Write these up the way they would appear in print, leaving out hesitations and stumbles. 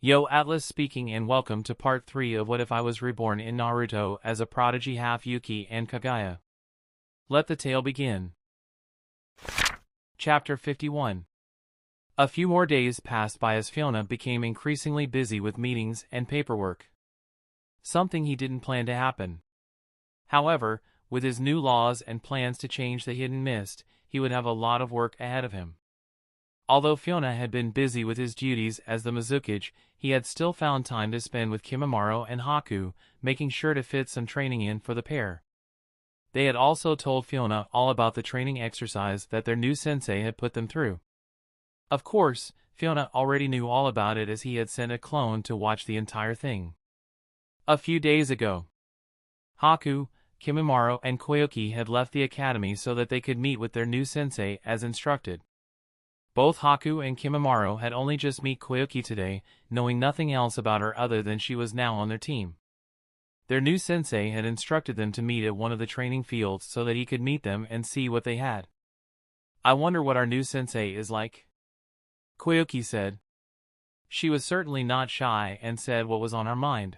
Yo, Atlas speaking, and welcome to part 3 of What If I Was Reborn in Naruto as a Prodigy half Yuki and Kaguya. Let the tale begin. Chapter 51. A few more days passed by as Fiona became increasingly busy with meetings and paperwork. Something he didn't plan to happen. However, with his new laws and plans to change the hidden mist, he would have a lot of work ahead of him. Although Fiona had been busy with his duties as the mizukage, he had still found time to spend with Kimimaro and Haku, making sure to fit some training in for the pair. They had also told Fiona all about the training exercise that their new sensei had put them through. Of course, Fiona already knew all about it as he had sent a clone to watch the entire thing. A few days ago, Haku, Kimimaro, and Koyuki had left the academy so that they could meet with their new sensei as instructed. Both Haku and Kimimaro had only just met Koyuki today, knowing nothing else about her other than she was now on their team. Their new sensei had instructed them to meet at one of the training fields so that he could meet them and see what they had. "I wonder what our new sensei is like," Koyuki said. She was certainly not shy and said what was on her mind.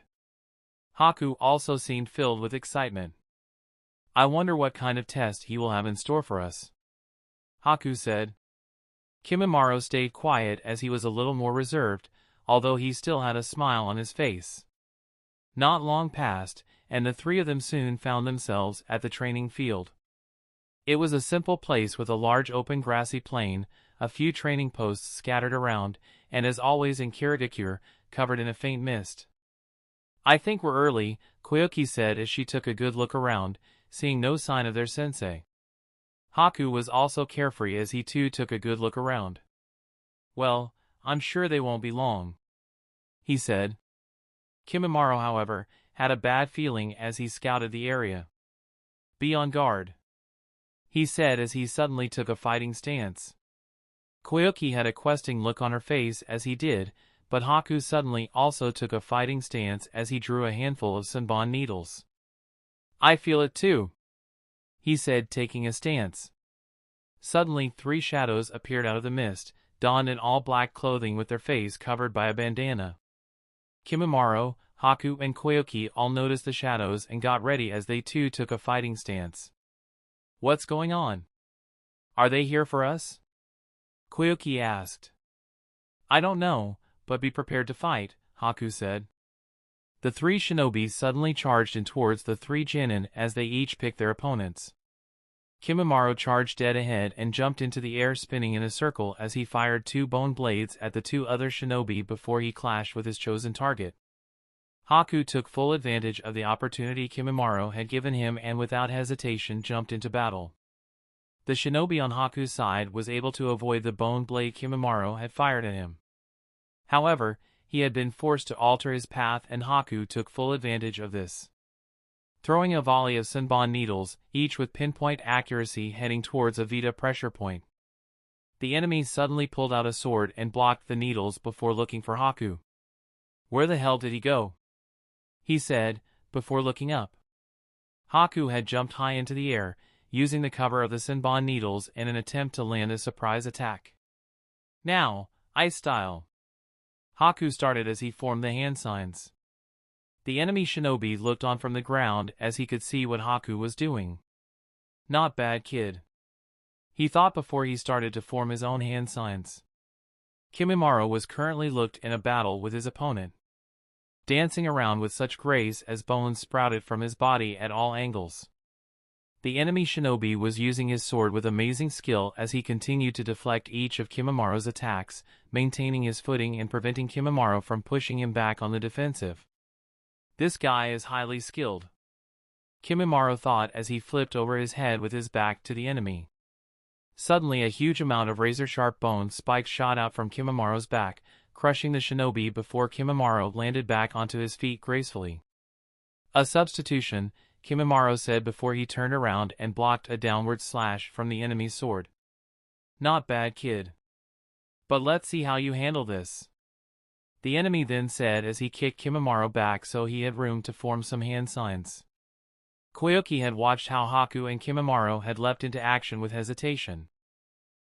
Haku also seemed filled with excitement. "I wonder what kind of test he will have in store for us," Haku said. Kimimaro stayed quiet as he was a little more reserved, although he still had a smile on his face. Not long passed, and the three of them soon found themselves at the training field. It was a simple place with a large open grassy plain, a few training posts scattered around, and as always in Kirigakure, covered in a faint mist. "I think we're early," Koyuki said as she took a good look around, seeing no sign of their sensei. Haku was also carefree as he too took a good look around. "Well, I'm sure they won't be long," he said. Kimimaro, however, had a bad feeling as he scouted the area. "Be on guard," he said as he suddenly took a fighting stance. Koyuki had a questing look on her face as he did, but Haku suddenly also took a fighting stance as he drew a handful of senbon needles. "I feel it too," he said, taking a stance. Suddenly 3 shadows appeared out of the mist, donned in all black clothing with their face covered by a bandana. Kimimaro, Haku, and Koyuki all noticed the shadows and got ready as they too took a fighting stance. "What's going on? Are they here for us?" Koyuki asked. "I don't know, but be prepared to fight," Haku said. The 3 shinobi suddenly charged in towards the 3 genin as they each picked their opponents. Kimimaro charged dead ahead and jumped into the air, spinning in a circle as he fired 2 bone blades at the 2 other shinobi before he clashed with his chosen target. Haku took full advantage of the opportunity Kimimaro had given him and without hesitation jumped into battle. The shinobi on Haku's side was able to avoid the bone blade Kimimaro had fired at him. However, he had been forced to alter his path and Haku took full advantage of this. Throwing a volley of senbon needles, each with pinpoint accuracy heading towards a Vita pressure point. The enemy suddenly pulled out a sword and blocked the needles before looking for Haku. "Where the hell did he go?" he said, before looking up. Haku had jumped high into the air, using the cover of the senbon needles in an attempt to land a surprise attack. "Now, ice style." Haku started as he formed the hand signs. The enemy shinobi looked on from the ground as he could see what Haku was doing. "Not bad, kid," he thought before he started to form his own hand signs. Kimimaro was currently locked in a battle with his opponent, dancing around with such grace as bones sprouted from his body at all angles. The enemy shinobi was using his sword with amazing skill as he continued to deflect each of Kimimaro's attacks, maintaining his footing and preventing Kimimaro from pushing him back on the defensive. "This guy is highly skilled," Kimimaro thought as he flipped over his head with his back to the enemy. Suddenly a huge amount of razor-sharp bone spikes shot out from Kimimaro's back, crushing the shinobi before Kimimaro landed back onto his feet gracefully. "A substitution," Kimimaro said before he turned around and blocked a downward slash from the enemy's sword. "Not bad, kid. But let's see how you handle this," the enemy then said as he kicked Kimimaro back so he had room to form some hand signs. Koyuki had watched how Haku and Kimimaro had leapt into action with hesitation.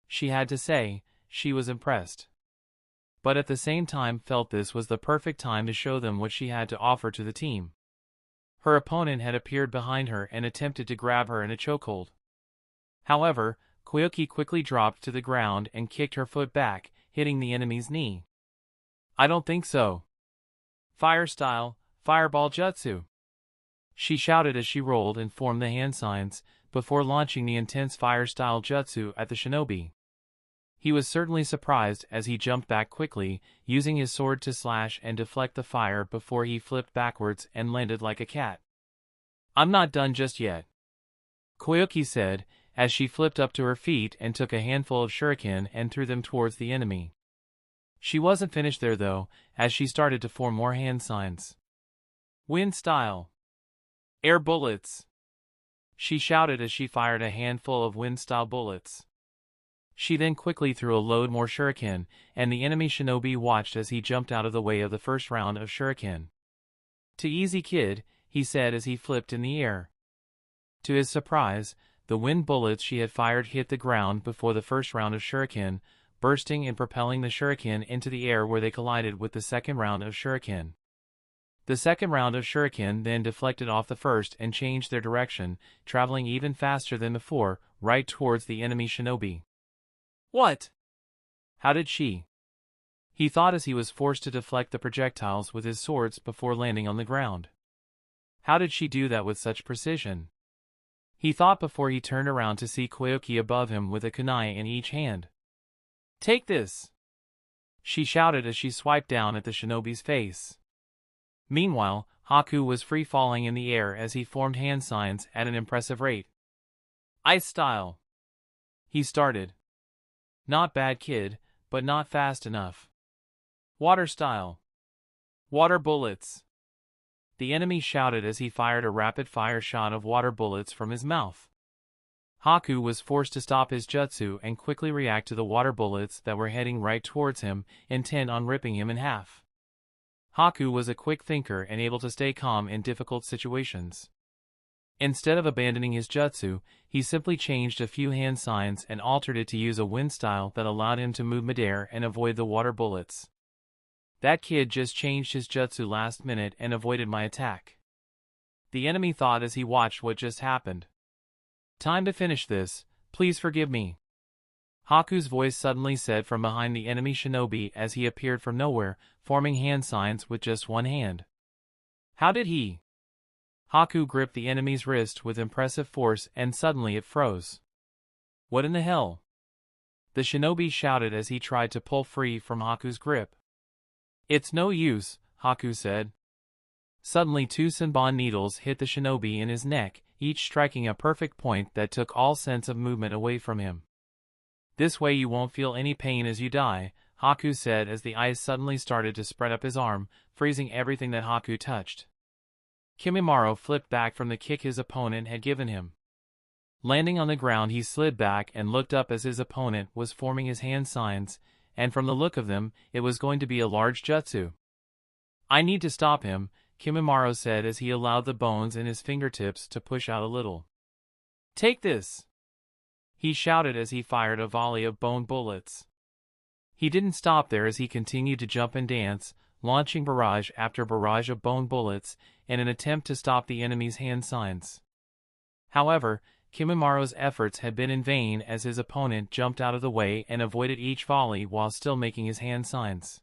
She had to say, she was impressed. but at the same time felt this was the perfect time to show them what she had to offer to the team. Her opponent had appeared behind her and attempted to grab her in a chokehold. However, Koyuki quickly dropped to the ground and kicked her foot back, hitting the enemy's knee. "I don't think so. Fire style, fireball jutsu," she shouted as she rolled and formed the hand signs, before launching the intense fire-style jutsu at the shinobi. He was certainly surprised as he jumped back quickly, using his sword to slash and deflect the fire before he flipped backwards and landed like a cat. "I'm not done just yet," Koyuki said, as she flipped up to her feet and took a handful of shuriken and threw them towards the enemy. She wasn't finished there though, as she started to form more hand signs. "Wind style. Air bullets," she shouted as she fired a handful of wind-style bullets. She then quickly threw a load more shuriken, and the enemy shinobi watched as he jumped out of the way of the first round of shuriken. "Too easy, kid," he said as he flipped in the air. To his surprise, the wind bullets she had fired hit the ground before the first round of shuriken, bursting and propelling the shuriken into the air where they collided with the second round of shuriken. The second round of shuriken then deflected off the first and changed their direction, traveling even faster than before, right towards the enemy shinobi. "What? How did she?" he thought as he was forced to deflect the projectiles with his swords before landing on the ground. How did she do that with such precision? He thought before he turned around to see Koyuki above him with a kunai in each hand. "Take this!" she shouted as she swiped down at the shinobi's face. Meanwhile, Haku was free-falling in the air as he formed hand signs at an impressive rate. "Ice style," he started. "Not bad, kid, but not fast enough." "Water style. Water bullets," the enemy shouted as he fired a rapid-fire shot of water bullets from his mouth. Haku was forced to stop his jutsu and quickly react to the water bullets that were heading right towards him, intent on ripping him in half. Haku was a quick thinker and able to stay calm in difficult situations. Instead of abandoning his jutsu, he simply changed a few hand signs and altered it to use a wind style that allowed him to move midair and avoid the water bullets. "That kid just changed his jutsu last minute and avoided my attack," the enemy thought as he watched what just happened. "Time to finish this, please forgive me," Haku's voice suddenly said from behind the enemy shinobi as he appeared from nowhere, forming hand signs with just one hand. "How did he?" Haku gripped the enemy's wrist with impressive force and suddenly it froze. "What in the hell?" the shinobi shouted as he tried to pull free from Haku's grip. "It's no use," Haku said. Suddenly 2 senbon needles hit the shinobi in his neck, each striking a perfect point that took all sense of movement away from him. "This way you won't feel any pain as you die," Haku said as the ice suddenly started to spread up his arm, freezing everything that Haku touched. Kimimaro flipped back from the kick his opponent had given him. Landing on the ground, he slid back and looked up as his opponent was forming his hand signs, and from the look of them, it was going to be a large jutsu. "I need to stop him," Kimimaro said as he allowed the bones in his fingertips to push out a little. "Take this!" he shouted as he fired a volley of bone bullets. He didn't stop there as he continued to jump and dance, launching barrage after barrage of bone bullets in an attempt to stop the enemy's hand signs. However, Kimimaro's efforts had been in vain as his opponent jumped out of the way and avoided each volley while still making his hand signs.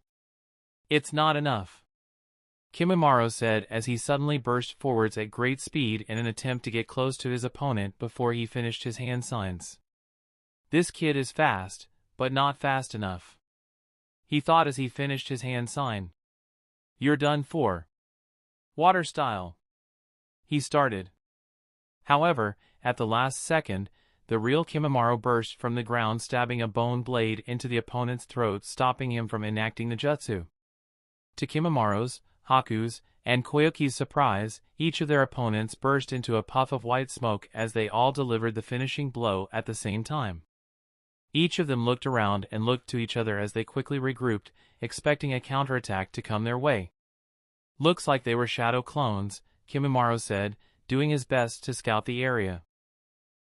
"It's not enough," Kimimaro said as he suddenly burst forwards at great speed in an attempt to get close to his opponent before he finished his hand signs. "This kid is fast, but not fast enough," he thought as he finished his hand sign. "You're done for." "Water style," he started. However, at the last second, the real Kimimaro burst from the ground, stabbing a bone blade into the opponent's throat, stopping him from enacting the jutsu. To Kimimaro's, Haku's, and Koyuki's surprise, each of their opponents burst into a puff of white smoke as they all delivered the finishing blow at the same time. Each of them looked around and looked to each other as they quickly regrouped, expecting a counterattack to come their way. "Looks like they were shadow clones," Kimimaro said, doing his best to scout the area.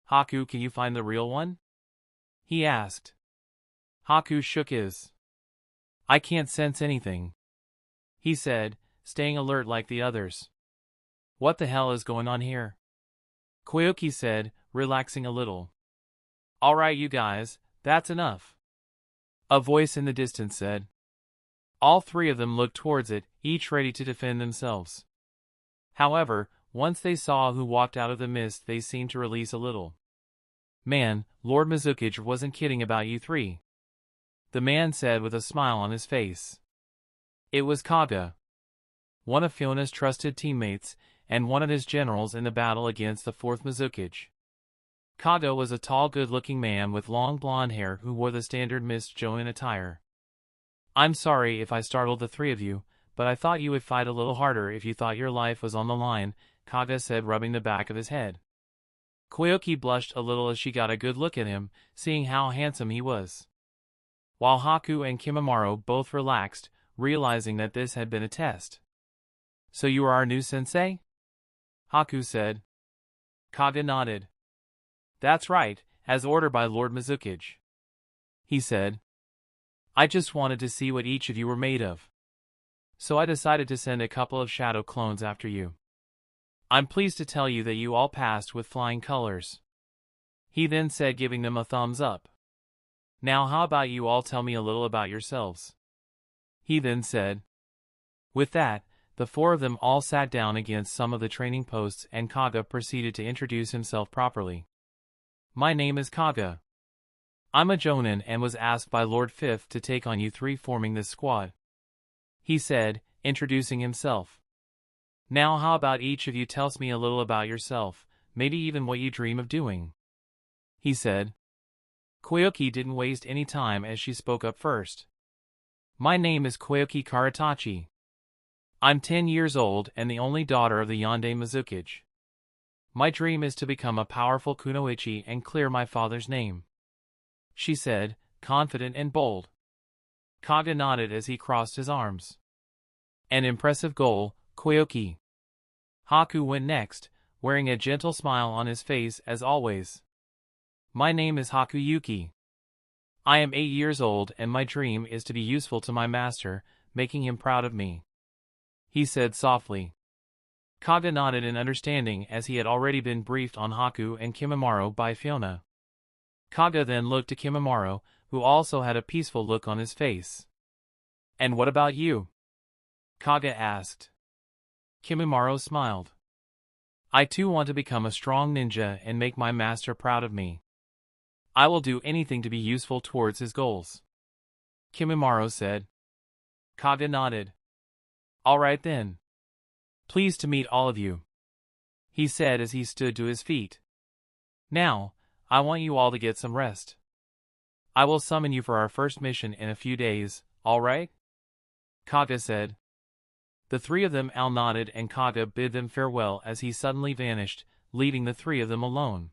"Haku, can you find the real one?" he asked. Haku shook his I can't sense anything, he said, staying alert like the others. What the hell is going on here? Koyuki said, relaxing a little. Alright you guys, that's enough. A voice in the distance said. All three of them looked towards it, each ready to defend themselves. However, once they saw who walked out of the mist, they seemed to release a little. Man, Lord Mizukage wasn't kidding about you three, the man said with a smile on his face. It was Kage, one of Fiona's trusted teammates, and one of his generals in the battle against the fourth Mizukage. Kage was a tall, good-looking man with long blonde hair who wore the standard Miss Jonin attire. I'm sorry if I startled the three of you, but I thought you would fight a little harder if you thought your life was on the line, Kage said, rubbing the back of his head. Koyuki blushed a little as she got a good look at him, seeing how handsome he was. While Haku and Kimimaro both relaxed, realizing that this had been a test. So you are our new sensei? Haku said. Kage nodded. That's right, as ordered by Lord Mizukage, he said. I just wanted to see what each of you were made of, so I decided to send a couple of shadow clones after you. I'm pleased to tell you that you all passed with flying colors, he then said, giving them a thumbs up. Now how about you all tell me a little about yourselves, he then said. With that, the four of them all sat down against some of the training posts, and Kage proceeded to introduce himself properly. My name is Kage. I'm a Jonin and was asked by Lord Fifth to take on you three forming this squad, he said, introducing himself. Now how about each of you tells me a little about yourself, maybe even what you dream of doing, he said. Koyuki didn't waste any time as she spoke up first. My name is Koyuki Karatachi. I'm 10 years old and the only daughter of the Yonde Mizukage. My dream is to become a powerful kunoichi and clear my father's name, she said, confident and bold. Kage nodded as he crossed his arms. An impressive goal, Koyuki. Haku went next, wearing a gentle smile on his face as always. My name is Haku Yuki. I am 8 years old and my dream is to be useful to my master, making him proud of me, he said softly. Kage nodded in understanding as he had already been briefed on Haku and Kimimaro by Fiona. Kage then looked to Kimimaro, who also had a peaceful look on his face. And what about you? Kage asked. Kimimaro smiled. I too want to become a strong ninja and make my master proud of me. I will do anything to be useful towards his goals, Kimimaro said. Kage nodded. All right then. Pleased to meet all of you, he said as he stood to his feet. Now, I want you all to get some rest. I will summon you for our first mission in a few days, all right? Kage said. The three of them all nodded and Kage bid them farewell as he suddenly vanished, leaving the three of them alone.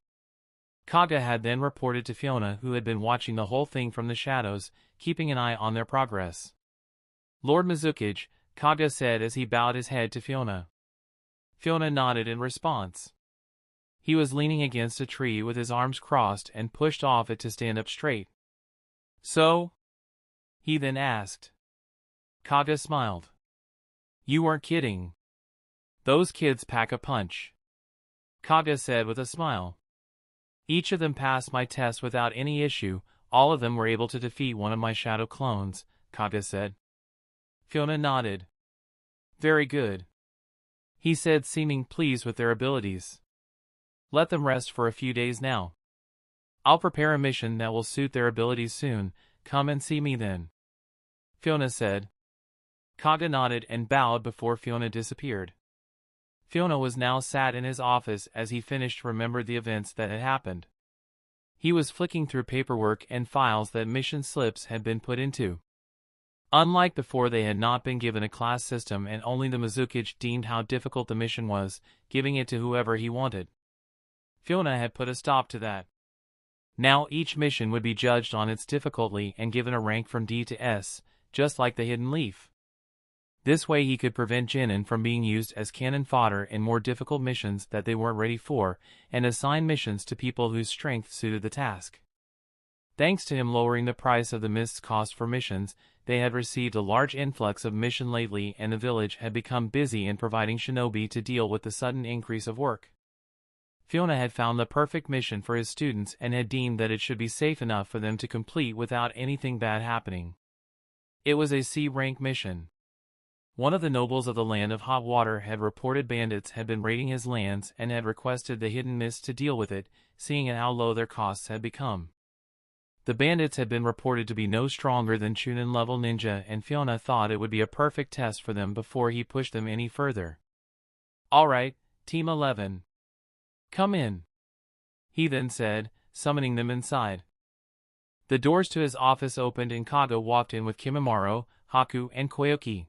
Kage had then reported to Fiona, who had been watching the whole thing from the shadows, keeping an eye on their progress. Lord Mizukage, Kage said as he bowed his head to Fiona. Fiona nodded in response. He was leaning against a tree with his arms crossed and pushed off it to stand up straight. So? He then asked. Kage smiled. You weren't kidding. Those kids pack a punch, Kage said with a smile. Each of them passed my test without any issue, all of them were able to defeat one of my shadow clones, Kage said. Fiona nodded. Very good, he said, seeming pleased with their abilities. Let them rest for a few days now. I'll prepare a mission that will suit their abilities soon, come and see me then, Fiona said. Kage nodded and bowed before Fiona disappeared. Fiona was now sat in his office as he finished remembered the events that had happened. He was flicking through paperwork and files that mission slips had been put into. Unlike before, they had not been given a class system and only the Mizukage deemed how difficult the mission was, giving it to whoever he wanted. Fiona had put a stop to that. Now each mission would be judged on its difficulty and given a rank from D to S, just like the Hidden Leaf. This way he could prevent Chunin from being used as cannon fodder in more difficult missions that they weren't ready for, and assign missions to people whose strength suited the task. Thanks to him lowering the price of the mist's cost for missions, they had received a large influx of mission lately, and the village had become busy in providing shinobi to deal with the sudden increase of work. Fiona had found the perfect mission for his students and had deemed that it should be safe enough for them to complete without anything bad happening. It was a C-rank mission. One of the nobles of the land of hot water had reported bandits had been raiding his lands and had requested the hidden mist to deal with it, seeing how low their costs had become. The bandits had been reported to be no stronger than Chunin level ninja, and Fiona thought it would be a perfect test for them before he pushed them any further. "Alright, Team 11. Come in," he then said, summoning them inside. The doors to his office opened and Kaga walked in with Kimimaro, Haku, and Koyuki.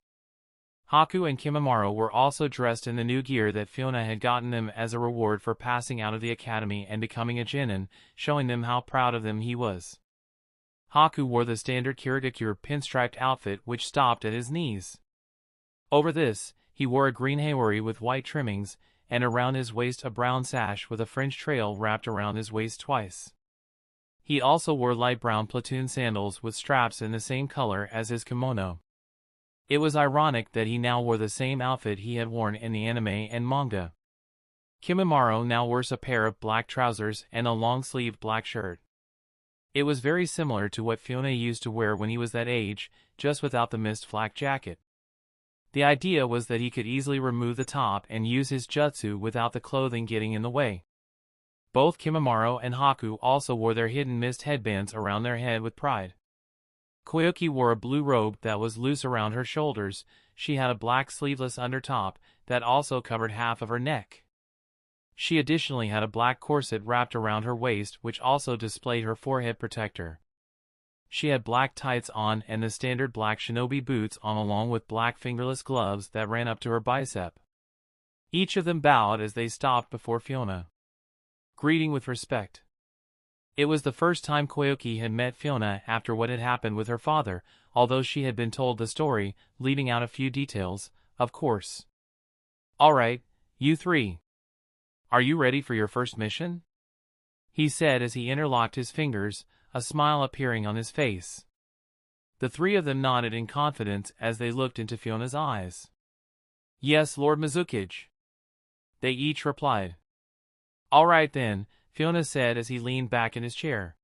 Haku and Kimimaro were also dressed in the new gear that Fiona had gotten them as a reward for passing out of the academy and becoming a genin, showing them how proud of them he was. Haku wore the standard Kirigakure pinstriped outfit which stopped at his knees. Over this, he wore a green hawari with white trimmings, and around his waist a brown sash with a fringe trail wrapped around his waist twice. He also wore light brown platoon sandals with straps in the same color as his kimono. It was ironic that he now wore the same outfit he had worn in the anime and manga. Kimimaro now wears a pair of black trousers and a long-sleeved black shirt. It was very similar to what Fiona used to wear when he was that age, just without the mist flak jacket. The idea was that he could easily remove the top and use his jutsu without the clothing getting in the way. Both Kimimaro and Haku also wore their hidden mist headbands around their head with pride. Koyuki wore a blue robe that was loose around her shoulders. She had a black sleeveless undertop that also covered half of her neck. She additionally had a black corset wrapped around her waist which also displayed her forehead protector. She had black tights on and the standard black shinobi boots on, along with black fingerless gloves that ran up to her bicep. Each of them bowed as they stopped before Fiona, greeting with respect. It was the first time Koyuki had met Fiona after what had happened with her father, although she had been told the story, leaving out a few details, of course. "Alright, you three. Are you ready for your first mission?" he said as he interlocked his fingers, a smile appearing on his face. The three of them nodded in confidence as they looked into Fiona's eyes. "Yes, Lord Mizukage," they each replied. "Alright then," Fiona said as he leaned back in his chair.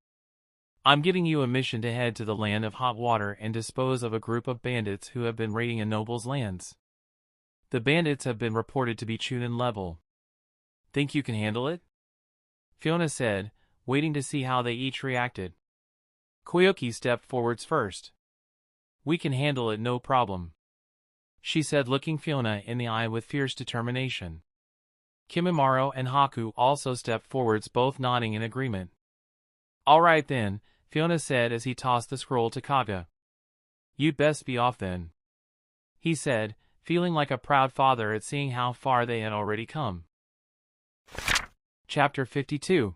"I'm giving you a mission to head to the land of hot water and dispose of a group of bandits who have been raiding a noble's lands. The bandits have been reported to be Chunin level. Think you can handle it?" Fiona said, waiting to see how they each reacted. Koyuki stepped forwards first. "We can handle it, no problem," she said, looking Fiona in the eye with fierce determination. Kimimaro and Haku also stepped forwards, both nodding in agreement. "Alright then," Fiona said as he tossed the scroll to Kaga. "You'd best be off then," he said, feeling like a proud father at seeing how far they had already come. Chapter 52.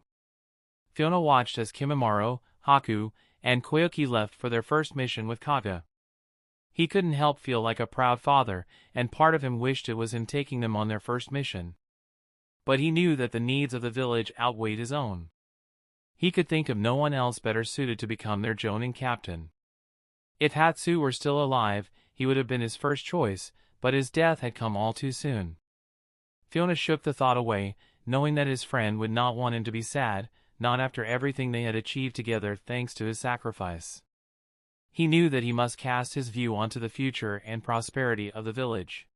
Fiona watched as Kimimaro, Haku, and Koyuki left for their first mission with Kaga. He couldn't help feel like a proud father, and part of him wished it was him taking them on their first mission. But he knew that the needs of the village outweighed his own. He could think of no one else better suited to become their jonin captain. If Hatsu were still alive, he would have been his first choice, but his death had come all too soon. Fiona shook the thought away, knowing that his friend would not want him to be sad, not after everything they had achieved together thanks to his sacrifice. He knew that he must cast his view onto the future and prosperity of the village,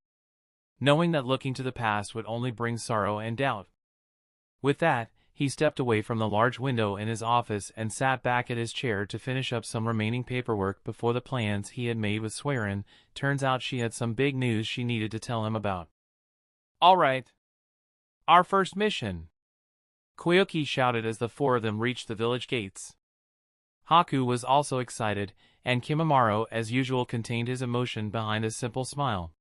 knowing that looking to the past would only bring sorrow and doubt. With that, he stepped away from the large window in his office and sat back at his chair to finish up some remaining paperwork before the plans he had made with Swearin. Turns out she had some big news she needed to tell him about. "Alright. Our first mission!" Koyuki shouted as the four of them reached the village gates. Haku was also excited, and Kimimaro as usual contained his emotion behind a simple smile.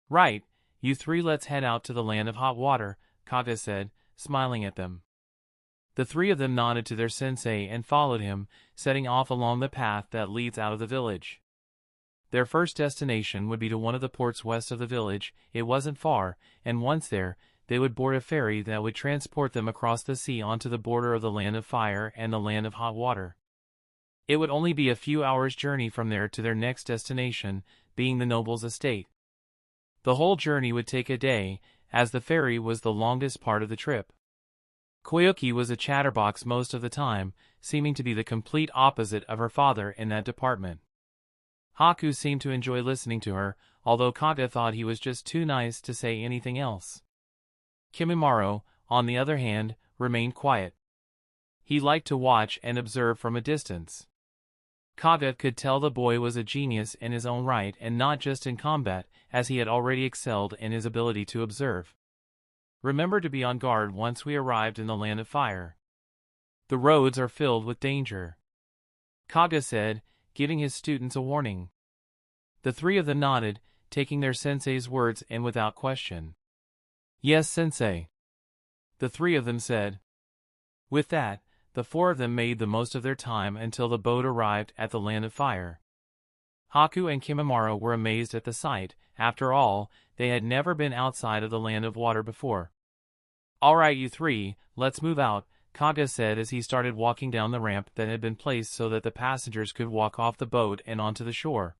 "Right, you three, let's head out to the land of hot water," Kaga said, smiling at them. The three of them nodded to their sensei and followed him, setting off along the path that leads out of the village. Their first destination would be to one of the ports west of the village. It wasn't far, and once there, they would board a ferry that would transport them across the sea onto the border of the land of fire and the land of hot water. It would only be a few hours' journey from there to their next destination, being the noble's estate. The whole journey would take a day, as the ferry was the longest part of the trip. Koyuki was a chatterbox most of the time, seeming to be the complete opposite of her father in that department. Haku seemed to enjoy listening to her, although Kaga thought he was just too nice to say anything else. Kimimaro, on the other hand, remained quiet. He liked to watch and observe from a distance. Kaga could tell the boy was a genius in his own right and not just in combat, as he had already excelled in his ability to observe. Remember to be on guard once we arrived in the land of fire. The roads are filled with danger, Kaga said, giving his students a warning. The three of them nodded, taking their sensei's words in without question. Yes, sensei, the three of them said. With that, the four of them made the most of their time until the boat arrived at the land of fire. Haku and Kimimaro were amazed at the sight. After all, they had never been outside of the land of water before. All right, you three, let's move out, Kaga said as he started walking down the ramp that had been placed so that the passengers could walk off the boat and onto the shore.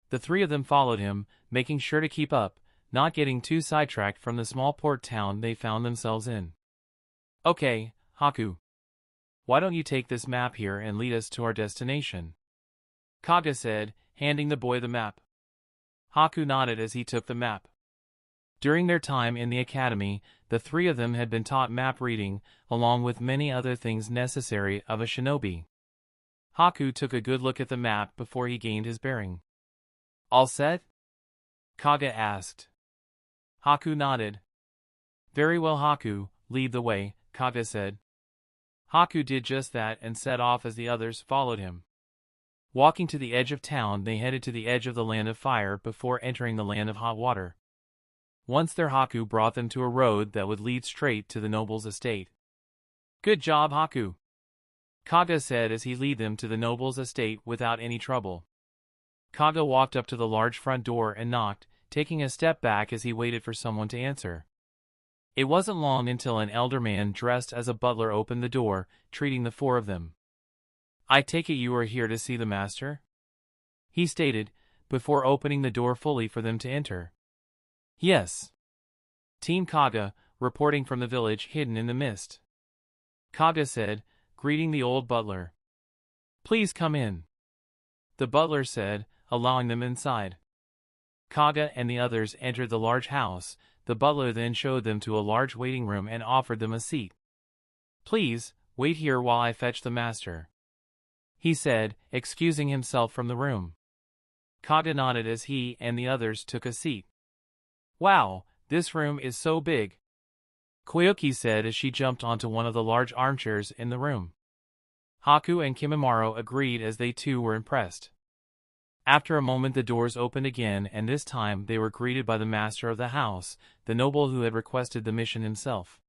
The three of them followed him, making sure to keep up, not getting too sidetracked from the small port town they found themselves in. Okay, Haku. Why don't you take this map here and lead us to our destination? Kaga said, handing the boy the map. Haku nodded as he took the map. During their time in the academy, the three of them had been taught map reading, along with many other things necessary of a shinobi. Haku took a good look at the map before he gained his bearing. All set? Kaga asked. Haku nodded. Very well, Haku, lead the way, Kaga said. Haku did just that and set off as the others followed him. Walking to the edge of town, they headed to the edge of the land of fire before entering the land of hot water. Once there, Haku brought them to a road that would lead straight to the noble's estate. Good job, Haku, Kaga said as he led them to the noble's estate without any trouble. Kaga walked up to the large front door and knocked, taking a step back as he waited for someone to answer. It wasn't long until an elder man dressed as a butler opened the door, treating the four of them. I take it you are here to see the master? He stated, before opening the door fully for them to enter. Yes. Team Kaga, reporting from the village hidden in the mist. Kaga said, greeting the old butler. Please come in. The butler said, allowing them inside. Kaga and the others entered the large house. The butler then showed them to a large waiting room and offered them a seat. Please, wait here while I fetch the master, he said, excusing himself from the room. Kaga nodded as he and the others took a seat. Wow, this room is so big, Koyuki said as she jumped onto one of the large armchairs in the room. Haku and Kimimaro agreed as they too were impressed. After a moment the doors opened again and this time they were greeted by the master of the house, the noble who had requested the mission himself.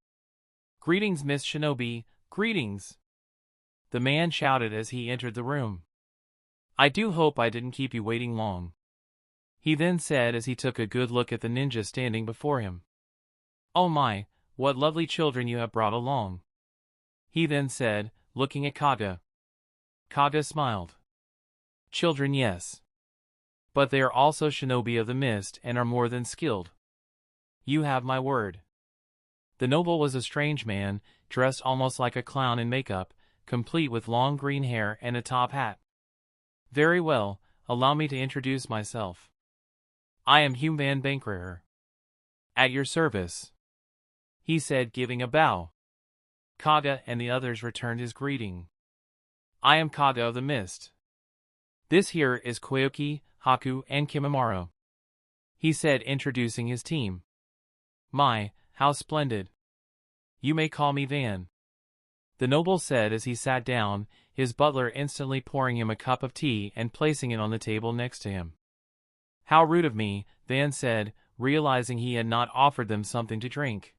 Greetings, Miss Shinobi, greetings, the man shouted as he entered the room. I do hope I didn't keep you waiting long, he then said as he took a good look at the ninja standing before him. Oh my, what lovely children you have brought along, he then said, looking at Kaga. Kaga smiled. Children, yes. But they are also shinobi of the mist and are more than skilled. You have my word. The noble was a strange man, dressed almost like a clown in makeup, complete with long green hair and a top hat. Very well, allow me to introduce myself. I am Hume van Bankreher. At your service, he said, giving a bow. Kaga and the others returned his greeting. I am Kaga of the Mist. This here is Koyuki, Haku, and Kimimaro, he said, introducing his team. My, how splendid. You may call me Van, the noble said as he sat down, his butler instantly pouring him a cup of tea and placing it on the table next to him. How rude of me, Van said, realizing he had not offered them something to drink.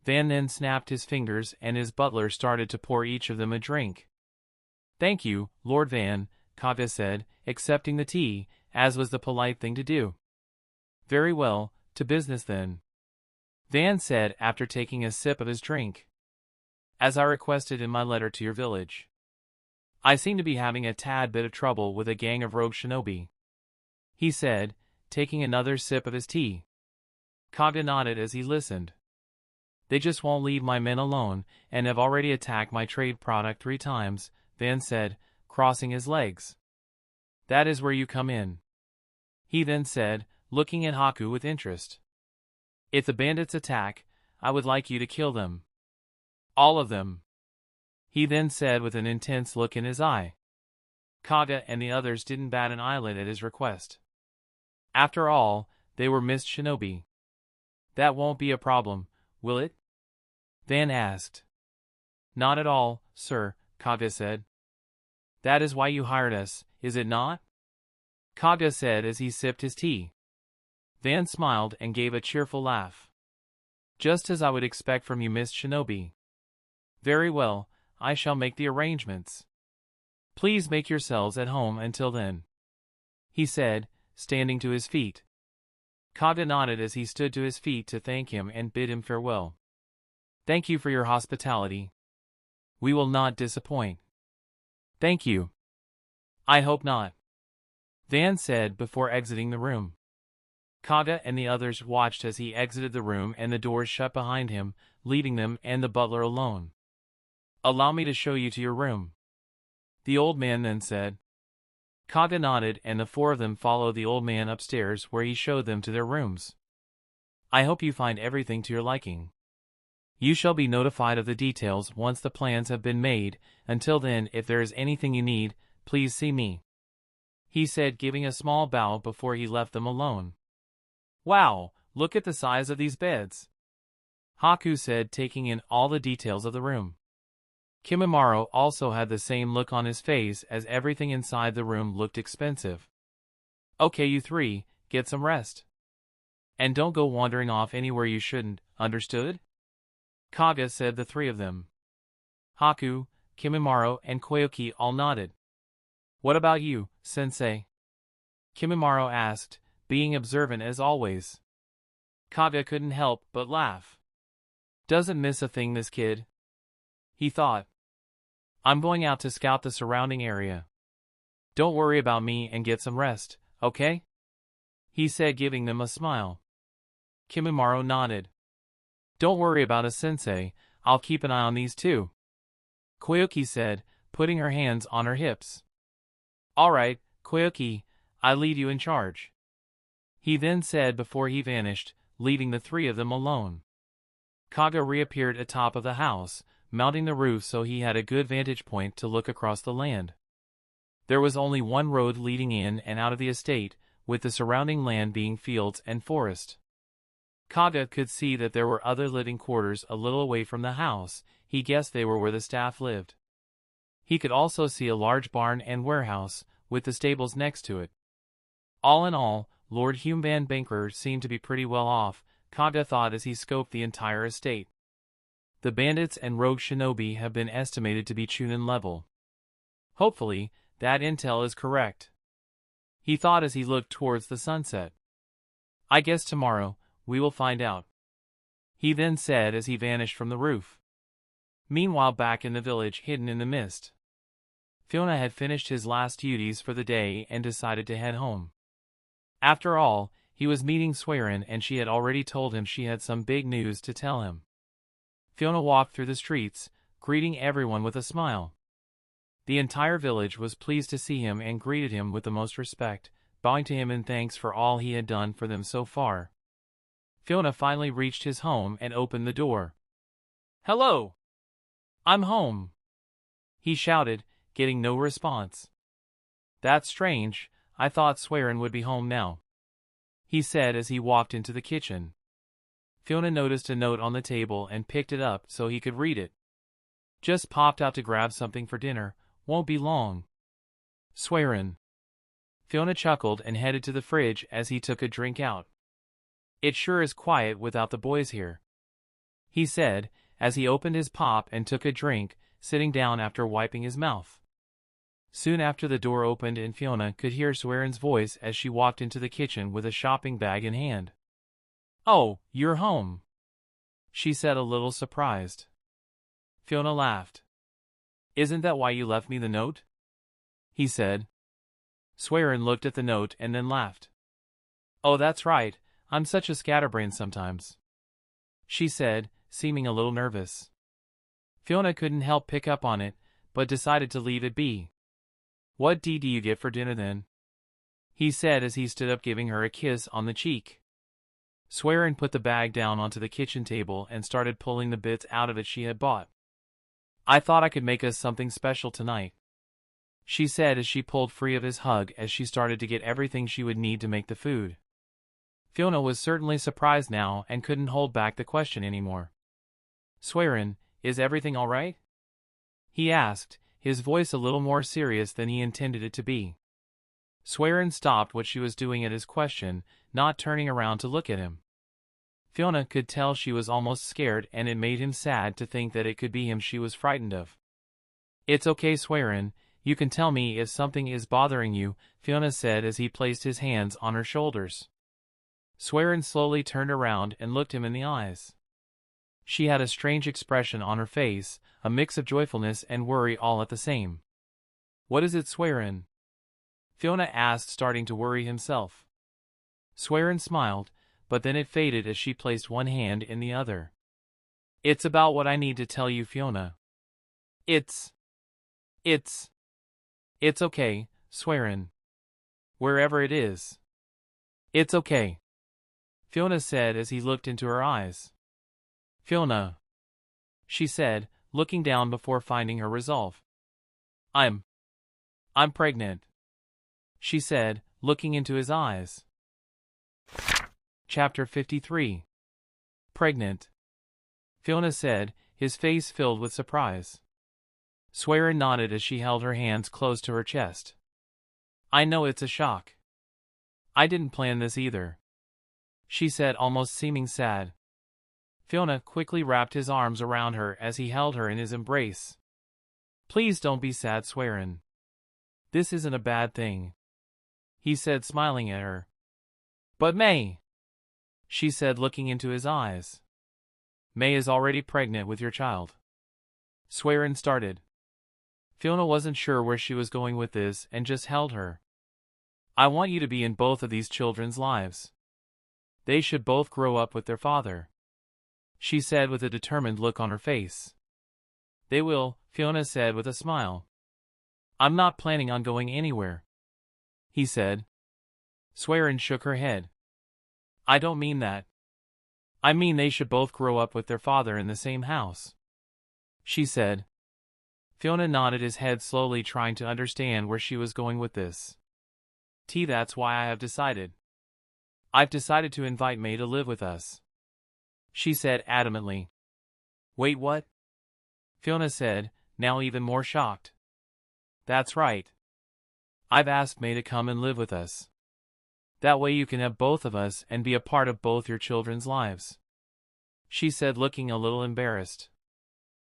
Van then snapped his fingers and his butler started to pour each of them a drink. Thank you, Lord Van, Kaga said, accepting the tea, as was the polite thing to do. Very well, to business then, Van said after taking a sip of his drink. As I requested in my letter to your village, I seem to be having a tad bit of trouble with a gang of rogue shinobi, he said, taking another sip of his tea. Kage nodded as he listened. They just won't leave my men alone, and have already attacked my trade product 3 times, Van said, crossing his legs. That is where you come in, he then said, looking at Haku with interest. If the bandits attack, I would like you to kill them. All of them, he then said with an intense look in his eye. Kage and the others didn't bat an eyelid at his request. After all, they were missed shinobi. That won't be a problem, will it? Van asked. Not at all, sir, Kage said. That is why you hired us, is it not? Kage said as he sipped his tea. Van smiled and gave a cheerful laugh. Just as I would expect from you, Miss Shinobi. Very well, I shall make the arrangements. Please make yourselves at home until then, he said, standing to his feet. Kage nodded as he stood to his feet to thank him and bid him farewell. Thank you for your hospitality. We will not disappoint. Thank you. I hope not, Van said before exiting the room. Kage and the others watched as he exited the room and the doors shut behind him, leaving them and the butler alone. Allow me to show you to your room, the old man then said. Kage nodded and the 4 of them followed the old man upstairs where he showed them to their rooms. I hope you find everything to your liking. You shall be notified of the details once the plans have been made. Until then, if there is anything you need, please see me, he said, giving a small bow before he left them alone. Wow, look at the size of these beds, Haku said, taking in all the details of the room. Kimimaro also had the same look on his face as everything inside the room looked expensive. Okay, you 3, get some rest. And don't go wandering off anywhere you shouldn't, understood? Kage said. The 3 of them, Haku, Kimimaro, and Koyuki, all nodded. What about you, sensei? Kimimaro asked, being observant as always. Kage couldn't help but laugh. Doesn't miss a thing, this kid, he thought. I'm going out to scout the surrounding area. Don't worry about me and get some rest, okay? He said, giving them a smile. Kimimaro nodded. Don't worry about us, sensei, I'll keep an eye on these 2. Koyuki said, putting her hands on her hips. Alright, Koyuki, I leave you in charge, he then said before he vanished, leaving the 3 of them alone. Kage reappeared atop of the house, mounting the roof so he had a good vantage point to look across the land. There was only one road leading in and out of the estate, with the surrounding land being fields and forest. Kage could see that there were other living quarters a little away from the house. He guessed they were where the staff lived. He could also see a large barn and warehouse, with the stables next to it. All in all, Lord Hume Van Banker seemed to be pretty well off, Kage thought as he scoped the entire estate. The bandits and rogue shinobi have been estimated to be Chunin level. Hopefully, that intel is correct, he thought as he looked towards the sunset. I guess tomorrow, we will find out, he then said as he vanished from the roof. Meanwhile, back in the village, hidden in the mist, Fiona had finished his last duties for the day and decided to head home. After all, he was meeting Swearin and she had already told him she had some big news to tell him. Fiona walked through the streets, greeting everyone with a smile. The entire village was pleased to see him and greeted him with the most respect, bowing to him in thanks for all he had done for them so far. Fiona finally reached his home and opened the door. Hello! I'm home, he shouted, getting no response. That's strange, I thought Swearin would be home now, he said as he walked into the kitchen. Fiona noticed a note on the table and picked it up so he could read it. Just popped out to grab something for dinner, won't be long. Swearin. Fiona chuckled and headed to the fridge as he took a drink out. It sure is quiet without the boys here, he said, as he opened his pop and took a drink, sitting down after wiping his mouth. Soon after, the door opened and Fiona could hear Swearin's voice as she walked into the kitchen with a shopping bag in hand. Oh, you're home, she said, a little surprised. Fiona laughed. Isn't that why you left me the note? he said. Swearin looked at the note and then laughed. Oh, that's right, I'm such a scatterbrain sometimes, she said, seeming a little nervous. Fiona couldn't help pick up on it, but decided to leave it be. What do you get for dinner then? He said as he stood up, giving her a kiss on the cheek. Swearin put the bag down onto the kitchen table and started pulling the bits out of it she had bought. I thought I could make us something special tonight, she said as she pulled free of his hug as she started to get everything she would need to make the food. Fiona was certainly surprised now and couldn't hold back the question anymore. Swearin, is everything all right? He asked, his voice a little more serious than he intended it to be. Swearin stopped what she was doing at his question, not turning around to look at him. Fiona could tell she was almost scared, and it made him sad to think that it could be him she was frightened of. It's okay, Swearin, you can tell me if something is bothering you, Fiona said as he placed his hands on her shoulders. Swearin slowly turned around and looked him in the eyes. She had a strange expression on her face, a mix of joyfulness and worry all at the same. What is it, Swearin? Fiona asked, starting to worry himself. Swearin smiled, but then it faded as she placed one hand in the other. It's about what I need to tell you, Fiona. It's okay, Swearin. Wherever it is. It's okay, Fiona said as he looked into her eyes. Fiona, she said, looking down before finding her resolve. I'm pregnant, she said, looking into his eyes. Chapter 53. Pregnant, Fiona said, his face filled with surprise. Swearin nodded as she held her hands close to her chest. I know it's a shock. I didn't plan this either, she said, almost seeming sad. Fiona quickly wrapped his arms around her as he held her in his embrace. Please don't be sad, Swearin. This isn't a bad thing, he said, smiling at her. But May, she said, looking into his eyes. May is already pregnant with your child, Swearin started. Fiona wasn't sure where she was going with this and just held her. I want you to be in both of these children's lives. They should both grow up with their father, she said with a determined look on her face. They will, Fiona said with a smile. I'm not planning on going anywhere, he said. Swearin shook her head. I don't mean that. I mean they should both grow up with their father in the same house, she said. Fiona nodded his head slowly, trying to understand where she was going with this. That's why I have decided. I've decided to invite May to live with us, she said adamantly. Wait, what? Fiona said, now even more shocked. That's right. I've asked May to come and live with us. That way you can have both of us and be a part of both your children's lives, she said, looking a little embarrassed.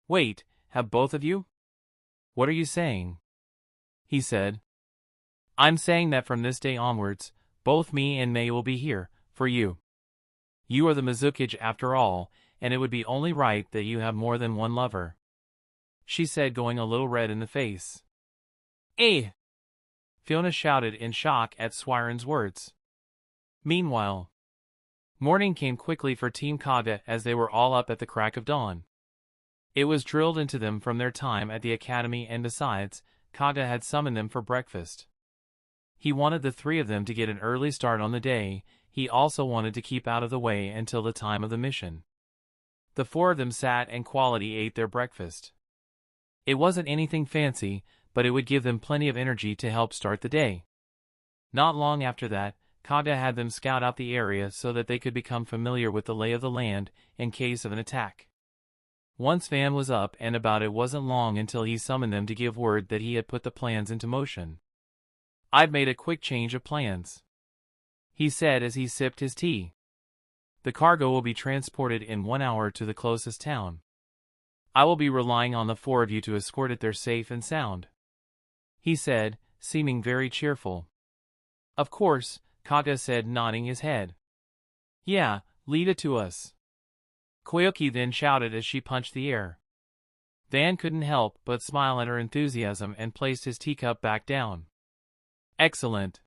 Wait, have both of you? What are you saying? He said. I'm saying that from this day onwards, both me and May will be here, for you. You are the mizukage after all, and it would be only right that you have more than one lover, she said, going a little red in the face. Eh! Fiona shouted in shock at Swearin's words. Meanwhile, morning came quickly for Team Kage as they were all up at the crack of dawn. It was drilled into them from their time at the academy, and besides, Kage had summoned them for breakfast. He wanted the three of them to get an early start on the day. He also wanted to keep out of the way until the time of the mission. The four of them sat and quietly ate their breakfast. It wasn't anything fancy, but it would give them plenty of energy to help start the day. Not long after that, Kage had them scout out the area so that they could become familiar with the lay of the land in case of an attack. Once Van was up and about, it wasn't long until he summoned them to give word that he had put the plans into motion. I've made a quick change of plans, he said as he sipped his tea. The cargo will be transported in 1 hour to the closest town. I will be relying on the four of you to escort it there safe and sound, he said, seeming very cheerful. Of course, Kage said, nodding his head. Yeah, lead it to us, Koyuki then shouted as she punched the air. Van couldn't help but smile at her enthusiasm and placed his teacup back down. Excellent.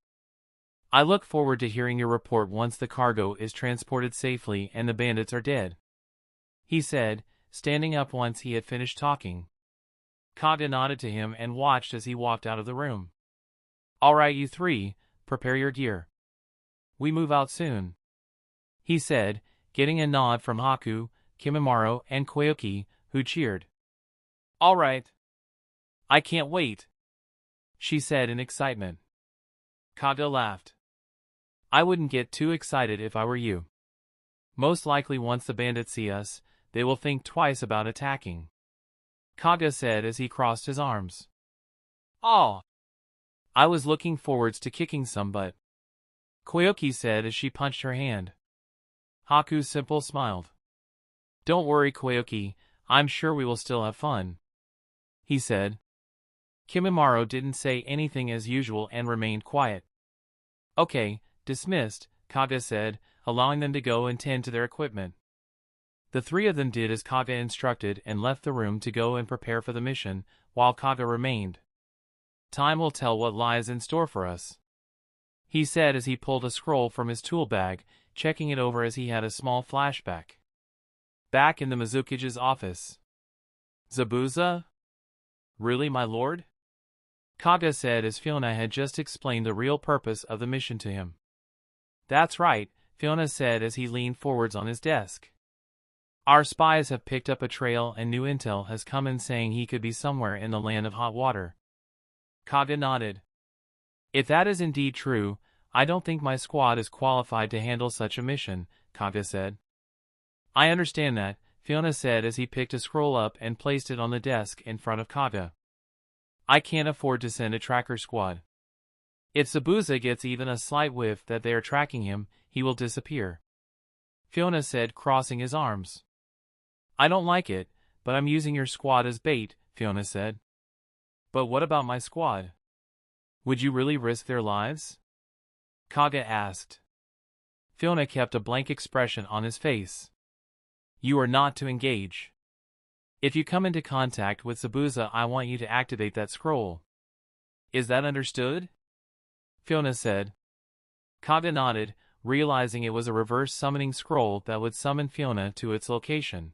I look forward to hearing your report once the cargo is transported safely and the bandits are dead, he said, standing up once he had finished talking. Kage nodded to him and watched as he walked out of the room. All right, you three, prepare your gear. We move out soon, he said, getting a nod from Haku, Kimimaro, and Koyuki, who cheered. All right. I can't wait, she said in excitement. Kage laughed. I wouldn't get too excited if I were you. Most likely once the bandits see us, they will think twice about attacking, Kage said as he crossed his arms. Oh, I was looking forwards to kicking some butt, Koyuki said as she punched her hand. Haku simple smiled. Don't worry, Koyuki, I'm sure we will still have fun, he said. Kimimaro didn't say anything as usual and remained quiet. Okay, dismissed, Kage said, allowing them to go and tend to their equipment. The three of them did as Kage instructed and left the room to go and prepare for the mission, while Kage remained. Time will tell what lies in store for us, he said as he pulled a scroll from his tool bag, checking it over as he had a small flashback. Back in the mizukage's office. Zabuza? Really, my lord? Kage said as Fiona had just explained the real purpose of the mission to him. That's right, Fiona said as he leaned forwards on his desk. Our spies have picked up a trail and new intel has come in saying he could be somewhere in the land of hot water. Kage nodded. If that is indeed true, I don't think my squad is qualified to handle such a mission, Kage said. I understand that, Fiona said as he picked a scroll up and placed it on the desk in front of Kage. I can't afford to send a tracker squad. If Zabuza gets even a slight whiff that they are tracking him, he will disappear, Fiona said, crossing his arms. I don't like it, but I'm using your squad as bait, Fiona said. But what about my squad? Would you really risk their lives? Kage asked. Fiona kept a blank expression on his face. You are not to engage. If you come into contact with Zabuza, I want you to activate that scroll. Is that understood? Fiona said. Kage nodded, realizing it was a reverse summoning scroll that would summon Fiona to its location.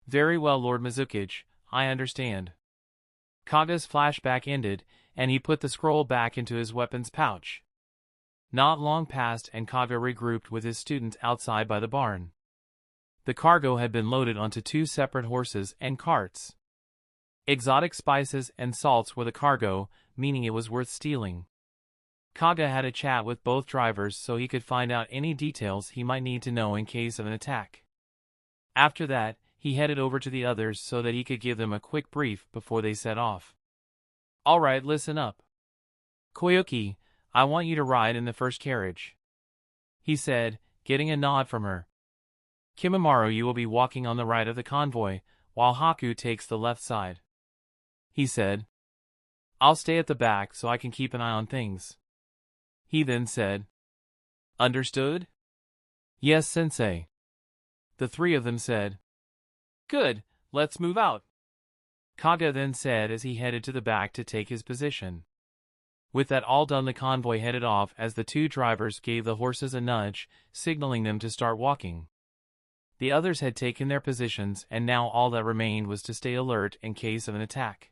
Very well, Lord Mizukage, I understand. Kage's flashback ended, and he put the scroll back into his weapons pouch. Not long passed and Kage regrouped with his students outside by the barn. The cargo had been loaded onto 2 separate horses and carts. Exotic spices and salts were the cargo, meaning it was worth stealing. Kage had a chat with both drivers so he could find out any details he might need to know in case of an attack. After that, he headed over to the others so that he could give them a quick brief before they set off. All right, listen up. Koyuki, I want you to ride in the first carriage, he said, getting a nod from her. Kimimaro, you will be walking on the right of the convoy, while Haku takes the left side, he said. I'll stay at the back so I can keep an eye on things, he then said. Understood? Yes, sensei. The three of them said. Good, let's move out, Kage then said as he headed to the back to take his position. With that all done, the convoy headed off as the 2 drivers gave the horses a nudge, signaling them to start walking. The others had taken their positions and now all that remained was to stay alert in case of an attack.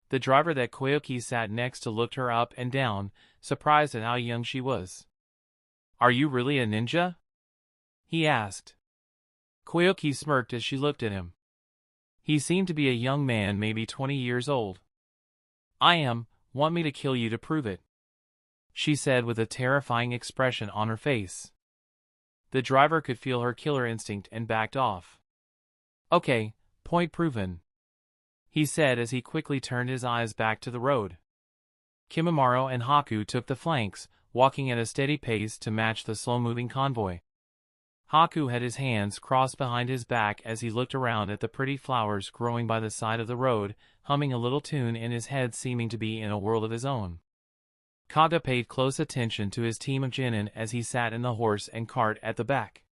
The driver that Koyuki sat next to looked her up and down, surprised at how young she was. Are you really a ninja? He asked. Koyuki smirked as she looked at him. He seemed to be a young man, maybe 20 years old. I am. Want me to kill you to prove it? She said with a terrifying expression on her face. The driver could feel her killer instinct and backed off. Okay, point proven, he said as he quickly turned his eyes back to the road. Kimimaro and Haku took the flanks, walking at a steady pace to match the slow-moving convoy. Haku had his hands crossed behind his back as he looked around at the pretty flowers growing by the side of the road, humming a little tune in his head, seeming to be in a world of his own. Kage paid close attention to his team of genin as he sat in the horse and cart at the back.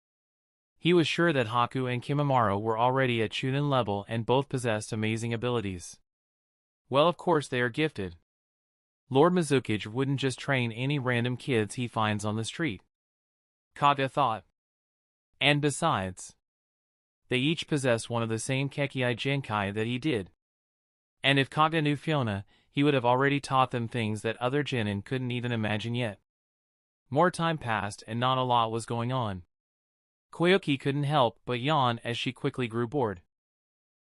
He was sure that Haku and Kimimaro were already at Chunin level and both possessed amazing abilities. Well, of course they are gifted. Lord Mizukage wouldn't just train any random kids he finds on the street, Kaga thought. And besides, they each possess one of the same Kekei Genkai that he did. And if Kaga knew Fiona, he would have already taught them things that other genin couldn't even imagine yet. More time passed and not a lot was going on. Koyuki couldn't help but yawn as she quickly grew bored.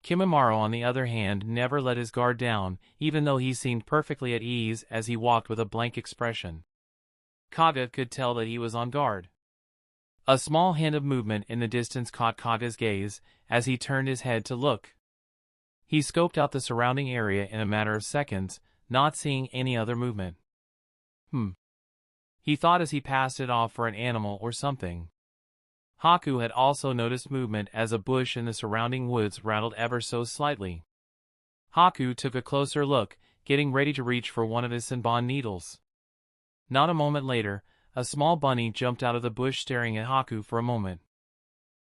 Kimimaro, on the other hand, never let his guard down, even though he seemed perfectly at ease as he walked with a blank expression. Kaga could tell that he was on guard. A small hint of movement in the distance caught Kaga's gaze as he turned his head to look. He scoped out the surrounding area in a matter of seconds, not seeing any other movement. He thought as he passed it off for an animal or something. Haku had also noticed movement as a bush in the surrounding woods rattled ever so slightly. Haku took a closer look, getting ready to reach for one of his senbon needles. Not a moment later, a small bunny jumped out of the bush staring at Haku for a moment.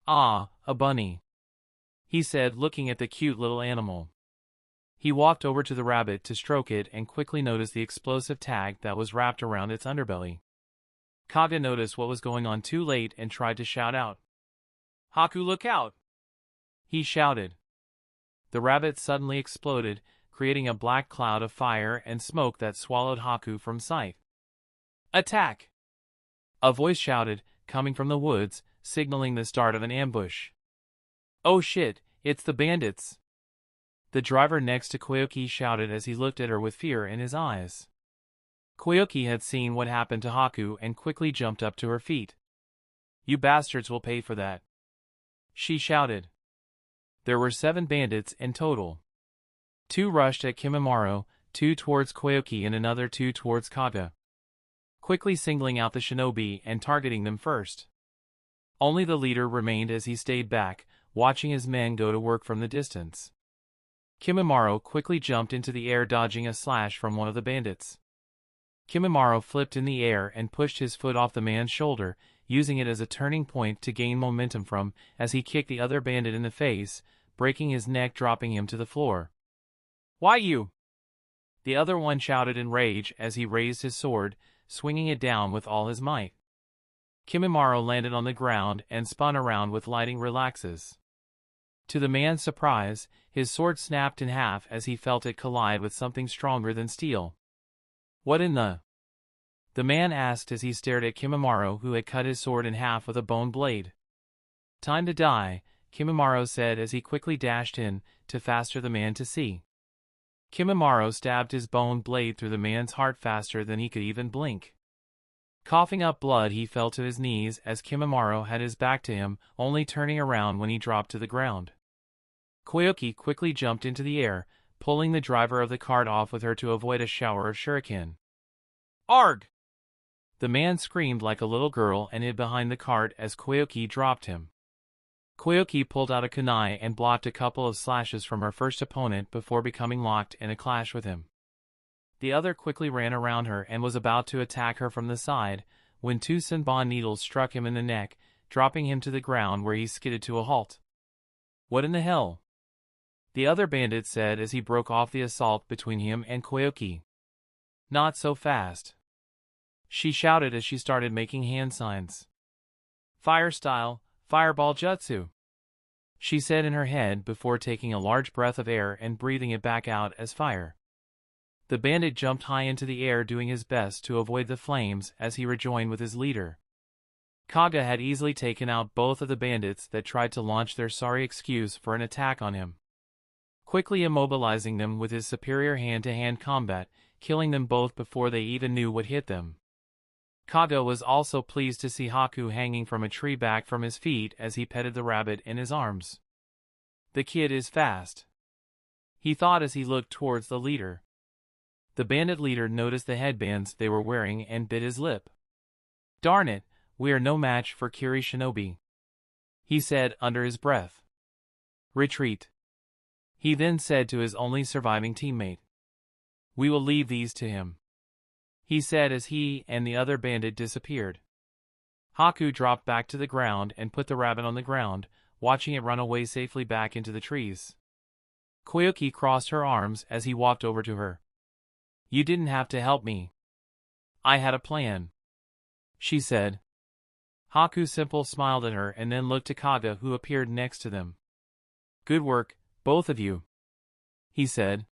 "Ah, a bunny," he said, looking at the cute little animal. He walked over to the rabbit to stroke it and quickly noticed the explosive tag that was wrapped around its underbelly. Kaga noticed what was going on too late and tried to shout out. "Haku, look out!" he shouted. The rabbit suddenly exploded, creating a black cloud of fire and smoke that swallowed Haku from sight. "Attack!" a voice shouted, coming from the woods, signaling the start of an ambush. "Oh shit, it's the bandits!" The driver next to Koyuki shouted as he looked at her with fear in his eyes. Koyuki had seen what happened to Haku and quickly jumped up to her feet. "You bastards will pay for that," she shouted. There were 7 bandits in total. 2 rushed at Kimimaro, 2 towards Koyuki and another 2 towards Kaga, quickly singling out the shinobi and targeting them first. Only the leader remained as he stayed back, watching his men go to work from the distance. Kimimaro quickly jumped into the air, dodging a slash from one of the bandits. Kimimaro flipped in the air and pushed his foot off the man's shoulder, using it as a turning point to gain momentum from, as he kicked the other bandit in the face, breaking his neck, dropping him to the floor. "Why you?" the other one shouted in rage as he raised his sword, swinging it down with all his might. Kimimaro landed on the ground and spun around with lightning relaxes. To the man's surprise, his sword snapped in half as he felt it collide with something stronger than steel. "What in the?" the man asked as he stared at Kimimaro, who had cut his sword in half with a bone blade. "Time to die," Kimimaro said as he quickly dashed in, to faster the man to see. Kimimaro stabbed his bone blade through the man's heart faster than he could even blink. Coughing up blood, he fell to his knees as Kimimaro had his back to him, only turning around when he dropped to the ground. Koyuki quickly jumped into the air, pulling the driver of the cart off with her to avoid a shower of shuriken. "Arg!" the man screamed like a little girl and hid behind the cart as Koyuki dropped him. Koyuki pulled out a kunai and blocked a couple of slashes from her first opponent before becoming locked in a clash with him. The other quickly ran around her and was about to attack her from the side, when 2 senbon needles struck him in the neck, dropping him to the ground where he skidded to a halt. "What in the hell?" the other bandit said as he broke off the assault between him and Koyuki. "Not so fast," she shouted as she started making hand signs. "Fire style, fireball jutsu," she said in her head before taking a large breath of air and breathing it back out as fire. The bandit jumped high into the air, doing his best to avoid the flames as he rejoined with his leader. Kaga had easily taken out both of the bandits that tried to launch their sorry excuse for an attack on him, quickly immobilizing them with his superior hand-to-hand combat, killing them both before they even knew what hit them. Kaga was also pleased to see Haku hanging from a tree back from his feet as he petted the rabbit in his arms. "The kid is fast," he thought as he looked towards the leader. The bandit leader noticed the headbands they were wearing and bit his lip. "Darn it, we are no match for Kiri Shinobi," he said under his breath. "Retreat," he then said to his only surviving teammate. "We will leave these to him," he said as he and the other bandit disappeared. Haku dropped back to the ground and put the rabbit on the ground, watching it run away safely back into the trees. Koyuki crossed her arms as he walked over to her. "You didn't have to help me. I had a plan," she said. Haku simply smiled at her and then looked to Kaga, who appeared next to them. "Good work, both of you," he said.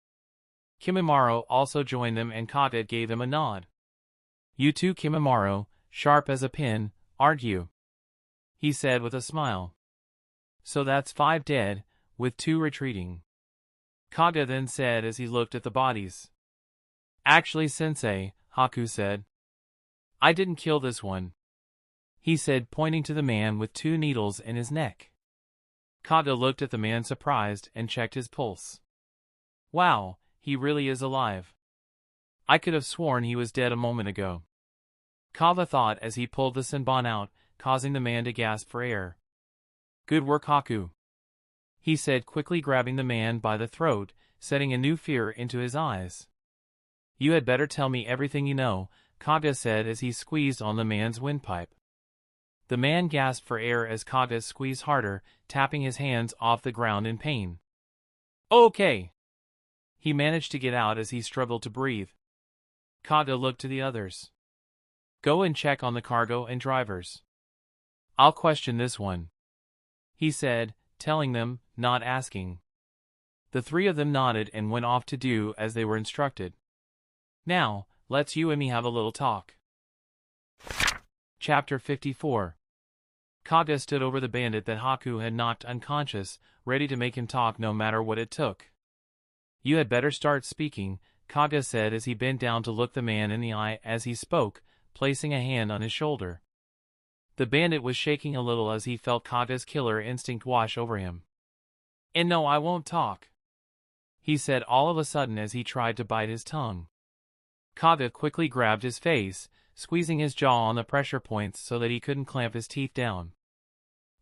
Kimimaro also joined them and Kaga gave him a nod. "You too, Kimimaro, sharp as a pin, aren't you?" he said with a smile. "So that's 5 dead, with 2 retreating," Kaga then said as he looked at the bodies. "Actually, sensei," Haku said, "I didn't kill this one," he said, pointing to the man with 2 needles in his neck. Kaga looked at the man surprised and checked his pulse. "Wow, he really is alive. I could have sworn he was dead a moment ago," Kaga thought as he pulled the senbon out, causing the man to gasp for air. "Good work, Haku," he said, quickly grabbing the man by the throat, setting a new fear into his eyes. "You had better tell me everything you know," Kaga said as he squeezed on the man's windpipe. The man gasped for air as Kaga squeezed harder, tapping his hands off the ground in pain. "Okay," he managed to get out as he struggled to breathe. Kaga looked to the others. "Go and check on the cargo and drivers. I'll question this one," he said, telling them, not asking. The 3 of them nodded and went off to do as they were instructed. "Now, let's you and me have a little talk." Chapter 54. Kaga stood over the bandit that Haku had knocked unconscious, ready to make him talk no matter what it took. "You had better start speaking," Kaga said as he bent down to look the man in the eye as he spoke, placing a hand on his shoulder. The bandit was shaking a little as he felt Kaga's killer instinct wash over him. "And no, I won't talk," he said all of a sudden as he tried to bite his tongue. Kaga quickly grabbed his face, squeezing his jaw on the pressure points so that he couldn't clamp his teeth down.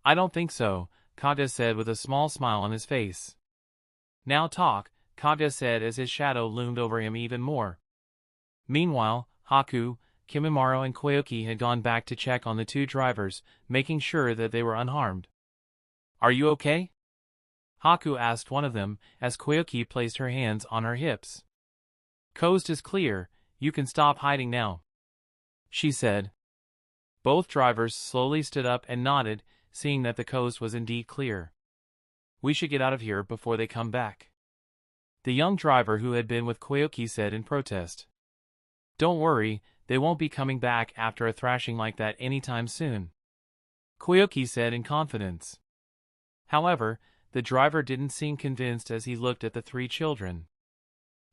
"I don't think so," Kaga said with a small smile on his face. "Now talk," Kaga said as his shadow loomed over him even more. Meanwhile, Haku, Kimimaro and Koyuki had gone back to check on the 2 drivers, making sure that they were unharmed. "Are you okay?" Haku asked one of them, as Koyuki placed her hands on her hips. "Coast is clear, you can stop hiding now," she said. Both drivers slowly stood up and nodded, seeing that the coast was indeed clear. "We should get out of here before they come back," the young driver who had been with Koyuki said in protest. "Don't worry, they won't be coming back after a thrashing like that anytime soon," Koyuki said in confidence. However, the driver didn't seem convinced as he looked at the 3 children.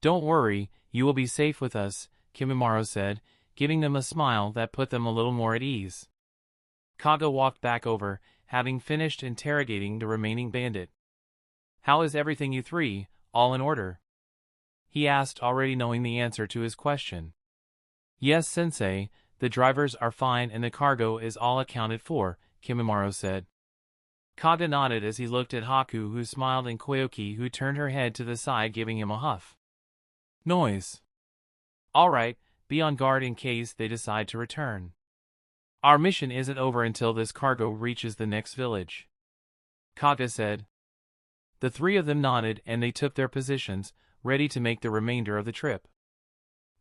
"Don't worry, you will be safe with us," Kimimaro said, giving them a smile that put them a little more at ease. Kaga walked back over, having finished interrogating the remaining bandit. "How is everything, you 3, all in order?" he asked, already knowing the answer to his question. "Yes, sensei, the drivers are fine and the cargo is all accounted for," Kimimaro said. Kaga nodded as he looked at Haku, who smiled, and Koyuki, who turned her head to the side, giving him a huff. "Noise. All right, be on guard in case they decide to return. Our mission isn't over until this cargo reaches the next village," Kaga said. The 3 of them nodded and they took their positions, ready to make the remainder of the trip.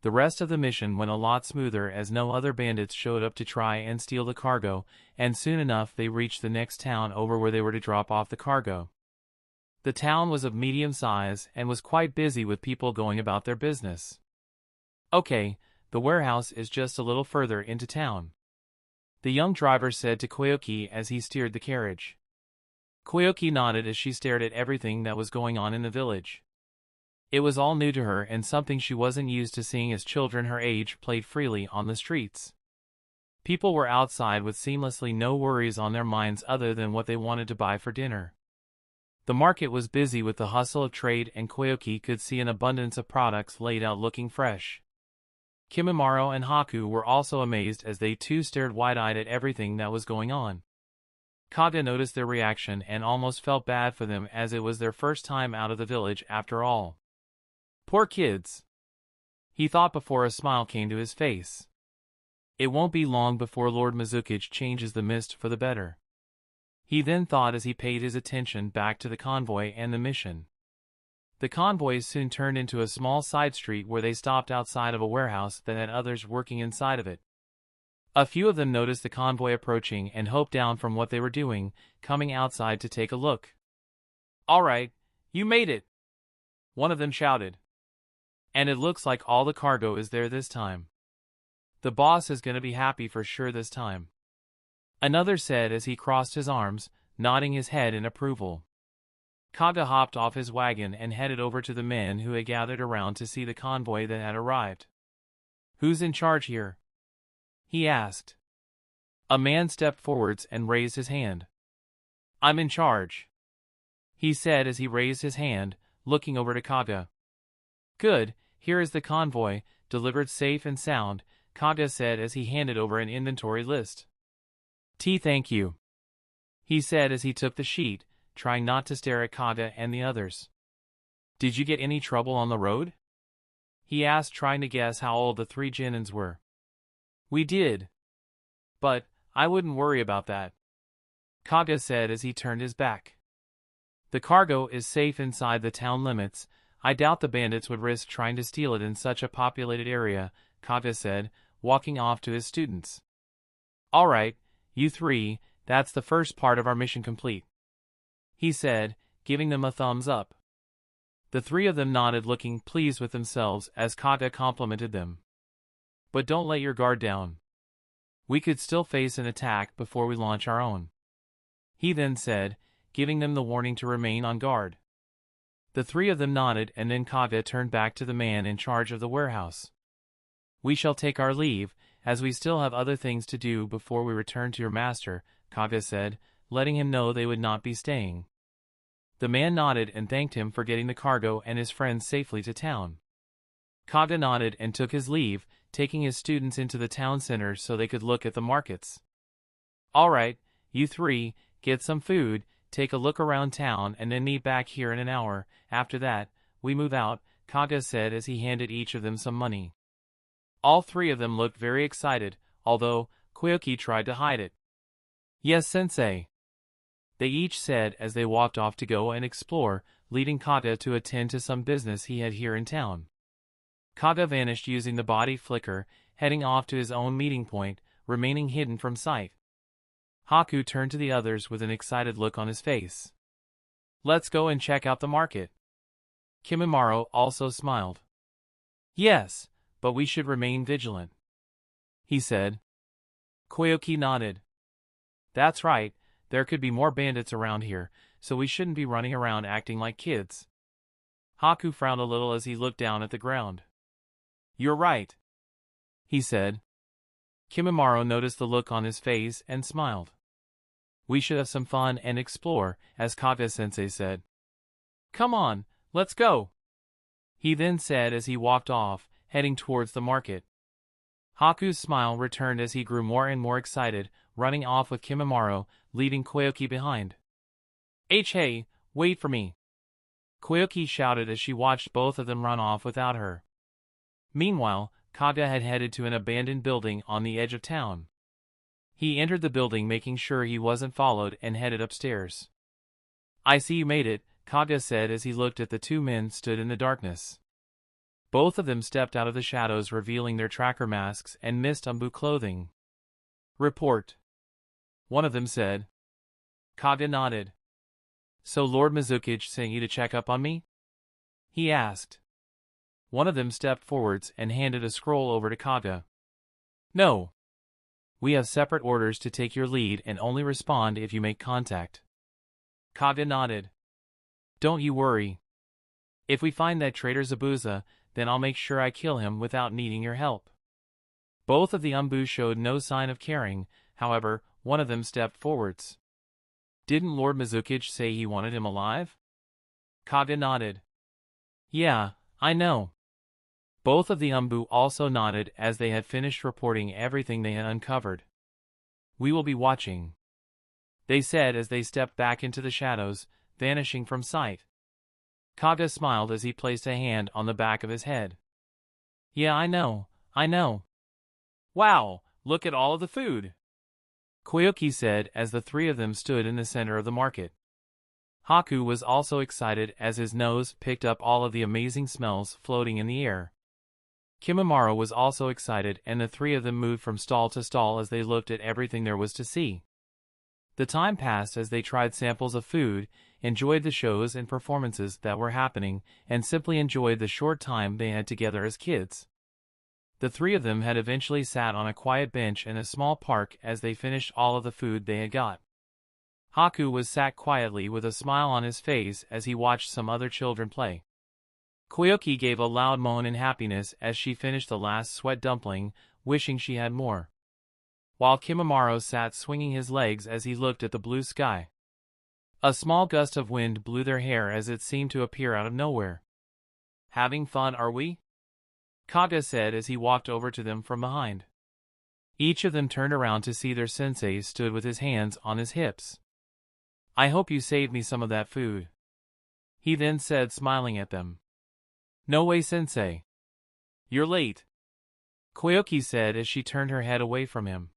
The rest of the mission went a lot smoother as no other bandits showed up to try and steal the cargo, and soon enough they reached the next town over where they were to drop off the cargo. The town was of medium size and was quite busy with people going about their business. "Okay, the warehouse is just a little further into town," the young driver said to Koyuki as he steered the carriage. Koyuki nodded as she stared at everything that was going on in the village. It was all new to her and something she wasn't used to seeing as children her age played freely on the streets. People were outside with seamlessly no worries on their minds other than what they wanted to buy for dinner. The market was busy with the hustle of trade and Koyuki could see an abundance of products laid out looking fresh. Kimimaro and Haku were also amazed as they too stared wide-eyed at everything that was going on. Kaga noticed their reaction and almost felt bad for them as it was their first time out of the village after all. Poor kids, he thought before a smile came to his face. It won't be long before Lord Mizukage changes the mist for the better. He then thought as he paid his attention back to the convoy and the mission. The convoys soon turned into a small side street where they stopped outside of a warehouse that had others working inside of it. A few of them noticed the convoy approaching and hoped down from what they were doing, coming outside to take a look. "All right, you made it!" one of them shouted. "And it looks like all the cargo is there this time. The boss is going to be happy for sure this time," another said as he crossed his arms, nodding his head in approval. Kage hopped off his wagon and headed over to the men who had gathered around to see the convoy that had arrived. "Who's in charge here?" he asked. A man stepped forwards and raised his hand. "I'm in charge," he said as he raised his hand, looking over to Kage. "Good, here is the convoy, delivered safe and sound," Kage said as he handed over an inventory list. Thank you," he said as he took the sheet, trying not to stare at Kage and the others. "Did you get any trouble on the road?" he asked, trying to guess how old the three Junins were. "We did. But I wouldn't worry about that," Kage said as he turned his back. "The cargo is safe inside the town limits. I doubt the bandits would risk trying to steal it in such a populated area," Kage said, walking off to his students. "All right, you three, that's the first part of our mission complete," he said, giving them a thumbs up. The three of them nodded, looking pleased with themselves as Kage complimented them. "But don't let your guard down. We could still face an attack before we launch our own," he then said, giving them the warning to remain on guard. The three of them nodded, and then Kage turned back to the man in charge of the warehouse. "We shall take our leave, as we still have other things to do before we return to your master," Kage said, letting him know they would not be staying. The man nodded and thanked him for getting the cargo and his friends safely to town. Kage nodded and took his leave, taking his students into the town center so they could look at the markets. "All right, you three, get some food, take a look around town, and then meet back here in an hour. After that, we move out," Kage said as he handed each of them some money. All three of them looked very excited, although Koyuki tried to hide it. "Yes, sensei," they each said as they walked off to go and explore, leading Kage to attend to some business he had here in town. Kage vanished using the body flicker, heading off to his own meeting point, remaining hidden from sight. Haku turned to the others with an excited look on his face. "Let's go and check out the market." Kimimaro also smiled. "Yes, but we should remain vigilant," he said. Koyuki nodded. "That's right, there could be more bandits around here, so we shouldn't be running around acting like kids." Haku frowned a little as he looked down at the ground. "You're right," he said. Kimimaro noticed the look on his face and smiled. "We should have some fun and explore," as Kage-sensei said. "Come on, let's go," he then said as he walked off, heading towards the market. Haku's smile returned as he grew more and more excited, running off with Kimimaro, leaving Koyuki behind. Hey, wait for me!" Koyuki shouted as she watched both of them run off without her. Meanwhile, Kage had headed to an abandoned building on the edge of town. He entered the building, making sure he wasn't followed, and headed upstairs. "I see you made it," Kage said as he looked at the two men stood in the darkness. Both of them stepped out of the shadows, revealing their tracker masks and mist umbu clothing. "Report," one of them said. Kage nodded. "So Lord Mizukage sent you to check up on me?" he asked. One of them stepped forwards and handed a scroll over to Kage. "No. We have separate orders to take your lead and only respond if you make contact." Kage nodded. "Don't you worry. If we find that traitor Zabuza, then I'll make sure I kill him without needing your help." Both of the umbu showed no sign of caring, however, one of them stepped forwards. "Didn't Lord Mizukage say he wanted him alive?" Kage nodded. "Yeah, I know." Both of the umbu also nodded as they had finished reporting everything they had uncovered. "We will be watching," they said as they stepped back into the shadows, vanishing from sight. Kage smiled as he placed a hand on the back of his head. "Yeah, I know. Wow, Look at all of the food, Koyuki said as the three of them stood in the center of the market. Haku was also excited as his nose picked up all of the amazing smells floating in the air. Kimimaro was also excited, and the three of them moved from stall to stall as they looked at everything there was to see. The time passed as they tried samples of food, enjoyed the shows and performances that were happening, and simply enjoyed the short time they had together as kids. The three of them had eventually sat on a quiet bench in a small park as they finished all of the food they had got. Haku was sat quietly with a smile on his face as he watched some other children play. Koyuki gave a loud moan in happiness as she finished the last sweat dumpling, wishing she had more. While Kimimaro sat swinging his legs as he looked at the blue sky. A small gust of wind blew their hair as it seemed to appear out of nowhere. Having fun, are we? Kaga said as he walked over to them from behind. Each of them turned around to see their sensei stood with his hands on his hips. I hope you saved me some of that food, he then said, smiling at them. No way, sensei. You're late, Koyuki said as she turned her head away from him.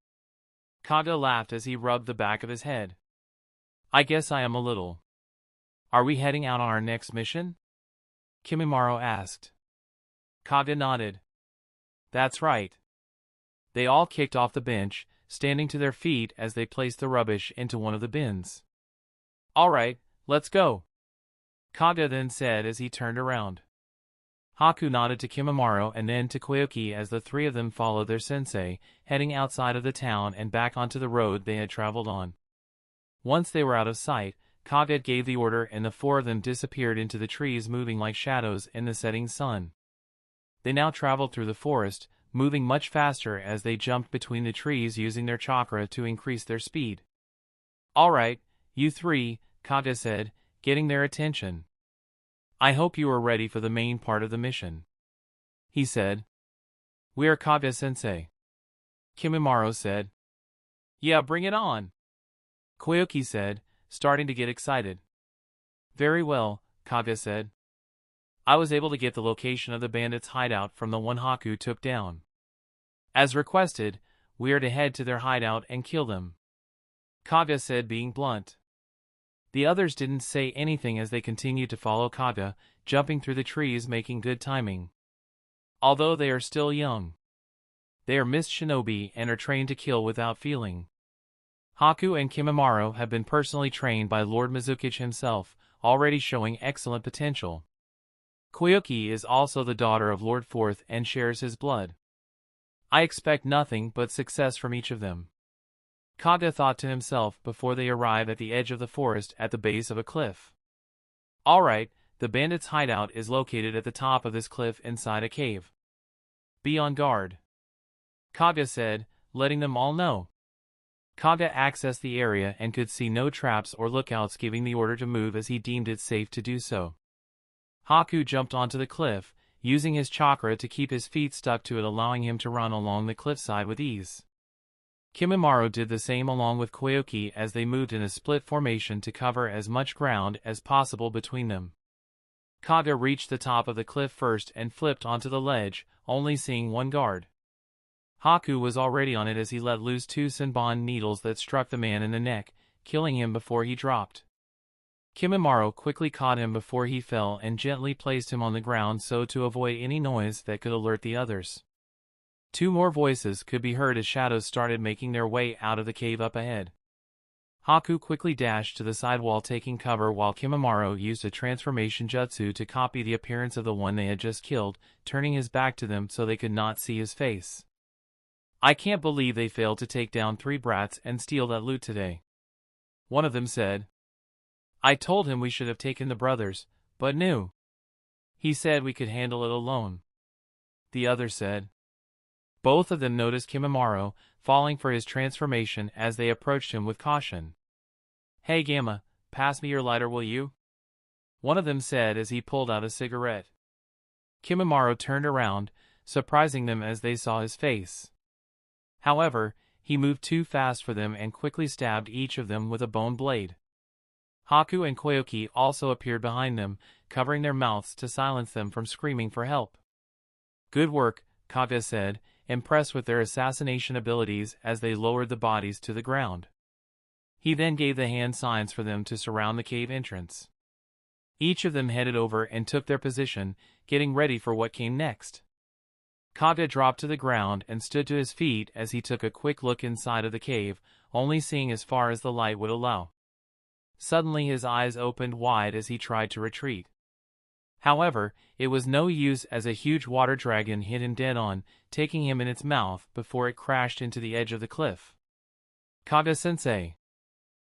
Kaga laughed as he rubbed the back of his head. I guess I am a little. Are we heading out on our next mission? Kimimaro asked. Kaga nodded. That's right. They all kicked off the bench, standing to their feet as they placed the rubbish into one of the bins. All right, let's go, Kaga then said as he turned around. Haku nodded to Kimimaro and then to Koyuki as the three of them followed their sensei, heading outside of the town and back onto the road they had traveled on. Once they were out of sight, Kaga gave the order and the four of them disappeared into the trees, moving like shadows in the setting sun. They now traveled through the forest, moving much faster as they jumped between the trees using their chakra to increase their speed. All right, you three, Kaga said, getting their attention. I hope you are ready for the main part of the mission, he said. We are Kaga-sensei, Kimimaro said. Yeah, bring it on, Koyuki said, starting to get excited. Very well, Kaga said. I was able to get the location of the bandits' hideout from the one Haku took down. As requested, we are to head to their hideout and kill them, Kaga said, being blunt. The others didn't say anything as they continued to follow Kaga, jumping through the trees, making good timing. Although they are still young, they are mist shinobi and are trained to kill without feeling. Haku and Kimimaro have been personally trained by Lord Mizukage himself, already showing excellent potential. Koyuki is also the daughter of Lord Fourth and shares his blood. I expect nothing but success from each of them, Kaga thought to himself before they arrived at the edge of the forest at the base of a cliff. All right, the bandits' hideout is located at the top of this cliff inside a cave. Be on guard, Kaga said, letting them all know. Kaga accessed the area and could see no traps or lookouts, giving the order to move as he deemed it safe to do so. Haku jumped onto the cliff, using his chakra to keep his feet stuck to it, allowing him to run along the cliffside with ease. Kimimaro did the same along with Koyuki as they moved in a split formation to cover as much ground as possible between them. Kaga reached the top of the cliff first and flipped onto the ledge, only seeing one guard. Haku was already on it as he let loose two senbon needles that struck the man in the neck, killing him before he dropped. Kimimaro quickly caught him before he fell and gently placed him on the ground so to avoid any noise that could alert the others. Two more voices could be heard as shadows started making their way out of the cave up ahead. Haku quickly dashed to the side wall, taking cover, while Kimimaro used a transformation jutsu to copy the appearance of the one they had just killed, turning his back to them so they could not see his face. I can't believe they failed to take down 3 brats and steal that loot today, one of them said. I told him we should have taken the brothers, but no. He said we could handle it alone, the other said. Both of them noticed Kimimaro, falling for his transformation as they approached him with caution. Hey Gamma, pass me your lighter, will you? One of them said as he pulled out a cigarette. Kimimaro turned around, surprising them as they saw his face. However, he moved too fast for them and quickly stabbed each of them with a bone blade. Haku and Koyuki also appeared behind them, covering their mouths to silence them from screaming for help. Good work, Kaga said, impressed with their assassination abilities as they lowered the bodies to the ground. He then gave the hand signs for them to surround the cave entrance. Each of them headed over and took their position, getting ready for what came next. Kage dropped to the ground and stood to his feet as he took a quick look inside of the cave, only seeing as far as the light would allow. Suddenly his eyes opened wide as he tried to retreat. However, it was no use as a huge water dragon hit him dead on, taking him in its mouth before it crashed into the edge of the cliff. "Kage-sensei!"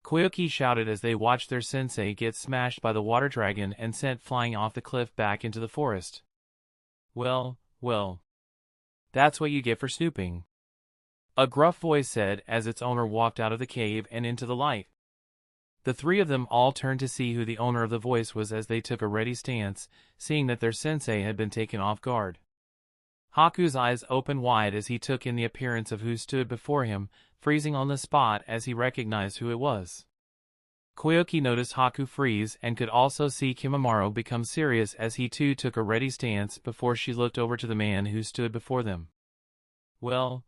Koyuki shouted as they watched their sensei get smashed by the water dragon and sent flying off the cliff back into the forest. Well, that's what you get for snooping," a gruff voice said as its owner walked out of the cave and into the light. The three of them all turned to see who the owner of the voice was as they took a ready stance, seeing that their sensei had been taken off guard. Haku's eyes opened wide as he took in the appearance of who stood before him, freezing on the spot as he recognized who it was. Koyuki noticed Haku freeze and could also see Kimimaro become serious as he too took a ready stance before she looked over to the man who stood before them. Well.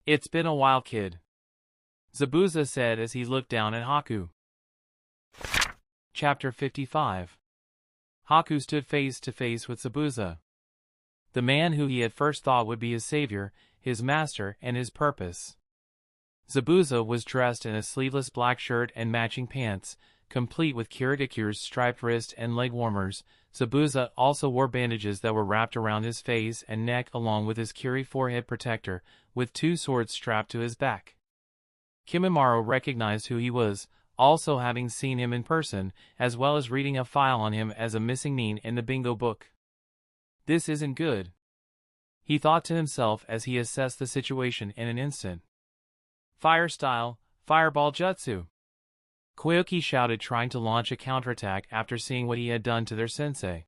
It's been a while, kid," Zabuza said as he looked down at Haku. Chapter 55. Haku stood face to face with Zabuza. The man who he at first thought would be his savior, his master, and his purpose. Zabuza was dressed in a sleeveless black shirt and matching pants, complete with Kirigiku's striped wrist and leg warmers. Zabuza also wore bandages that were wrapped around his face and neck along with his Kiri forehead protector, with two swords strapped to his back. Kimimaro recognized who he was, also having seen him in person, as well as reading a file on him as a missing nin in the bingo book. This isn't good, he thought to himself as he assessed the situation in an instant. Fire style, fireball jutsu, Koyuki shouted, trying to launch a counterattack after seeing what he had done to their sensei.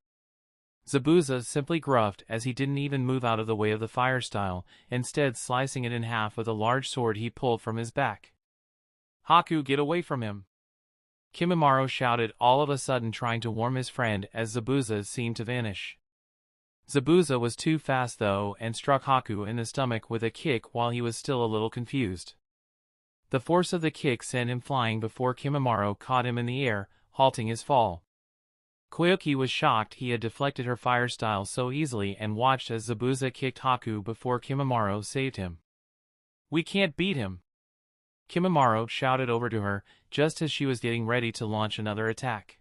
Zabuza simply gruffed as he didn't even move out of the way of the fire style, instead slicing it in half with a large sword he pulled from his back. "Haku, get away from him!" Kimimaro shouted, all of a sudden trying to warn his friend as Zabuza seemed to vanish. Zabuza was too fast though and struck Haku in the stomach with a kick while he was still a little confused. The force of the kick sent him flying before Kimimaro caught him in the air, halting his fall. Koyuki was shocked he had deflected her fire style so easily and watched as Zabuza kicked Haku before Kimimaro saved him. "We can't beat him!" Kimimaro shouted over to her, just as she was getting ready to launch another attack.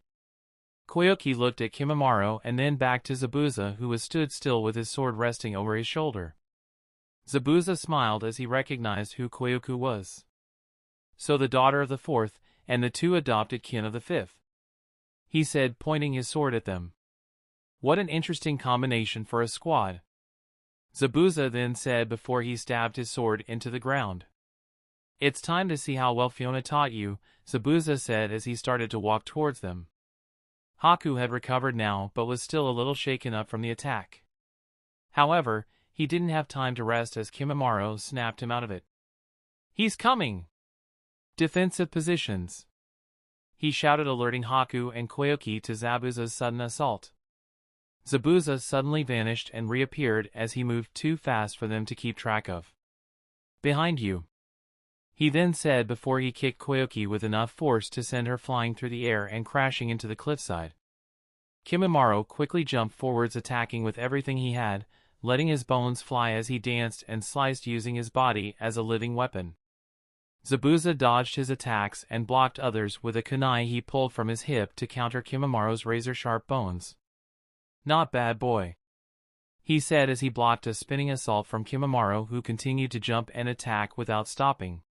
Koyuki looked at Kimimaro and then back to Zabuza, who was stood still with his sword resting over his shoulder. Zabuza smiled as he recognized who Koyuki was. "So the daughter of the fourth, and the two adopted kin of the fifth," he said, pointing his sword at them. "What an interesting combination for a squad," Zabuza then said before he stabbed his sword into the ground. "It's time to see how well Fiona taught you," Zabuza said as he started to walk towards them. Haku had recovered now but was still a little shaken up from the attack. However, he didn't have time to rest as Kimimaro snapped him out of it. "He's coming! Defensive positions!" he shouted, alerting Haku and Koyuki to Zabuza's sudden assault. Zabuza suddenly vanished and reappeared as he moved too fast for them to keep track of. "Behind you," he then said before he kicked Koyuki with enough force to send her flying through the air and crashing into the cliffside. Kimimaro quickly jumped forwards, attacking with everything he had, letting his bones fly as he danced and sliced, using his body as a living weapon. Zabuza dodged his attacks and blocked others with a kunai he pulled from his hip to counter Kimimaro's razor-sharp bones. "Not bad, boy," he said as he blocked a spinning assault from Kimimaro, who continued to jump and attack without stopping.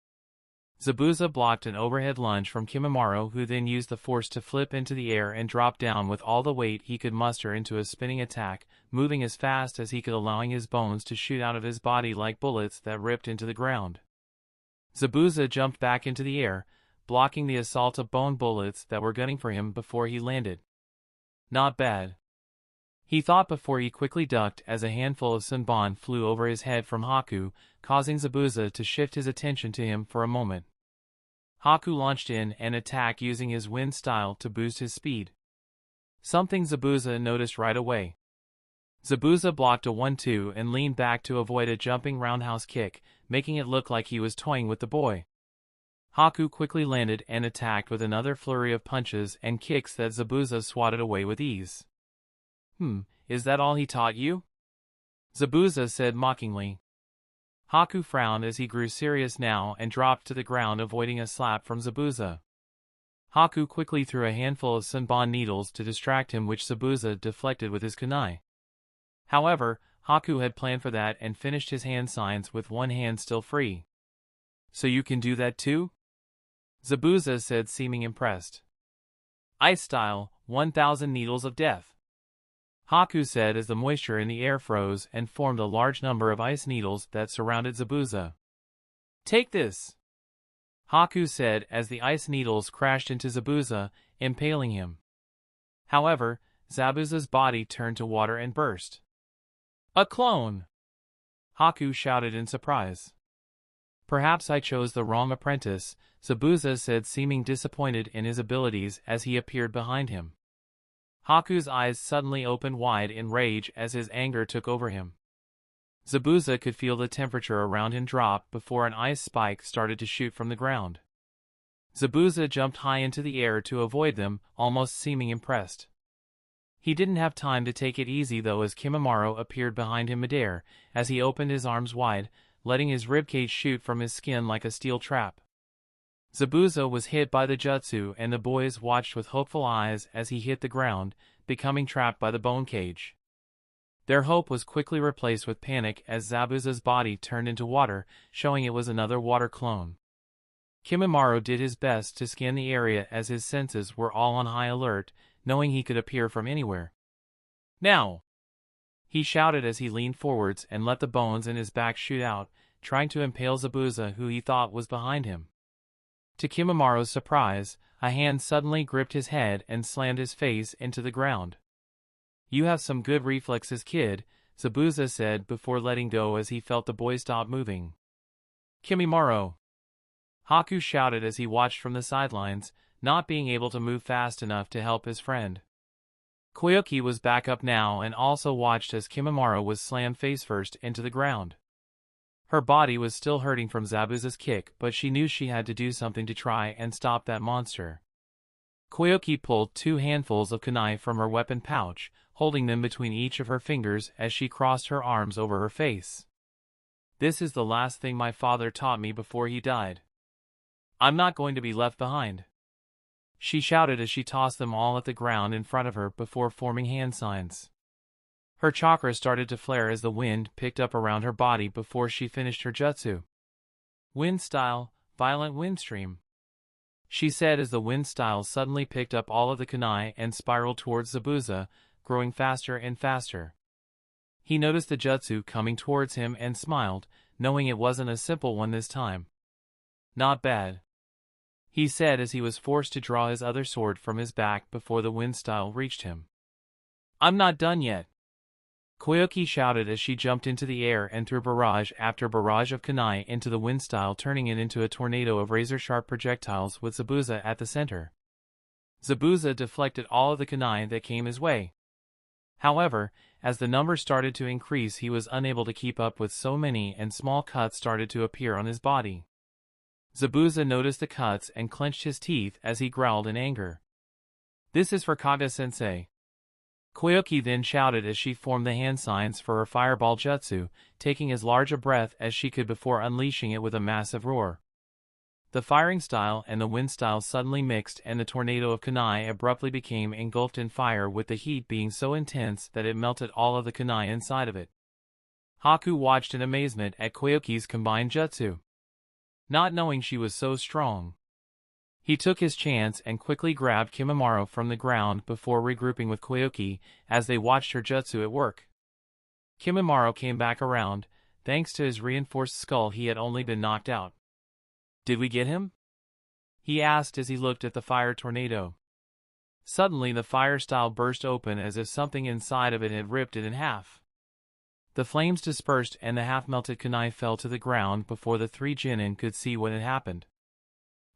Zabuza blocked an overhead lunge from Kimimaro, who then used the force to flip into the air and drop down with all the weight he could muster into a spinning attack, moving as fast as he could, allowing his bones to shoot out of his body like bullets that ripped into the ground. Zabuza jumped back into the air, blocking the assault of bone bullets that were gunning for him before he landed. "Not bad," he thought before he quickly ducked as a handful of sunbon flew over his head from Haku, causing Zabuza to shift his attention to him for a moment. Haku launched in and attacked using his wind style to boost his speed. Something Zabuza noticed right away. Zabuza blocked a 1-2 and leaned back to avoid a jumping roundhouse kick, making it look like he was toying with the boy. Haku quickly landed and attacked with another flurry of punches and kicks that Zabuza swatted away with ease. Is that all he taught you? Zabuza said mockingly. Haku frowned as he grew serious now and dropped to the ground, avoiding a slap from Zabuza. Haku quickly threw a handful of sunbon needles to distract him, which Zabuza deflected with his kunai. However, Haku had planned for that and finished his hand signs with one hand still free. So you can do that too? Zabuza said, seeming impressed. Ice style, 1,000 needles of death. Haku said as the moisture in the air froze and formed a large number of ice needles that surrounded Zabuza. Take this, Haku said as the ice needles crashed into Zabuza, impaling him. However, Zabuza's body turned to water and burst. A clone! Haku shouted in surprise. Perhaps I chose the wrong apprentice, Zabuza said, seeming disappointed in his abilities as he appeared behind him. Haku's eyes suddenly opened wide in rage as his anger took over him. Zabuza could feel the temperature around him drop before an ice spike started to shoot from the ground. Zabuza jumped high into the air to avoid them, almost seeming impressed. He didn't have time to take it easy though, as Kimimaro appeared behind him midair as he opened his arms wide, letting his ribcage shoot from his skin like a steel trap. Zabuza was hit by the jutsu and the boys watched with hopeful eyes as he hit the ground, becoming trapped by the bone cage. Their hope was quickly replaced with panic as Zabuza's body turned into water, showing it was another water clone. Kimimaro did his best to scan the area as his senses were all on high alert, knowing he could appear from anywhere. Now! He shouted as he leaned forwards and let the bones in his back shoot out, trying to impale Zabuza, who he thought was behind him. To Kimimaro's surprise, a hand suddenly gripped his head and slammed his face into the ground. You have some good reflexes, kid, Zabuza said before letting go as he felt the boy stop moving. Kimimaro! Haku shouted as he watched from the sidelines, not being able to move fast enough to help his friend. Koyuki was back up now and also watched as Kimimaro was slammed face first into the ground. Her body was still hurting from Zabuza's kick, but she knew she had to do something to try and stop that monster. Koyuki pulled 2 handfuls of kunai from her weapon pouch, holding them between each of her fingers as she crossed her arms over her face. This is the last thing my father taught me before he died. I'm not going to be left behind, she shouted as she tossed them all at the ground in front of her before forming hand signs. Her chakra started to flare as the wind picked up around her body before she finished her jutsu. Wind style, violent windstream, she said as the wind style suddenly picked up all of the kunai and spiraled towards Zabuza, growing faster and faster. He noticed the jutsu coming towards him and smiled, knowing it wasn't a simple one this time. Not bad, he said as he was forced to draw his other sword from his back before the wind style reached him. I'm not done yet, Koyuki shouted as she jumped into the air and threw barrage after barrage of kunai into the wind style, turning it into a tornado of razor-sharp projectiles with Zabuza at the center. Zabuza deflected all of the kunai that came his way. However, as the number started to increase, he was unable to keep up with so many and small cuts started to appear on his body. Zabuza noticed the cuts and clenched his teeth as he growled in anger. This is for Kaga-sensei, Koyuki then shouted as she formed the hand signs for her fireball jutsu, taking as large a breath as she could before unleashing it with a massive roar. The firing style and the wind style suddenly mixed and the tornado of kunai abruptly became engulfed in fire, with the heat being so intense that it melted all of the kunai inside of it. Haku watched in amazement at Koyuki's combined jutsu, not knowing she was so strong. He took his chance and quickly grabbed Kimimaro from the ground before regrouping with Koyuki as they watched her jutsu at work. Kimimaro came back around, thanks to his reinforced skull. He had only been knocked out. Did we get him? He asked as he looked at the fire tornado. Suddenly the fire style burst open as if something inside of it had ripped it in half. The flames dispersed and the half-melted kunai fell to the ground before the 3 genin could see what had happened.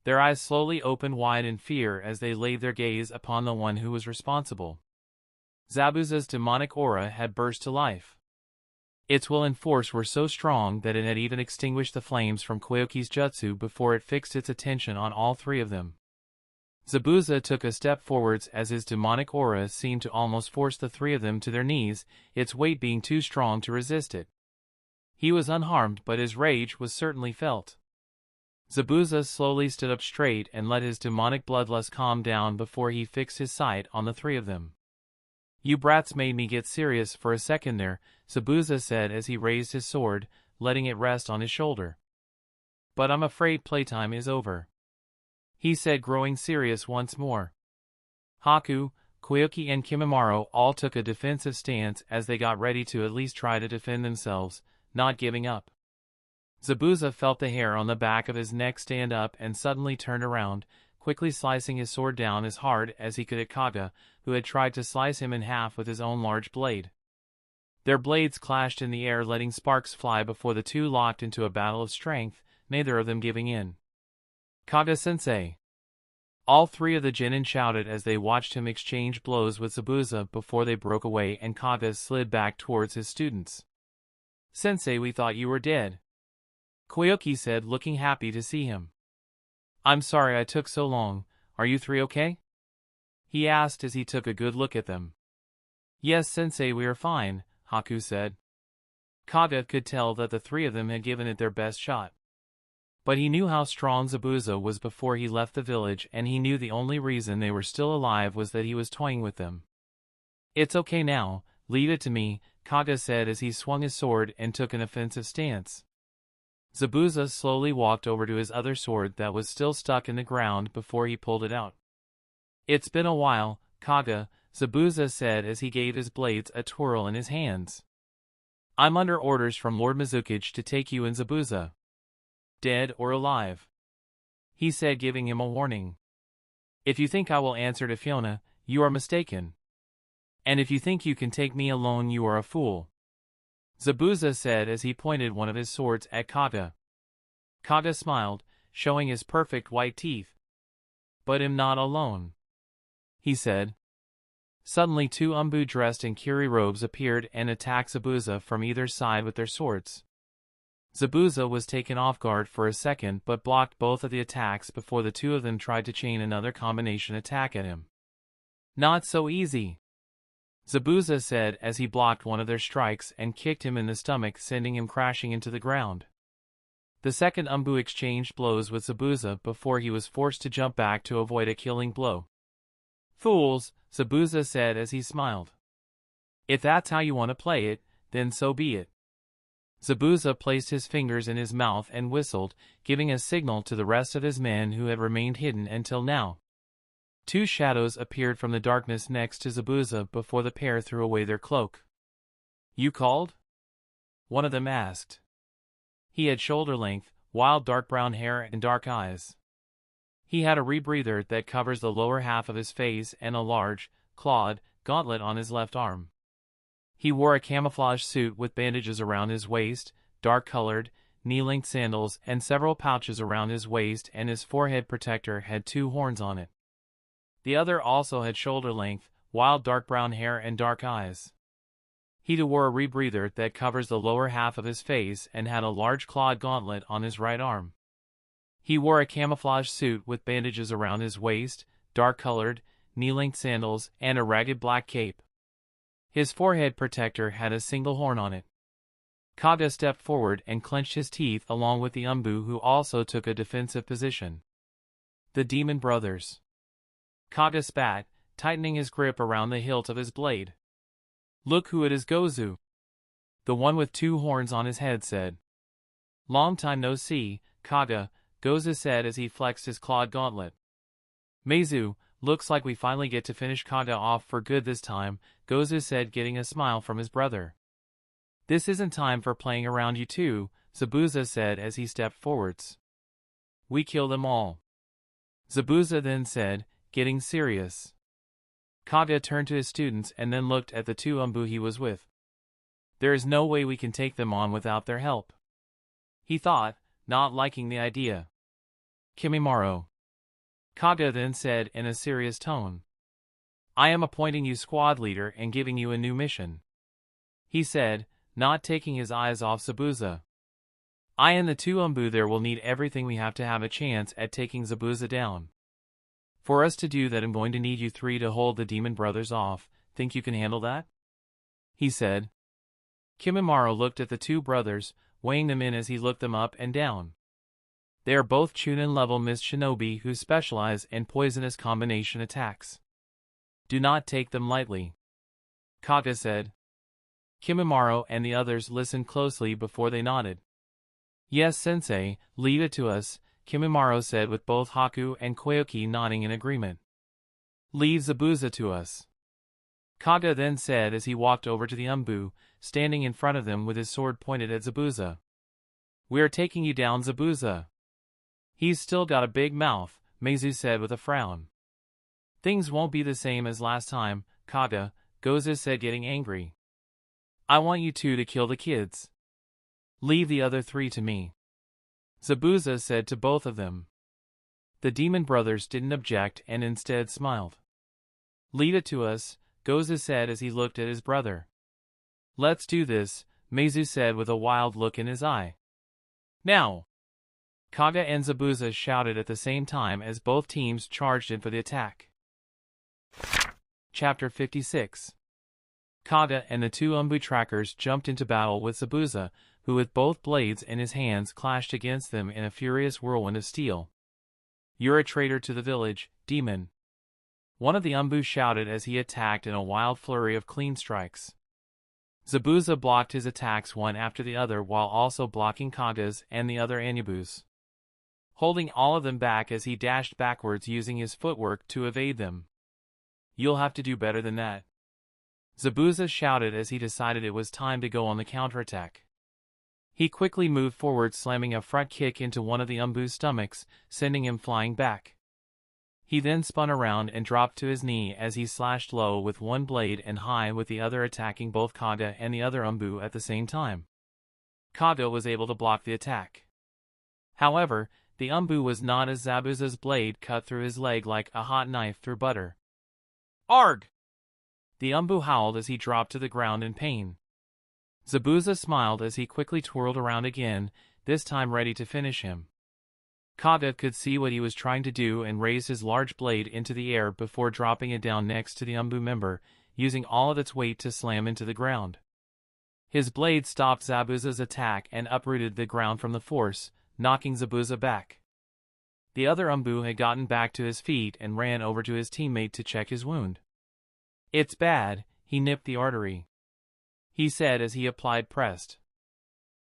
Their eyes slowly opened wide in fear as they laid their gaze upon the one who was responsible. Zabuza's demonic aura had burst to life. Its will and force were so strong that it had even extinguished the flames from Koyuki's jutsu before it fixed its attention on all three of them. Zabuza took a step forwards as his demonic aura seemed to almost force the three of them to their knees, its weight being too strong to resist it. He was unharmed, but his rage was certainly felt. Zabuza slowly stood up straight and let his demonic bloodlust calm down before he fixed his sight on the three of them. "You brats made me get serious for a second there," Zabuza said as he raised his sword, letting it rest on his shoulder. "But I'm afraid playtime is over," he said, growing serious once more. Haku, Koyuki and Kimimaro all took a defensive stance as they got ready to at least try to defend themselves, not giving up. Zabuza felt the hair on the back of his neck stand up and suddenly turned around, quickly slicing his sword down as hard as he could at Kaga, who had tried to slice him in half with his own large blade. Their blades clashed in the air, letting sparks fly before the two locked into a battle of strength, neither of them giving in. "Kaga-sensei!" All three of the genin shouted as they watched him exchange blows with Zabuza before they broke away and Kaga slid back towards his students. "Sensei, we thought you were dead," Koyuki said, looking happy to see him. "I'm sorry I took so long. Are you three okay?" he asked as he took a good look at them. "Yes, Sensei, we are fine," Haku said. Kaga could tell that the three of them had given it their best shot. But he knew how strong Zabuza was before he left the village, and he knew the only reason they were still alive was that he was toying with them. "It's okay now, leave it to me," Kaga said as he swung his sword and took an offensive stance. Zabuza slowly walked over to his other sword that was still stuck in the ground before he pulled it out. "It's been a while, Kaga," Zabuza said as he gave his blades a twirl in his hands. "I'm under orders from Lord Mizukage to take you and Zabuza. Dead or alive," he said, giving him a warning. "If you think I will answer to Fiona, you are mistaken. And if you think you can take me alone, you are a fool," Zabuza said as he pointed one of his swords at Kaga. Kaga smiled, showing his perfect white teeth. "But I'm not alone," he said. Suddenly 2 umbu dressed in kiri robes appeared and attacked Zabuza from either side with their swords. Zabuza was taken off guard for a second but blocked both of the attacks before the two of them tried to chain another combination attack at him. "Not so easy," Zabuza said as he blocked one of their strikes and kicked him in the stomach, sending him crashing into the ground. The second umbu exchanged blows with Zabuza before he was forced to jump back to avoid a killing blow. "Fools," Zabuza said as he smiled. "If that's how you want to play it, then so be it." Zabuza placed his fingers in his mouth and whistled, giving a signal to the rest of his men who had remained hidden until now. 2 shadows appeared from the darkness next to Zabuza before the pair threw away their cloak. "You called?" one of them asked. He had shoulder-length, wild dark brown hair and dark eyes. He had a rebreather that covers the lower half of his face and a large, clawed, gauntlet on his left arm. He wore a camouflage suit with bandages around his waist, dark-colored, knee-length sandals and several pouches around his waist, and his forehead protector had 2 horns on it. The other also had shoulder-length, wild dark brown hair and dark eyes. He wore a rebreather that covers the lower half of his face and had a large clawed gauntlet on his right arm. He wore a camouflage suit with bandages around his waist, dark-colored, knee-length sandals, and a ragged black cape. His forehead protector had a single horn on it. Kaga stepped forward and clenched his teeth along with the umbu, who also took a defensive position. "The Demon Brothers." Kaga spat, tightening his grip around the hilt of his blade. "Look who it is, Gozu," the one with 2 horns on his head said. "Long time no see, Kaga," Gozu said as he flexed his clawed gauntlet. "Meizu, looks like we finally get to finish Kaga off for good this time," Gozu said, getting a smile from his brother. "This isn't time for playing around, you two," Zabuza said as he stepped forwards. "We kill them all," Zabuza then said, getting serious. Kaga turned to his students and then looked at the 2 umbu he was with. "There is no way we can take them on without their help," he thought, not liking the idea. "Kimimaro," Kaga then said in a serious tone. I am appointing you squad leader and giving you a new mission," he said, not taking his eyes off Zabuza. "I and the two Umbu there will need everything we have to have a chance at taking Zabuza down. For us to do that, I'm going to need you three to hold the demon brothers off. Think you can handle that?" he said. Kimimaro looked at the two brothers, weighing them in as he looked them up and down. They are both Chunin level mist shinobi who specialize in poisonous combination attacks. Do not take them lightly, Kage said. Kimimaro and the others listened closely before they nodded. "Yes, sensei, leave it to us," Kimimaro said with both Haku and Koyuki nodding in agreement. "Leave Zabuza to us," Kage then said as he walked over to the Umbu, standing in front of them with his sword pointed at Zabuza. "We are taking you down, Zabuza." "He's still got a big mouth," Meizu said with a frown. "Things won't be the same as last time, Kage," Gozu said, getting angry. "I want you two to kill the kids. Leave the other three to me," Zabuza said to both of them. The demon brothers didn't object and instead smiled. "Leave it to us," Gozu said as he looked at his brother. "Let's do this," Meizu said with a wild look in his eye. "Now!" Kage and Zabuza shouted at the same time as both teams charged in for the attack. Chapter 56. Kage and the two Umbu trackers jumped into battle with Zabuza, who with both blades in his hands clashed against them in a furious whirlwind of steel. "You're a traitor to the village, demon," one of the Umbu shouted as he attacked in a wild flurry of clean strikes. Zabuza blocked his attacks one after the other while also blocking Kage's and the other Anyabus, holding all of them back as he dashed backwards using his footwork to evade them. "You'll have to do better than that," Zabuza shouted as he decided it was time to go on the counterattack. He quickly moved forward, slamming a front kick into one of the Umbu's stomachs, sending him flying back. He then spun around and dropped to his knee as he slashed low with one blade and high with the other, attacking both Kage and the other Umbu at the same time. Kage was able to block the attack. However, the Umbu was not, as Zabuza's blade cut through his leg like a hot knife through butter. "Arg!" the Umbu howled as he dropped to the ground in pain. Zabuza smiled as he quickly twirled around again, this time ready to finish him. Kage could see what he was trying to do and raised his large blade into the air before dropping it down next to the Umbu member, using all of its weight to slam into the ground. His blade stopped Zabuza's attack and uprooted the ground from the force, knocking Zabuza back. The other Umbu had gotten back to his feet and ran over to his teammate to check his wound. "It's bad, he nipped the artery," he said as he applied pressed.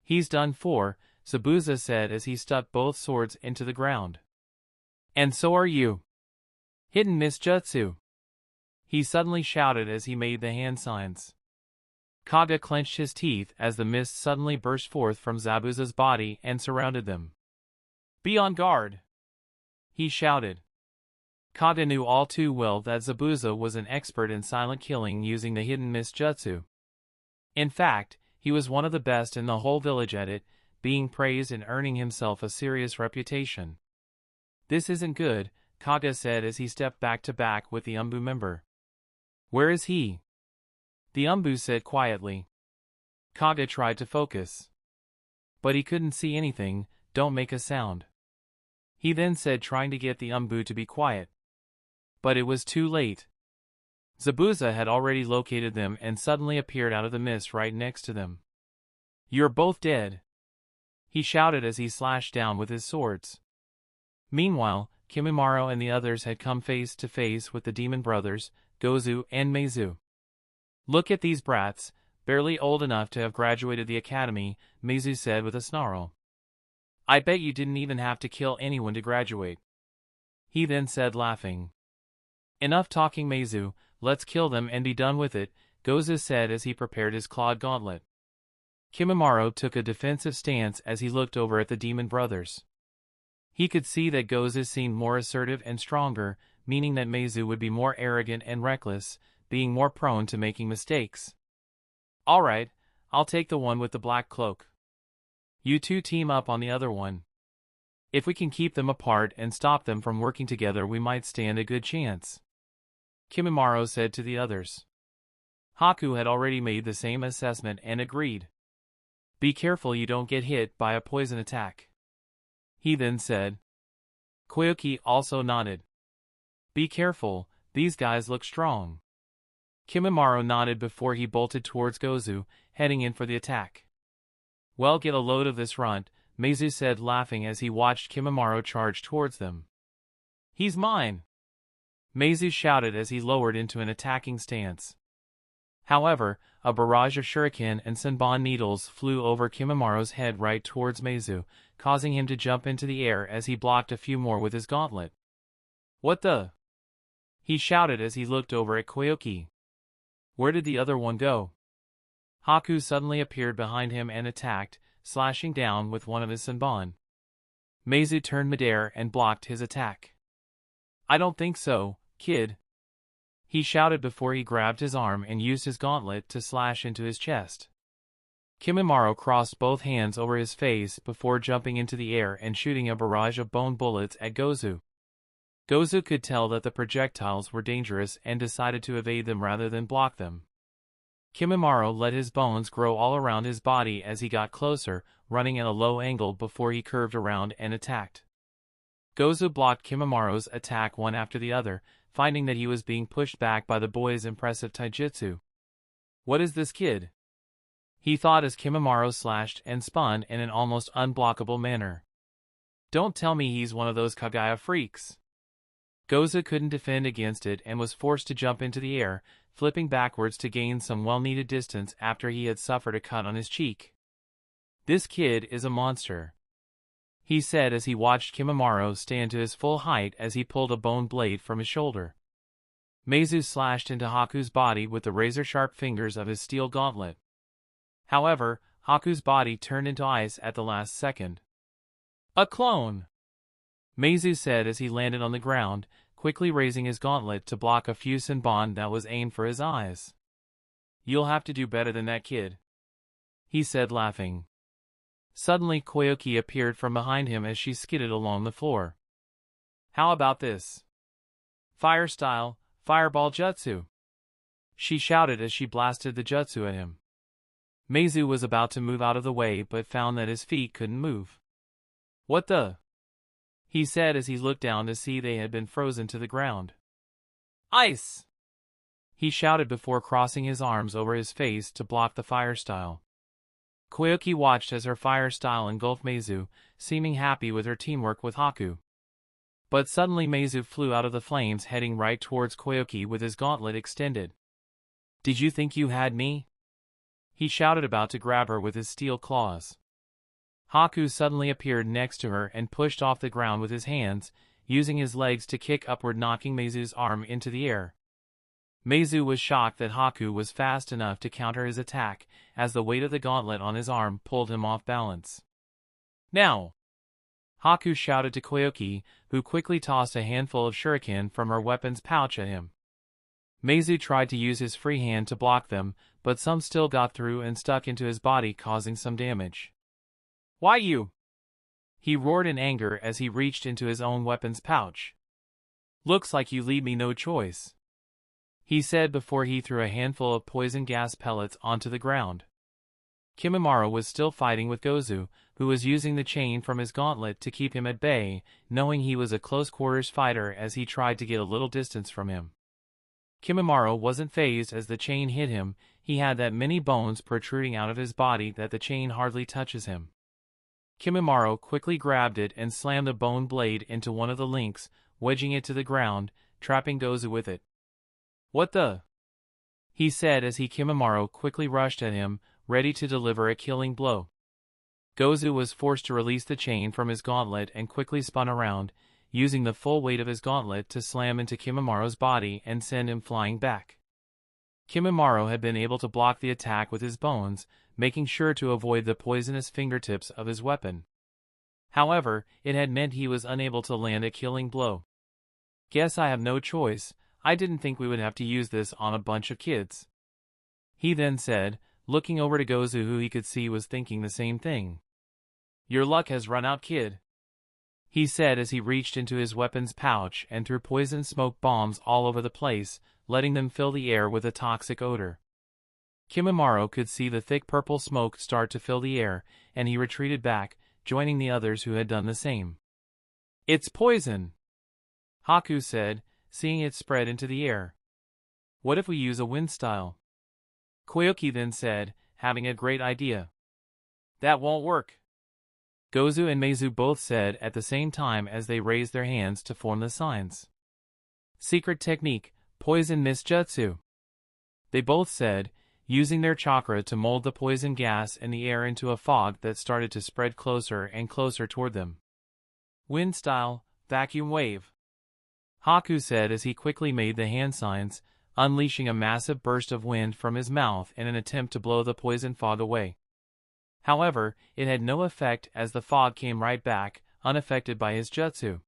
"He's done for," Zabuza said as he stuck both swords into the ground. "And so are you. Hidden mist jutsu," he suddenly shouted as he made the hand signs. Kage clenched his teeth as the mist suddenly burst forth from Zabuza's body and surrounded them. "Be on guard," he shouted. Kage knew all too well that Zabuza was an expert in silent killing using the hidden mist jutsu. In fact, he was one of the best in the whole village at it, being praised and earning himself a serious reputation. "This isn't good," Kage said as he stepped back to back with the Umbu member. "Where is he?" the Umbu said quietly. Kage tried to focus, but he couldn't see anything. "Don't make a sound," he then said, trying to get the Umbu to be quiet. But it was too late. Zabuza had already located them and suddenly appeared out of the mist right next to them. "You're both dead," he shouted as he slashed down with his swords. Meanwhile, Kimimaro and the others had come face to face with the demon brothers, Gozu and Meizu. "Look at these brats, barely old enough to have graduated the academy," Meizu said with a snarl. "I bet you didn't even have to kill anyone to graduate," he then said, laughing. "Enough talking, Meizu, let's kill them and be done with it," Gozu said as he prepared his clawed gauntlet. Kimimaro took a defensive stance as he looked over at the demon brothers. He could see that Gozu seemed more assertive and stronger, meaning that Meizu would be more arrogant and reckless, being more prone to making mistakes. "Alright, I'll take the one with the black cloak. You two team up on the other one. If we can keep them apart and stop them from working together, we might stand a good chance." Kimimaro said to the others. Haku had already made the same assessment and agreed. Be careful you don't get hit by a poison attack. He then said. Koyuki also nodded. Be careful, these guys look strong. Kimimaro nodded before he bolted towards Gozu, heading in for the attack. Well, get a load of this runt, Meizu said laughing as he watched Kimimaro charge towards them. He's mine! Meizu shouted as he lowered into an attacking stance. However, a barrage of shuriken and senbon needles flew over Kimimaro's head right towards Meizu, causing him to jump into the air as he blocked a few more with his gauntlet. What the? He shouted as he looked over at Koyuki. Where did the other one go? Haku suddenly appeared behind him and attacked, slashing down with one of his senbon. Meizu turned midair and blocked his attack. I don't think so, kid. He shouted before he grabbed his arm and used his gauntlet to slash into his chest. Kimimaro crossed both hands over his face before jumping into the air and shooting a barrage of bone bullets at Gozu. Gozu could tell that the projectiles were dangerous and decided to evade them rather than block them. Kimimaro let his bones grow all around his body as he got closer, running at a low angle before he curved around and attacked. Gozu blocked Kimimaro's attack one after the other, finding that he was being pushed back by the boy's impressive taijutsu. What is this kid? He thought as Kimimaro slashed and spun in an almost unblockable manner. Don't tell me he's one of those Kaguya freaks. Gozu couldn't defend against it and was forced to jump into the air, flipping backwards to gain some well-needed distance after he had suffered a cut on his cheek. This kid is a monster, he said as he watched Kimimaro stand to his full height as he pulled a bone blade from his shoulder. Meizu slashed into Haku's body with the razor-sharp fingers of his steel gauntlet. However, Haku's body turned into ice at the last second. A clone! Meizu said as he landed on the ground, quickly raising his gauntlet to block a few senbon that was aimed for his eyes. You'll have to do better than that, kid, he said laughing. Suddenly Koyuki appeared from behind him as she skidded along the floor. How about this? Fire style, fireball jutsu! She shouted as she blasted the jutsu at him. Meizu was about to move out of the way but found that his feet couldn't move. What the? He said as he looked down to see they had been frozen to the ground. Ice! He shouted before crossing his arms over his face to block the fire style. Koyuki watched as her fire style engulfed Meizu, seeming happy with her teamwork with Haku. But suddenly Meizu flew out of the flames heading right towards Koyuki with his gauntlet extended. Did you think you had me? He shouted, about to grab her with his steel claws. Haku suddenly appeared next to her and pushed off the ground with his hands, using his legs to kick upward, knocking Meizu's arm into the air. Meizu was shocked that Haku was fast enough to counter his attack, as the weight of the gauntlet on his arm pulled him off balance. Now! Haku shouted to Koyuki, who quickly tossed a handful of shuriken from her weapon's pouch at him. Meizu tried to use his free hand to block them, but some still got through and stuck into his body, causing some damage. Why you? He roared in anger as he reached into his own weapon's pouch. Looks like you leave me no choice, he said before he threw a handful of poison gas pellets onto the ground. Kimimaro was still fighting with Gozu, who was using the chain from his gauntlet to keep him at bay, knowing he was a close-quarters fighter as he tried to get a little distance from him. Kimimaro wasn't fazed as the chain hit him. He had that many bones protruding out of his body that the chain hardly touches him. Kimimaro quickly grabbed it and slammed the bone blade into one of the links, wedging it to the ground, trapping Gozu with it. What the? He said as Kimimaro quickly rushed at him, ready to deliver a killing blow. Gozu was forced to release the chain from his gauntlet and quickly spun around, using the full weight of his gauntlet to slam into Kimimaro's body and send him flying back. Kimimaro had been able to block the attack with his bones, making sure to avoid the poisonous fingertips of his weapon. However, it had meant he was unable to land a killing blow. Guess I have no choice. I didn't think we would have to use this on a bunch of kids, he then said, looking over to Gozu, who he could see was thinking the same thing. Your luck has run out, kid, he said as he reached into his weapon's pouch and threw poison smoke bombs all over the place, letting them fill the air with a toxic odor. Kimimaro could see the thick purple smoke start to fill the air, and he retreated back, joining the others who had done the same. "It's poison," Haku said, seeing it spread into the air. "What if we use a wind style?" Koyuki then said, having a great idea. "That won't work," Gozu and Meizu both said at the same time as they raised their hands to form the signs. "Secret technique, poison mist jutsu," they both said, using their chakra to mold the poison gas in the air into a fog that started to spread closer and closer toward them. "Wind style, vacuum wave," Haku said as he quickly made the hand signs, unleashing a massive burst of wind from his mouth in an attempt to blow the poison fog away. However, it had no effect as the fog came right back, unaffected by his jutsu.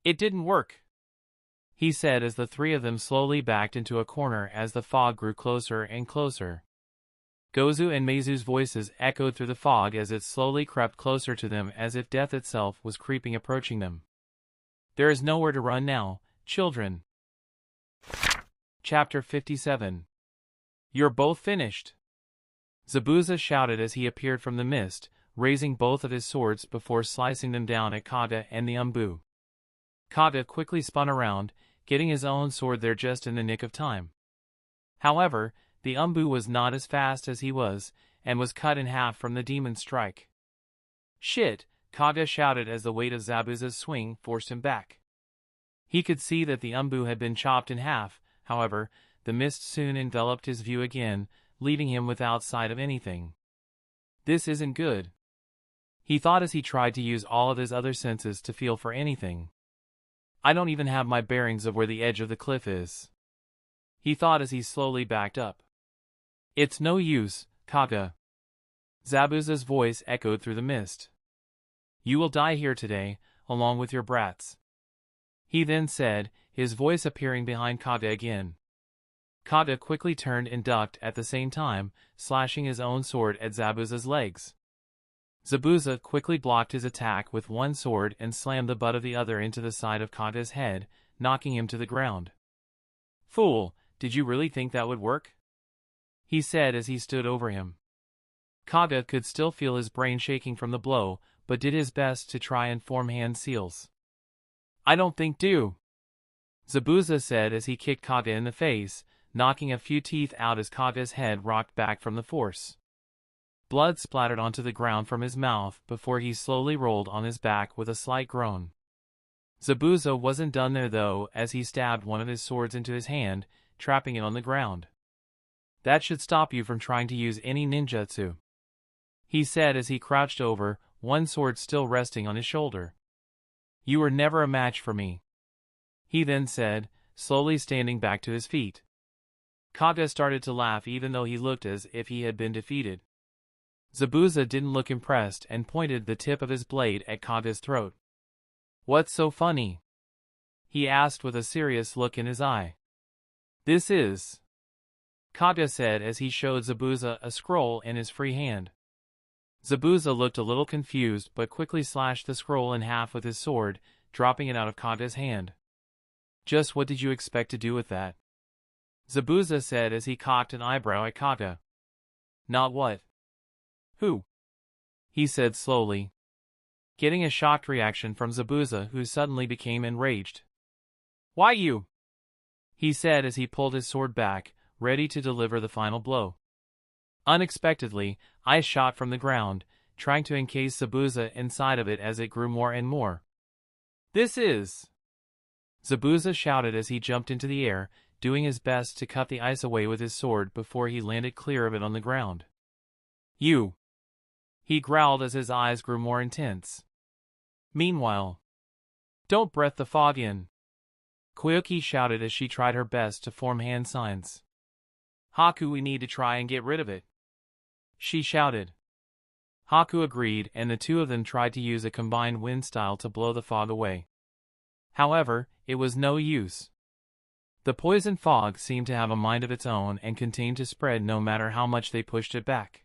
"It didn't work," he said as the three of them slowly backed into a corner as the fog grew closer and closer. Gozu and Meizu's voices echoed through the fog as it slowly crept closer to them as if death itself was creeping approaching them. "There is nowhere to run now, children." Chapter 57. "You're both finished," Zabuza shouted as he appeared from the mist, raising both of his swords before slicing them down at Kage and the Umbu. Kage quickly spun around, getting his own sword there just in the nick of time. However, the Umbu was not as fast as he was, and was cut in half from the demon strike. "Shit," Kage shouted as the weight of Zabuza's swing forced him back. He could see that the Umbu had been chopped in half, however, the mist soon enveloped his view again, leaving him without sight of anything. "This isn't good," he thought as he tried to use all of his other senses to feel for anything. "I don't even have my bearings of where the edge of the cliff is," he thought as he slowly backed up. "It's no use, Kage." Zabuza's voice echoed through the mist. "You will die here today, along with your brats," he then said, his voice appearing behind Kage again. Kage quickly turned and ducked at the same time, slashing his own sword at Zabuza's legs. Zabuza quickly blocked his attack with one sword and slammed the butt of the other into the side of Kage's head, knocking him to the ground. "Fool, did you really think that would work?" he said as he stood over him. Kage could still feel his brain shaking from the blow, but did his best to try and form hand seals. "I don't think do," Zabuza said as he kicked Kage in the face, knocking a few teeth out as Kage's head rocked back from the force. Blood splattered onto the ground from his mouth before he slowly rolled on his back with a slight groan. Zabuza wasn't done there though as he stabbed one of his swords into his hand, trapping it on the ground. "That should stop you from trying to use any ninjutsu," he said as he crouched over, one sword still resting on his shoulder. "You were never a match for me," he then said, slowly standing back to his feet. Kage started to laugh even though he looked as if he had been defeated. Zabuza didn't look impressed and pointed the tip of his blade at Kage's throat. "What's so funny?" he asked with a serious look in his eye. "This is," Kage said as he showed Zabuza a scroll in his free hand. Zabuza looked a little confused but quickly slashed the scroll in half with his sword, dropping it out of Kage's hand. "Just what did you expect to do with that?" Zabuza said as he cocked an eyebrow at Kage. "Not what?" "Who?" he said slowly, getting a shocked reaction from Zabuza who suddenly became enraged. "Why you?" he said as he pulled his sword back, ready to deliver the final blow. Unexpectedly, ice shot from the ground, trying to encase Zabuza inside of it as it grew more and more. "This is," Zabuza shouted as he jumped into the air, doing his best to cut the ice away with his sword before he landed clear of it on the ground. "You," he growled as his eyes grew more intense. Meanwhile, "Don't breath the fog in," Koyuki shouted as she tried her best to form hand signs. "Haku, we need to try and get rid of it," she shouted. Haku agreed and the two of them tried to use a combined wind style to blow the fog away. However, it was no use. The poison fog seemed to have a mind of its own and continued to spread no matter how much they pushed it back.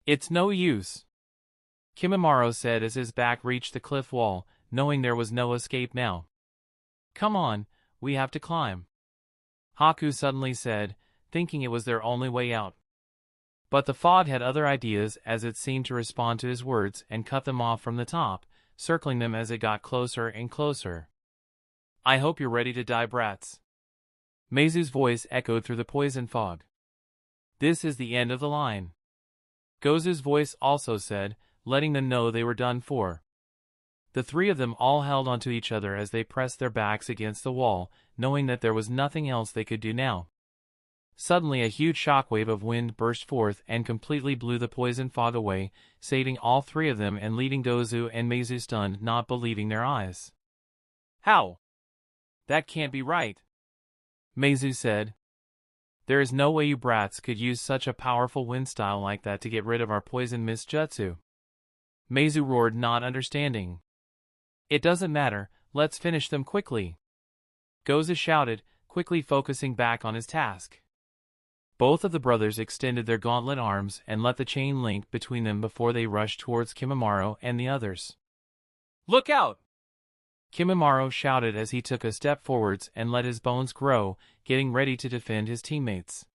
"It's no use," Kimimaro said as his back reached the cliff wall, knowing there was no escape now. "Come on, we have to climb." Haku suddenly said, thinking it was their only way out. But the fog had other ideas as it seemed to respond to his words and cut them off from the top, circling them as it got closer and closer. I hope you're ready to die, brats. Meizu's voice echoed through the poison fog. This is the end of the line. Gozu's voice also said, letting them know they were done for. The three of them all held onto each other as they pressed their backs against the wall, knowing that there was nothing else they could do now. Suddenly a huge shockwave of wind burst forth and completely blew the poison fog away, saving all three of them and leaving Gozu and Meizu stunned, not believing their eyes. How? That can't be right, Meizu said. There is no way you brats could use such a powerful wind style like that to get rid of our poison mist jutsu. Meizu roared, not understanding. It doesn't matter, let's finish them quickly. Gozu shouted, quickly focusing back on his task. Both of the brothers extended their gauntlet arms and let the chain link between them before they rushed towards Kimimaro and the others. Look out! Kimimaro shouted as he took a step forwards and let his bones grow, getting ready to defend his teammates.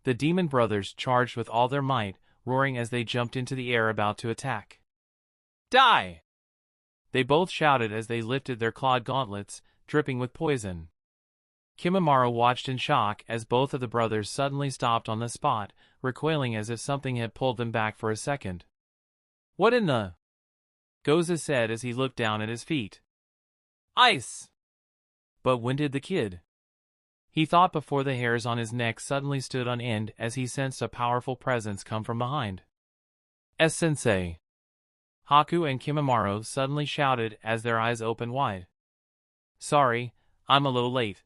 The demon brothers charged with all their might, roaring as they jumped into the air about to attack. Die! They both shouted as they lifted their clawed gauntlets, dripping with poison. Kimimaro watched in shock as both of the brothers suddenly stopped on the spot, recoiling as if something had pulled them back for a second. What in the? Gozu said as he looked down at his feet. Ice! But when did the kid? He thought before the hairs on his neck suddenly stood on end as he sensed a powerful presence come from behind. Sensei! Haku and Kimimaro suddenly shouted as their eyes opened wide. Sorry, I'm a little late.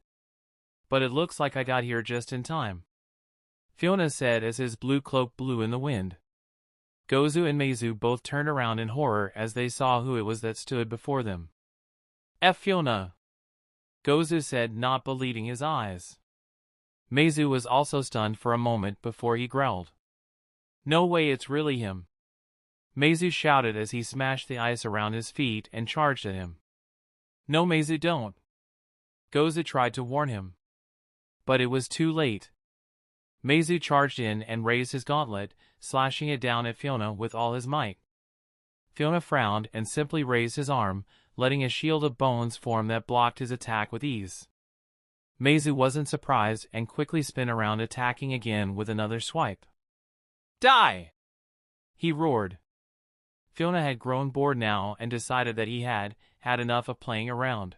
But it looks like I got here just in time, Fiona said as his blue cloak blew in the wind. Gozu and Meizu both turned around in horror as they saw who it was that stood before them. Fiona! Gozu said, not believing his eyes. Meizu was also stunned for a moment before he growled. No way, it's really him. Meizu shouted as he smashed the ice around his feet and charged at him. No, Meizu, don't. Gozu tried to warn him. But it was too late. Meizu charged in and raised his gauntlet, slashing it down at Fiona with all his might. Fiona frowned and simply raised his arm, letting a shield of bones form that blocked his attack with ease. Meizu wasn't surprised and quickly spun around, attacking again with another swipe. Die! He roared. Fiona had grown bored now and decided that he had enough of playing around.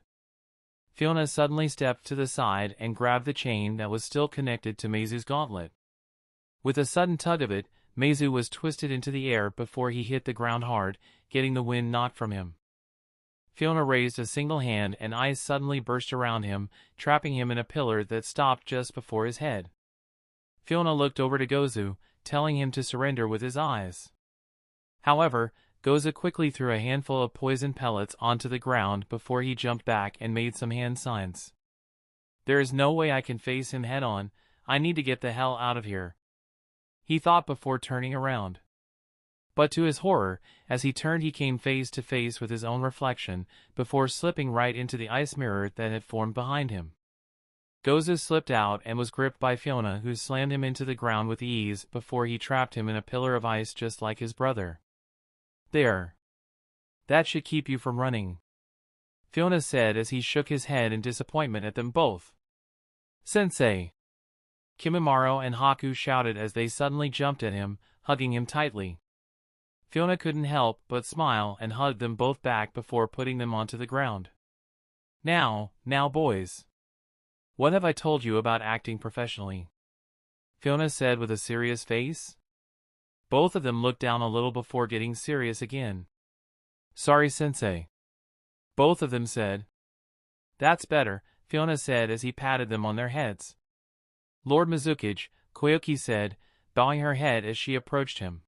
Fiona suddenly stepped to the side and grabbed the chain that was still connected to Meizu's gauntlet. With a sudden tug of it, Meizu was twisted into the air before he hit the ground hard, getting the wind knocked from him. Fiona raised a single hand and ice suddenly burst around him, trapping him in a pillar that stopped just before his head. Fiona looked over to Gozu, telling him to surrender with his eyes. However, Gozu quickly threw a handful of poison pellets onto the ground before he jumped back and made some hand signs. There is no way I can face him head on, I need to get the hell out of here, he thought before turning around. But to his horror, as he turned he came face to face with his own reflection, before slipping right into the ice mirror that had formed behind him. Gozu slipped out and was gripped by Fiona, who slammed him into the ground with ease before he trapped him in a pillar of ice just like his brother. There. That should keep you from running, Fiona said as he shook his head in disappointment at them both. Sensei! Kimimaro and Haku shouted as they suddenly jumped at him, hugging him tightly. Fiona couldn't help but smile and hugged them both back before putting them onto the ground. Now boys. What have I told you about acting professionally? Fiona said with a serious face. Both of them looked down a little before getting serious again. Sorry, Sensei. Both of them said. That's better, Fiona said as he patted them on their heads. Lord Mizukage, Koyuki said, bowing her head as she approached him.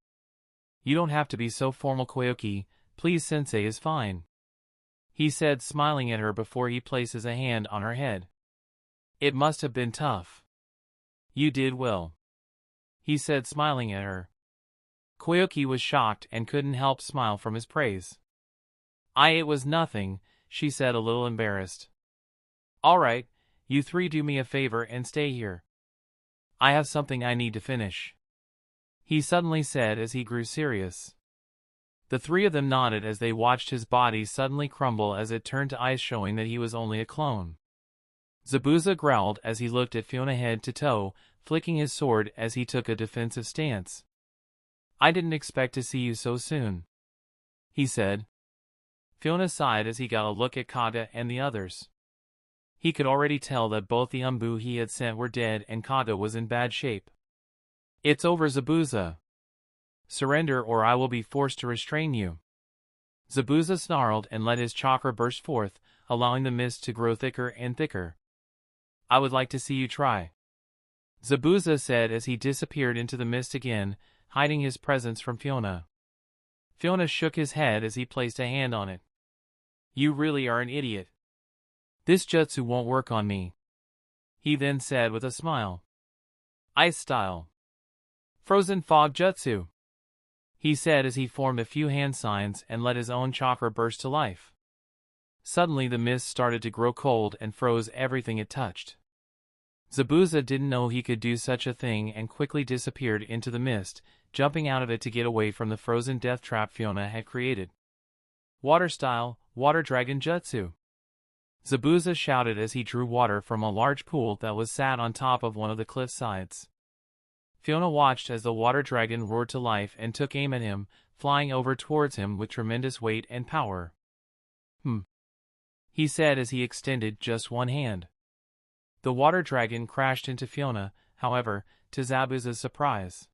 You don't have to be so formal, Koyuki, please, Sensei is fine, he said, smiling at her before he places a hand on her head. It must have been tough. You did well, he said, smiling at her. Koyuki was shocked and couldn't help smile from his praise. It was nothing, she said, a little embarrassed. All right, you three do me a favor and stay here. I have something I need to finish," he suddenly said as he grew serious. The three of them nodded as they watched his body suddenly crumble as it turned to ice, showing that he was only a clone. Zabuza growled as he looked at Fiona head to toe, flicking his sword as he took a defensive stance. "I didn't expect to see you so soon," he said. Fiona sighed as he got a look at Kage and the others. He could already tell that both the Umbu he had sent were dead and Kage was in bad shape. "It's over, Zabuza. Surrender or I will be forced to restrain you." Zabuza snarled and let his chakra burst forth, allowing the mist to grow thicker and thicker. "I would like to see you try," Zabuza said as he disappeared into the mist again, hiding his presence from Fiona. Fiona shook his head as he placed a hand on it. "You really are an idiot. This jutsu won't work on me," he then said with a smile. "Ice style. Frozen fog jutsu," he said as he formed a few hand signs and let his own chakra burst to life. Suddenly the mist started to grow cold and froze everything it touched. Zabuza didn't know he could do such a thing and quickly disappeared into the mist, jumping out of it to get away from the frozen death trap Fiona had created. "Water style, water dragon jutsu," Zabuza shouted as he drew water from a large pool that was sat on top of one of the cliff sides. Fiona watched as the water dragon roared to life and took aim at him, flying over towards him with tremendous weight and power. He said as he extended just one hand. The water dragon crashed into Fiona, however, to Zabuza's surprise.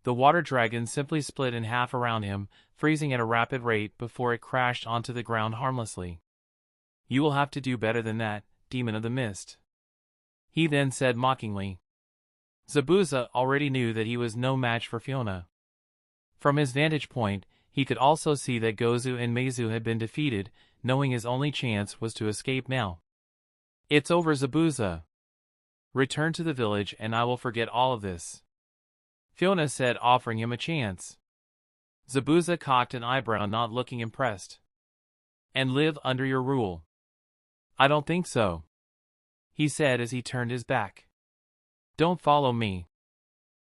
The water dragon simply split in half around him, freezing at a rapid rate before it crashed onto the ground harmlessly. "You will have to do better than that, demon of the mist," he then said mockingly. Zabuza already knew that he was no match for Fiona. From his vantage point, he could also see that Gozu and Meizu had been defeated, knowing his only chance was to escape now. "It's over, Zabuza. Return to the village and I will forget all of this," Fiona said, offering him a chance. Zabuza cocked an eyebrow, not looking impressed. "And live under your rule." "I don't think so," he said as he turned his back. "Don't follow me.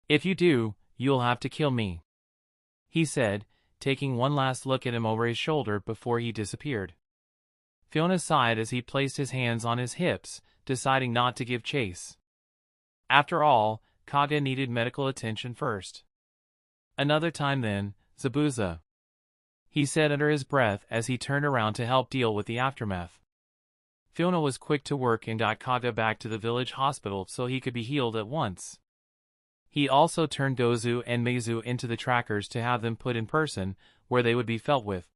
If you do, you'll have to kill me," he said, taking one last look at him over his shoulder before he disappeared. Fiona sighed as he placed his hands on his hips, deciding not to give chase. After all, Kage needed medical attention first. "Another time then, Zabuza," he said under his breath as he turned around to help deal with the aftermath. Fiona was quick to work and got Kage back to the village hospital so he could be healed at once. He also turned Gozu and Meizu into the trackers to have them put in person, where they would be felt with.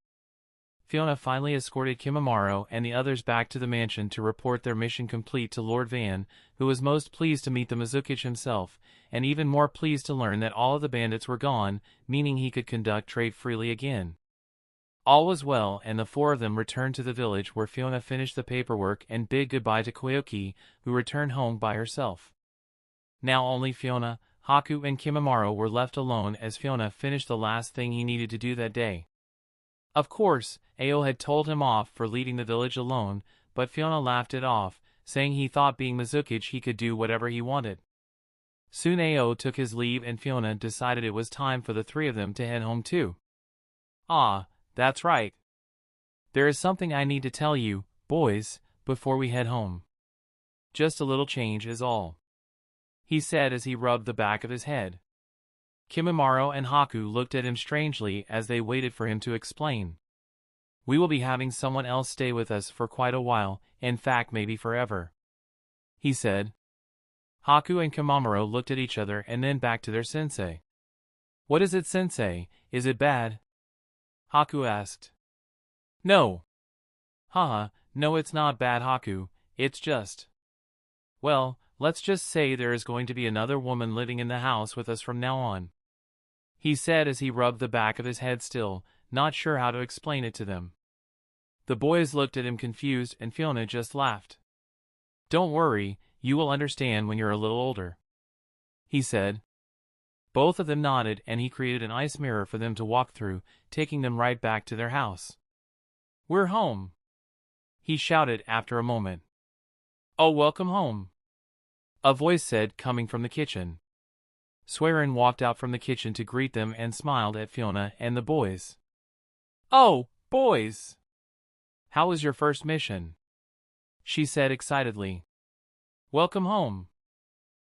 Fiona finally escorted Kimimaro and the others back to the mansion to report their mission complete to Lord Van, who was most pleased to meet the mizukage himself, and even more pleased to learn that all of the bandits were gone, meaning he could conduct trade freely again. All was well, and the four of them returned to the village where Fiona finished the paperwork and bid goodbye to Koyuki, who returned home by herself. Now only Fiona, Haku and Kimimaro were left alone as Fiona finished the last thing he needed to do that day. Of course, Ao had told him off for leaving the village alone, but Fiona laughed it off, saying he thought being mizukage he could do whatever he wanted. Soon Ao took his leave and Fiona decided it was time for the three of them to head home too. "Ah, that's right. There is something I need to tell you, boys, before we head home. Just a little change is all," he said as he rubbed the back of his head. Kimimaro and Haku looked at him strangely as they waited for him to explain. "We will be having someone else stay with us for quite a while, in fact maybe forever," he said. Haku and Kimimaro looked at each other and then back to their sensei. "What is it, sensei? Is it bad?" Haku asked. "No. Haha, no, it's not bad, Haku, it's just... Well, let's just say there is going to be another woman living in the house with us from now on," he said as he rubbed the back of his head still, not sure how to explain it to them. The boys looked at him confused and Fiona just laughed. "Don't worry, you will understand when you're a little older," he said. Both of them nodded and he created an ice mirror for them to walk through, taking them right back to their house. "We're home," he shouted after a moment. Oh, welcome home, a voice said, coming from the kitchen. Swearin walked out from the kitchen to greet them and smiled at Fiona and the boys. Oh, boys! How was your first mission? She said excitedly. Welcome home,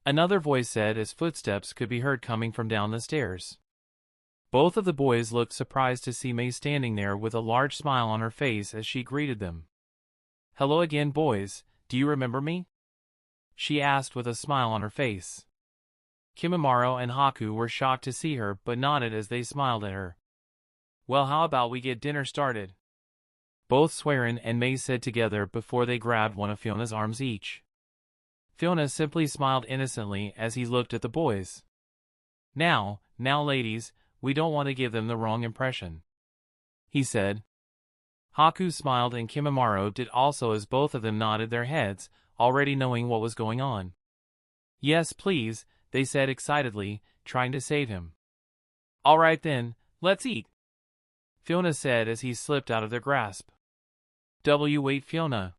another voice said as footsteps could be heard coming from down the stairs. Both of the boys looked surprised to see May standing there with a large smile on her face as she greeted them. Hello again, boys, do you remember me? She asked with a smile on her face. Kimimaro and Haku were shocked to see her but nodded as they smiled at her. Well, how about we get dinner started? Both Swearin and May said together before they grabbed one of Fiona's arms each. Fiona simply smiled innocently as he looked at the boys. Now ladies, we don't want to give them the wrong impression, he said. Haku smiled and Kimimaro did also as both of them nodded their heads, already knowing what was going on. Yes, please, they said excitedly, trying to save him. All right then, let's eat, Fiona said as he slipped out of their grasp. Wait, Fiona!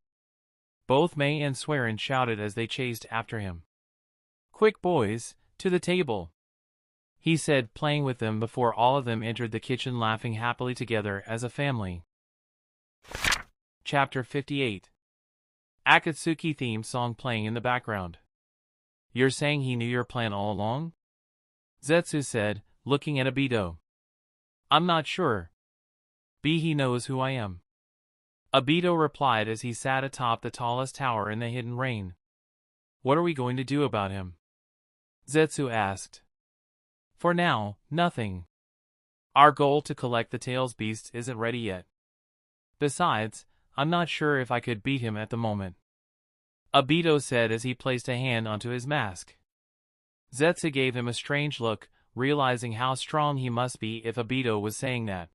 Both May and Swearin shouted as they chased after him. Quick, boys, to the table, he said, playing with them before all of them entered the kitchen laughing happily together as a family. Chapter 58. Akatsuki theme song playing in the background. You're saying he knew your plan all along? Zetsu said, looking at Obito. I'm not sure. He knows who I am, Obito replied as he sat atop the tallest tower in the hidden rain. What are we going to do about him? Zetsu asked. For now, nothing. Our goal to collect the Tails Beast isn't ready yet. Besides, I'm not sure if I could beat him at the moment, Obito said as he placed a hand onto his mask. Zetsu gave him a strange look, realizing how strong he must be if Obito was saying that.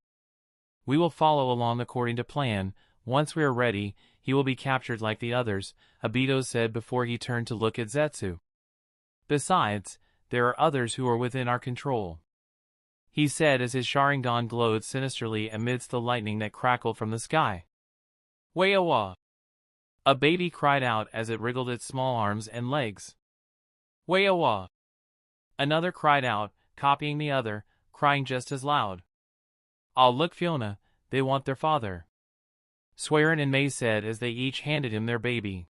We will follow along according to plan. Once we are ready, he will be captured like the others, Obito said before he turned to look at Zetsu. Besides, there are others who are within our control, he said as his Sharingan glowed sinisterly amidst the lightning that crackled from the sky. Wayawa! A baby cried out as it wriggled its small arms and legs. Wayawa! Another cried out, copying the other, crying just as loud. Oh, look, Fiona, they want their father, Swearin and May said as they each handed him their baby.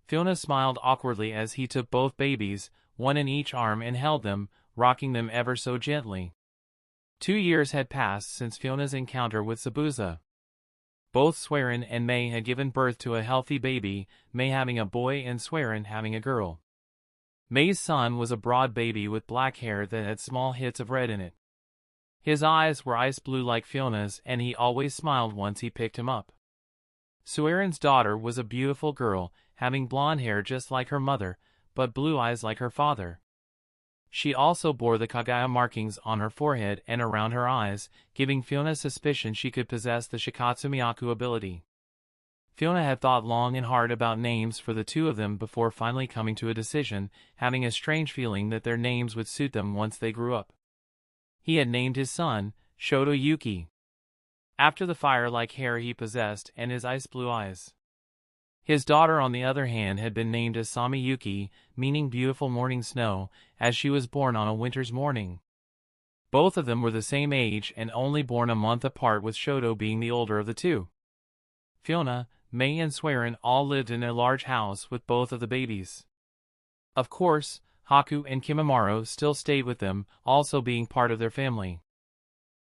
Fiona smiled awkwardly as he took both babies, one in each arm, and held them, rocking them ever so gently. 2 years had passed since Fiona's encounter with Zabuza. Both Swearin and May had given birth to a healthy baby, May having a boy and Swearin having a girl. May's son was a broad baby with black hair that had small hits of red in it. His eyes were ice blue like Fiona's, and he always smiled once he picked him up. Swearin's daughter was a beautiful girl, having blonde hair just like her mother, but blue eyes like her father. She also bore the Kaguya markings on her forehead and around her eyes, giving Fiona suspicion she could possess the Shikatsumiyaku ability. Fiona had thought long and hard about names for the two of them before finally coming to a decision, having a strange feeling that their names would suit them once they grew up. He had named his son, Fuyona Yuki, after the fire-like hair he possessed and his ice-blue eyes. His daughter, on the other hand, had been named Asami Yuki, meaning beautiful morning snow, as she was born on a winter's morning. Both of them were the same age and only born a month apart, with Shoto being the older of the two. Fiona, May and Swearin all lived in a large house with both of the babies. Of course, Haku and Kimimaro still stayed with them, also being part of their family.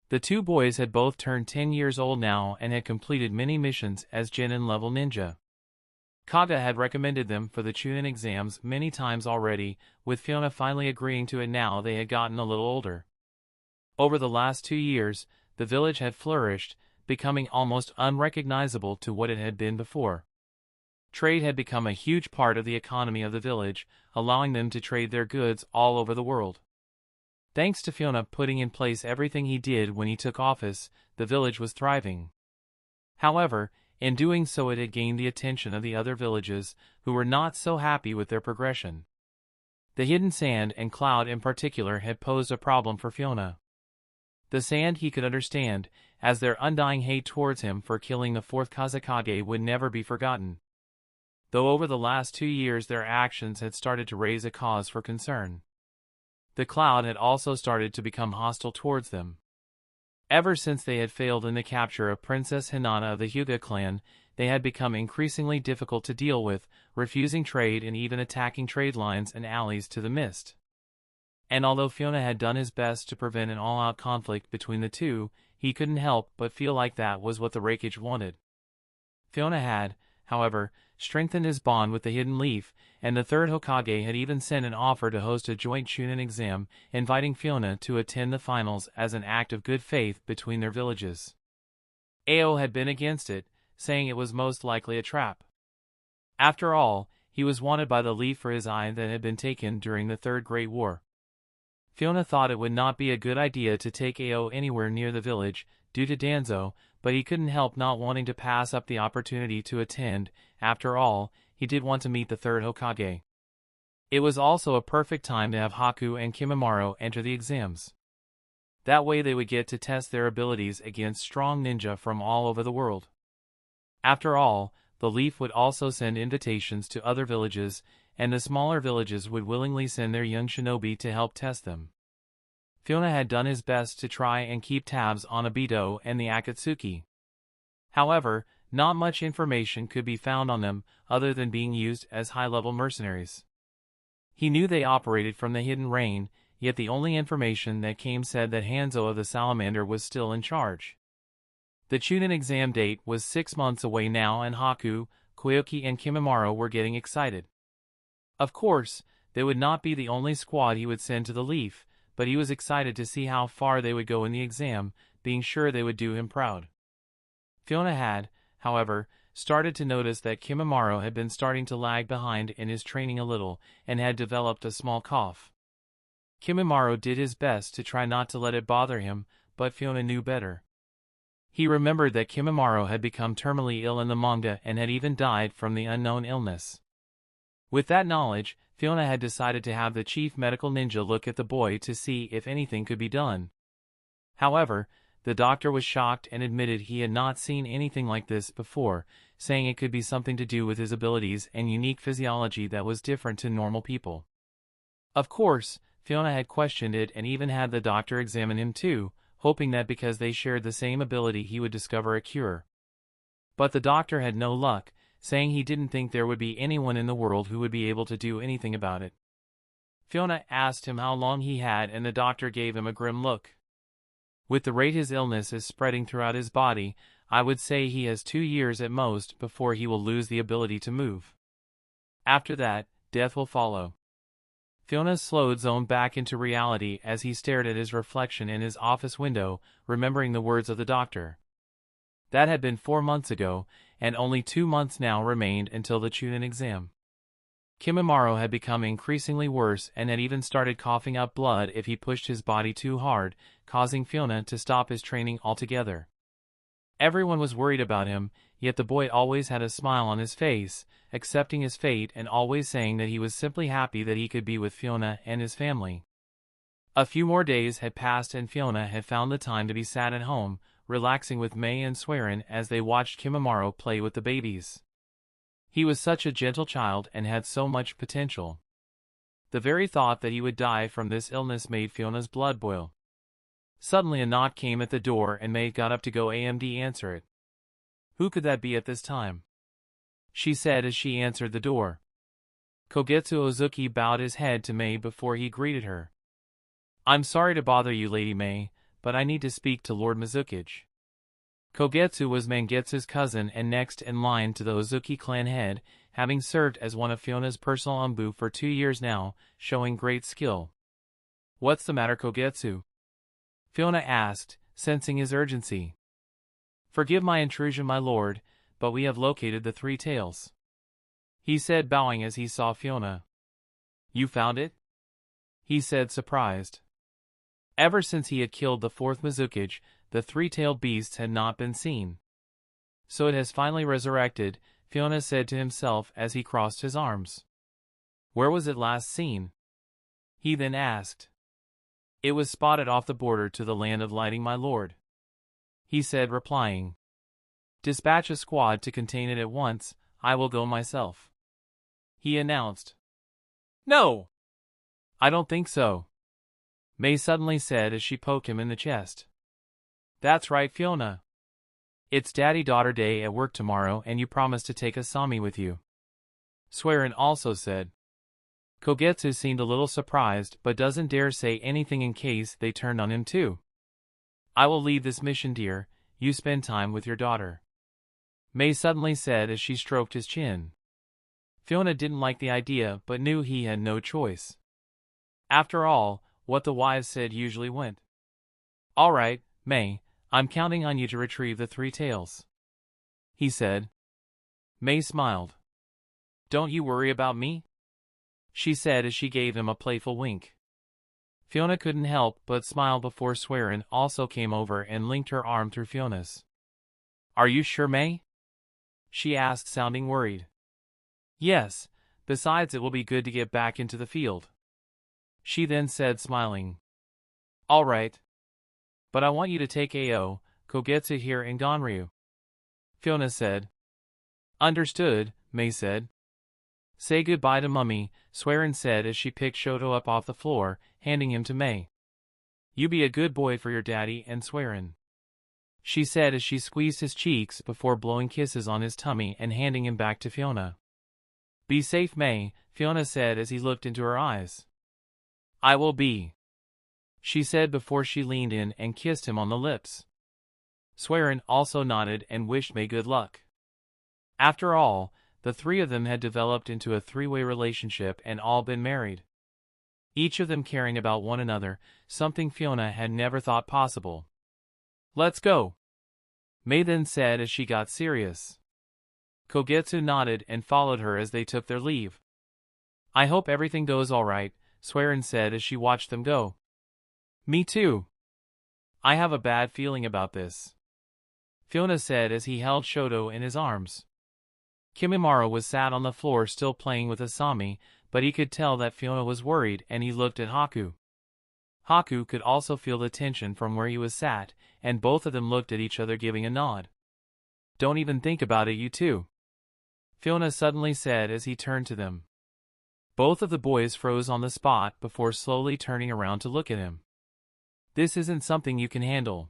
The two boys had both turned 10 years old now and had completed many missions as Genin-level ninja. Kage had recommended them for the Chunin exams many times already, with Fiona finally agreeing to it now they had gotten a little older. Over the last 2 years, the village had flourished, becoming almost unrecognizable to what it had been before. Trade had become a huge part of the economy of the village, allowing them to trade their goods all over the world. Thanks to Fiona putting in place everything he did when he took office, the village was thriving. However, in doing so it had gained the attention of the other villages, who were not so happy with their progression. The hidden sand and cloud in particular had posed a problem for Fiona. The sand he could understand, as their undying hate towards him for killing the fourth Kazekage would never be forgotten. though over the last 2 years their actions had started to raise a cause for concern. The cloud had also started to become hostile towards them. Ever since they had failed in the capture of Princess Hinata of the Hyuga clan, they had become increasingly difficult to deal with, refusing trade and even attacking trade lines and allies to the mist. And although Fiona had done his best to prevent an all-out conflict between the two, he couldn't help but feel like that was what the raikage wanted. Fiona had, however, strengthened his bond with the Hidden Leaf, and the third Hokage had even sent an offer to host a joint Chunin exam, inviting Fiona to attend the finals as an act of good faith between their villages. Ao had been against it, saying it was most likely a trap. After all, he was wanted by the Leaf for his eye that had been taken during the Third Great War. Fiona thought it would not be a good idea to take Ao anywhere near the village, due to Danzo, but he couldn't help not wanting to pass up the opportunity to attend. After all, he did want to meet the third Hokage. It was also a perfect time to have Haku and Kimimaro enter the exams. That way they would get to test their abilities against strong ninja from all over the world. After all, the Leaf would also send invitations to other villages, and the smaller villages would willingly send their young shinobi to help test them. Fiona had done his best to try and keep tabs on Obito and the Akatsuki. However, not much information could be found on them other than being used as high-level mercenaries. He knew they operated from the Hidden Rain, yet the only information that came said that Hanzo of the Salamander was still in charge. The Chunin exam date was 6 months away now, and Haku, Koyuki and Kimimaro were getting excited. Of course, they would not be the only squad he would send to the Leaf, but he was excited to see how far they would go in the exam, being sure they would do him proud. Fiona had, however, started to notice that Kimimaro had been starting to lag behind in his training a little, and had developed a small cough. Kimimaro did his best to try not to let it bother him, but Fiona knew better. He remembered that Kimimaro had become terminally ill in the manga and had even died from the unknown illness. With that knowledge, Fiona had decided to have the chief medical ninja look at the boy to see if anything could be done. However, the doctor was shocked and admitted he had not seen anything like this before, saying it could be something to do with his abilities and unique physiology that was different to normal people. Of course, Fiona had questioned it and even had the doctor examine him too, hoping that because they shared the same ability he would discover a cure. But the doctor had no luck, saying he didn't think there would be anyone in the world who would be able to do anything about it. Fiona asked him how long he had, and the doctor gave him a grim look. With the rate his illness is spreading throughout his body, I would say he has 2 years at most before he will lose the ability to move. After that, death will follow. Fiona slowed zoned back into reality as he stared at his reflection in his office window, remembering the words of the doctor. That had been 4 months ago, and only 2 months now remained until the Chunin exam. Kimimaro had become increasingly worse and had even started coughing up blood if he pushed his body too hard, causing Fiona to stop his training altogether. Everyone was worried about him, yet the boy always had a smile on his face, accepting his fate and always saying that he was simply happy that he could be with Fiona and his family. A few more days had passed and Fiona had found the time to be sat at home, relaxing with Mei and Swearin as they watched Kimimaro play with the babies. He was such a gentle child and had so much potential. The very thought that he would die from this illness made Fiona's blood boil. Suddenly a knock came at the door and Mei got up to go answer it. Who could that be at this time? She said as she answered the door. Kogetsu Ozuki bowed his head to Mei before he greeted her. I'm sorry to bother you, Lady Mei, but I need to speak to Lord Mizukage. Kogetsu was Mangetsu's cousin and next in line to the Ozuki clan head, having served as one of Fiona's personal umbu for 2 years now, showing great skill. What's the matter, Kogetsu? Fiona asked, sensing his urgency. Forgive my intrusion, my lord, but we have located the 3 tails, he said, bowing as he saw Fiona. You found it? He said, surprised. Ever since he had killed the 4th Mizukage, the 3-tailed beasts had not been seen. So it has finally resurrected, Fiona said to himself as he crossed his arms. Where was it last seen? He then asked. It was spotted off the border to the land of Lighting, my lord, he said, replying. Dispatch a squad to contain it at once, I will go myself. he announced. No! I don't think so, May suddenly said as she poked him in the chest. That's right, Fiona. It's daddy-daughter day at work tomorrow and you promised to take Asami with you, Swearin also said. Kogetsu seemed a little surprised but doesn't dare say anything in case they turned on him too. I will leave this mission, dear. You spend time with your daughter, May suddenly said as she stroked his chin. Fiona didn't like the idea but knew he had no choice. After all, what the wives said usually went. All right, May, I'm counting on you to retrieve the 3 tails, he said. May smiled. Don't you worry about me, she said as she gave him a playful wink. Fiona couldn't help but smile before Swearin also came over and linked her arm through Fiona's. Are you sure, May? She asked, sounding worried. Yes, besides it will be good to get back into the field, she then said, smiling. All right. But I want you to take Ao, Kogetsu here and Ganryu, Fiona said. Understood, May said. Say goodbye to Mummy, Swearin said as she picked Shoto up off the floor, handing him to May. You be a good boy for your daddy and Swearin, she said as she squeezed his cheeks before blowing kisses on his tummy and handing him back to Fiona. Be safe, May, Fiona said as he looked into her eyes. I will be, she said before she leaned in and kissed him on the lips. Swearin also nodded and wished May good luck. After all, the 3 of them had developed into a 3-way relationship and all been married, each of them caring about one another, something Fiona had never thought possible. Let's go, May then said as she got serious. Kogetsu nodded and followed her as they took their leave. I hope everything goes all right, Swearin said as she watched them go. Me too. I have a bad feeling about this, Fiona said as he held Shoto in his arms. Kimimaro was sat on the floor still playing with Asami, but he could tell that Fiona was worried and he looked at Haku. Haku could also feel the tension from where he was sat, and both of them looked at each other giving a nod. Don't even think about it, you two, Fiona suddenly said as he turned to them. Both of the boys froze on the spot before slowly turning around to look at him. This isn't something you can handle.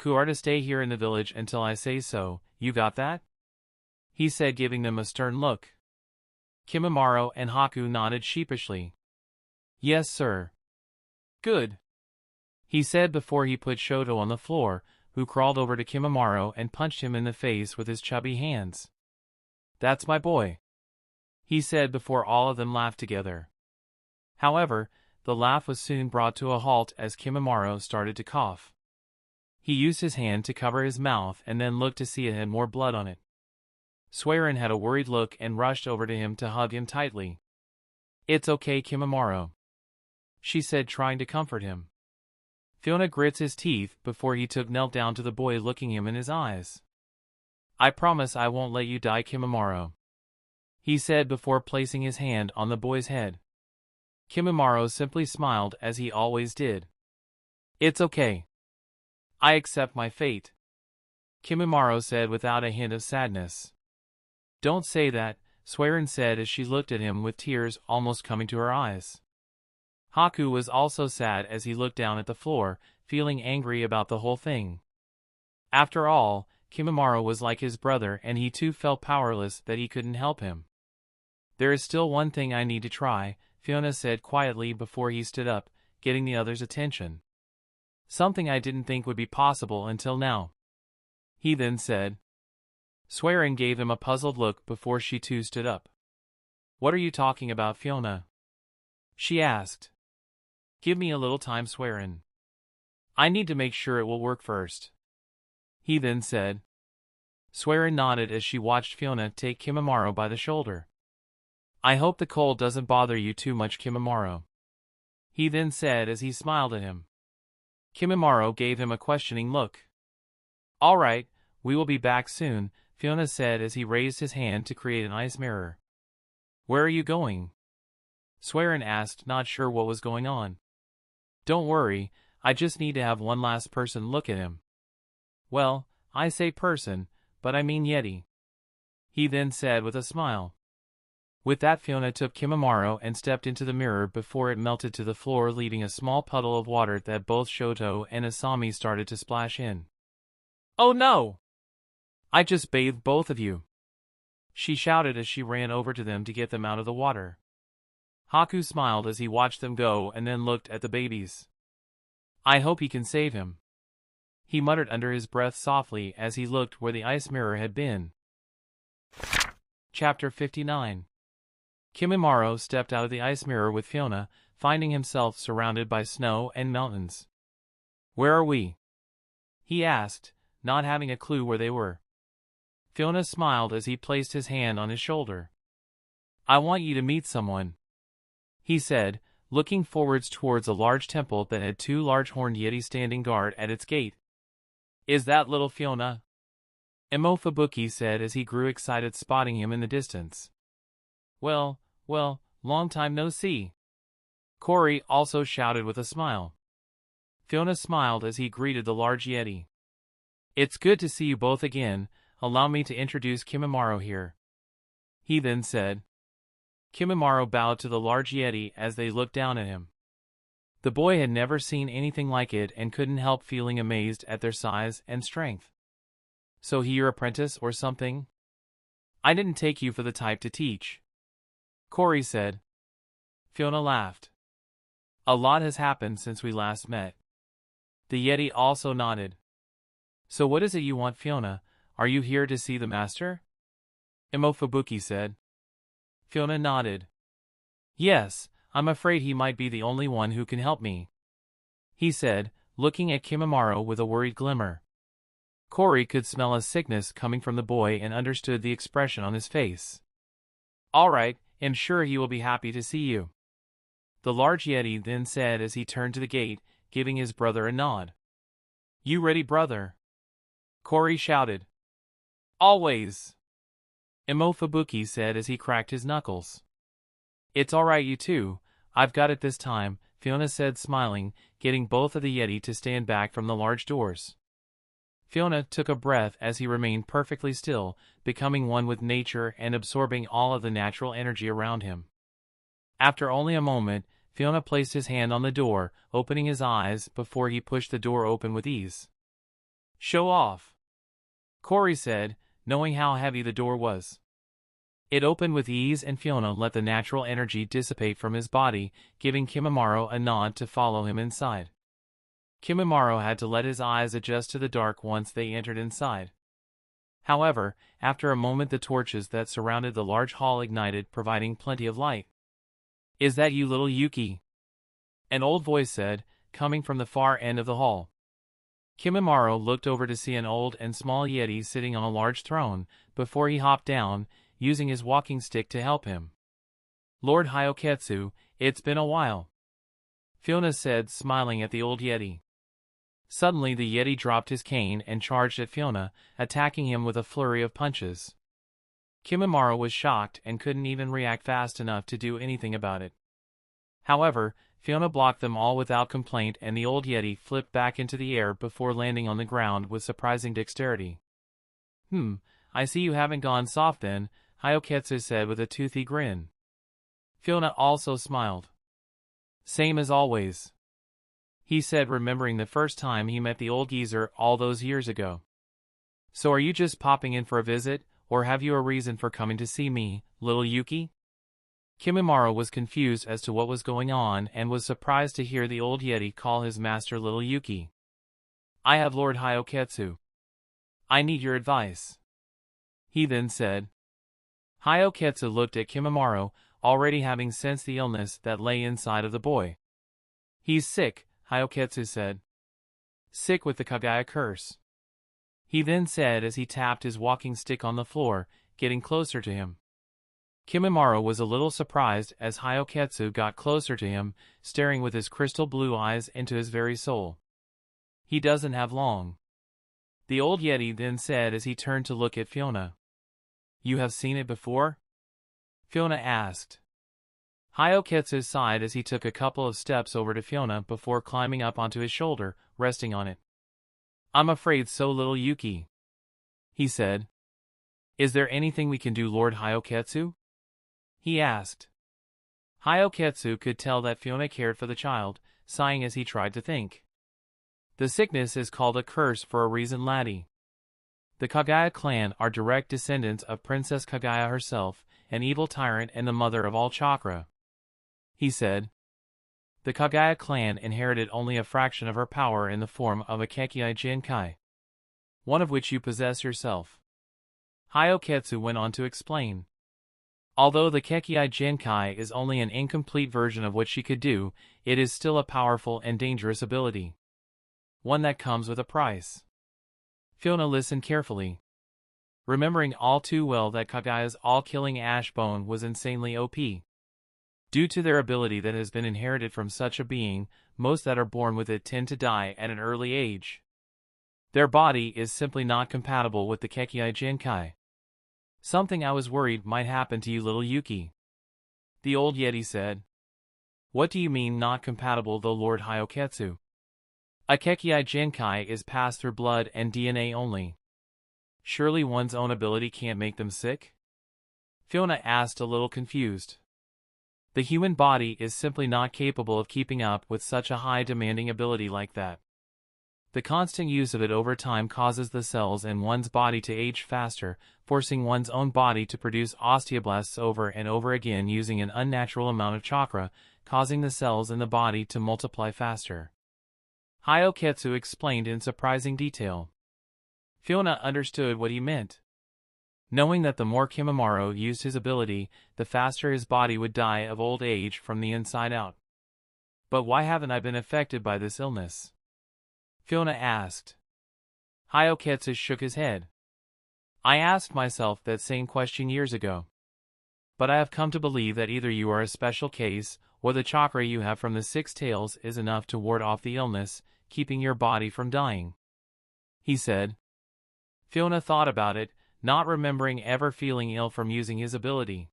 You are to stay here in the village until I say so, you got that? He said, giving them a stern look. Kimimaro and Haku nodded sheepishly. Yes, sir. Good, he said before he put Shoto on the floor, who crawled over to Kimimaro and punched him in the face with his chubby hands. That's my boy, he said before all of them laughed together. However, the laugh was soon brought to a halt as Kimimaro started to cough. He used his hand to cover his mouth and then looked to see it had more blood on it. Swearin had a worried look and rushed over to him to hug him tightly. It's okay, Kimimaro, she said, trying to comfort him. Fiona grits his teeth before he knelt down to the boy, looking him in his eyes. I promise I won't let you die, Kimimaro, he said before placing his hand on the boy's head. Kimimaro simply smiled as he always did. It's okay. I accept my fate, Kimimaro said without a hint of sadness. Don't say that, Swearin said as she looked at him with tears almost coming to her eyes. Haku was also sad as he looked down at the floor, feeling angry about the whole thing. After all, Kimimaro was like his brother and he too felt powerless that he couldn't help him. There is still one thing I need to try, Fiona said quietly before he stood up, getting the others' attention. Something I didn't think would be possible until now, he then said. Swearin gave him a puzzled look before she too stood up. What are you talking about, Fiona? She asked. Give me a little time, Swearin. I need to make sure it will work first, he then said. Swearin nodded as she watched Fiona take Kimimaro by the shoulder. I hope the cold doesn't bother you too much, Kimimaro, he then said as he smiled at him. Kimimaro gave him a questioning look. All right, we will be back soon, Fiona said as he raised his hand to create an ice mirror. Where are you going? Swearin asked, not sure what was going on. Don't worry, I just need to have one last person look at him. Well, I say person, but I mean Yeti, he then said with a smile. With that, Fiona took Kimimaro and stepped into the mirror before it melted to the floor, leaving a small puddle of water that both Shoto and Asami started to splash in. "Oh no! I just bathed both of you!" she shouted as she ran over to them to get them out of the water. Haku smiled as he watched them go and then looked at the babies. "I hope he can save him," he muttered under his breath softly as he looked where the ice mirror had been. Chapter 59. Kimimaro stepped out of the ice mirror with Fiona, finding himself surrounded by snow and mountains. "Where are we?" he asked, not having a clue where they were. Fiona smiled as he placed his hand on his shoulder. "I want you to meet someone," he said, looking forwards towards a large temple that had two large horned yeti standing guard at its gate. "Is that little Fiona?" Fubuki said as he grew excited, spotting him in the distance. Well, long time no see," Cory also shouted with a smile. Fiona smiled as he greeted the large yeti. "It's good to see you both again. Allow me to introduce Kimimaro here," he then said. Kimimaro bowed to the large yeti as they looked down at him. The boy had never seen anything like it and couldn't help feeling amazed at their size and strength. "So he your apprentice or something? I didn't take you for the type to teach," Cory said. Fiona laughed. "A lot has happened since we last met." The yeti also nodded. "So what is it you want, Fiona? Are you here to see the master?" Fubuki said. Fiona nodded. "Yes, I'm afraid he might be the only one who can help me," he said, looking at Kimimaro with a worried glimmer. Cory could smell a sickness coming from the boy and understood the expression on his face. "All right, I'm sure he will be happy to see you," the large yeti then said as he turned to the gate, giving his brother a nod. "You ready, brother?" Cory shouted. "Always," Fubuki said as he cracked his knuckles. "It's all right, you two. I've got it this time," Fiona said, smiling, getting both of the yeti to stand back from the large doors. Fiona took a breath as he remained perfectly still, becoming one with nature and absorbing all of the natural energy around him. After only a moment, Fiona placed his hand on the door, opening his eyes before he pushed the door open with ease. "Show off," Cory said, knowing how heavy the door was. It opened with ease and Fiona let the natural energy dissipate from his body, giving Kimimaro a nod to follow him inside. Kimimaro had to let his eyes adjust to the dark once they entered inside. However, after a moment the torches that surrounded the large hall ignited, providing plenty of light. "Is that you, little Yuki?" an old voice said, coming from the far end of the hall. Kimimaro looked over to see an old and small yeti sitting on a large throne, before he hopped down, using his walking stick to help him. "Lord Hyoketsu, it's been a while," Fiona said, smiling at the old yeti. Suddenly the yeti dropped his cane and charged at Fiona, attacking him with a flurry of punches. Kimimaro was shocked and couldn't even react fast enough to do anything about it. However, Fiona blocked them all without complaint and the old yeti flipped back into the air before landing on the ground with surprising dexterity. I see you haven't gone soft then," Hyoketsu said with a toothy grin. Fiona also smiled. "Same as always," he said, remembering the first time he met the old geezer all those years ago. "So are you just popping in for a visit, or have you a reason for coming to see me, little Yuki?" Kimimaro was confused as to what was going on and was surprised to hear the old yeti call his master little Yuki. "I have Lord Hyoketsu. I need your advice," he then said. Hyoketsu looked at Kimimaro, already having sensed the illness that lay inside of the boy. "He's sick," Hyoketsu said. "Sick with the Kaguya curse," he then said as he tapped his walking stick on the floor, getting closer to him. Kimimaro was a little surprised as Hyoketsu got closer to him, staring with his crystal blue eyes into his very soul. "He doesn't have long," the old yeti then said as he turned to look at Fiona. "You have seen it before?" Fiona asked. Hyoketsu sighed as he took a couple of steps over to Fiona before climbing up onto his shoulder, resting on it. "I'm afraid so, little Yuki," he said. "Is there anything we can do, Lord Hyoketsu?" he asked. Hyoketsu could tell that Fiona cared for the child, sighing as he tried to think. The sickness is called a curse for a reason, laddie. The Kaguya clan are direct descendants of Princess Kaguya herself, an evil tyrant and the mother of all chakra, he said. The Kaguya clan inherited only a fraction of her power in the form of a kage, one of which you possess yourself. Hyoketsu went on to explain. Although the kage is only an incomplete version of what she could do, it is still a powerful and dangerous ability. One that comes with a price. Fiona listened carefully, remembering all too well that Kaguya's all-killing ash bone was insanely OP. Due to their ability that has been inherited from such a being, most that are born with it tend to die at an early age. Their body is simply not compatible with the kage. Something I was worried might happen to you, little Yuki, the old yeti said. What do you mean not compatible, though, Lord Hyoketsu? A kage is passed through blood and DNA only. Surely one's own ability can't make them sick? Fiona asked, a little confused. The human body is simply not capable of keeping up with such a high demanding ability like that. The constant use of it over time causes the cells in one's body to age faster, forcing one's own body to produce osteoblasts over and over again using an unnatural amount of chakra, causing the cells in the body to multiply faster. Hyoketsu explained in surprising detail. Fiona understood what he meant. Knowing that the more Kimimaro used his ability, the faster his body would die of old age from the inside out. But why haven't I been affected by this illness? Fiona asked. Hyoketsu shook his head. I asked myself that same question years ago. But I have come to believe that either you are a special case, or the chakra you have from the 6 tails is enough to ward off the illness, keeping your body from dying, he said. Fiona thought about it, not remembering ever feeling ill from using his ability.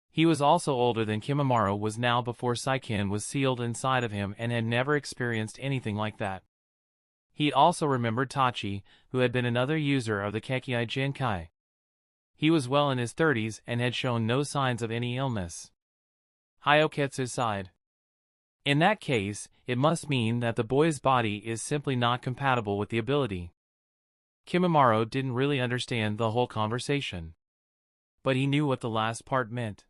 He was also older than Kimimaro was now before Saiken was sealed inside of him and had never experienced anything like that. He also remembered Tachi, who had been another user of the kage. He was well in his 30s and had shown no signs of any illness. Hyoketsu sighed. In that case, it must mean that the boy's body is simply not compatible with the ability. Kimimaro didn't really understand the whole conversation, but he knew what the last part meant.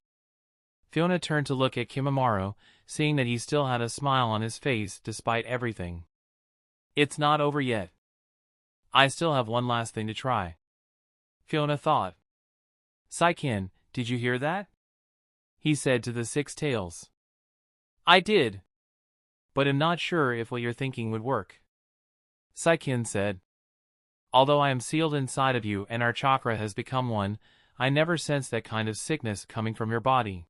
Fiona turned to look at Kimimaro, seeing that he still had a smile on his face despite everything. It's not over yet. I still have one last thing to try, Fiona thought. Saiken, did you hear that? He said to the 6 tails. I did, but am not sure if what you're thinking would work, Saiken said. Although I am sealed inside of you and our chakra has become one, I never sense that kind of sickness coming from your body,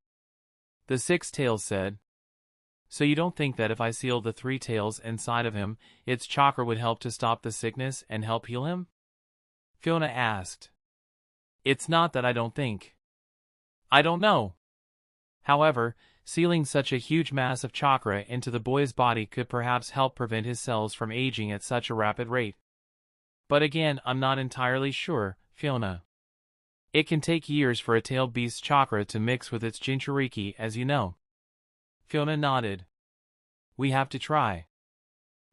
the 6 tails said. So you don't think that if I sealed the 3 tails inside of him, its chakra would help to stop the sickness and help heal him? Fiona asked. It's not that I don't think. I don't know. However, sealing such a huge mass of chakra into the boy's body could perhaps help prevent his cells from aging at such a rapid rate. But again, I'm not entirely sure, Fiona. It can take years for a tailed beast's chakra to mix with its Jinchuriki, as you know. Fiona nodded. We have to try.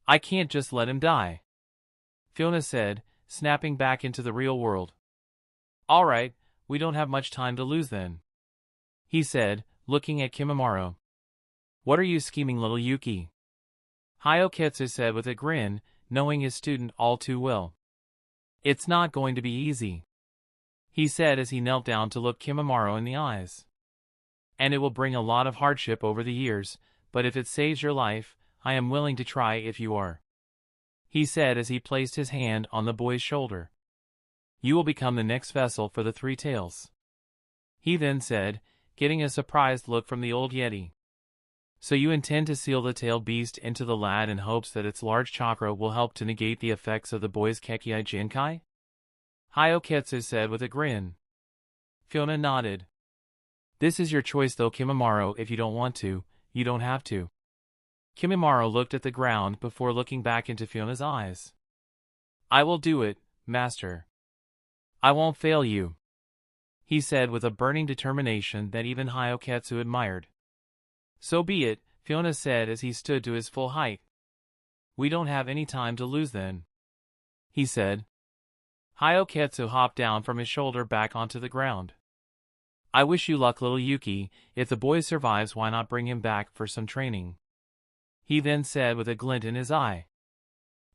I can't just let him die, Fiona said, snapping back into the real world. All right, we don't have much time to lose then, he said, looking at Kimimaro. What are you scheming, little Yuki? Hyoketsu said with a grin, knowing his student all too well. It's not going to be easy, he said as he knelt down to look Kimimaro in the eyes. And it will bring a lot of hardship over the years, but if it saves your life, I am willing to try if you are, he said as he placed his hand on the boy's shoulder. You will become the next vessel for the 3 tails, he then said, getting a surprised look from the old yeti. So you intend to seal the tailed beast into the lad in hopes that its large chakra will help to negate the effects of the boy's kage? Hyoketsu said with a grin. Fiona nodded. This is your choice though, Kimimaro. If you don't want to, you don't have to. Kimimaro looked at the ground before looking back into Fiona's eyes. I will do it, master. I won't fail you. he said with a burning determination that even Hyoketsu admired. So be it, Fiona said as he stood to his full height. We don't have any time to lose then, he said. Hyoketsu hopped down from his shoulder back onto the ground. I wish you luck, little Yuki. If the boy survives, why not bring him back for some training? He then said with a glint in his eye.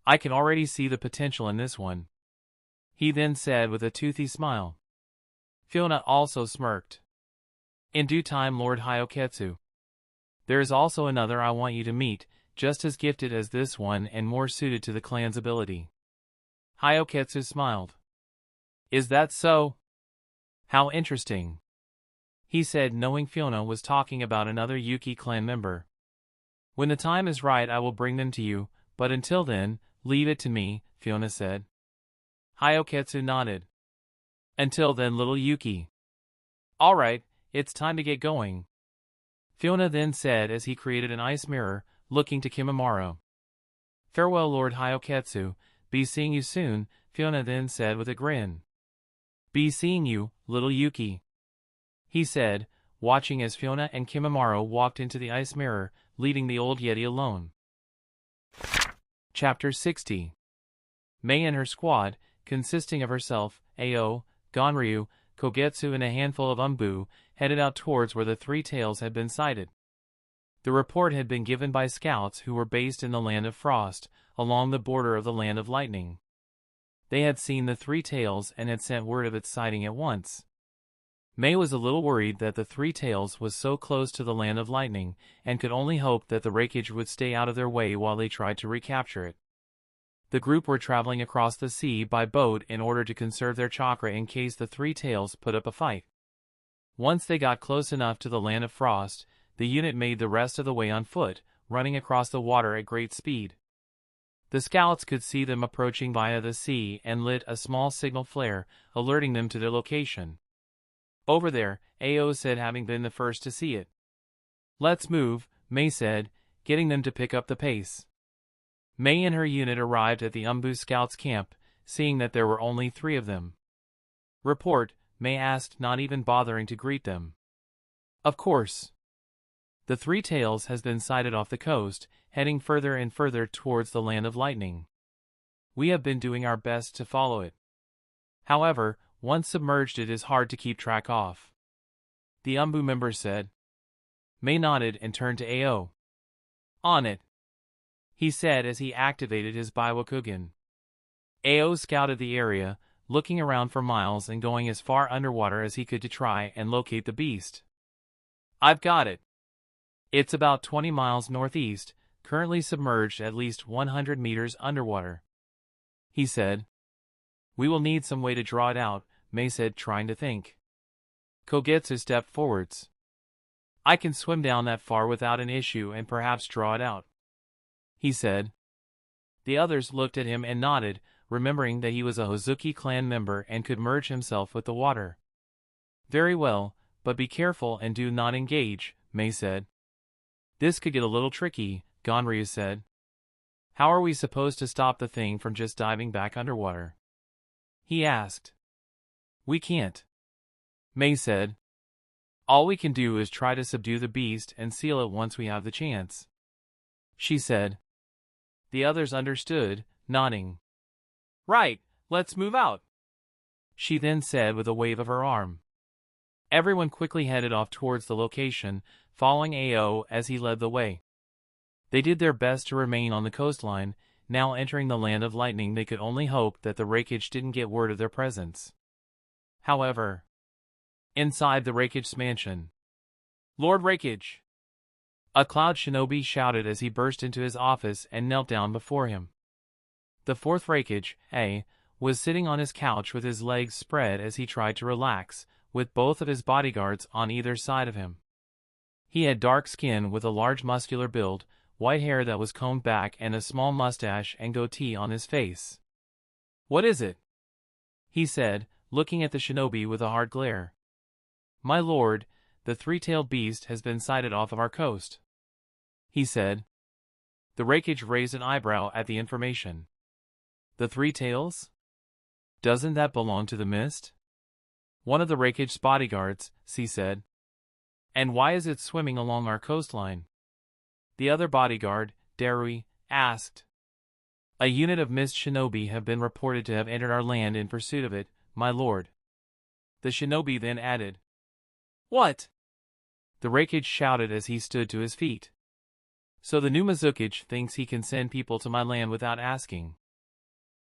I can already see the potential in this one, he then said with a toothy smile. Fiona also smirked. In due time, Lord Hyoketsu. There is also another I want you to meet, just as gifted as this one and more suited to the clan's ability. Hyoketsu smiled. Is that so? How interesting, he said, knowing Fiona was talking about another Yuki clan member. When the time is right, I will bring them to you, but until then, leave it to me, Fiona said. Hyoketsu nodded. Until then, little Yuki. All right, it's time to get going, Fiona then said as he created an ice mirror, looking to Kimimaro. Farewell, Lord Hyoketsu. Be seeing you soon, Fiona then said with a grin. Be seeing you, little Yuki, he said, watching as Fiona and Kimimaro walked into the ice mirror, leaving the old yeti alone. Chapter 60. Mei and her squad, consisting of herself, Ao, Ganryu, Kogetsu and a handful of Umbu, headed out towards where the three tails had been sighted. The report had been given by scouts who were based in the Land of Frost, along the border of the Land of Lightning. They had seen the three tails and had sent word of its sighting at once. Mei was a little worried that the three tails was so close to the Land of Lightning, and could only hope that the raikage would stay out of their way while they tried to recapture it. The group were traveling across the sea by boat in order to conserve their chakra in case the three tails put up a fight. Once they got close enough to the Land of Frost, the unit made the rest of the way on foot, running across the water at great speed. The scouts could see them approaching via the sea and lit a small signal flare, alerting them to their location. Over there, Ao said, having been the first to see it. Let's move, Mei said, getting them to pick up the pace. Mei and her unit arrived at the Umbu scouts' camp, seeing that there were only 3 of them. Report, Mei asked, not even bothering to greet them. Of course. The three tails has been sighted off the coast, heading further and further towards the Land of Lightning. We have been doing our best to follow it. However, once submerged it is hard to keep track of, the Umbu member said. Mei nodded and turned to Ao. On it, he said as he activated his Biwakugan. Ao scouted the area, looking around for miles and going as far underwater as he could to try and locate the beast. I've got it. It's about 20 miles northeast, currently submerged at least 100 meters underwater, he said. We will need some way to draw it out, Mei said, trying to think. Kogetsu stepped forwards. I can swim down that far without an issue and perhaps draw it out, he said. The others looked at him and nodded, remembering that he was a Hozuki clan member and could merge himself with the water. Very well, but be careful and do not engage, Mei said. This could get a little tricky, Ganryu said. How are we supposed to stop the thing from just diving back underwater? He asked. We can't, Mei said. All we can do is try to subdue the beast and seal it once we have the chance, she said. The others understood, nodding. Right, let's move out, she then said with a wave of her arm. Everyone quickly headed off towards the location, following Ao as he led the way. They did their best to remain on the coastline. Now entering the Land of Lightning, they could only hope that the raikage didn't get word of their presence. However, inside the raikage's mansion, Lord Raikage, a cloud shinobi shouted as he burst into his office and knelt down before him. The fourth raikage, A, was sitting on his couch with his legs spread as he tried to relax, with both of his bodyguards on either side of him. He had dark skin with a large muscular build, white hair that was combed back and a small mustache and goatee on his face. What is it? He said, looking at the shinobi with a hard glare. My lord, the three-tailed beast has been sighted off of our coast, he said. The raikage raised an eyebrow at the information. The three tails? Doesn't that belong to the mist? One of the raikage's bodyguards, C said. And why is it swimming along our coastline? The other bodyguard, Darui, asked. A unit of mist shinobi have been reported to have entered our land in pursuit of it, my lord. The shinobi then added. What? The raikage shouted as he stood to his feet. So the new mizukage thinks he can send people to my land without asking.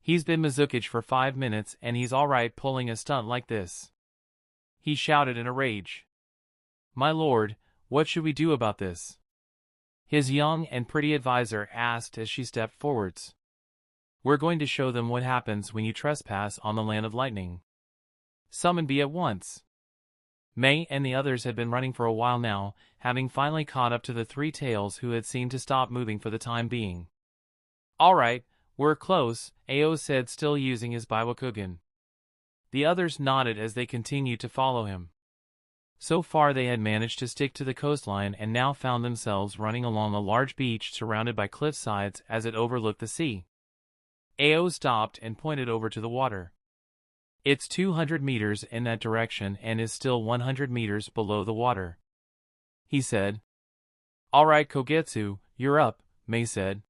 He's been mizukage for 5 minutes and he's alright pulling a stunt like this. He shouted in a rage. My lord, what should we do about this? His young and pretty advisor asked as she stepped forwards. We're going to show them what happens when you trespass on the land of lightning. Summon B at once. May and the others had been running for a while now, having finally caught up to the three tails who had seemed to stop moving for the time being. Alright, we're close, Ao said, still using his Baiwakugan. The others nodded as they continued to follow him. So far they had managed to stick to the coastline and now found themselves running along a large beach surrounded by cliff sides as it overlooked the sea. Ao stopped and pointed over to the water. It's 200 meters in that direction and is still 100 meters below the water. He said. Alright Kogetsu, you're up, Mei said.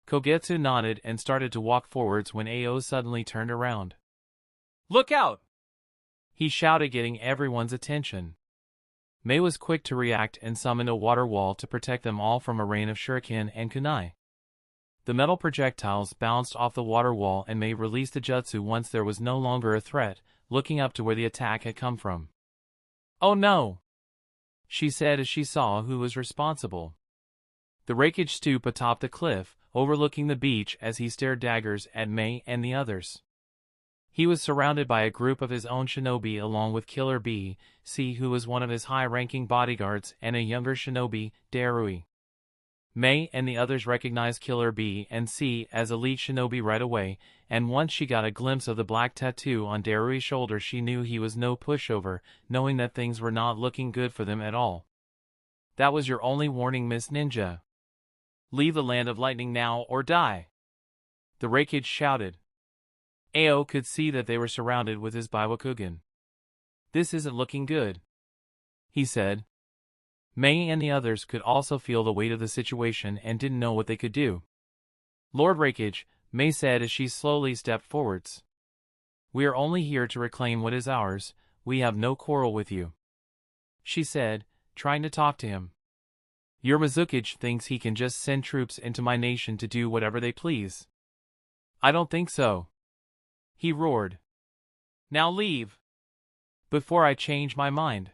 Kogetsu nodded and started to walk forwards when Ao suddenly turned around. Look out! He shouted, getting everyone's attention. Mei was quick to react and summoned a water wall to protect them all from a rain of shuriken and kunai. The metal projectiles bounced off the water wall and Mei released the jutsu once there was no longer a threat, looking up to where the attack had come from. Oh no! She said as she saw who was responsible. The raikage stooped atop the cliff, overlooking the beach as he stared daggers at Mei and the others. He was surrounded by a group of his own shinobi along with Killer B, C, who was one of his high-ranking bodyguards, and a younger shinobi, Darui. Mei and the others recognized Killer B and C as elite shinobi right away, and once she got a glimpse of the black tattoo on Darui's shoulder she knew he was no pushover, knowing that things were not looking good for them at all. That was your only warning, Miss Ninja. Leave the land of lightning now or die! The raikage shouted. Ao could see that they were surrounded with his Baiwakugan. This isn't looking good, he said. Mei and the others could also feel the weight of the situation and didn't know what they could do. Lord Raikage, Mei said as she slowly stepped forwards. We are only here to reclaim what is ours, we have no quarrel with you, she said, trying to talk to him. Your mizukage thinks he can just send troops into my nation to do whatever they please. I don't think so, he roared. Now leave, before I change my mind,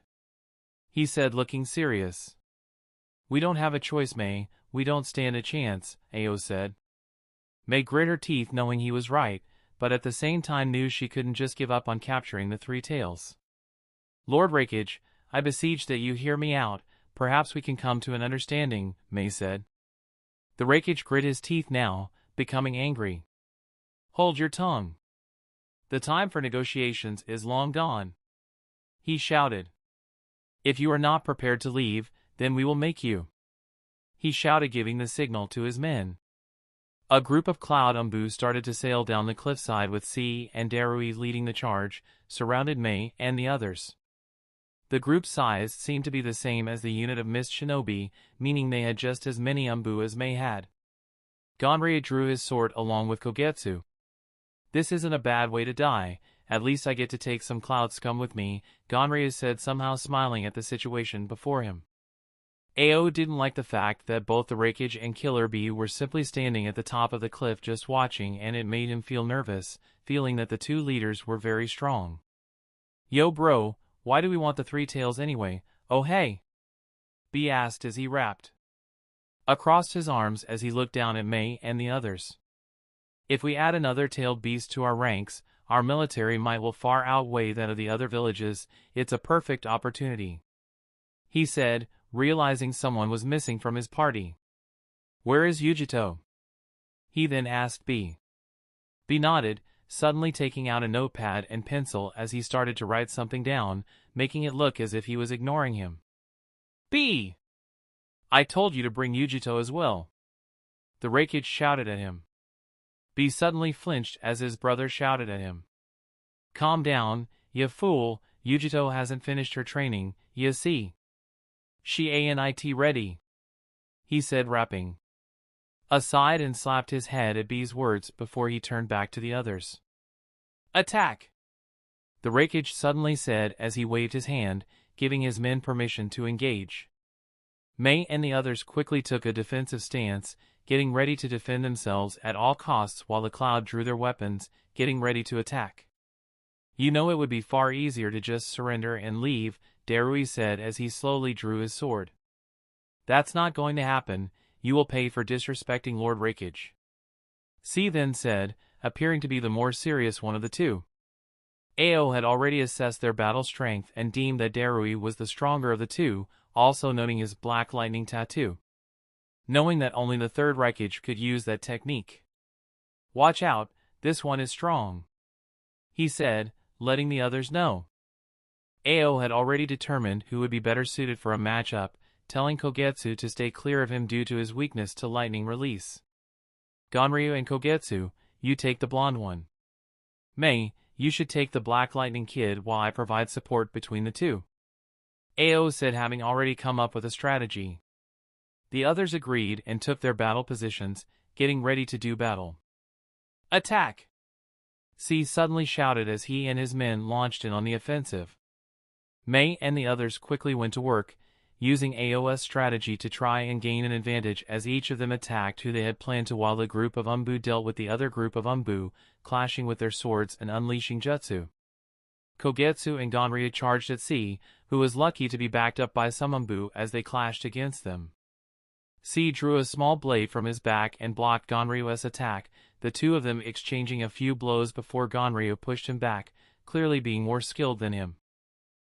he said, looking serious. We don't have a choice, Mei, we don't stand a chance, Ao said. Mei grit her teeth knowing he was right, but at the same time knew she couldn't just give up on capturing the three tails. Lord Raikage, I beseech that you hear me out, perhaps we can come to an understanding, Mei said. The Raikage grit his teeth now, becoming angry. Hold your tongue. The time for negotiations is long gone, he shouted. If you are not prepared to leave, then we will make you, he shouted, giving the signal to his men. A group of cloud umbu started to sail down the cliffside with C and Darui leading the charge, surrounded Mei and the others. The group's size seemed to be the same as the unit of mist shinobi, meaning they had just as many umbu as Mei had. Ganrei drew his sword along with Kogetsu. This isn't a bad way to die, at least I get to take some cloud scum with me, Ganrei said, somehow smiling at the situation before him. Ao didn't like the fact that both the Raikage and Killer B were simply standing at the top of the cliff just watching, and it made him feel nervous, feeling that the two leaders were very strong. Yo bro, why do we want the three tails anyway? Oh hey! B asked as he rapped across his arms as he looked down at Mei and the others. If we add another tailed beast to our ranks, our military might will far outweigh that of the other villages, it's a perfect opportunity, he said, realizing someone was missing from his party. Where is Yujito? He then asked B. B nodded, suddenly taking out a notepad and pencil as he started to write something down, making it look as if he was ignoring him. B! I told you to bring Yujito as well. The Raikage shouted at him. B suddenly flinched as his brother shouted at him. Calm down, you fool, Yujito hasn't finished her training, you see. She ain't ready," he said, rapping. Aside, and slapped his head at B's words before he turned back to the others. "Attack!" the raikage suddenly said as he waved his hand, giving his men permission to engage. Mei and the others quickly took a defensive stance, getting ready to defend themselves at all costs while the Cloud drew their weapons, getting ready to attack. "You know it would be far easier to just surrender and leave," Darui said as he slowly drew his sword. "That's not going to happen. You will pay for disrespecting Lord Raikage." C then said, appearing to be the more serious one of the two. Ao had already assessed their battle strength and deemed that Darui was the stronger of the two, also noting his black lightning tattoo. Knowing that only the third Raikage could use that technique. "Watch out, this one is strong," he said, letting the others know. Ao had already determined who would be better suited for a matchup, telling Kogetsu to stay clear of him due to his weakness to lightning release. "Ganryu and Kogetsu, you take the blonde one. Mei, you should take the black lightning kid while I provide support between the two," Ao said, having already come up with a strategy. The others agreed and took their battle positions, getting ready to do battle. "Attack!" C suddenly shouted as he and his men launched in on the offensive. Mei and the others quickly went to work, using Ao's strategy to try and gain an advantage as each of them attacked who they had planned to, while the group of Umbu dealt with the other group of Umbu, clashing with their swords and unleashing jutsu. Kogetsu and Ganryu charged at C, who was lucky to be backed up by some Umbu as they clashed against them. C drew a small blade from his back and blocked Ganryu's attack, the two of them exchanging a few blows before Ganryu pushed him back, clearly being more skilled than him.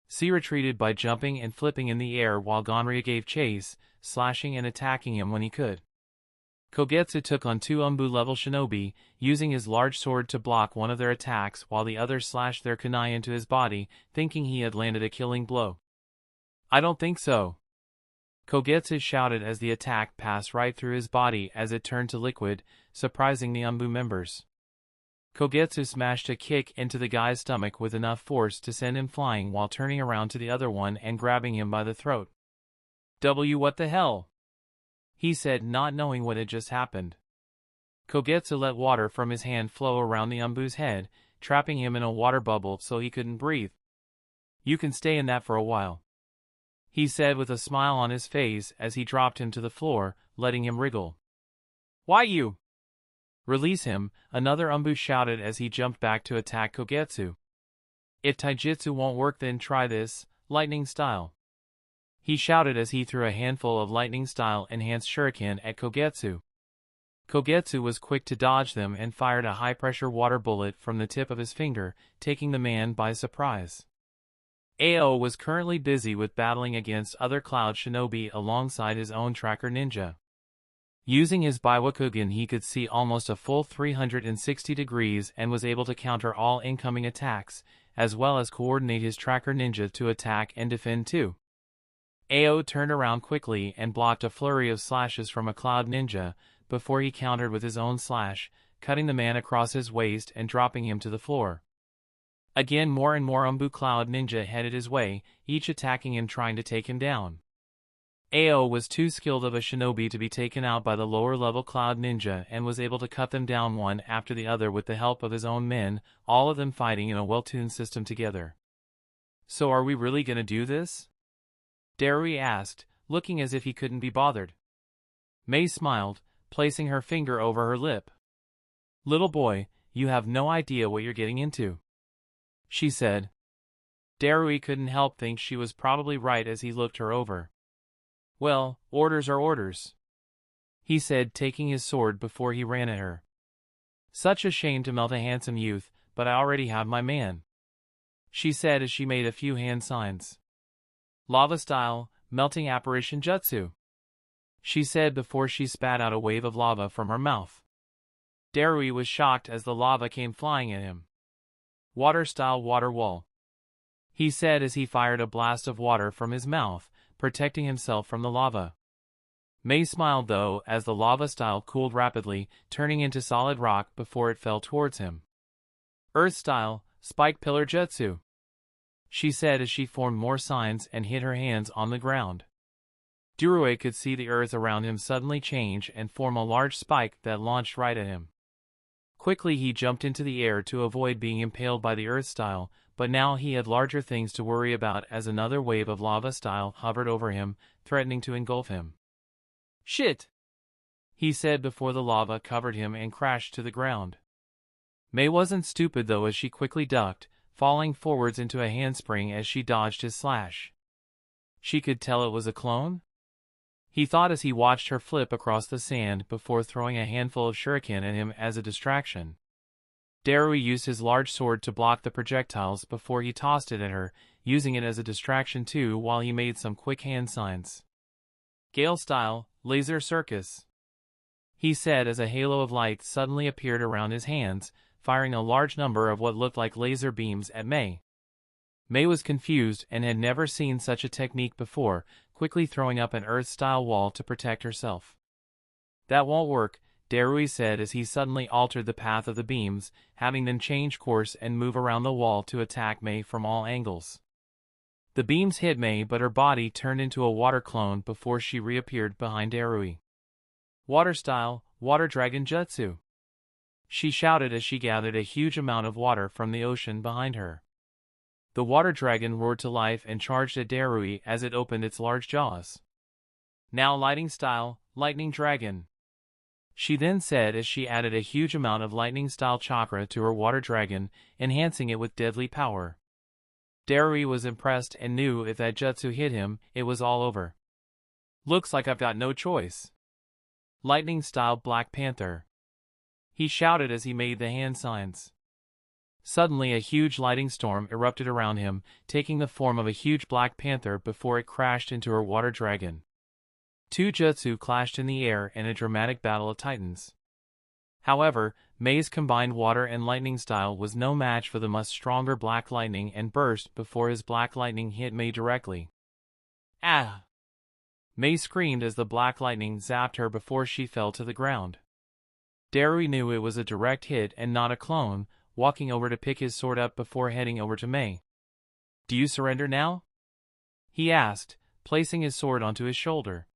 C retreated by jumping and flipping in the air while Ganryu gave chase, slashing and attacking him when he could. Kogetsu took on two Umbu-level shinobi, using his large sword to block one of their attacks while the other slashed their kunai into his body, thinking he had landed a killing blow. "I don't think so," Kogetsu shouted as the attack passed right through his body as it turned to liquid, surprising the Umbu members. Kogetsu smashed a kick into the guy's stomach with enough force to send him flying while turning around to the other one and grabbing him by the throat. What the hell?" he said, not knowing what had just happened. Kogetsu let water from his hand flow around the Umbu's head, trapping him in a water bubble so he couldn't breathe. "You can stay in that for a while," he said with a smile on his face as he dropped him to the floor, letting him wriggle. "Why you?" "Release him," another Umbu shouted as he jumped back to attack Kogetsu. "If taijutsu won't work, then try this, lightning style," he shouted as he threw a handful of lightning style enhanced shuriken at Kogetsu. Kogetsu was quick to dodge them and fired a high-pressure water bullet from the tip of his finger, taking the man by surprise. Ao was currently busy with battling against other Cloud Shinobi alongside his own tracker ninja. Using his Baiwakugan, he could see almost a full 360 degrees and was able to counter all incoming attacks, as well as coordinate his tracker ninja to attack and defend too. Ao turned around quickly and blocked a flurry of slashes from a Cloud ninja, before he countered with his own slash, cutting the man across his waist and dropping him to the floor. Again, more and more Umbu Cloud ninja headed his way, each attacking him, trying to take him down. Ao was too skilled of a shinobi to be taken out by the lower-level Cloud ninja and was able to cut them down one after the other with the help of his own men, all of them fighting in a well-tuned system together. "So are we really gonna do this?" Darui asked, looking as if he couldn't be bothered. Mei smiled, placing her finger over her lip. "Little boy, you have no idea what you're getting into," she said. Darui couldn't help think she was probably right as he looked her over. "Well, orders are orders," he said, taking his sword before he ran at her. "Such a shame to melt a handsome youth, but I already have my man," she said as she made a few hand signs. "Lava style, melting apparition jutsu," she said before she spat out a wave of lava from her mouth. Darui was shocked as the lava came flying at him. "Water style water wall," he said as he fired a blast of water from his mouth, protecting himself from the lava. Mei smiled though as the lava style cooled rapidly, turning into solid rock before it fell towards him. "Earth style, spike pillar jutsu," she said as she formed more signs and hit her hands on the ground. Darui could see the earth around him suddenly change and form a large spike that launched right at him. Quickly he jumped into the air to avoid being impaled by the earth style, but now he had larger things to worry about as another wave of lava style hovered over him, threatening to engulf him. "Shit!" he said before the lava covered him and crashed to the ground. Mei wasn't stupid though, as she quickly ducked, falling forwards into a handspring as she dodged his slash. She could tell it was a clone? He thought as he watched her flip across the sand before throwing a handful of shuriken at him as a distraction. Darui used his large sword to block the projectiles before he tossed it at her, using it as a distraction too while he made some quick hand signs. "Gale style, laser circus," he said as a halo of light suddenly appeared around his hands, firing a large number of what looked like laser beams at Mei. Mei was confused and had never seen such a technique before, quickly throwing up an earth-style wall to protect herself. "That won't work," Darui said as he suddenly altered the path of the beams, having them change course and move around the wall to attack Mei from all angles. The beams hit Mei, but her body turned into a water clone before she reappeared behind Darui. "Water style, water dragon jutsu," she shouted as she gathered a huge amount of water from the ocean behind her. The water dragon roared to life and charged at Darui as it opened its large jaws. "Now lighting style, lightning dragon," she then said as she added a huge amount of lightning-style chakra to her water dragon, enhancing it with deadly power. Darui was impressed and knew if that jutsu hit him, it was all over. "Looks like I've got no choice. Lightning-style Black Panther," he shouted as he made the hand signs. Suddenly a huge lighting storm erupted around him, taking the form of a huge Black Panther before it crashed into her water dragon. Two jutsu clashed in the air in a dramatic battle of titans. However, Mei's combined water and lightning style was no match for the much stronger black lightning and burst before his black lightning hit Mei directly. "Ah!" Mei screamed as the black lightning zapped her before she fell to the ground. Darui knew it was a direct hit and not a clone, walking over to pick his sword up before heading over to Mei. "Do you surrender now?" he asked, placing his sword onto his shoulder.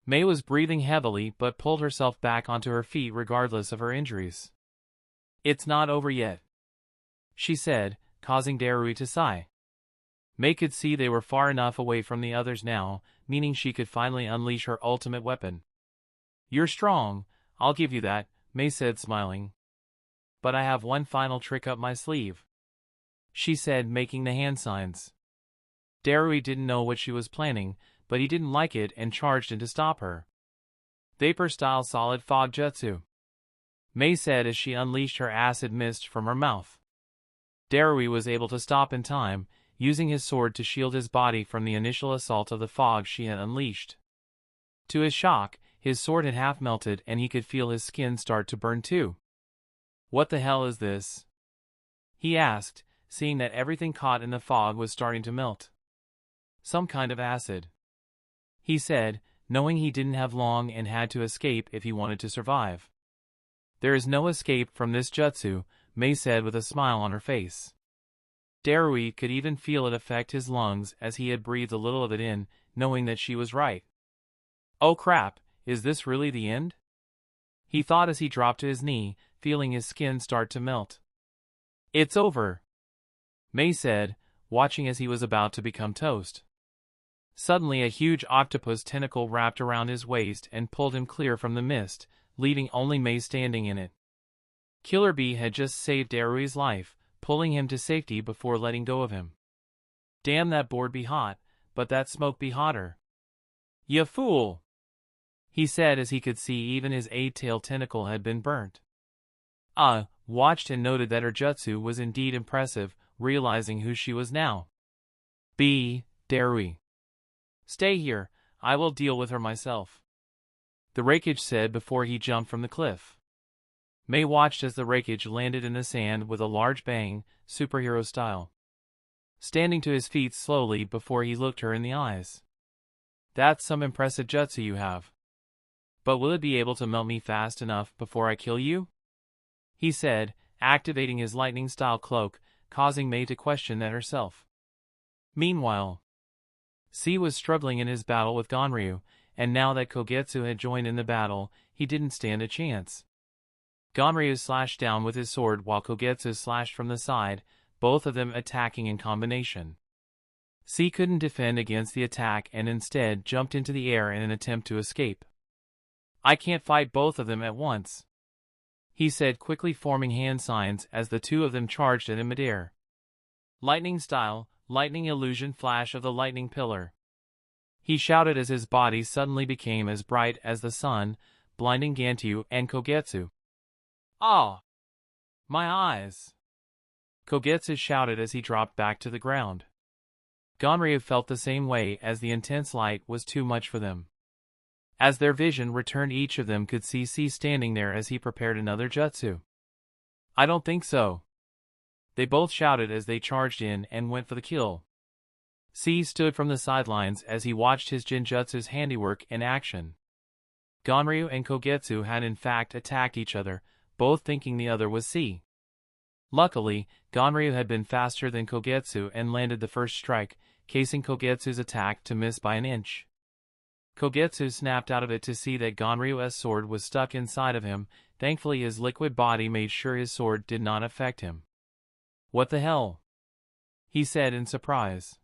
Mei was breathing heavily but pulled herself back onto her feet regardless of her injuries. "It's not over yet," she said, causing Darui to sigh. Mei could see they were far enough away from the others now, meaning she could finally unleash her ultimate weapon. "You're strong, I'll give you that," Mei said, smiling. "But I have one final trick up my sleeve," she said, making the hand signs. Darui didn't know what she was planning, but he didn't like it and charged in to stop her. "Vapor-style solid fog jutsu," Mei said as she unleashed her acid mist from her mouth. Darui was able to stop in time, using his sword to shield his body from the initial assault of the fog she had unleashed. To his shock, his sword had half melted and he could feel his skin start to burn too. "What the hell is this?" he asked, seeing that everything caught in the fog was starting to melt. "Some kind of acid," he said, knowing he didn't have long and had to escape if he wanted to survive. "There is no escape from this jutsu," Mei said with a smile on her face. Darui could even feel it affect his lungs as he had breathed a little of it in, knowing that she was right. "Oh crap, is this really the end?" he thought as he dropped to his knee, feeling his skin start to melt. "It's over," Mei said, watching as he was about to become toast. Suddenly a huge octopus tentacle wrapped around his waist and pulled him clear from the mist, leaving only Mei standing in it. Killer Bee had just saved Darui's life, pulling him to safety before letting go of him. "Damn, that board be hot, but that smoke be hotter." "Ya fool!" he said as he could see even his eight-tail tentacle had been burnt. Watched and noted that her jutsu was indeed impressive, realizing who she was now. Darui. "Stay here, I will deal with her myself," the raikage said before he jumped from the cliff. Mei watched as the raikage landed in the sand with a large bang, superhero style. Standing to his feet slowly before he looked her in the eyes. "That's some impressive jutsu you have. But will it be able to melt me fast enough before I kill you?" he said, activating his lightning-style cloak, causing Mei to question that herself. Meanwhile, C was struggling in his battle with Ganryu, and now that Kogetsu had joined in the battle, he didn't stand a chance. Ganryu slashed down with his sword while Kogetsu slashed from the side, both of them attacking in combination. C couldn't defend against the attack and instead jumped into the air in an attempt to escape. "I can't fight both of them at once," he said, quickly forming hand signs as the two of them charged at him midair. Lightning style, lightning illusion flash of the lightning pillar. He shouted as his body suddenly became as bright as the sun, blinding Ganryu and Kogetsu. "Ah! My eyes!" Kogetsu shouted as he dropped back to the ground. Ganryu felt the same way, as the intense light was too much for them. As their vision returned, each of them could see C standing there as he prepared another jutsu. "I don't think so," they both shouted as they charged in and went for the kill. C stood from the sidelines as he watched his Jinjutsu's handiwork in action. Ganryu and Kogetsu had in fact attacked each other, both thinking the other was C. Luckily, Ganryu had been faster than Kogetsu and landed the first strike, casing Kogetsu's attack to miss by an inch. Kogetsu snapped out of it to see that Ganryu's sword was stuck inside of him. Thankfully, his liquid body made sure his sword did not affect him. "What the hell?" he said in surprise.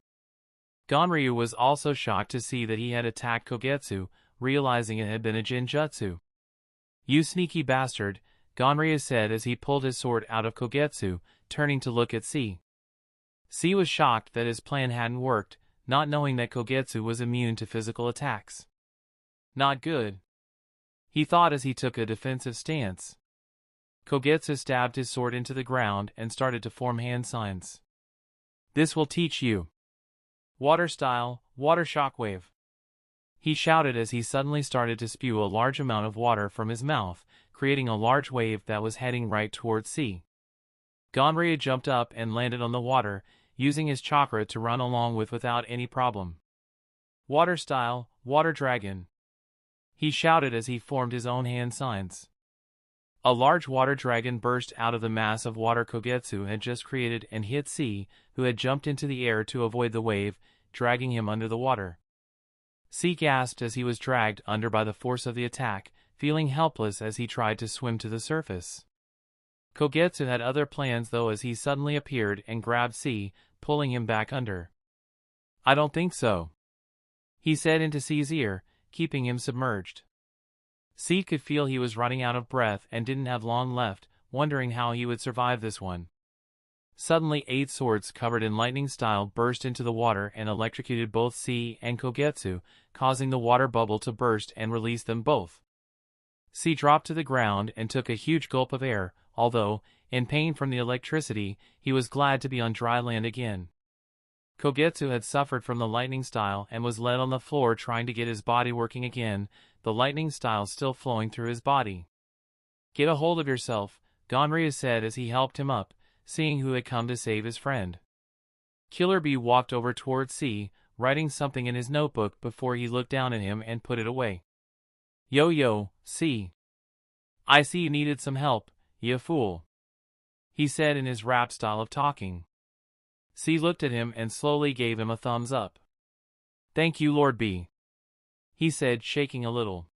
Ganryu was also shocked to see that he had attacked Kogetsu, realizing it had been a Jinjutsu. "You sneaky bastard," Ganryu said as he pulled his sword out of Kogetsu, turning to look at C. C was shocked that his plan hadn't worked, not knowing that Kogetsu was immune to physical attacks. "Not good," he thought as he took a defensive stance. Kogetsu stabbed his sword into the ground and started to form hand signs. "This will teach you. Water style, water shockwave," he shouted as he suddenly started to spew a large amount of water from his mouth, creating a large wave that was heading right towards C. Ganryu jumped up and landed on the water, using his chakra to run along with without any problem. "Water style, water dragon," he shouted as he formed his own hand signs. A large water dragon burst out of the mass of water Kogetsu had just created and hit C, who had jumped into the air to avoid the wave, dragging him under the water. C gasped as he was dragged under by the force of the attack, feeling helpless as he tried to swim to the surface. Kogetsu had other plans though, as he suddenly appeared and grabbed C, pulling him back under. "I don't think so," he said into C's ear, keeping him submerged. C could feel he was running out of breath and didn't have long left, wondering how he would survive this one. Suddenly 8 swords covered in lightning style burst into the water and electrocuted both C and Kogetsu, causing the water bubble to burst and release them both. C dropped to the ground and took a huge gulp of air, although, in pain from the electricity, he was glad to be on dry land again. Kogetsu had suffered from the lightning style and was led on the floor trying to get his body working again, the lightning style still flowing through his body. "Get a hold of yourself," Ganryu said as he helped him up, seeing who had come to save his friend. Killer Bee walked over towards C, writing something in his notebook before he looked down at him and put it away. Yo, C. I see you needed some help, you fool," he said in his rap style of talking. C looked at him and slowly gave him a thumbs up. "Thank you, Lord B," he said, shaking a little.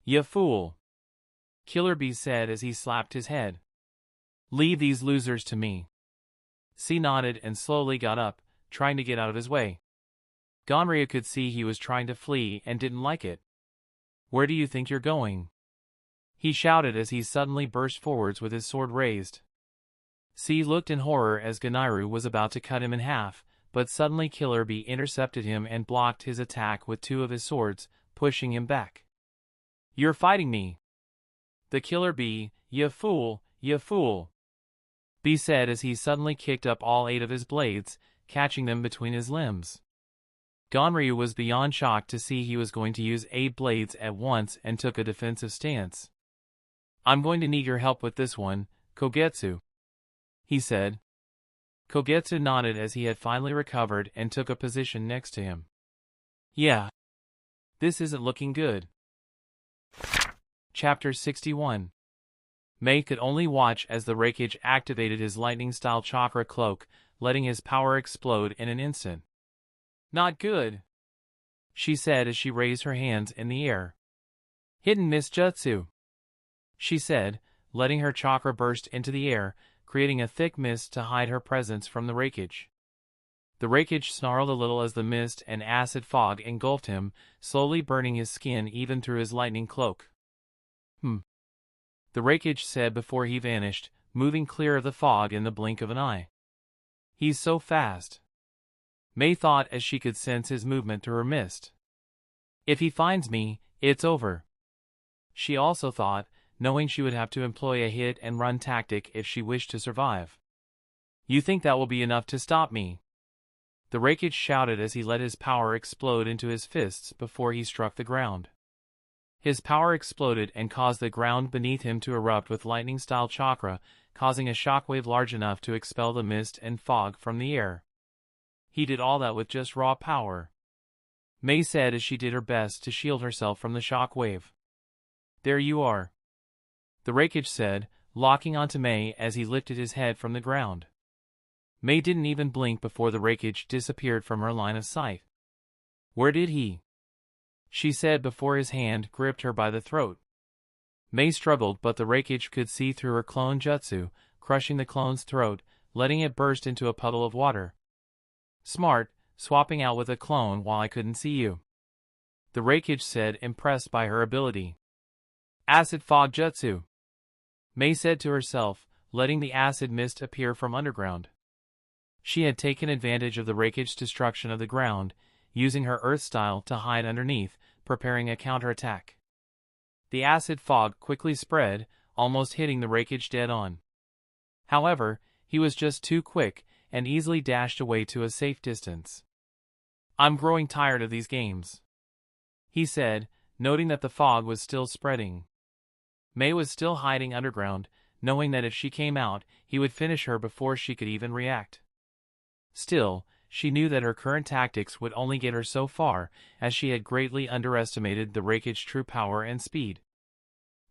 "You fool," Killer Bee said as he slapped his head. "Leave these losers to me." C nodded and slowly got up, trying to get out of his way. Ganryu could see he was trying to flee and didn't like it. "Where do you think you're going?" he shouted as he suddenly burst forwards with his sword raised. C looked in horror as Ganryu was about to cut him in half, but suddenly Killer Bee intercepted him and blocked his attack with 2 of his swords, pushing him back. "You're fighting me!" "The Killer Bee, you fool, B said as he suddenly kicked up all 8 of his blades, catching them between his limbs. Ganryu was beyond shocked to see he was going to use 8 blades at once and took a defensive stance. "I'm going to need your help with this one, Kogetsu," he said. Kogetsu nodded as he had finally recovered and took a position next to him. "Yeah. This isn't looking good." Chapter 61. Mei could only watch as the raikage activated his lightning-style chakra cloak, letting his power explode in an instant. "Not good," she said as she raised her hands in the air. "Hidden Miss Jutsu," she said, letting her chakra burst into the air, creating a thick mist to hide her presence from the raikage. The raikage snarled a little as the mist and acid fog engulfed him, slowly burning his skin even through his lightning cloak. The raikage said before he vanished, moving clear of the fog in the blink of an eye. "He's so fast," May thought as she could sense his movement through her mist. "If he finds me, it's over." She also thought, knowing she would have to employ a hit-and-run tactic if she wished to survive. "You think that will be enough to stop me?" The raikage shouted as he let his power explode into his fists before he struck the ground. His power exploded and caused the ground beneath him to erupt with lightning-style chakra, causing a shockwave large enough to expel the mist and fog from the air. He did all that with just raw power, May said as she did her best to shield herself from the shock wave. "There you are," the raikage said, locking onto May as he lifted his head from the ground. May didn't even blink before the raikage disappeared from her line of sight. "Where did he?" she said before his hand gripped her by the throat. May struggled, but the raikage could see through her clone jutsu, crushing the clone's throat, letting it burst into a puddle of water. "Smart, swapping out with a clone while I couldn't see you," the raikage said, impressed by her ability. "Acid fog jutsu," May said to herself, letting the acid mist appear from underground. She had taken advantage of the raikage's destruction of the ground, using her earth style to hide underneath, preparing a counterattack. The acid fog quickly spread, almost hitting the raikage dead on. However, he was just too quick, and easily dashed away to a safe distance. "I'm growing tired of these games," he said, noting that the fog was still spreading. May was still hiding underground, knowing that if she came out, he would finish her before she could even react. Still, she knew that her current tactics would only get her so far, as she had greatly underestimated the raikage's true power and speed.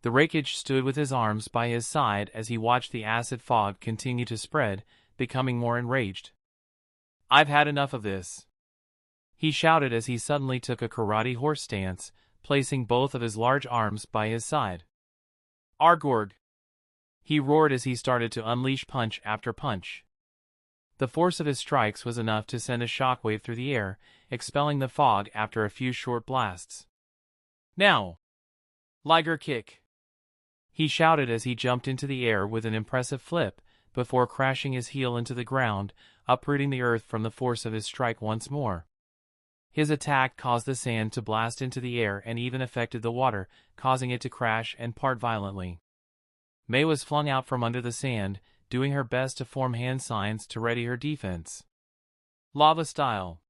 The raikage stood with his arms by his side as he watched the acid fog continue to spread, becoming more enraged. "I've had enough of this," he shouted as he suddenly took a karate horse stance, placing both of his large arms by his side. "Argorg!" he roared as he started to unleash punch after punch. The force of his strikes was enough to send a shockwave through the air, expelling the fog after a few short blasts. "Now! Liger kick!" he shouted as he jumped into the air with an impressive flip, before crashing his heel into the ground, uprooting the earth from the force of his strike once more. His attack caused the sand to blast into the air and even affected the water, causing it to crash and part violently. May was flung out from under the sand, doing her best to form hand signs to ready her defense. "Lava style!"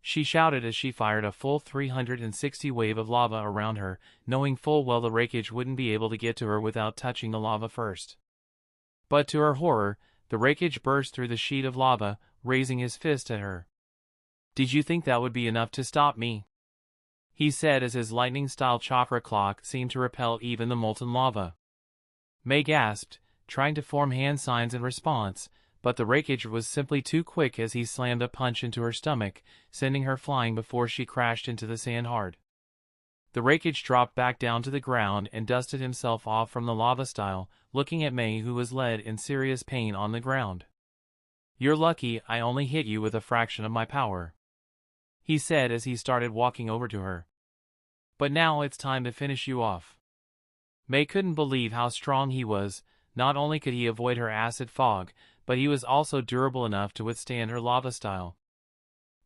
she shouted as she fired a full 360 wave of lava around her, knowing full well the raikage wouldn't be able to get to her without touching the lava first. But to her horror, the raikage burst through the sheet of lava, raising his fist at her. "Did you think that would be enough to stop me?" he said as his lightning-style chakra clock seemed to repel even the molten lava. May gasped, trying to form hand signs in response, but the raikage was simply too quick as he slammed a punch into her stomach, sending her flying before she crashed into the sand hard. The raikage dropped back down to the ground and dusted himself off from the lava style, looking at May, who was led in serious pain on the ground. "You're lucky I only hit you with a fraction of my power," he said as he started walking over to her. "But now it's time to finish you off." May couldn't believe how strong he was. Not only could he avoid her acid fog, but he was also durable enough to withstand her lava style.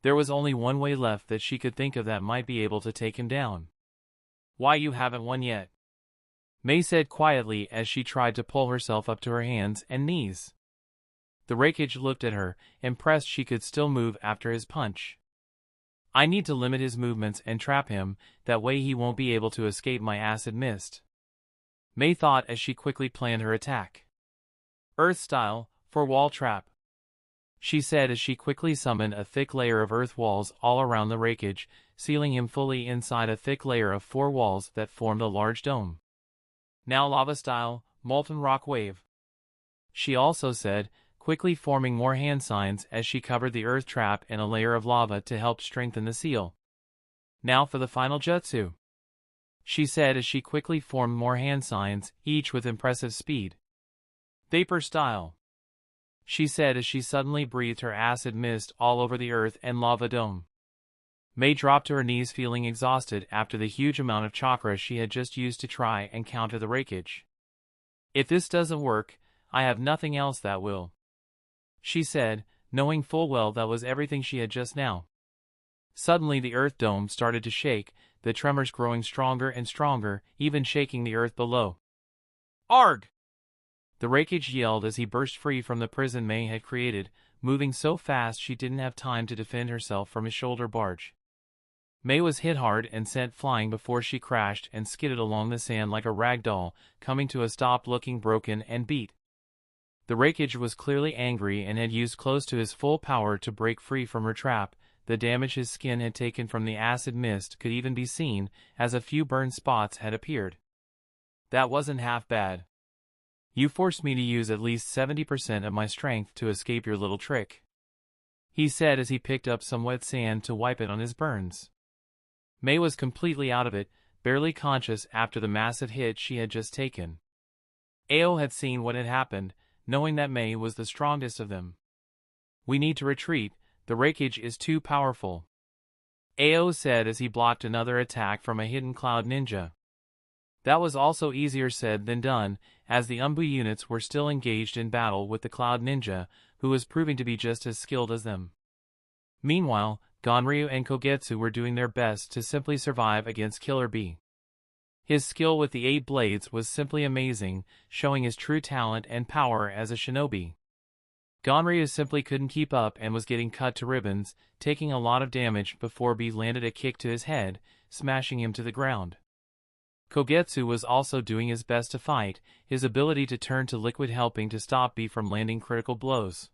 There was only one way left that she could think of that might be able to take him down. "Why, you haven't won yet," May said quietly as she tried to pull herself up to her hands and knees. The raikage looked at her, impressed she could still move after his punch. "I need to limit his movements and trap him, that way he won't be able to escape my acid mist," May thought as she quickly planned her attack. "Earth style, for wall trap," she said as she quickly summoned a thick layer of earth walls all around the raikage, sealing him fully inside a thick layer of 4 walls that formed a large dome. "Now lava style, molten rock wave," she also said, quickly forming more hand signs as she covered the earth trap in a layer of lava to help strengthen the seal. "Now for the final jutsu," she said as she quickly formed more hand signs, each with impressive speed. "Vapor style," she said as she suddenly breathed her acid mist all over the earth and lava dome. Mei dropped to her knees feeling exhausted after the huge amount of chakra she had just used to try and counter the raikage. "If this doesn't work, I have nothing else that will," she said, knowing full well that was everything she had just now. Suddenly the earth dome started to shake, the tremors growing stronger and stronger, even shaking the earth below. "Arg!" the raikage yelled as he burst free from the prison Mei had created, moving so fast she didn't have time to defend herself from his shoulder barge. Mei was hit hard and sent flying before she crashed and skidded along the sand like a rag doll, coming to a stop looking broken and beat. The raikage was clearly angry and had used close to his full power to break free from her trap. The damage his skin had taken from the acid mist could even be seen, as a few burn spots had appeared. "That wasn't half bad. You forced me to use at least 70% of my strength to escape your little trick," he said as he picked up some wet sand to wipe it on his burns. Mei was completely out of it, barely conscious after the massive hit she had just taken. Ao had seen what had happened, knowing that Mei was the strongest of them. "We need to retreat, the raikage is too powerful," Ao said as he blocked another attack from a hidden cloud ninja. That was also easier said than done, as the Umbu units were still engaged in battle with the cloud ninja, who was proving to be just as skilled as them. Meanwhile, Ganryu and Kogetsu were doing their best to simply survive against Killer Bee. His skill with the 8 blades was simply amazing, showing his true talent and power as a shinobi. Ganryu simply couldn't keep up and was getting cut to ribbons, taking a lot of damage before Bee landed a kick to his head, smashing him to the ground. Kogetsu was also doing his best to fight, his ability to turn to liquid helping to stop Bee from landing critical blows.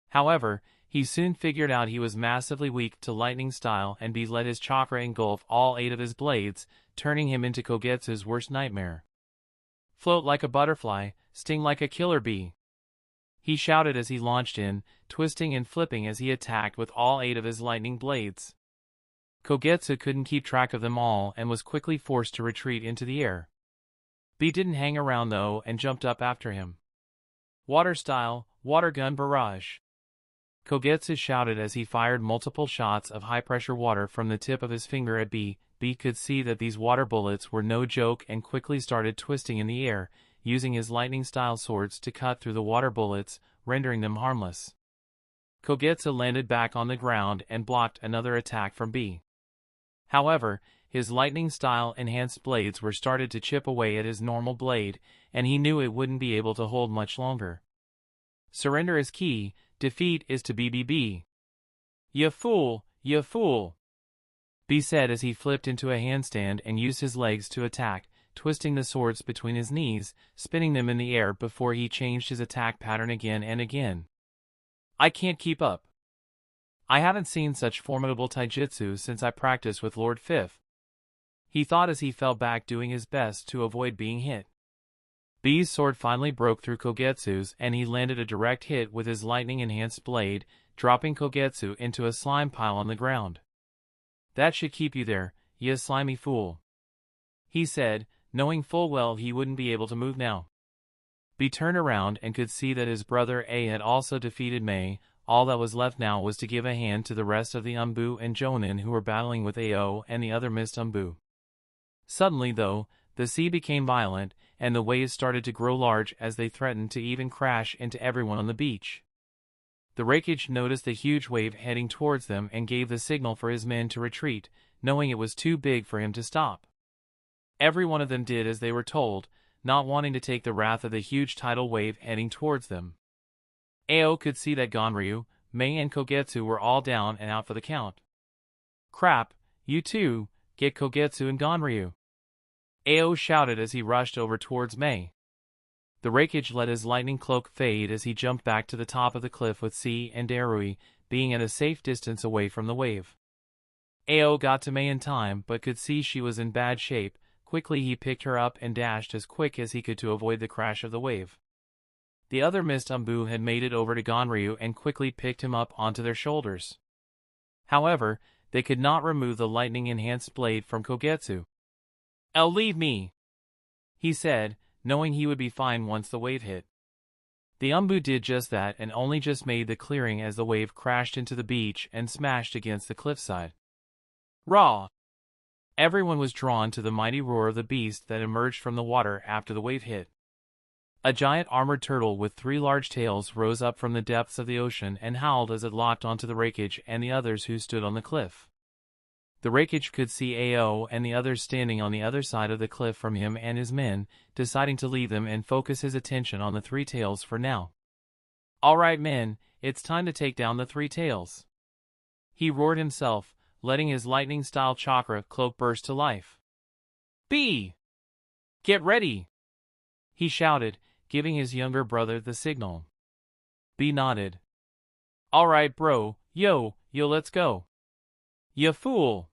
However, he soon figured out he was massively weak to lightning style and Bee let his chakra engulf all 8 of his blades, turning him into Kogetsu's worst nightmare. "Float like a butterfly, sting like a killer bee," he shouted as he launched in, twisting and flipping as he attacked with all 8 of his lightning blades. Kogetsu couldn't keep track of them all and was quickly forced to retreat into the air. Bee didn't hang around though and jumped up after him. "Water style, water gun barrage," Kogetsu shouted as he fired multiple shots of high-pressure water from the tip of his finger at Bee. Bee could see that these water bullets were no joke and quickly started twisting in the air, using his lightning-style swords to cut through the water bullets, rendering them harmless. Kogetsu landed back on the ground and blocked another attack from Bee. However, his lightning-style enhanced blades were started to chip away at his normal blade, and he knew it wouldn't be able to hold much longer. "Surrender is key, defeat is to BBB. You fool, you fool," Bee said as he flipped into a handstand and used his legs to attack, twisting the swords between his knees, spinning them in the air before he changed his attack pattern again and again. "I can't keep up. I haven't seen such formidable taijutsu since I practiced with Lord Fifth," he thought as he fell back doing his best to avoid being hit. Bee's sword finally broke through Kogetsu's and he landed a direct hit with his lightning-enhanced blade, dropping Kogetsu into a slime pile on the ground. "That should keep you there, you slimy fool," he said, knowing full well he wouldn't be able to move now. Bee turned around and could see that his brother A had also defeated Mei. All that was left now was to give a hand to the rest of the Umbu and Jonin who were battling with Ao and the other mist Umbu. Suddenly though, the sea became violent, and the waves started to grow large as they threatened to even crash into everyone on the beach. The raikage noticed the huge wave heading towards them and gave the signal for his men to retreat, knowing it was too big for him to stop. Every one of them did as they were told, not wanting to take the wrath of the huge tidal wave heading towards them. Ao could see that Ganryu, Mei and Kogetsu were all down and out for the count. "Crap, you two, get Kogetsu and Ganryu," Ao shouted as he rushed over towards Mei. The raikage let his lightning cloak fade as he jumped back to the top of the cliff with C and Darui, being at a safe distance away from the wave. Ao got to Mei in time but could see she was in bad shape. Quickly he picked her up and dashed as quick as he could to avoid the crash of the wave. The other missed Umbu had made it over to Ganryu and quickly picked him up onto their shoulders. However, they could not remove the lightning-enhanced blade from Kogetsu. Leave me," he said, knowing he would be fine once the wave hit. The Umbu did just that and only just made the clearing as the wave crashed into the beach and smashed against the cliffside. Raw! Everyone was drawn to the mighty roar of the beast that emerged from the water after the wave hit. A giant armored turtle with 3 large tails rose up from the depths of the ocean and howled as it locked onto the raikage and the others who stood on the cliff. The raikage could see Ao and the others standing on the other side of the cliff from him and his men, deciding to leave them and focus his attention on the 3 tails for now. "Alright men, it's time to take down the 3 tails," he roared himself, letting his lightning-style chakra cloak burst to life. "B! Get ready!" he shouted, giving his younger brother the signal. B nodded. "Alright bro, yo, let's go." "Ya fool!"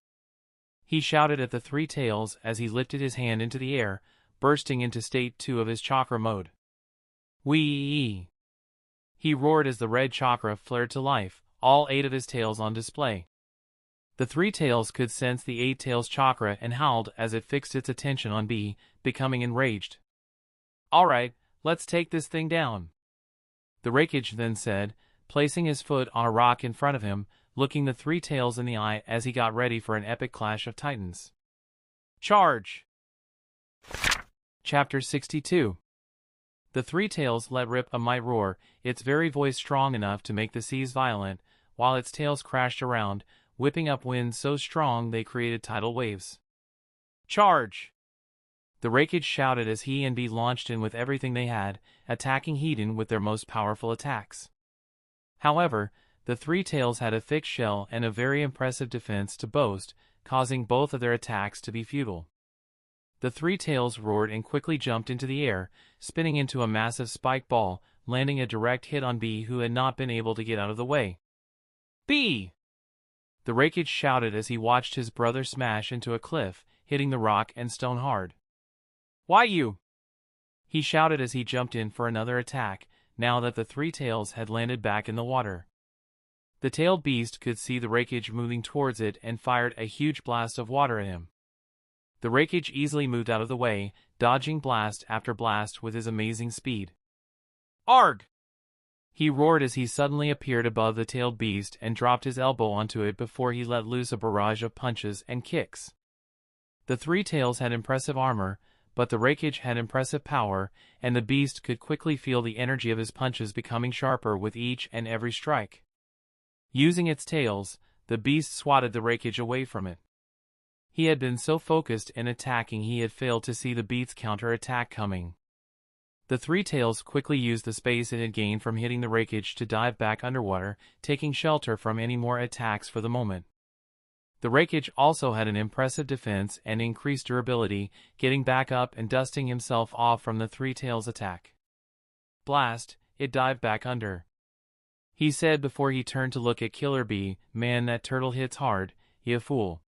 he shouted at the 3 tails as he lifted his hand into the air, bursting into state 2 of his chakra mode. "Wee!" he roared as the red chakra flared to life, all 8 of his tails on display. The 3 tails could sense the 8 tails chakra and howled as it fixed its attention on B, becoming enraged. "Alright, let's take this thing down," the raikage then said, placing his foot on a rock in front of him, looking the 3 tails in the eye as he got ready for an epic clash of titans. Charge! Chapter 62. The 3 tails let rip a mighty roar, its very voice strong enough to make the seas violent, while its tails crashed around, whipping up winds so strong they created tidal waves. "Charge!" the raikage shouted as he and B launched in with everything they had, attacking Hedon with their most powerful attacks. However, the 3 tails had a thick shell and a very impressive defense to boast, causing both of their attacks to be futile. The 3 tails roared and quickly jumped into the air, spinning into a massive spike ball, landing a direct hit on B who had not been able to get out of the way. "B!" the raikage shouted as he watched his brother smash into a cliff, hitting the rock and stone hard. "Why you?" he shouted as he jumped in for another attack, now that the 3 tails had landed back in the water. The tailed beast could see the raikage moving towards it and fired a huge blast of water at him. The raikage easily moved out of the way, dodging blast after blast with his amazing speed. "Arg!" he roared as he suddenly appeared above the tailed beast and dropped his elbow onto it before he let loose a barrage of punches and kicks. The 3 tails had impressive armor, but the raikage had impressive power, and the beast could quickly feel the energy of his punches becoming sharper with each and every strike. Using its tails, the beast swatted the raikage away from it. He had been so focused in attacking he had failed to see the beast's counter-attack coming. The 3 tails quickly used the space it had gained from hitting the raikage to dive back underwater, taking shelter from any more attacks for the moment. The raikage also had an impressive defense and increased durability, getting back up and dusting himself off from the 3 tails attack. "Blast," it dived back under. He said before he turned to look at Killer Bee, "Man, that turtle hits hard, ya fool,"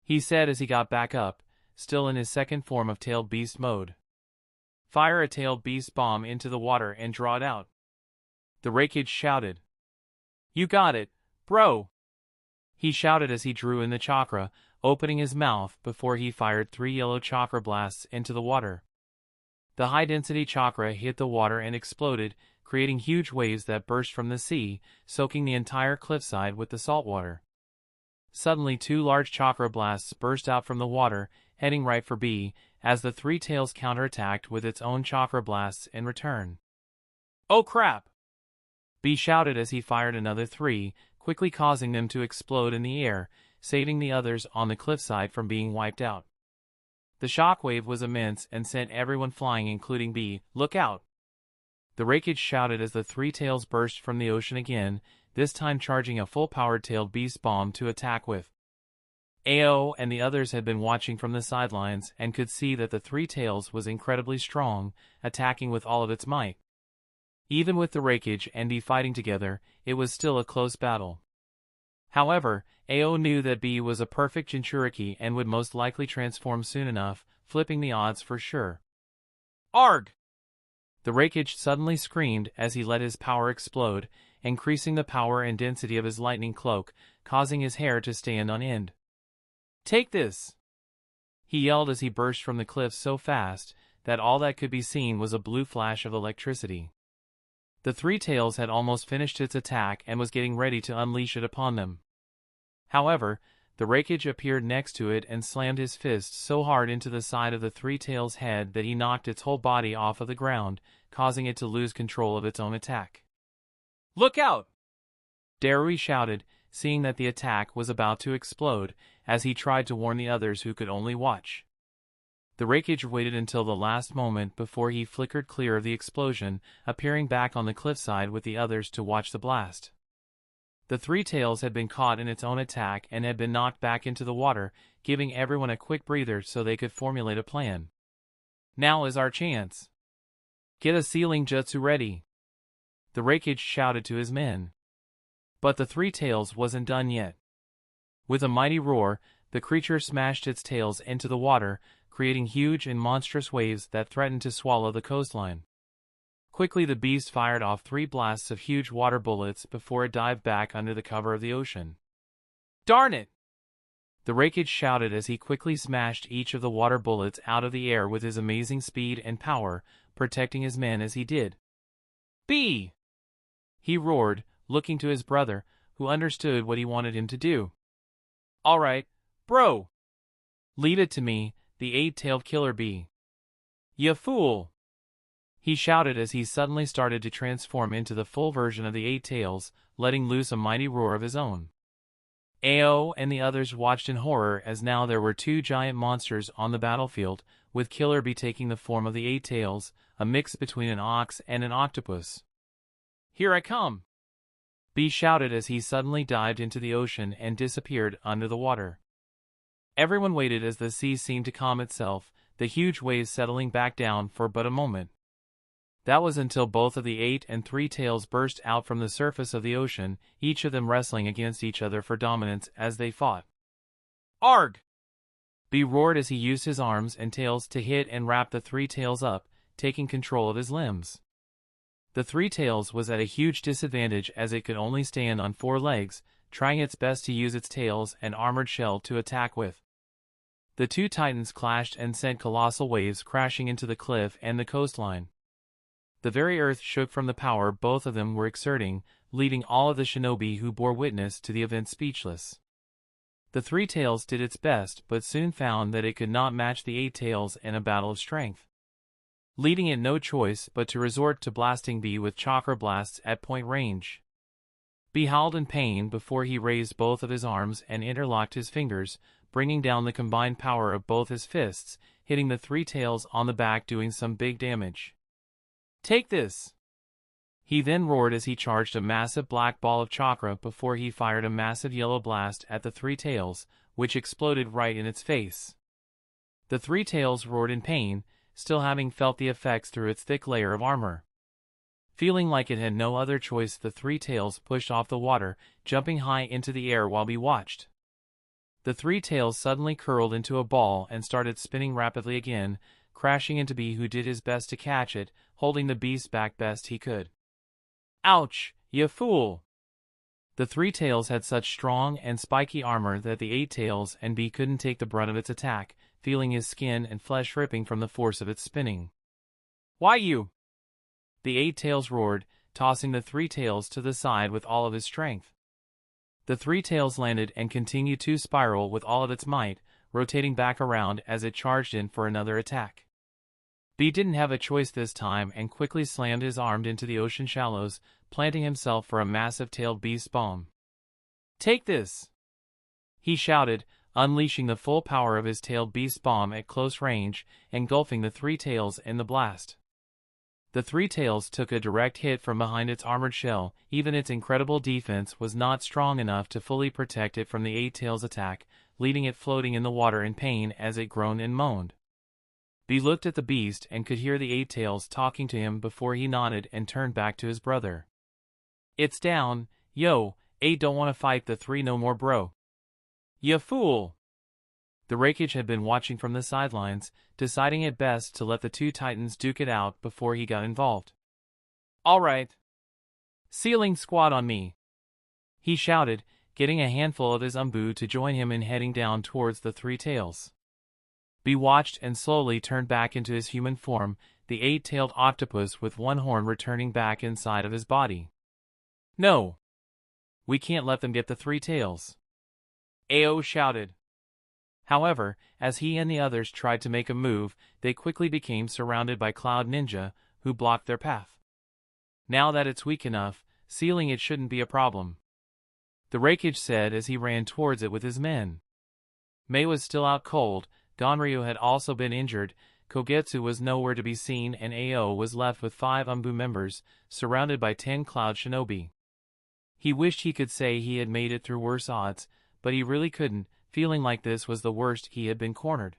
he said as he got back up, still in his second form of tailed beast mode. "Fire a tailed beast bomb into the water and draw it out," the raikage shouted. "You got it, bro," he shouted as he drew in the chakra, opening his mouth before he fired 3 yellow chakra blasts into the water. The high-density chakra hit the water and exploded, creating huge waves that burst from the sea, soaking the entire cliffside with the salt water. Suddenly 2 large chakra blasts burst out from the water, heading right for B, as the 3 tails counterattacked with its own chakra blasts in return. "Oh crap!" B shouted as he fired another 3, quickly causing them to explode in the air, saving the others on the cliffside from being wiped out. The shockwave was immense and sent everyone flying, including B. "Look out!" the raikage shouted as the 3 tails burst from the ocean again, this time charging a full-powered tailed beast bomb to attack with. Ao and the others had been watching from the sidelines and could see that the 3 tails was incredibly strong, attacking with all of its might. Even with the raikage and B fighting together, it was still a close battle. However, Ao knew that B was a perfect Jinchuriki and would most likely transform soon enough, flipping the odds for sure. "Arg!" The raikage suddenly screamed as he let his power explode, increasing the power and density of his lightning cloak, causing his hair to stand on end. "Take this!" he yelled as he burst from the cliff so fast that all that could be seen was a blue flash of electricity. The Three Tails had almost finished its attack and was getting ready to unleash it upon them. However, the raikage appeared next to it and slammed his fist so hard into the side of the Three Tails' head that he knocked its whole body off of the ground, causing it to lose control of its own attack. "Look out!" Darui shouted, seeing that the attack was about to explode, as he tried to warn the others who could only watch. The raikage waited until the last moment before he flickered clear of the explosion, appearing back on the cliffside with the others to watch the blast. The Three Tails had been caught in its own attack and had been knocked back into the water, giving everyone a quick breather so they could formulate a plan. "Now is our chance. Get a sealing jutsu ready," the raikage shouted to his men. But the Three Tails wasn't done yet. With a mighty roar, the creature smashed its tails into the water, creating huge and monstrous waves that threatened to swallow the coastline. Quickly the beast fired off 3 blasts of huge water bullets before it dived back under the cover of the ocean. "Darn it!" the raikage shouted as he quickly smashed each of the water bullets out of the air with his amazing speed and power, protecting his men as he did. "B!" he roared, looking to his brother, who understood what he wanted him to do. "All right, bro. Leave it to me, the 8-tailed killer bee." "Ya fool!" he shouted as he suddenly started to transform into the full version of the 8 tails, letting loose a mighty roar of his own. Ao and the others watched in horror as now there were 2 giant monsters on the battlefield, with Killer Bee taking the form of the 8 tails, a mix between an ox and an octopus. "Here I come!" Bee shouted as he suddenly dived into the ocean and disappeared under the water. Everyone waited as the sea seemed to calm itself, the huge waves settling back down for but a moment. That was until both of the 8 and 3 tails burst out from the surface of the ocean, each of them wrestling against each other for dominance as they fought. "Arg!" Bee roared as he used his arms and tails to hit and wrap the 3 tails up, taking control of his limbs. The 3 tails was at a huge disadvantage as it could only stand on 4 legs, trying its best to use its tails and armored shell to attack with. The 2 titans clashed and sent colossal waves crashing into the cliff and the coastline. The very earth shook from the power both of them were exerting, leaving all of the shinobi who bore witness to the event speechless. The 3 tails did its best but soon found that it could not match the 8 tails in a battle of strength, leaving it no choice but to resort to blasting Bee with chakra blasts at point range. Bee howled in pain before he raised both of his arms and interlocked his fingers, bringing down the combined power of both his fists, hitting the 3 tails on the back doing some big damage. "Take this!" he then roared as he charged a massive black ball of chakra before he fired a massive yellow blast at the 3 tails, which exploded right in its face. The 3 tails roared in pain, still having felt the effects through its thick layer of armor. Feeling like it had no other choice, the 3 tails pushed off the water, jumping high into the air while Bee watched. The 3 tails suddenly curled into a ball and started spinning rapidly again, crashing into Bee, who did his best to catch it, holding the beast back best he could. "Ouch, ya fool!" The 3 tails had such strong and spiky armor that the 8 tails and Bee couldn't take the brunt of its attack, feeling his skin and flesh ripping from the force of its spinning. "Why you?" the 8 tails roared, tossing the 3 tails to the side with all of his strength. The 3 tails landed and continued to spiral with all of its might, rotating back around as it charged in for another attack. Bee didn't have a choice this time and quickly slammed his arm into the ocean shallows, planting himself for a massive tailed beast bomb. "Take this!" he shouted, unleashing the full power of his tailed beast bomb at close range, engulfing the 3 tails in the blast. The 3 tails took a direct hit from behind its armored shell. Even its incredible defense was not strong enough to fully protect it from the 8 tails' attack, leaving it floating in the water in pain as it groaned and moaned. Bee looked at the beast and could hear the 8 tails talking to him before he nodded and turned back to his brother. "It's down, yo, 8 don't want to fight the 3 no more, bro." "Ya fool!" The raikage had been watching from the sidelines, deciding it best to let the two titans duke it out before he got involved. "All right. Sealing squad on me," he shouted, getting a handful of his umbu to join him in heading down towards the three tails. B watched and slowly turned back into his human form, the eight-tailed octopus with one horn returning back inside of his body. "No! We can't let them get the three tails," Ao shouted. However, as he and the others tried to make a move, they quickly became surrounded by Cloud Ninja, who blocked their path. "Now that it's weak enough, sealing it shouldn't be a problem," the raikage said as he ran towards it with his men. Mei was still out cold, Ganryu had also been injured, Kogetsu was nowhere to be seen, and Ao was left with 5 umbu members, surrounded by 10 Cloud Shinobi. He wished he could say he had made it through worse odds, but he really couldn't, feeling like this was the worst he had been cornered.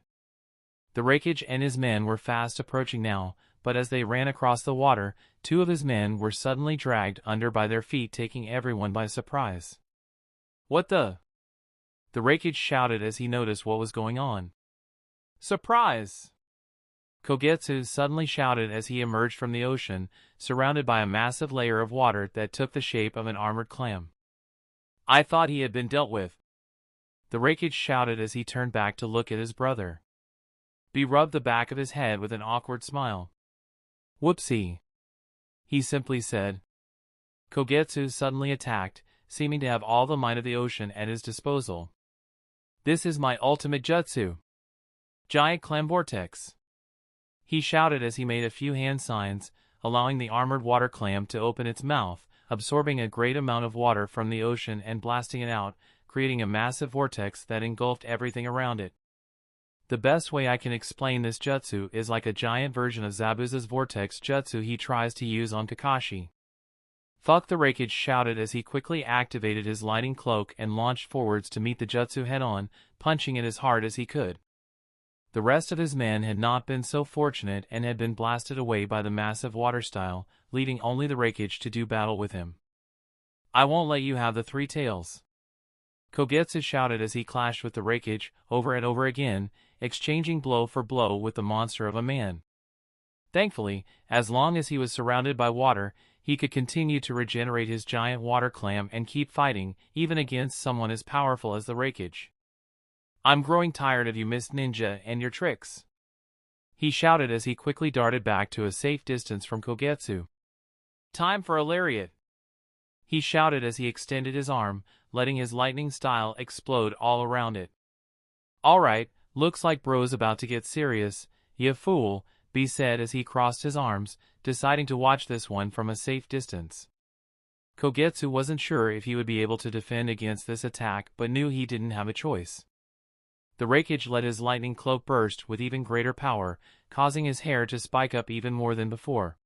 The raikage and his men were fast approaching now, but as they ran across the water, 2 of his men were suddenly dragged under by their feet, taking everyone by surprise. "What the?" the raikage shouted as he noticed what was going on. "Surprise!" Kogetsu suddenly shouted as he emerged from the ocean, surrounded by a massive layer of water that took the shape of an armored clam. "I thought he had been dealt with," the raikage shouted as he turned back to look at his brother. B rubbed the back of his head with an awkward smile. "Whoopsie," he simply said. Kogetsu suddenly attacked, seeming to have all the might of the ocean at his disposal. "This is my ultimate jutsu! Giant clam vortex!" he shouted as he made a few hand signs, allowing the armored water clam to open its mouth, absorbing a great amount of water from the ocean and blasting it out, creating a massive vortex that engulfed everything around it. "The best way I can explain this jutsu is like a giant version of Zabuza's vortex jutsu he tries to use on Kakashi." Fuck, the raikage shouted as he quickly activated his lighting cloak and launched forwards to meet the jutsu head-on, punching it as hard as he could. The rest of his men had not been so fortunate and had been blasted away by the massive water style, leaving only the raikage to do battle with him. "I won't let you have the three tails," Kogetsu shouted as he clashed with the raikage over and over again, exchanging blow for blow with the monster of a man. Thankfully, as long as he was surrounded by water, he could continue to regenerate his giant water clam and keep fighting, even against someone as powerful as the raikage. "I'm growing tired of you, Miss Ninja, and your tricks," he shouted as he quickly darted back to a safe distance from Kogetsu. "Time for a lariat," he shouted as he extended his arm, letting his lightning style explode all around it. "Alright, looks like bro's about to get serious, ya fool," B said as he crossed his arms, deciding to watch this one from a safe distance. Kogetsu wasn't sure if he would be able to defend against this attack, but knew he didn't have a choice. The raikage let his lightning cloak burst with even greater power, causing his hair to spike up even more than before.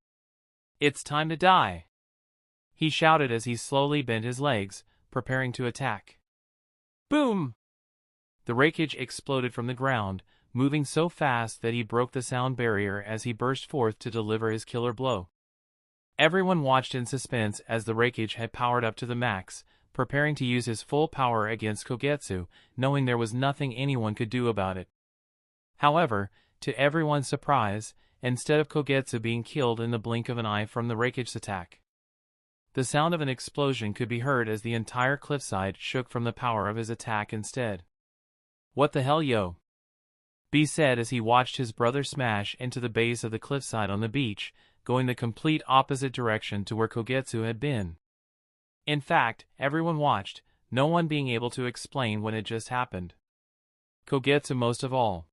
"It's time to die," he shouted as he slowly bent his legs, preparing to attack. Boom! The raikage exploded from the ground, moving so fast that he broke the sound barrier as he burst forth to deliver his killer blow. Everyone watched in suspense as the raikage had powered up to the max, preparing to use his full power against Kogetsu, knowing there was nothing anyone could do about it. However, to everyone's surprise, instead of Kogetsu being killed in the blink of an eye from the raikage's attack, the sound of an explosion could be heard as the entire cliffside shook from the power of his attack instead. "What the hell, yo?" B said as he watched his brother smash into the base of the cliffside on the beach, going the complete opposite direction to where Kogetsu had been. In fact, everyone watched, no one being able to explain what had just happened. Kogetsu most of all.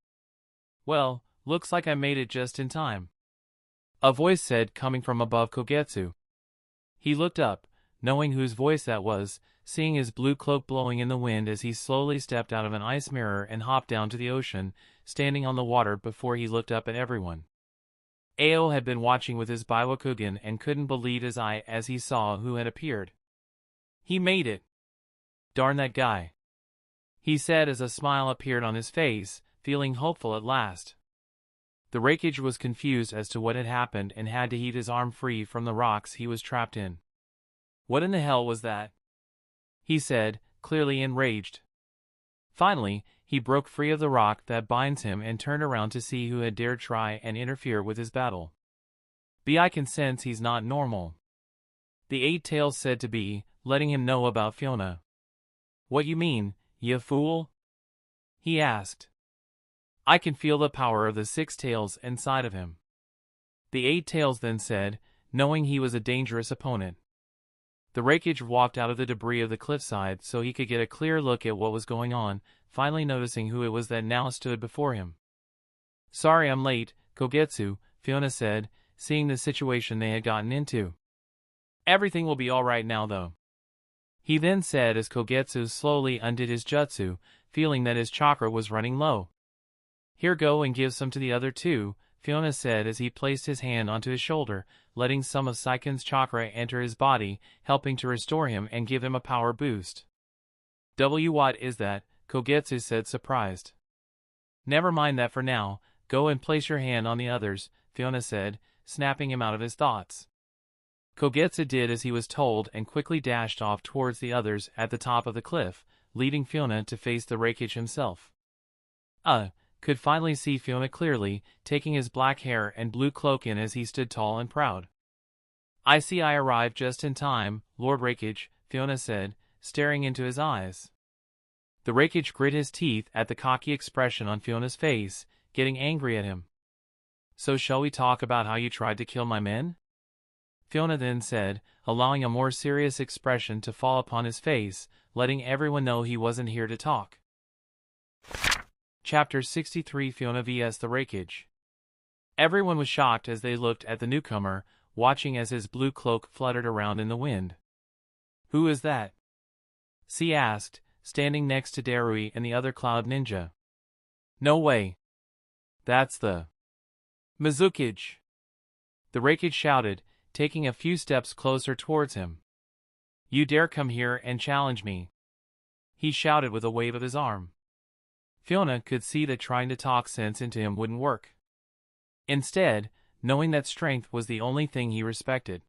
"Well, looks like I made it just in time," a voice said coming from above Kogetsu. He looked up, knowing whose voice that was, seeing his blue cloak blowing in the wind as he slowly stepped out of an ice mirror and hopped down to the ocean, standing on the water before he looked up at everyone. Ao had been watching with his Biwakugan and couldn't believe his eye as he saw who had appeared. "He made it. Darn that guy," he said as a smile appeared on his face, feeling hopeful at last. The raikage was confused as to what had happened and had to heat his arm free from the rocks he was trapped in. "What in the hell was that?" he said, clearly enraged. Finally, He broke free of the rock that binds him and turned around to see who had dared try and interfere with his battle. I can sense he's not normal. The Eight Tails said to B, letting him know about Fiona. What you mean, you fool? He asked. I can feel the power of the Six Tails inside of him. The Eight Tails then said, knowing he was a dangerous opponent. The raikage walked out of the debris of the cliffside so he could get a clear look at what was going on, finally noticing who it was that now stood before him. Sorry I'm late, Kogetsu, Fiona said, seeing the situation they had gotten into. Everything will be alright now though. He then said as Kogetsu slowly undid his jutsu, feeling that his chakra was running low. Here, go and give some to the other two, Fiona said as he placed his hand onto his shoulder, letting some of Saiken's chakra enter his body, helping to restore him and give him a power boost. What is that? Kogetsu said, surprised. Never mind that for now, go and place your hand on the others, Fiona said, snapping him out of his thoughts. Kogetsu did as he was told and quickly dashed off towards the others at the top of the cliff, leading Fiona to face the raikage himself. Could finally see Fiona clearly, taking his black hair and blue cloak in as he stood tall and proud. I see I arrived just in time, Lord Raikage, Fiona said, staring into his eyes. The raikage grit his teeth at the cocky expression on Fiona's face, getting angry at him. So shall we talk about how you tried to kill my men? Fiona then said, allowing a more serious expression to fall upon his face, letting everyone know he wasn't here to talk. Chapter 63 Fiona vs. the Raikage. Everyone was shocked as they looked at the newcomer, watching as his blue cloak fluttered around in the wind. Who is that? C asked, standing next to Darui and the other cloud ninja. No way. That's the mizukage. The raikage shouted, taking a few steps closer towards him. You dare come here and challenge me? He shouted with a wave of his arm. Fiona could see that trying to talk sense into him wouldn't work. Instead, knowing that strength was the only thing he respected.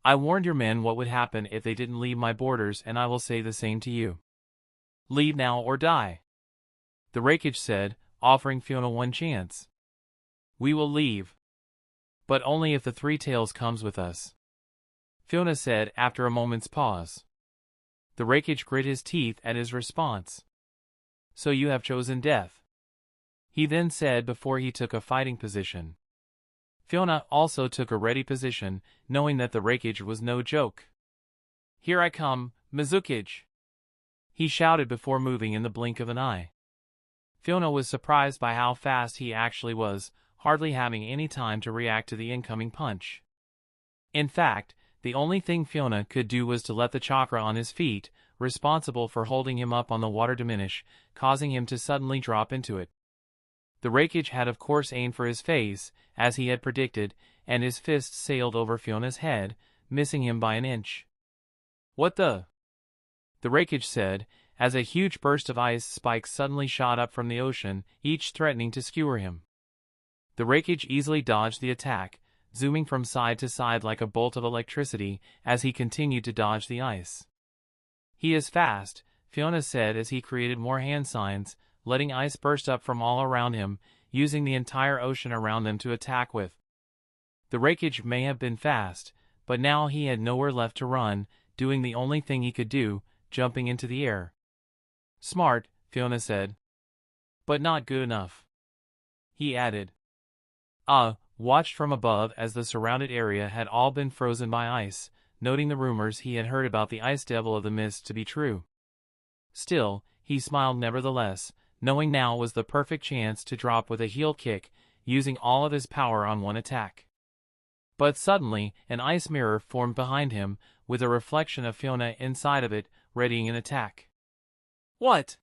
I warned your men what would happen if they didn't leave my borders, and I will say the same to you. Leave now or die. The raikage said, offering Fiona one chance. We will leave. But only if the Three Tails comes with us. Fiona said after a moment's pause. The raikage grit his teeth at his response. So you have chosen death. He then said before he took a fighting position. Fiona also took a ready position, knowing that the raikage was no joke. Here I come, mizukage. He shouted before moving in the blink of an eye. Fiona was surprised by how fast he actually was, hardly having any time to react to the incoming punch. In fact, the only thing Fiona could do was to let the chakra on his feet, responsible for holding him up on the water, diminish, causing him to suddenly drop into it. The raikage had of course aimed for his face, as he had predicted, and his fist sailed over Fiona's head, missing him by an inch. What the? The raikage said, as a huge burst of ice spikes suddenly shot up from the ocean, each threatening to skewer him. The raikage easily dodged the attack, zooming from side to side like a bolt of electricity as he continued to dodge the ice. He is fast, Fiona said as he created more hand signs, letting ice burst up from all around him, using the entire ocean around them to attack with. The raikage may have been fast, but now he had nowhere left to run, doing the only thing he could do, jumping into the air. Smart, Fiona said. But not good enough. He added. Watched from above as the surrounded area had all been frozen by ice, noting the rumors he had heard about the ice devil of the mist to be true. Still, he smiled nevertheless, knowing now was the perfect chance to drop with a heel kick, using all of his power on one attack. But suddenly, an ice mirror formed behind him, with a reflection of Fiona inside of it, readying an attack. What?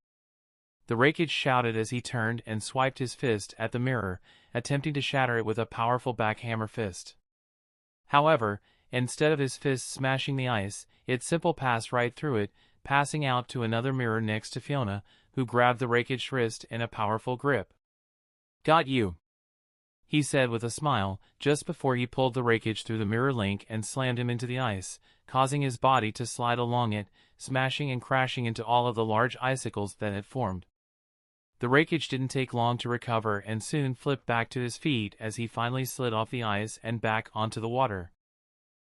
The raikage shouted as he turned and swiped his fist at the mirror, attempting to shatter it with a powerful backhammer fist. However, instead of his fist smashing the ice, it simply passed right through it, passing out to another mirror next to Fiona, who grabbed the raikage's wrist in a powerful grip. Got you, he said with a smile, just before he pulled the raikage through the mirror link and slammed him into the ice, causing his body to slide along it, smashing and crashing into all of the large icicles that had formed. The raikage didn't take long to recover and soon flipped back to his feet as he finally slid off the ice and back onto the water.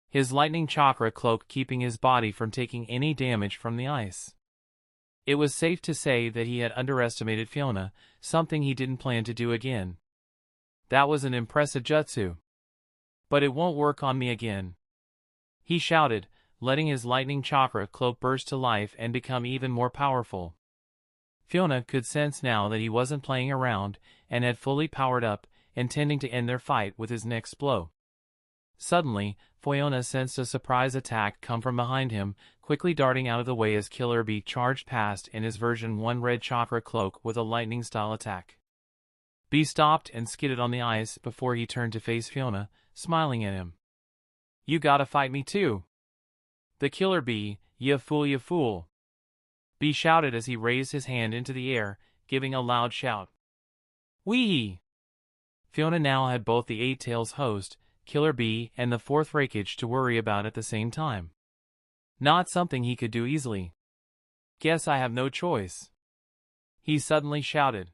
His lightning chakra cloak keeping his body from taking any damage from the ice. It was safe to say that he had underestimated Fiona, something he didn't plan to do again. That was an impressive jutsu. But it won't work on me again, he shouted, letting his lightning chakra cloak burst to life and become even more powerful. Fiona could sense now that he wasn't playing around and had fully powered up, intending to end their fight with his next blow. Suddenly, Fuyona sensed a surprise attack come from behind him, quickly darting out of the way as Killer Bee charged past in his version 1 red chakra cloak with a lightning-style attack. Bee stopped and skidded on the ice before he turned to face Fiona, smiling at him. "You gotta fight me too." "The Killer Bee, ya fool. Bee shouted as he raised his hand into the air, giving a loud shout. Whee! Fiona now had both the Eight Tails host, Killer Bee, and the fourth raikage to worry about at the same time. Not something he could do easily. "Guess I have no choice," he suddenly shouted.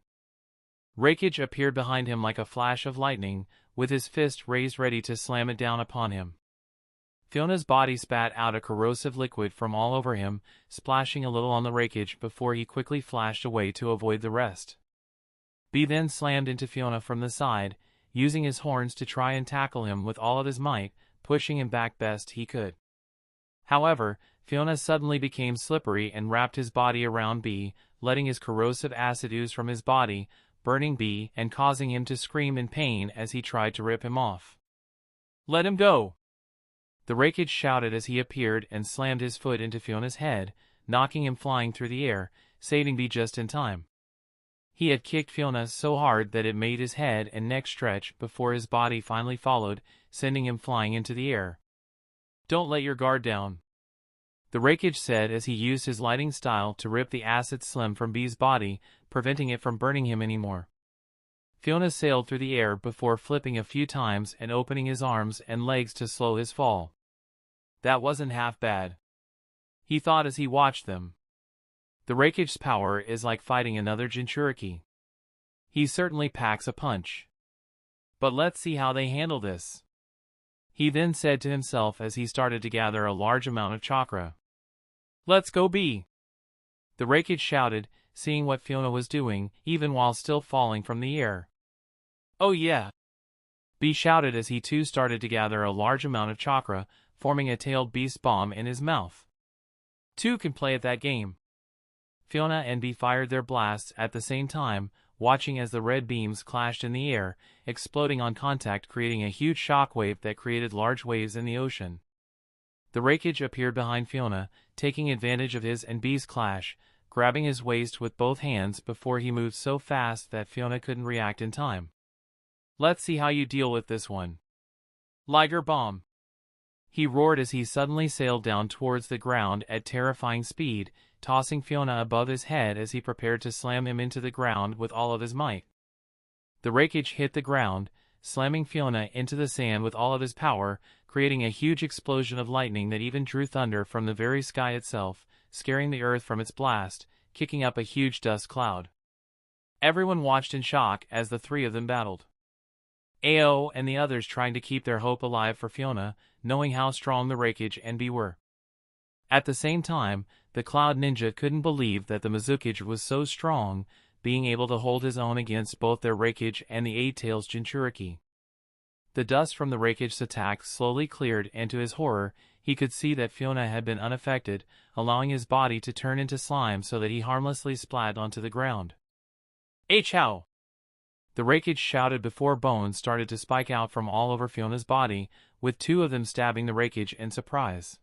Raikage appeared behind him like a flash of lightning, with his fist raised ready to slam it down upon him. Fiona's body spat out a corrosive liquid from all over him, splashing a little on the raikage before he quickly flashed away to avoid the rest. Bee then slammed into Fiona from the side, using his horns to try and tackle him with all of his might, pushing him back best he could. However, Fiona suddenly became slippery and wrapped his body around Bee, letting his corrosive acid ooze from his body, burning Bee and causing him to scream in pain as he tried to rip him off. "Let him go!" The raikage shouted as he appeared and slammed his foot into Fiona's head, knocking him flying through the air, saving Bee just in time. He had kicked Fiona so hard that it made his head and neck stretch before his body finally followed, sending him flying into the air. "Don't let your guard down," the raikage said as he used his lighting style to rip the acid slime from Bee's body, preventing it from burning him anymore. Fiona sailed through the air before flipping a few times and opening his arms and legs to slow his fall. That wasn't half bad, he thought as he watched them. The raikage's power is like fighting another Jinchuriki. He certainly packs a punch. But let's see how they handle this, he then said to himself as he started to gather a large amount of chakra. "Let's go, Bee!" the raikage shouted, seeing what Fiona was doing, even while still falling from the air. "Oh yeah!" Bee shouted as he too started to gather a large amount of chakra, forming a tailed beast bomb in his mouth. "Two can play at that game." Fiona and Bee fired their blasts at the same time, watching as the red beams clashed in the air, exploding on contact, creating a huge shockwave that created large waves in the ocean. The raikage appeared behind Fiona, taking advantage of his and Bee's clash, grabbing his waist with both hands before he moved so fast that Fiona couldn't react in time. "Let's see how you deal with this one. Liger bomb!" he roared as he suddenly sailed down towards the ground at terrifying speed, tossing Fiona above his head as he prepared to slam him into the ground with all of his might. The raikage hit the ground, slamming Fiona into the sand with all of his power, creating a huge explosion of lightning that even drew thunder from the very sky itself, scaring the earth from its blast, kicking up a huge dust cloud. Everyone watched in shock as the three of them battled. Ao and the others trying to keep their hope alive for Fiona, knowing how strong the raikage and Bee were. At the same time, the Cloud Ninja couldn't believe that the mizukage was so strong, being able to hold his own against both their raikage and the Eight Tails Jinchuriki. The dust from the raikage's attack slowly cleared, and to his horror, he could see that Fiona had been unaffected, allowing his body to turn into slime so that he harmlessly splatted onto the ground. "How!" the raikage shouted before bones started to spike out from all over Fiona's body, with two of them stabbing the raikage in surprise.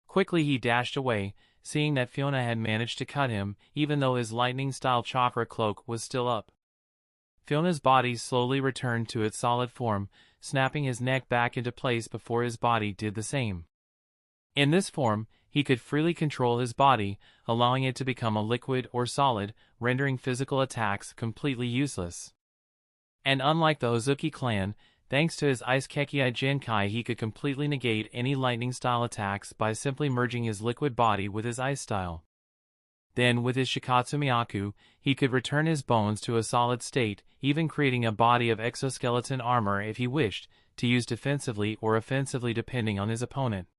Quickly he dashed away, seeing that Fiona had managed to cut him, even though his lightning-style chakra cloak was still up. Fiona's body slowly returned to its solid form, snapping his neck back into place before his body did the same. In this form, he could freely control his body, allowing it to become a liquid or solid, rendering physical attacks completely useless. And unlike the Hozuki clan, thanks to his Ice Kekei Genkai, he could completely negate any lightning-style attacks by simply merging his liquid body with his ice style. Then, with his shikatsumiyaku, he could return his bones to a solid state, even creating a body of exoskeleton armor if he wished, to use defensively or offensively depending on his opponent.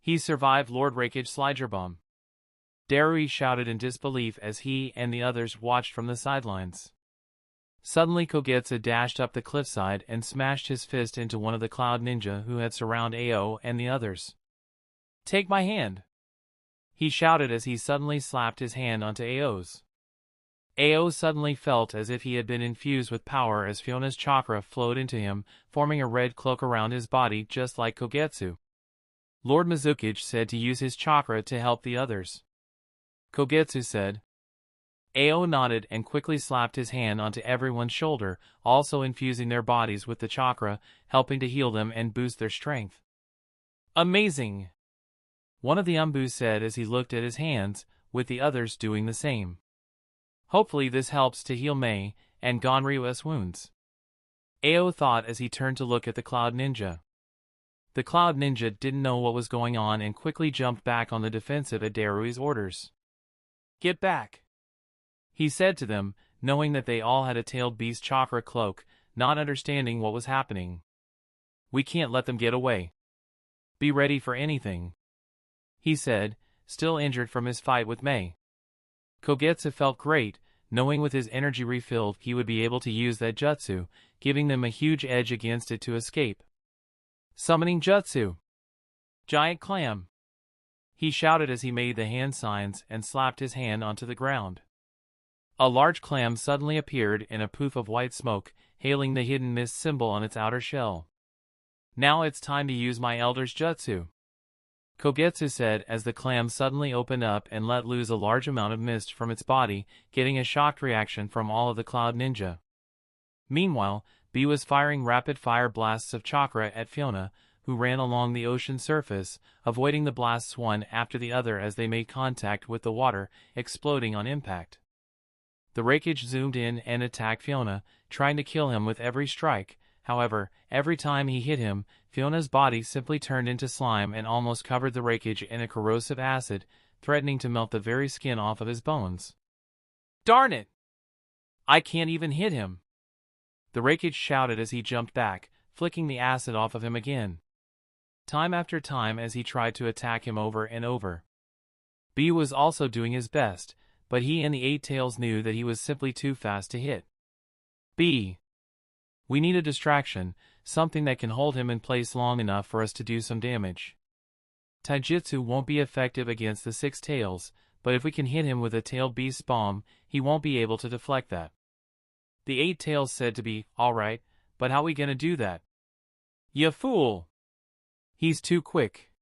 He survived Lord Raikage Sliderbomb. Darui shouted in disbelief as he and the others watched from the sidelines. Suddenly Kogetsu dashed up the cliffside and smashed his fist into one of the cloud ninja who had surrounded Ao and the others. "Take my hand!" he shouted as he suddenly slapped his hand onto Ao's. Ao suddenly felt as if he had been infused with power as Fiona's chakra flowed into him, forming a red cloak around his body just like Kogetsu. Lord Mizukage said to use his chakra to help the others. Kogetsu said. Ao nodded and quickly slapped his hand onto everyone's shoulder, also infusing their bodies with the chakra, helping to heal them and boost their strength. "Amazing!" one of the Umbu said as he looked at his hands, with the others doing the same. "Hopefully this helps to heal Mei and Gonryu's wounds," Ao thought as he turned to look at the Cloud Ninja. The Cloud Ninja didn't know what was going on and quickly jumped back on the defensive at Darui's orders. "Get back," he said to them, knowing that they all had a tailed beast chakra cloak, not understanding what was happening. "We can't let them get away. Be ready for anything," he said, still injured from his fight with Mei. Kogetsu felt great, knowing with his energy refilled he would be able to use that jutsu, giving them a huge edge against it to escape. "Summoning jutsu! Giant clam!" he shouted as he made the hand signs and slapped his hand onto the ground. A large clam suddenly appeared in a poof of white smoke, hailing the hidden mist symbol on its outer shell. "Now it's time to use my elder's jutsu," Kogetsu said as the clam suddenly opened up and let loose a large amount of mist from its body, getting a shocked reaction from all of the Cloud Ninja. Meanwhile, B was firing rapid-fire blasts of chakra at Fiona, who ran along the ocean surface, avoiding the blasts one after the other as they made contact with the water, exploding on impact. The Raikage zoomed in and attacked Fiona, trying to kill him with every strike. However, every time he hit him, Fiona's body simply turned into slime and almost covered the Raikage in a corrosive acid, threatening to melt the very skin off of his bones. "Darn it! I can't even hit him!" the Raikage shouted as he jumped back, flicking the acid off of him again. Time after time as he tried to attack him over and over. B was also doing his best, but he and the Eight Tails knew that he was simply too fast to hit. "B. We need a distraction, something that can hold him in place long enough for us to do some damage. Taijutsu won't be effective against the Six Tails, but if we can hit him with a tailed beast's bomb, he won't be able to deflect that." The Eight Tails said to B, "Alright, but how we gonna do that?" "Ya fool! He's too quick,"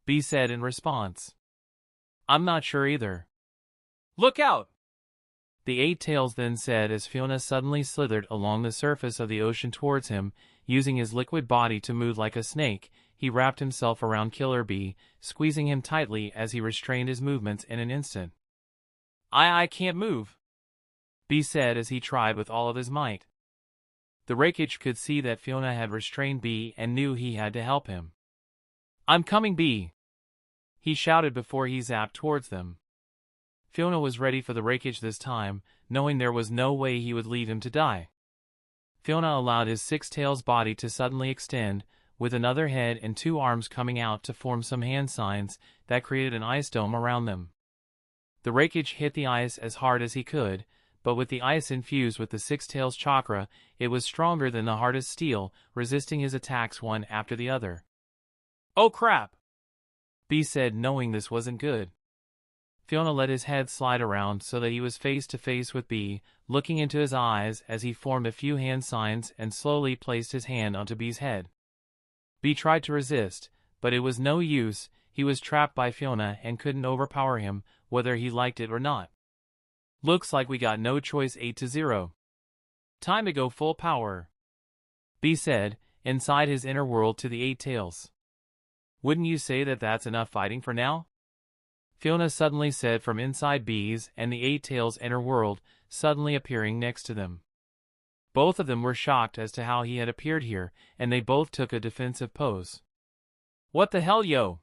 B said in response. "I'm not sure either." "Look out!" the Eight Tails then said as Fiona suddenly slithered along the surface of the ocean towards him, using his liquid body to move like a snake. He wrapped himself around Killer B, squeezing him tightly as he restrained his movements in an instant. I can't move," B said as he tried with all of his might. The Raikage could see that Fiona had restrained B and knew he had to help him. "I'm coming, B!" he shouted before he zapped towards them. Fiona was ready for the Raikage this time, knowing there was no way he would leave him to die. Fiona allowed his Six Tails body to suddenly extend, with another head and two arms coming out to form some hand signs that created an ice dome around them. The Raikage hit the ice as hard as he could, but with the ice infused with the Six Tails chakra, it was stronger than the hardest steel, resisting his attacks one after the other. "Oh crap!" B said, knowing this wasn't good. Fiona let his head slide around so that he was face to face with B, looking into his eyes as he formed a few hand signs and slowly placed his hand onto B's head. B tried to resist, but it was no use. He was trapped by Fiona and couldn't overpower him, whether he liked it or not. "Looks like we got no choice. 8-0. Time to go full power," B said, inside his inner world to the Eight Tails. "Wouldn't you say that that's enough fighting for now?" Fiona suddenly said from inside B's and the Eight Tails' inner world, suddenly appearing next to them. Both of them were shocked as to how he had appeared here, and they both took a defensive pose. "What the hell, yo?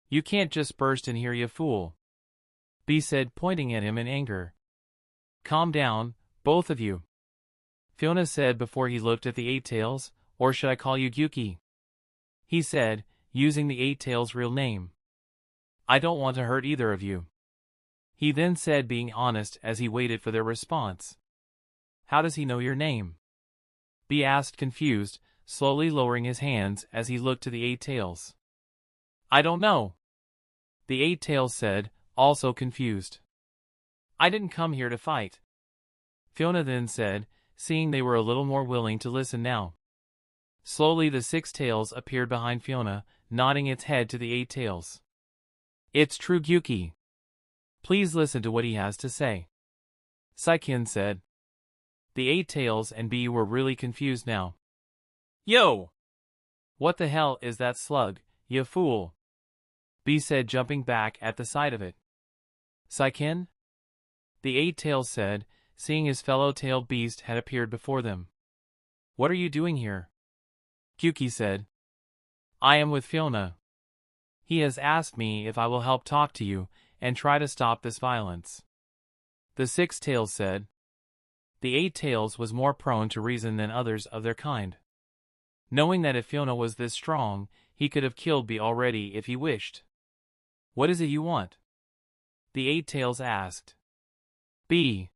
You can't just burst in here, you fool!" B said, pointing at him in anger. Calm down, both of you, Fiona said before he looked at the Eight Tails. Or should I call you Yuki? He said, using the Eight Tails' real name. I don't want to hurt either of you. He then said, being honest as he waited for their response. How does he know your name? B asked, confused, slowly lowering his hands as he looked to the Eight Tails. I don't know, the Eight Tails said, also confused. I didn't come here to fight, Fiona then said, seeing they were a little more willing to listen now. Slowly the Six Tails appeared behind Fiona, nodding its head to the Eight Tails. It's true, Yuki. Please listen to what he has to say, Saikin said. The Eight Tails and B were really confused now. Yo! What the hell is that slug, you fool? B said, jumping back at the sight of it. Saikin? The Eight Tails said, seeing his fellow tailed beast had appeared before them. What are you doing here? Yuki said. I am with Fiona. He has asked me if I will help talk to you and try to stop this violence, the Six Tails said. The Eight Tails was more prone to reason than others of their kind. Knowing that if Fiona was this strong, he could have killed B already if he wished. What is it you want? The Eight Tails asked. B.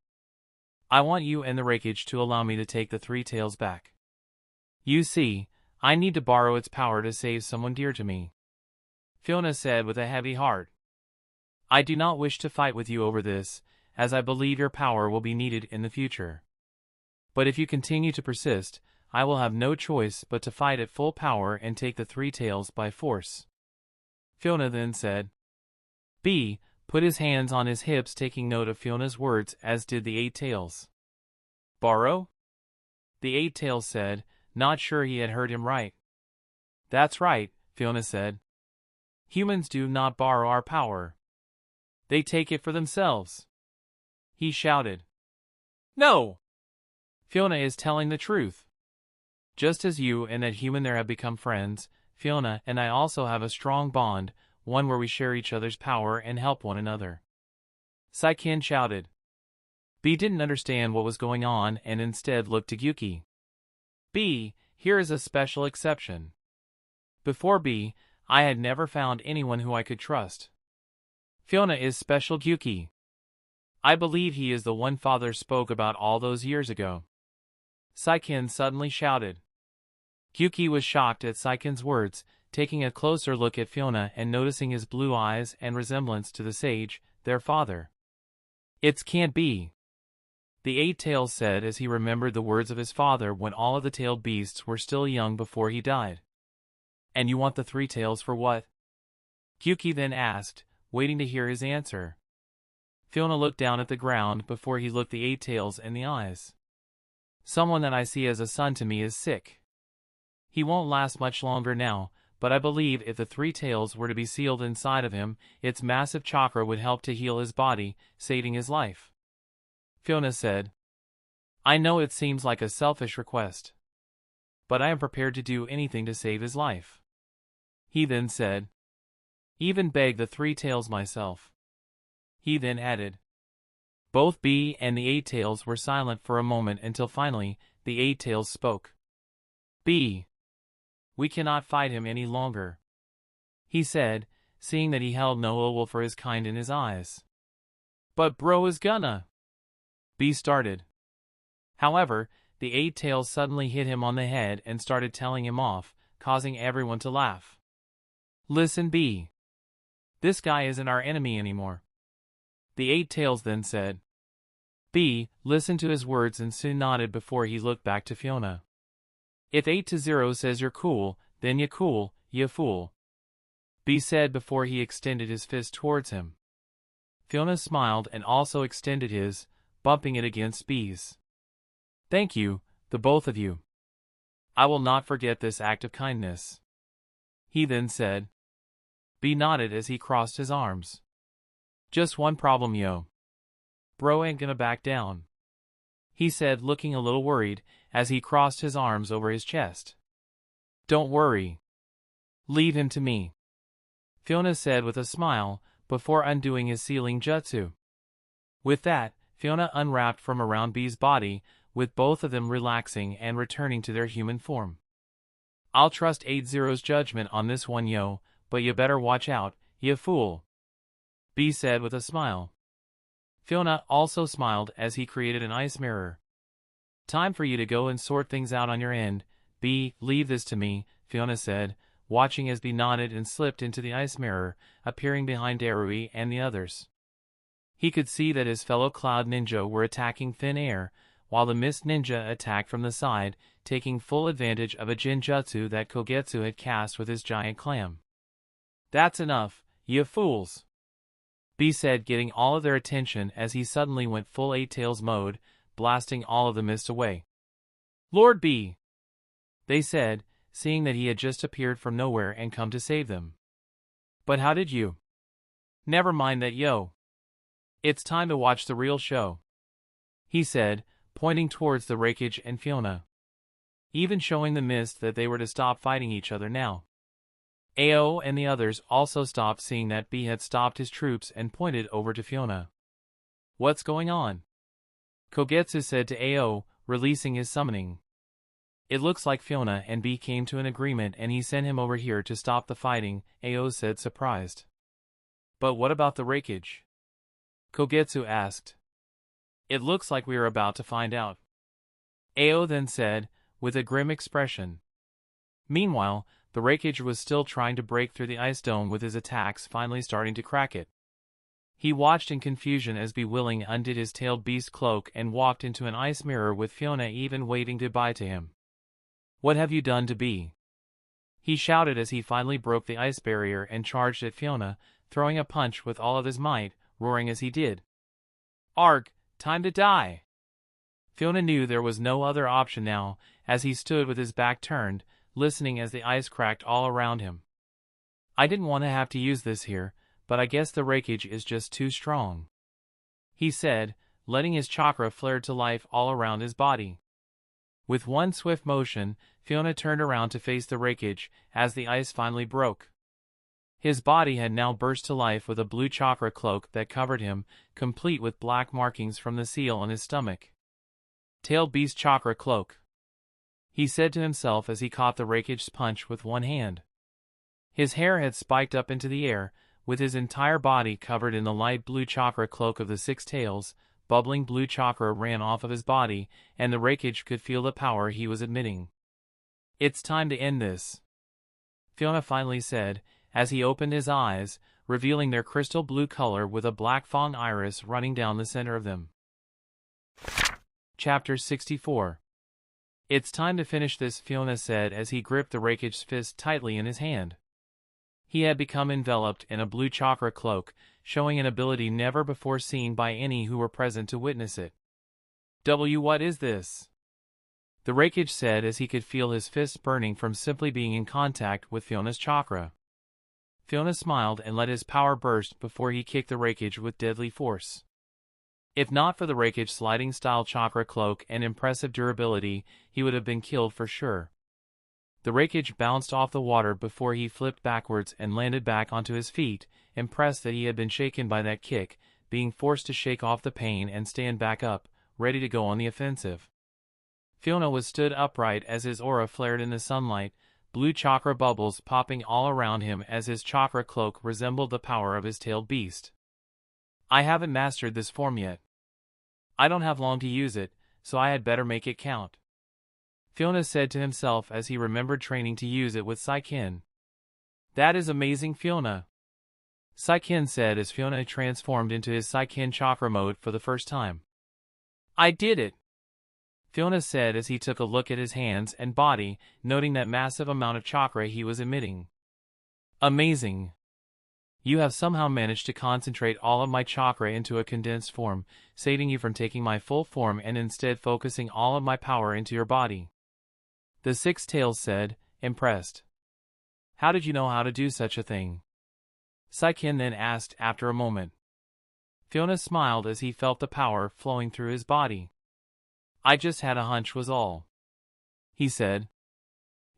I want you and the raikage to allow me to take the Three Tails back. You see, I need to borrow its power to save someone dear to me, Fiona said with a heavy heart. I do not wish to fight with you over this, as I believe your power will be needed in the future. But if you continue to persist, I will have no choice but to fight at full power and take the Three Tails by force, Fiona then said. B put his hands on his hips, taking note of Fiona's words, as did the Eight Tails. Borrow? The Eight Tails said, not sure he had heard him right. That's right, Fiona said. Humans do not borrow our power. They take it for themselves, he shouted. No! Fiona is telling the truth. Just as you and that human there have become friends, Fiona and I also have a strong bond, one where we share each other's power and help one another, Saikin shouted. B didn't understand what was going on and instead looked to Yuki. B, here is a special exception. Before B, I had never found anyone who I could trust. Fiona is special, Yuki. I believe he is the one father spoke about all those years ago, Saikin suddenly shouted. Yuki was shocked at Saikin's words, taking a closer look at Fiona and noticing his blue eyes and resemblance to the sage, their father. It can't be, the Eight Tails said as he remembered the words of his father when all of the tailed beasts were still young before he died. And you want the Three Tails for what? Yuki then asked, waiting to hear his answer. Fiona looked down at the ground before he looked the Eight Tails in the eyes. Someone that I see as a son to me is sick. He won't last much longer now, but I believe if the Three Tails were to be sealed inside of him, its massive chakra would help to heal his body, saving his life, Fiona said. I know it seems like a selfish request, but I am prepared to do anything to save his life, he then said. Even beg the Three Tails myself, he then added. Both B and the Eight Tails were silent for a moment until finally, the Eight Tails spoke. B. We cannot fight him any longer, he said, seeing that he held no ill will for his kind in his eyes. But bro is gonna, B started. However, the Eight Tails suddenly hit him on the head and started telling him off, causing everyone to laugh. Listen, B. This guy isn't our enemy anymore, the Eight Tails then said. B listened to his words and soon nodded before he looked back to Fiona. If 8-0 says you're cool, then you're cool, you fool, B said before he extended his fist towards him. Fiona smiled and also extended his, bumping it against B's. Thank you, the both of you. I will not forget this act of kindness, he then said. B nodded as he crossed his arms. Just one problem, yo. Bro ain't gonna back down, he said, looking a little worried as he crossed his arms over his chest. Don't worry. Leave him to me, Fiona said with a smile, before undoing his sealing jutsu. With that, Fiona unwrapped from around B's body, with both of them relaxing and returning to their human form. "I'll trust 8-0's judgment on this one, yo, but you better watch out, you fool," B said with a smile. Fiona also smiled as he created an ice mirror. "Time for you to go and sort things out on your end, B. Leave this to me," Fiona said, watching as B nodded and slipped into the ice mirror, appearing behind Darui and the others. He could see that his fellow Cloud Ninja were attacking thin air, while the Mist Ninja attacked from the side, taking full advantage of a Jinjutsu that Kogetsu had cast with his giant clam. "That's enough, you fools," B said, getting all of their attention as he suddenly went full Eight Tails mode, blasting all of the mist away. "Lord B," they said, seeing that he had just appeared from nowhere and come to save them. "But how did you?" "Never mind that, yo. It's time to watch the real show," he said, pointing towards the raikage and Fiona, even showing the mist that they were to stop fighting each other now. Ao and the others also stopped, seeing that B had stopped his troops, and pointed over to Fiona. "What's going on?" Kogetsu said to Ao, releasing his summoning. "It looks like Fiona and B came to an agreement and he sent him over here to stop the fighting," Ao said, surprised. "But what about the raikage?" Kogetsu asked. "It looks like we are about to find out," Ao then said, with a grim expression. Meanwhile, the raikage was still trying to break through the ice dome, with his attacks finally starting to crack it. He watched in confusion as Bewilling undid his tailed beast cloak and walked into an ice mirror, with Fiona even waving goodbye to him. "What have you done to B?" he shouted as he finally broke the ice barrier and charged at Fiona, throwing a punch with all of his might, roaring as he did. "Arg, time to die!" Fiona knew there was no other option now, as he stood with his back turned, listening as the ice cracked all around him. "I didn't want to have to use this here, but I guess the raikage is just too strong," he said, letting his chakra flare to life all around his body. With one swift motion, Fiona turned around to face the raikage, as the ice finally broke. His body had now burst to life with a blue chakra cloak that covered him, complete with black markings from the seal on his stomach. "Tailed beast chakra cloak," he said to himself as he caught the raikage's punch with one hand. His hair had spiked up into the air, with his entire body covered in the light blue chakra cloak of the six tails. Bubbling blue chakra ran off of his body, and the raikage could feel the power he was emitting. "It's time to end this," Fiona finally said, as he opened his eyes, revealing their crystal blue color with a black fawn iris running down the center of them. Chapter 64. "It's time to finish this," Fiona said as he gripped the raikage's fist tightly in his hand. He had become enveloped in a blue chakra cloak, showing an ability never before seen by any who were present to witness it. What is this?" the raikage said as he could feel his fist burning from simply being in contact with Fiona's chakra. Fiona smiled and let his power burst before he kicked the raikage with deadly force. If not for the raikage's sliding-style chakra cloak and impressive durability, he would have been killed for sure. The raikage bounced off the water before he flipped backwards and landed back onto his feet, impressed that he had been shaken by that kick, being forced to shake off the pain and stand back up, ready to go on the offensive. Fiona was stood upright as his aura flared in the sunlight, blue chakra bubbles popping all around him as his chakra cloak resembled the power of his tailed beast. "I haven't mastered this form yet. I don't have long to use it, so I had better make it count," Fiona said to himself as he remembered training to use it with Saiken. "That is amazing, Fiona," Saiken said as Fiona transformed into his Saiken chakra mode for the first time. "I did it," Fiona said as he took a look at his hands and body, noting that massive amount of chakra he was emitting. "Amazing. You have somehow managed to concentrate all of my chakra into a condensed form, saving you from taking my full form and instead focusing all of my power into your body," the Six Tails said, impressed. "How did you know how to do such a thing?" Saiken then asked after a moment. Fiona smiled as he felt the power flowing through his body. "I just had a hunch was all," he said.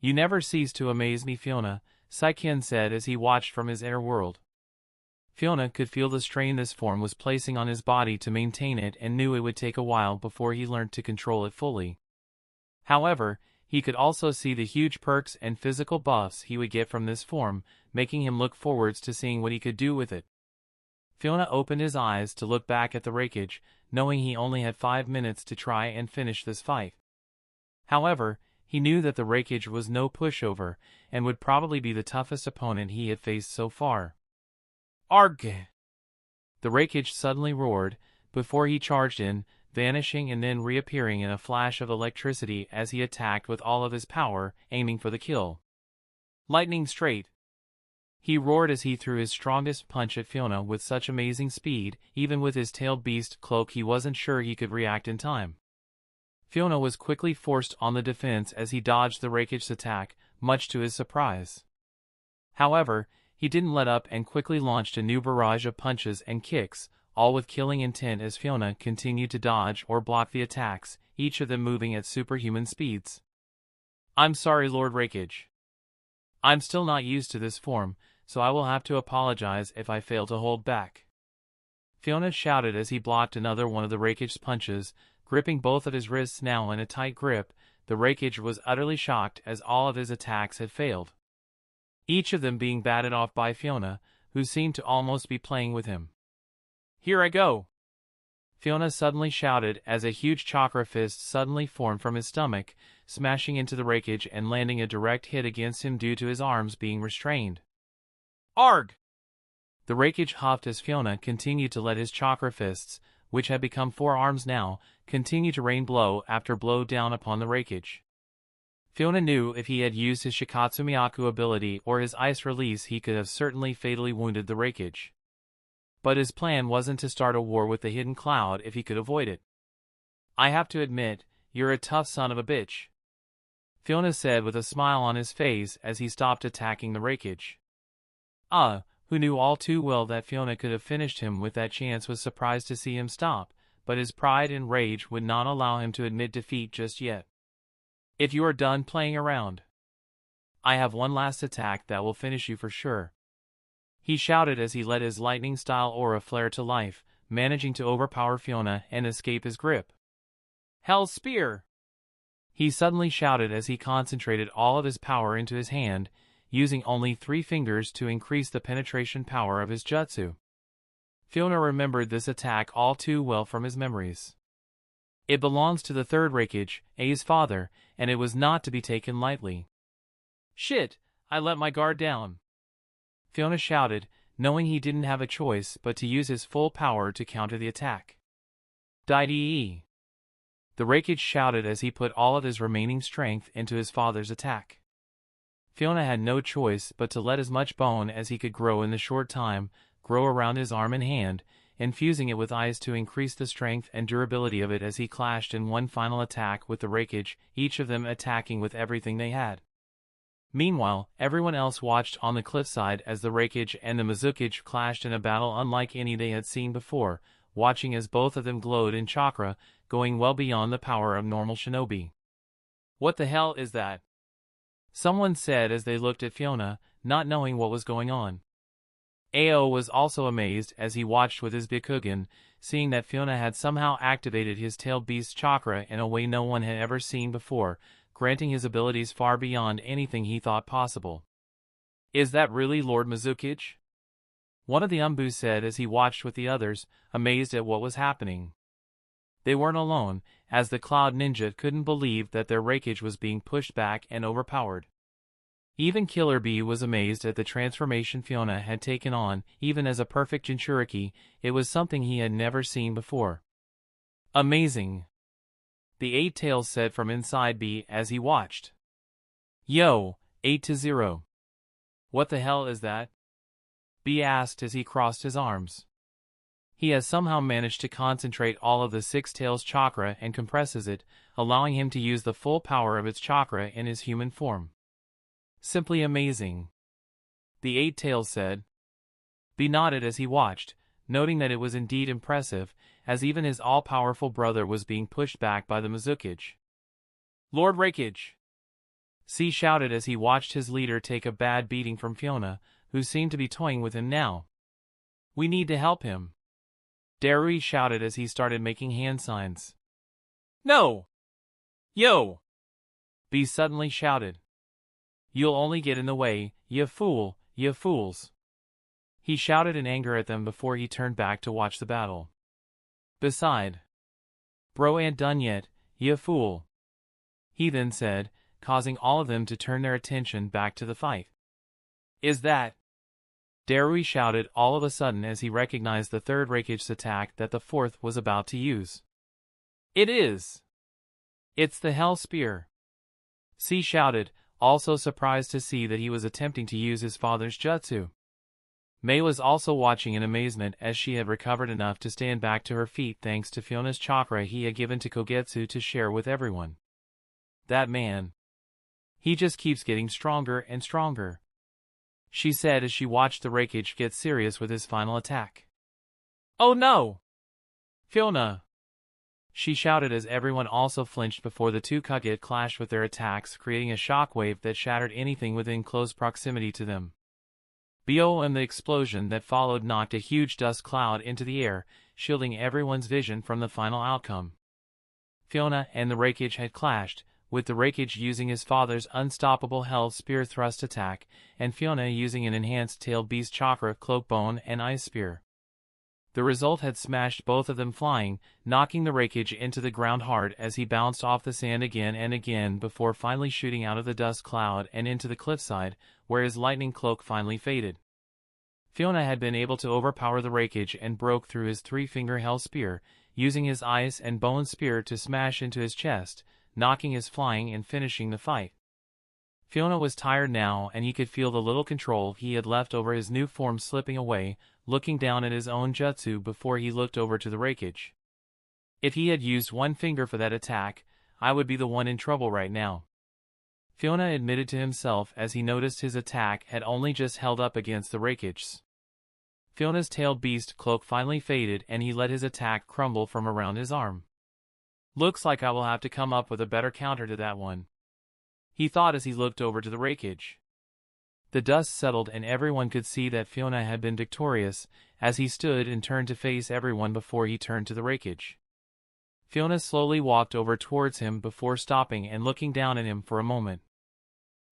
"You never cease to amaze me, Fiona," Saiken said as he watched from his inner world. Fiona could feel the strain this form was placing on his body to maintain it and knew it would take a while before he learned to control it fully. However, he could also see the huge perks and physical buffs he would get from this form, making him look forwards to seeing what he could do with it. Fiona opened his eyes to look back at the raikage, knowing he only had 5 minutes to try and finish this fight. However, he knew that the raikage was no pushover, and would probably be the toughest opponent he had faced so far. Arg! The raikage suddenly roared, before he charged in, vanishing and then reappearing in a flash of electricity as he attacked with all of his power, aiming for the kill. Lightning straight! He roared as he threw his strongest punch at Fiona with such amazing speed, even with his tailed beast cloak he wasn't sure he could react in time. Fiona was quickly forced on the defense as he dodged the raikage's attack, much to his surprise. However, he didn't let up and quickly launched a new barrage of punches and kicks, all with killing intent as Fiona continued to dodge or block the attacks, each of them moving at superhuman speeds. I'm sorry, Lord Raikage. I'm still not used to this form, so I will have to apologize if I fail to hold back. Fiona shouted as he blocked another one of the raikage's punches, gripping both of his wrists now in a tight grip. The raikage was utterly shocked as all of his attacks had failed, each of them being batted off by Fiona, who seemed to almost be playing with him. Here I go! Fiona suddenly shouted as a huge chakra fist suddenly formed from his stomach, smashing into the raikage and landing a direct hit against him due to his arms being restrained. Arg! The raikage huffed as Fiona continued to let his chakra fists, which had become 4 arms now, continue to rain blow after blow down upon the raikage. Fiona knew if he had used his Shikatsumiyaku ability or his ice release he could have certainly fatally wounded the raikage. But his plan wasn't to start a war with the hidden cloud if he could avoid it. I have to admit, you're a tough son of a bitch, Fiona said with a smile on his face as he stopped attacking the raikage. Who knew all too well that Fiona could have finished him with that chance was surprised to see him stop, but his pride and rage would not allow him to admit defeat just yet. If you are done playing around, I have one last attack that will finish you for sure, he shouted as he let his lightning-style aura flare to life, managing to overpower Fiona and escape his grip. Hell's Spear! He suddenly shouted as he concentrated all of his power into his hand, using only 3 fingers to increase the penetration power of his jutsu. Fiona remembered this attack all too well from his memories. It belongs to the third raikage, A's father, and it was not to be taken lightly. Shit, I let my guard down, Fiona shouted, knowing he didn't have a choice but to use his full power to counter the attack. Die! The raikage shouted as he put all of his remaining strength into his father's attack. Fiona had no choice but to let as much bone as he could grow in the short time grow around his arm and hand, infusing it with ice to increase the strength and durability of it as he clashed in one final attack with the raikage, each of them attacking with everything they had. Meanwhile, everyone else watched on the cliffside as the raikage and the mizukage clashed in a battle unlike any they had seen before, watching as both of them glowed in chakra, going well beyond the power of normal shinobi. What the hell is that? Someone said as they looked at Fiona, not knowing what was going on. Ao was also amazed as he watched with his Byakugan, seeing that Fiona had somehow activated his tailed beast's chakra in a way no one had ever seen before, granting his abilities far beyond anything he thought possible. Is that really Lord Mizukage? One of the Umbu said as he watched with the others, amazed at what was happening. They weren't alone, as the Cloud Ninja couldn't believe that their raikage was being pushed back and overpowered. Even Killer Bee was amazed at the transformation Fiona had taken on, even as a perfect Jinchuriki, it was something he had never seen before. Amazing, the 8-Tails said from inside Bee as he watched. Yo, 8-0. What the hell is that? Bee asked as he crossed his arms. He has somehow managed to concentrate all of the 6-Tails chakra and compresses it, allowing him to use the full power of its chakra in his human form. Simply amazing, the 8-Tails said. Bee nodded as he watched, noting that it was indeed impressive, as even his all-powerful brother was being pushed back by the mizukage. Lord Raikage! C shouted as he watched his leader take a bad beating from Fiona, who seemed to be toying with him now. We need to help him. Darui shouted as he started making hand signs. No! Yo! B suddenly shouted. You'll only get in the way, you fool, you fools. He shouted in anger at them before he turned back to watch the battle. Beside. Bro ain't done yet, you fool. He then said, causing all of them to turn their attention back to the fight. Is that? Darui shouted all of a sudden as he recognized the third raikage's attack that the fourth was about to use. It is! It's the Hell Spear! C shouted, also surprised to see that he was attempting to use his father's jutsu. Mei was also watching in amazement as she had recovered enough to stand back to her feet thanks to Fiona's chakra he had given to Kogetsu to share with everyone. That man. He just keeps getting stronger and stronger, she said as she watched the raikage get serious with his final attack. Oh no! Fiona! She shouted as everyone also flinched before the two kage clashed with their attacks, creating a shockwave that shattered anything within close proximity to them. Bo and the explosion that followed knocked a huge dust cloud into the air, shielding everyone's vision from the final outcome. Fiona and the raikage had clashed, with the raikage using his father's unstoppable Hell Spear thrust attack, and Fiona using an enhanced tailed beast chakra cloak bone and ice spear. The result had smashed both of them flying, knocking the raikage into the ground hard as he bounced off the sand again and again before finally shooting out of the dust cloud and into the cliffside, where his lightning cloak finally faded. Fiona had been able to overpower the raikage and broke through his three-finger Hell Spear, using his ice and bone spear to smash into his chest, knocking his flying and finishing the fight. Fiona was tired now and he could feel the little control he had left over his new form slipping away, looking down at his own jutsu before he looked over to the raikage. If he had used one finger for that attack, I would be the one in trouble right now. Fiona admitted to himself as he noticed his attack had only just held up against the raikage's. Fiona's tailed beast cloak finally faded and he let his attack crumble from around his arm. Looks like I will have to come up with a better counter to that one, he thought as he looked over to the raikage. The dust settled and everyone could see that Fiona had been victorious as he stood and turned to face everyone before he turned to the raikage. Fiona slowly walked over towards him before stopping and looking down at him for a moment.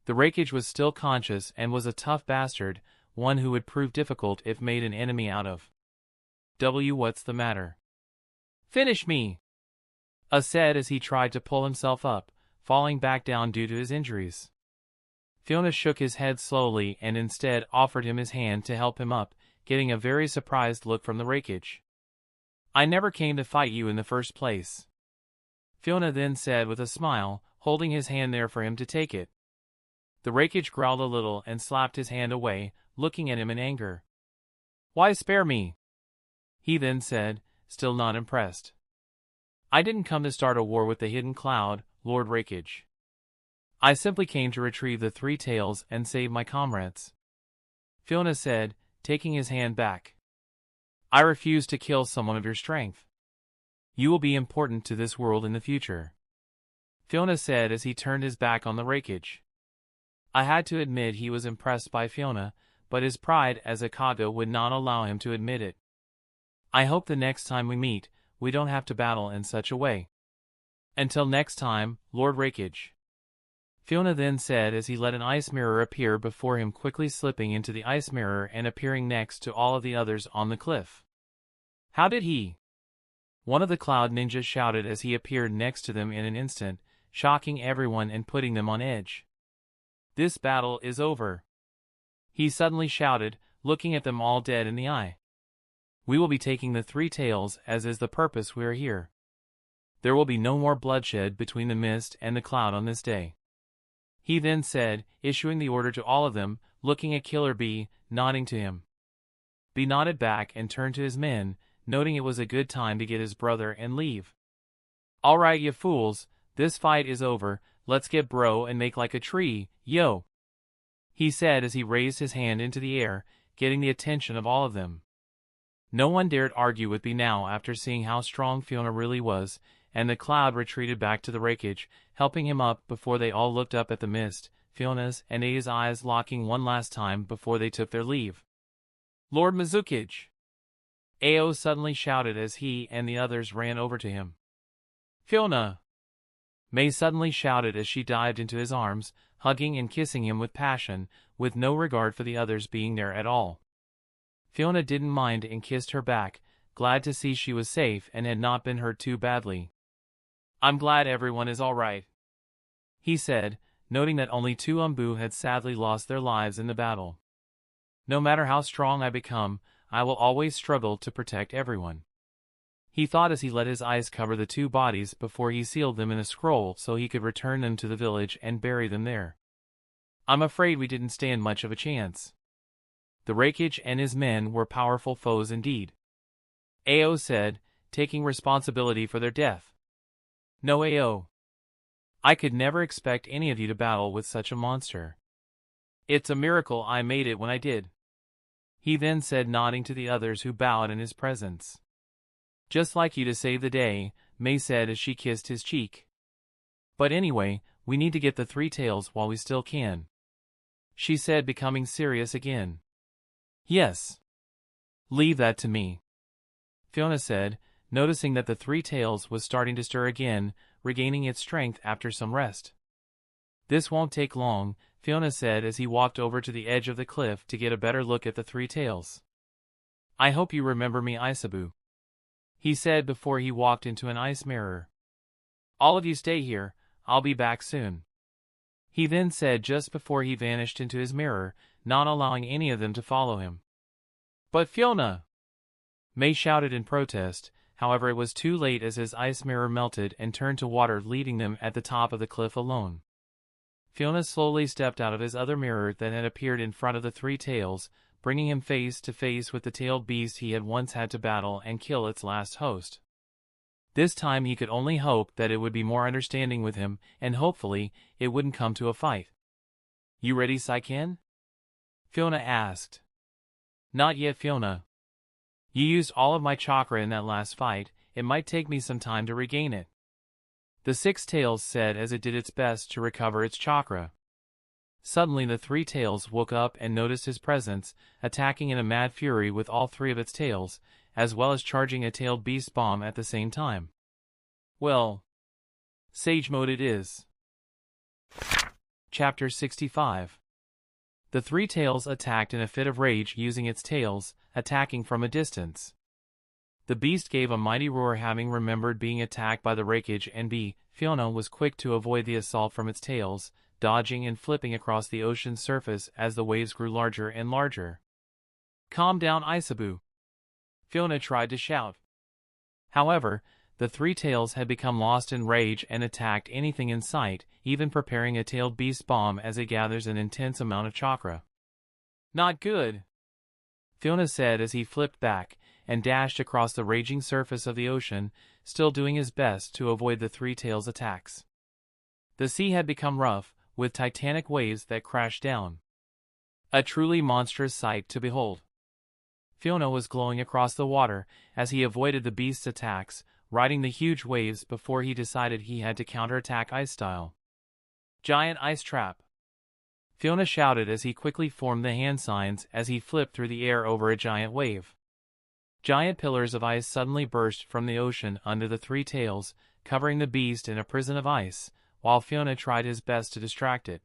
The raikage was still conscious and was a tough bastard, one who would prove difficult if made an enemy out of. What's the matter? Finish me! A said as he tried to pull himself up, falling back down due to his injuries. Fiona shook his head slowly and instead offered him his hand to help him up, getting a very surprised look from the raikage. I never came to fight you in the first place, Fiona then said with a smile, holding his hand there for him to take it. The raikage growled a little and slapped his hand away, looking at him in anger. Why spare me? He then said, still not impressed. I didn't come to start a war with the hidden cloud, Lord Raikage. I simply came to retrieve the three tails and save my comrades, Fiona said, taking his hand back. I refuse to kill someone of your strength. You will be important to this world in the future, Fiona said as he turned his back on the raikage. I had to admit he was impressed by Fiona, but his pride as a kage would not allow him to admit it. I hope the next time we meet, we don't have to battle in such a way. Until next time, Lord Raikage, Fiona then said as he let an ice mirror appear before him, quickly slipping into the ice mirror and appearing next to all of the others on the cliff. How did he? One of the cloud ninjas shouted as he appeared next to them in an instant, shocking everyone and putting them on edge. This battle is over, he suddenly shouted, looking at them all dead in the eye. We will be taking the three tails as is the purpose we are here. There will be no more bloodshed between the mist and the cloud on this day, he then said, issuing the order to all of them, looking at Killer B, nodding to him. B nodded back and turned to his men, noting it was a good time to get his brother and leave. All right, you fools, this fight is over, let's get bro and make like a tree, yo, he said as he raised his hand into the air, getting the attention of all of them. No one dared argue with B now after seeing how strong Fiona really was, and the cloud retreated back to the raikage, helping him up before they all looked up at the mist, Fiona's and A's eyes locking one last time before they took their leave. Lord Mizukage, Ao suddenly shouted as he and the others ran over to him. Fiona! May suddenly shouted as she dived into his arms, hugging and kissing him with passion, with no regard for the others being there at all. Fiona didn't mind and kissed her back, glad to see she was safe and had not been hurt too badly. I'm glad everyone is all right, he said, noting that only 2 Umbu had sadly lost their lives in the battle. No matter how strong I become, I will always struggle to protect everyone, he thought as he let his eyes cover the 2 bodies before he sealed them in a scroll so he could return them to the village and bury them there. I'm afraid we didn't stand much of a chance. The raikage and his men were powerful foes indeed, Ao said, taking responsibility for their death. No, Ao. I could never expect any of you to battle with such a monster. It's a miracle I made it when I did, he then said, nodding to the others who bowed in his presence. Just like you to save the day, May said as she kissed his cheek. But anyway, we need to get the 3 tails while we still can, she said, becoming serious again. Yes. Leave that to me, Fiona said, noticing that the 3 tails was starting to stir again, regaining its strength after some rest. This won't take long, Fiona said as he walked over to the edge of the cliff to get a better look at the 3 tails. I hope you remember me, Isabu, he said before he walked into an ice mirror. All of you stay here, I'll be back soon, he then said just before he vanished into his mirror, not allowing any of them to follow him. But Fiona! May shouted in protest, however it was too late as his ice mirror melted and turned to water, leaving them at the top of the cliff alone. Fiona slowly stepped out of his other mirror that had appeared in front of the 3 tails, bringing him face to face with the tailed beast he had once had to battle and kill its last host. This time he could only hope that it would be more understanding with him, and hopefully, it wouldn't come to a fight. You ready, Saiken? Fiona asked. Not yet, Fiona. You used all of my chakra in that last fight, it might take me some time to regain it, the 6 tails said as it did its best to recover its chakra. Suddenly the 3 tails woke up and noticed his presence, attacking in a mad fury with all 3 of its tails, as well as charging a tailed beast bomb at the same time. Well, Sage mode it is. Chapter 65. The 3 tails attacked in a fit of rage, using its tails, attacking from a distance. The beast gave a mighty roar, having remembered being attacked by the raikage, and Fiona was quick to avoid the assault from its tails, dodging and flipping across the ocean's surface as the waves grew larger and larger. Calm down, Isabu, Fiona tried to shout. However, the 3 tails had become lost in rage and attacked anything in sight, even preparing a tailed beast bomb as it gathers an intense amount of chakra. Not good, Fiona said as he flipped back and dashed across the raging surface of the ocean, still doing his best to avoid the 3 tails' attacks. The sea had become rough, with titanic waves that crashed down. A truly monstrous sight to behold. Fiona was glowing across the water as he avoided the beast's attacks, riding the huge waves before he decided he had to counterattack ice style. Giant ice trap, Fiona shouted as he quickly formed the hand signs as he flipped through the air over a giant wave. Giant pillars of ice suddenly burst from the ocean under the 3 tails, covering the beast in a prison of ice, while Fiona tried his best to distract it.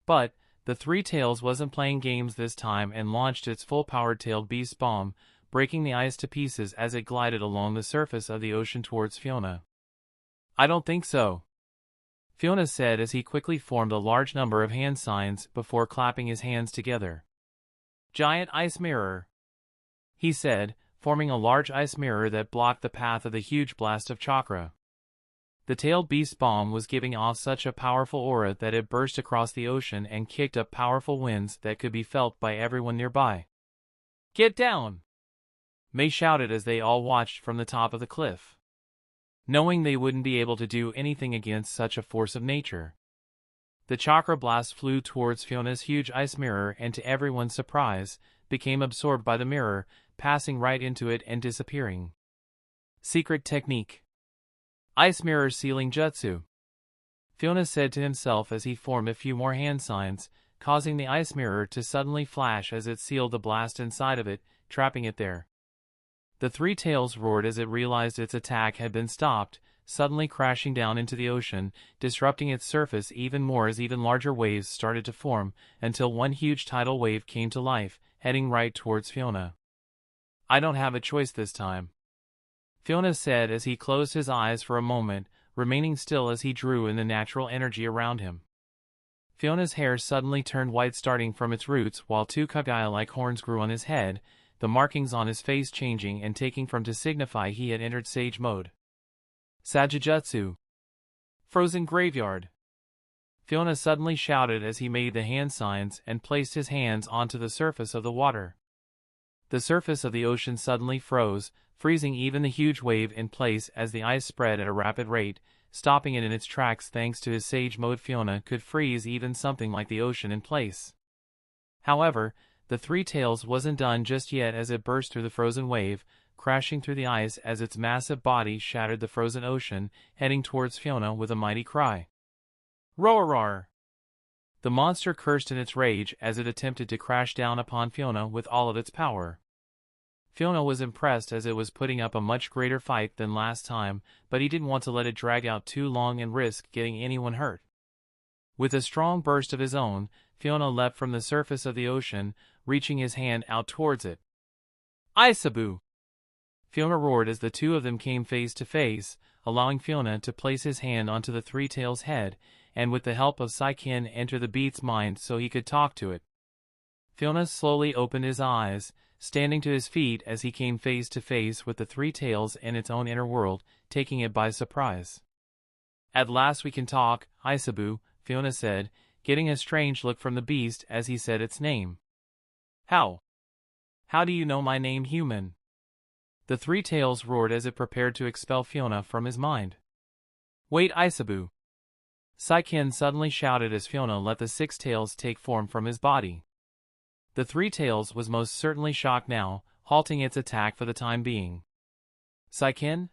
But the 3 tails wasn't playing games this time and launched its full-powered tailed beast bomb, breaking the ice to pieces as it glided along the surface of the ocean towards Fiona. I don't think so, Fiona said as he quickly formed a large number of hand signs before clapping his hands together. Giant ice mirror, he said, forming a large ice mirror that blocked the path of the huge blast of chakra. The tailed beast bomb was giving off such a powerful aura that it burst across the ocean and kicked up powerful winds that could be felt by everyone nearby. Get down, May shouted as they all watched from the top of the cliff, knowing they wouldn't be able to do anything against such a force of nature. The chakra blast flew towards Fiona's huge ice mirror and, to everyone's surprise, became absorbed by the mirror, passing right into it and disappearing. Secret technique. Ice mirror sealing jutsu, Fiona said to himself as he formed a few more hand signs, causing the ice mirror to suddenly flash as it sealed the blast inside of it, trapping it there. The three tails roared as it realized its attack had been stopped, suddenly crashing down into the ocean, disrupting its surface even more as even larger waves started to form, until one huge tidal wave came to life, heading right towards Fiona. "I don't have a choice this time," Fiona said as he closed his eyes for a moment, remaining still as he drew in the natural energy around him. Fiona's hair suddenly turned white starting from its roots while two kaguya-like horns grew on his head, the markings on his face changing and taking from to signify he had entered sage mode. "Sajujutsu! Frozen graveyard!" Fiona suddenly shouted as he made the hand signs and placed his hands onto the surface of the water. The surface of the ocean suddenly froze, freezing even the huge wave in place as the ice spread at a rapid rate, stopping it in its tracks thanks to his sage mode. Fiona could freeze even something like the ocean in place. However, the three tails wasn't done just yet as it burst through the frozen wave, crashing through the ice as its massive body shattered the frozen ocean, heading towards Fiona with a mighty cry. "Roar!" The monster cursed in its rage as it attempted to crash down upon Fiona with all of its power. Fiona was impressed as it was putting up a much greater fight than last time, but he didn't want to let it drag out too long and risk getting anyone hurt. With a strong burst of his own, Fiona leapt from the surface of the ocean, reaching his hand out towards it. "Isabu!" Fiona roared as the two of them came face to face, allowing Fiona to place his hand onto the three tails' head, and with the help of Saiken enter the beast's mind so he could talk to it. Fiona slowly opened his eyes, standing to his feet as he came face to face with the three tails in its own inner world, taking it by surprise. "At last we can talk, Isabu," Fiona said, getting a strange look from the beast as he said its name. How do you know my name, human?" The three tails roared as it prepared to expel Fiona from his mind. "Wait, Isabu!" Saiken suddenly shouted as Fiona let the six tails take form from his body. The three tails was most certainly shocked now, halting its attack for the time being. "Saiken?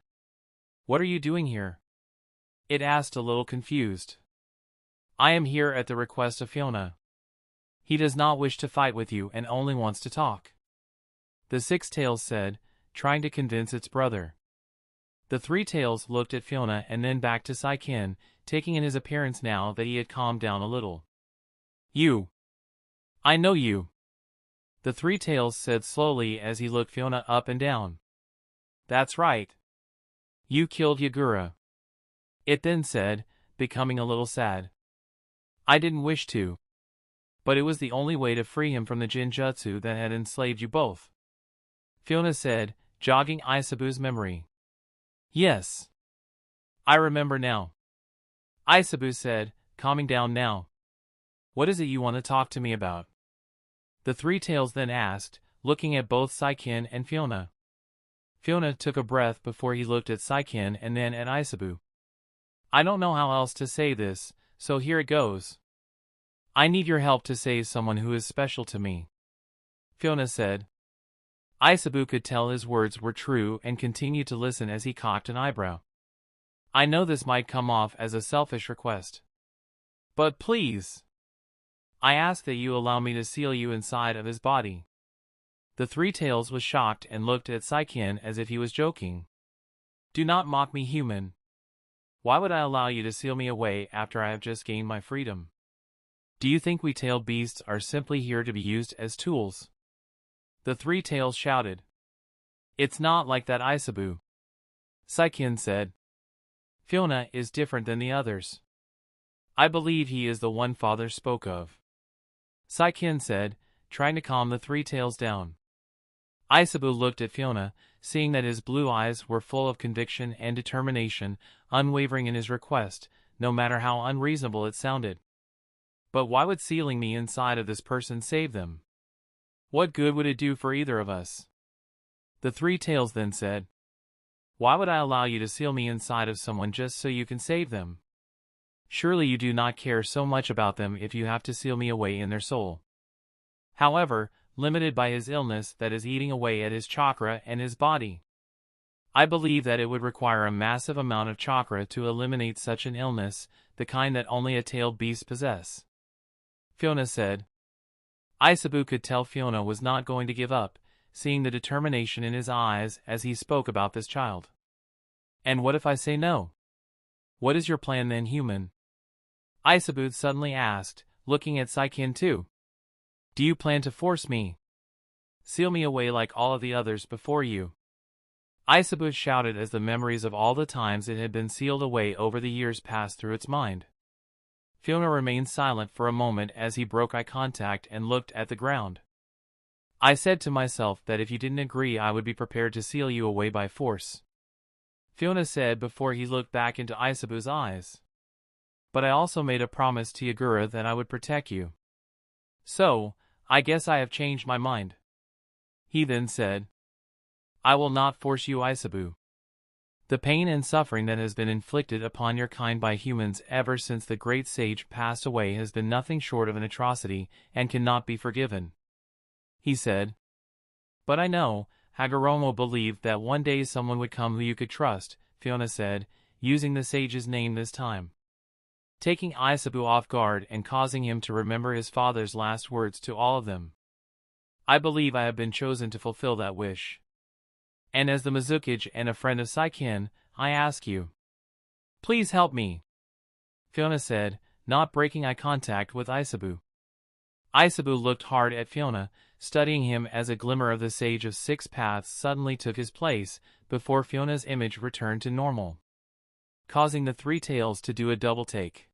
What are you doing here?" it asked a little confused. "I am here at the request of Fiona. He does not wish to fight with you and only wants to talk," the six tails said, trying to convince its brother. The three tails looked at Fiona and then back to Saiken, taking in his appearance now that he had calmed down a little. "You! I know you!" the three tails said slowly as he looked Fiona up and down. "That's right. You killed Yagura," it then said, becoming a little sad. "I didn't wish to, but it was the only way to free him from the Jinjutsu that had enslaved you both," Fiona said, jogging Isabu's memory. "Yes. I remember now," Isabu said, calming down now. "What is it you want to talk to me about?" the three tails then asked, looking at both Saiken and Fiona. Fiona took a breath before he looked at Saiken and then at Isabu. "I don't know how else to say this, so here it goes. I need your help to save someone who is special to me," Fiona said. Isabu could tell his words were true and continued to listen as he cocked an eyebrow. "I know this might come off as a selfish request, but please, I ask that you allow me to seal you inside of his body." The three tails was shocked and looked at Saiken as if he was joking. "Do not mock me, human. Why would I allow you to seal me away after I have just gained my freedom? Do you think we tailed beasts are simply here to be used as tools?" the three tails shouted. "It's not like that, Isabu," Saiken said. "Fiona is different than the others. I believe he is the one father spoke of," Saiken said, trying to calm the three tails down. Isabu looked at Fiona, seeing that his blue eyes were full of conviction and determination, unwavering in his request, no matter how unreasonable it sounded. "But why would sealing me inside of this person save them? What good would it do for either of us?" the three tails then said. "Why would I allow you to seal me inside of someone just so you can save them? Surely you do not care so much about them if you have to seal me away in their soul. However, limited by his illness that is eating away at his chakra and his body. I believe that it would require a massive amount of chakra to eliminate such an illness, the kind that only a tailed beast possess," Fiona said. Isabu could tell Fiona was not going to give up, seeing the determination in his eyes as he spoke about this child. And what if I say no? What is your plan then, human? Isabu suddenly asked, looking at Saikin too. Do you plan to force me? Seal me away like all of the others before you? Isabu shouted as the memories of all the times it had been sealed away over the years passed through its mind. Fiona remained silent for a moment as he broke eye contact and looked at the ground. I said to myself that if you didn't agree I would be prepared to seal you away by force. Fiona said before he looked back into Isabu's eyes. But I also made a promise to Yagura that I would protect you. So, I guess I have changed my mind. He then said. I will not force you, Isabu. The pain and suffering that has been inflicted upon your kind by humans ever since the great sage passed away has been nothing short of an atrocity and cannot be forgiven. He said. But I know, Hagoromo believed that one day someone would come who you could trust, Fiona said, using the sage's name this time. Taking Isabu off guard and causing him to remember his father's last words to all of them. I believe I have been chosen to fulfill that wish. And as the mizukage and a friend of Saikin, I ask you. Please help me. Fiona said, not breaking eye contact with Isabu. Isabu looked hard at Fiona, studying him as a glimmer of the Sage of Six Paths suddenly took his place, before Fiona's image returned to normal, causing the three tails to do a double take.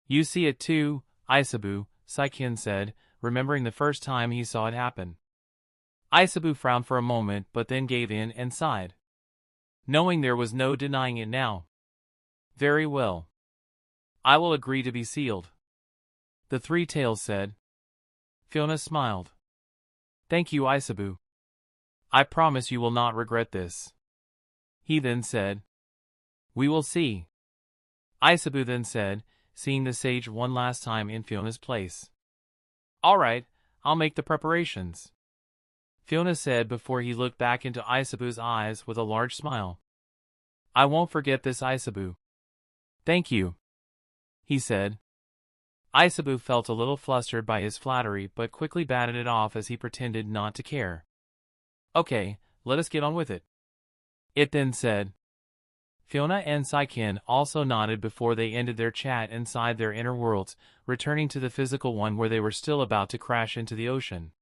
You see it too, Isabu, Saikin said, remembering the first time he saw it happen. Isabu frowned for a moment but then gave in and sighed, knowing there was no denying it now. Very well. I will agree to be sealed. The three tails said. Fiona smiled. Thank you, Isabu. I promise you will not regret this. He then said. We will see. Isabu then said, seeing the sage one last time in Fiona's place. All right, I'll make the preparations. Fiona said before he looked back into Isabu's eyes with a large smile. I won't forget this, Isabu. Thank you. He said. Isabu felt a little flustered by his flattery but quickly batted it off as he pretended not to care. Okay, let us get on with it. It then said. Fiona and Saikin also nodded before they ended their chat inside their inner worlds, returning to the physical one where they were still about to crash into the ocean.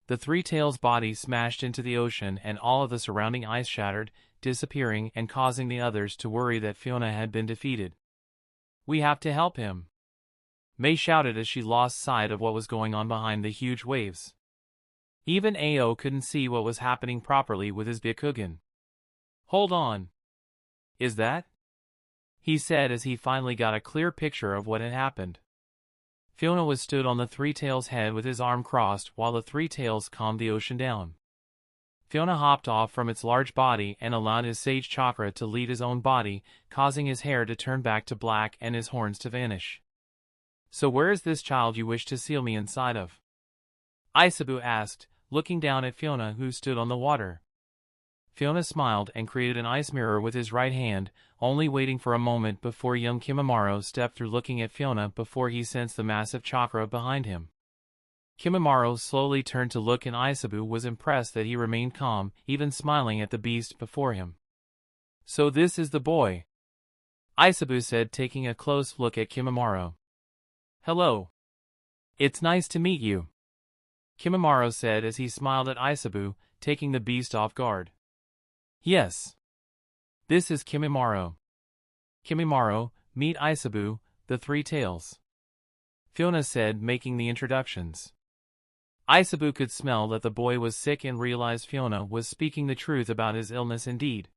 The three tails' body smashed into the ocean and all of the surrounding ice shattered, disappearing and causing the others to worry that Fiona had been defeated. We have to help him. Mei shouted as she lost sight of what was going on behind the huge waves. Even Ao couldn't see what was happening properly with his Byakugan. Hold on. Is that? He said as he finally got a clear picture of what had happened. Fiona was stood on the three tails' head with his arm crossed while the three tails calmed the ocean down. Fiona hopped off from its large body and allowed his sage chakra to lead his own body, causing his hair to turn back to black and his horns to vanish. So where is this child you wish to seal me inside of? Isabu asked, looking down at Fiona who stood on the water. Fiona smiled and created an ice mirror with his right hand, only waiting for a moment before young Kimimaro stepped through looking at Fiona before he sensed the massive chakra behind him. Kimimaro slowly turned to look and Isabu was impressed that he remained calm, even smiling at the beast before him. So this is the boy, Isabu said, taking a close look at Kimimaro. Hello. It's nice to meet you, Kimimaro said as he smiled at Isabu, taking the beast off guard. Yes. This is Kimimaro. Kimimaro, meet Isabu, the three tails, Fiona said, making the introductions. Isabu could smell that the boy was sick and realized Fiona was speaking the truth about his illness indeed.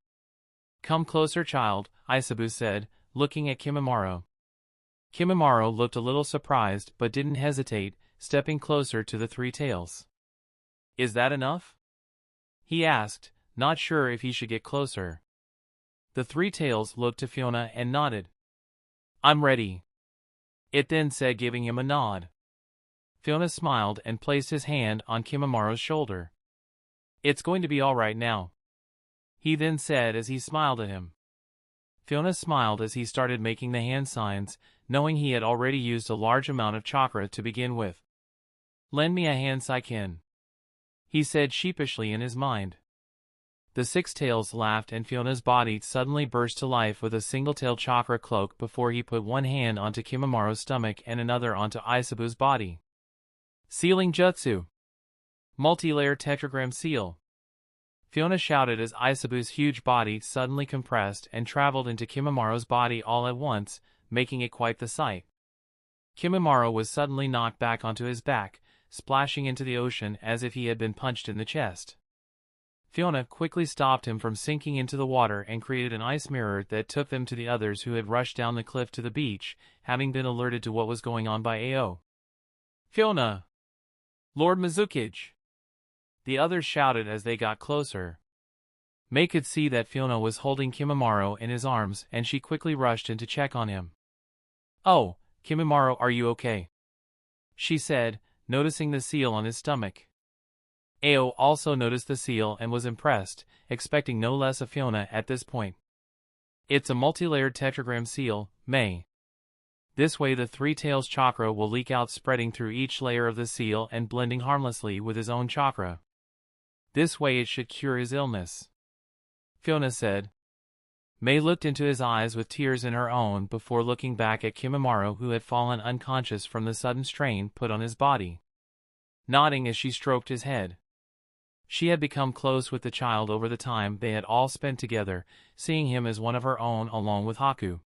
Come closer, child, Isabu said, looking at Kimimaro. Kimimaro looked a little surprised but didn't hesitate, stepping closer to the three tails. Is that enough? He asked, not sure if he should get closer. The three tails looked to Fiona and nodded. I'm ready. It then said, giving him a nod. Fiona smiled and placed his hand on Kimimaro's shoulder. It's going to be all right now, he then said as he smiled at him. Fiona smiled as he started making the hand signs, knowing he had already used a large amount of chakra to begin with. Lend me a hand, Saikin, he said sheepishly in his mind. The six tails laughed and Fiona's body suddenly burst to life with a single-tail chakra cloak before he put one hand onto Kimimara's stomach and another onto Aisabu's body. Sealing Jutsu. Multi-layer tetragram seal. Fiona shouted as Aisabu's huge body suddenly compressed and traveled into Kimimara's body all at once, making it quite the sight. Kimimaro was suddenly knocked back onto his back, splashing into the ocean as if he had been punched in the chest. Fiona quickly stopped him from sinking into the water and created an ice mirror that took them to the others who had rushed down the cliff to the beach, having been alerted to what was going on by Ao. Fiona! Lord Mizukage! The others shouted as they got closer. Mei could see that Fiona was holding Kimimaro in his arms and she quickly rushed in to check on him. "Oh, Kimimaro, are you okay?" she said, noticing the seal on his stomach. Ao also noticed the seal and was impressed, expecting no less of Fiona at this point. "It's a multi-layered tetragram seal, Mei. This way the three tails chakra will leak out, spreading through each layer of the seal and blending harmlessly with his own chakra. This way it should cure his illness," Fiona said. Mei looked into his eyes with tears in her own before looking back at Kimimaro, who had fallen unconscious from the sudden strain put on his body. Nodding as she stroked his head. She had become close with the child over the time they had all spent together, seeing him as one of her own along with Haku.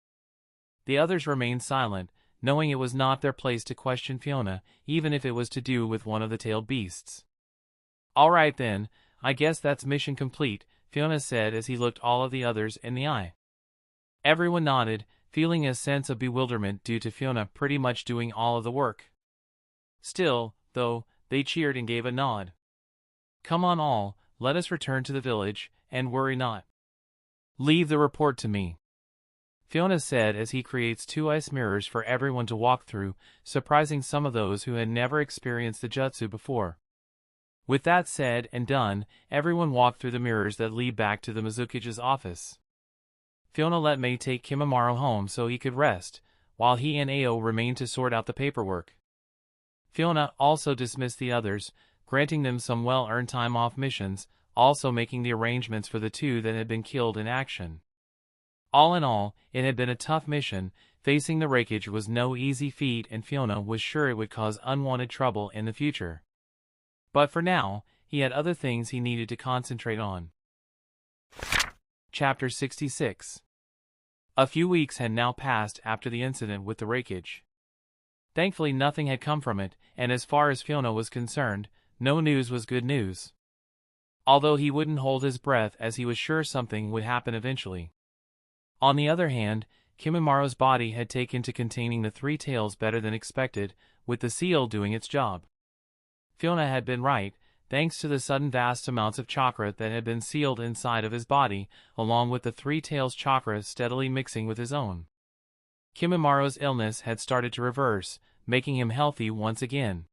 The others remained silent, knowing it was not their place to question Fiona, even if it was to do with one of the tailed beasts. "All right then, I guess that's mission complete," Fiona said as he looked all of the others in the eye. Everyone nodded, feeling a sense of bewilderment due to Fiona pretty much doing all of the work. Still, though, they cheered and gave a nod. "Come on all, let us return to the village, and worry not. Leave the report to me," Fiona said as he creates 2 ice mirrors for everyone to walk through, surprising some of those who had never experienced the jutsu before. With that said and done, everyone walked through the mirrors that lead back to the Mizukage's office. Fiona let Mei take Kimimaro home so he could rest, while he and Ao remained to sort out the paperwork. Fiona also dismissed the others, granting them some well-earned time off missions, also making the arrangements for the 2 that had been killed in action. All in all, it had been a tough mission. Facing the raikage was no easy feat and Fiona was sure it would cause unwanted trouble in the future. But for now, he had other things he needed to concentrate on. Chapter 66. A few weeks had now passed after the incident with the raikage. Thankfully nothing had come from it, and as far as Fiona was concerned, no news was good news. Although he wouldn't hold his breath as he was sure something would happen eventually. On the other hand, Kimimaro's body had taken to containing the 3 tails better than expected, with the seal doing its job. Fiona had been right, thanks to the sudden vast amounts of chakra that had been sealed inside of his body, along with the 3 tails chakra steadily mixing with his own. Kimimaro's illness had started to reverse, making him healthy once again.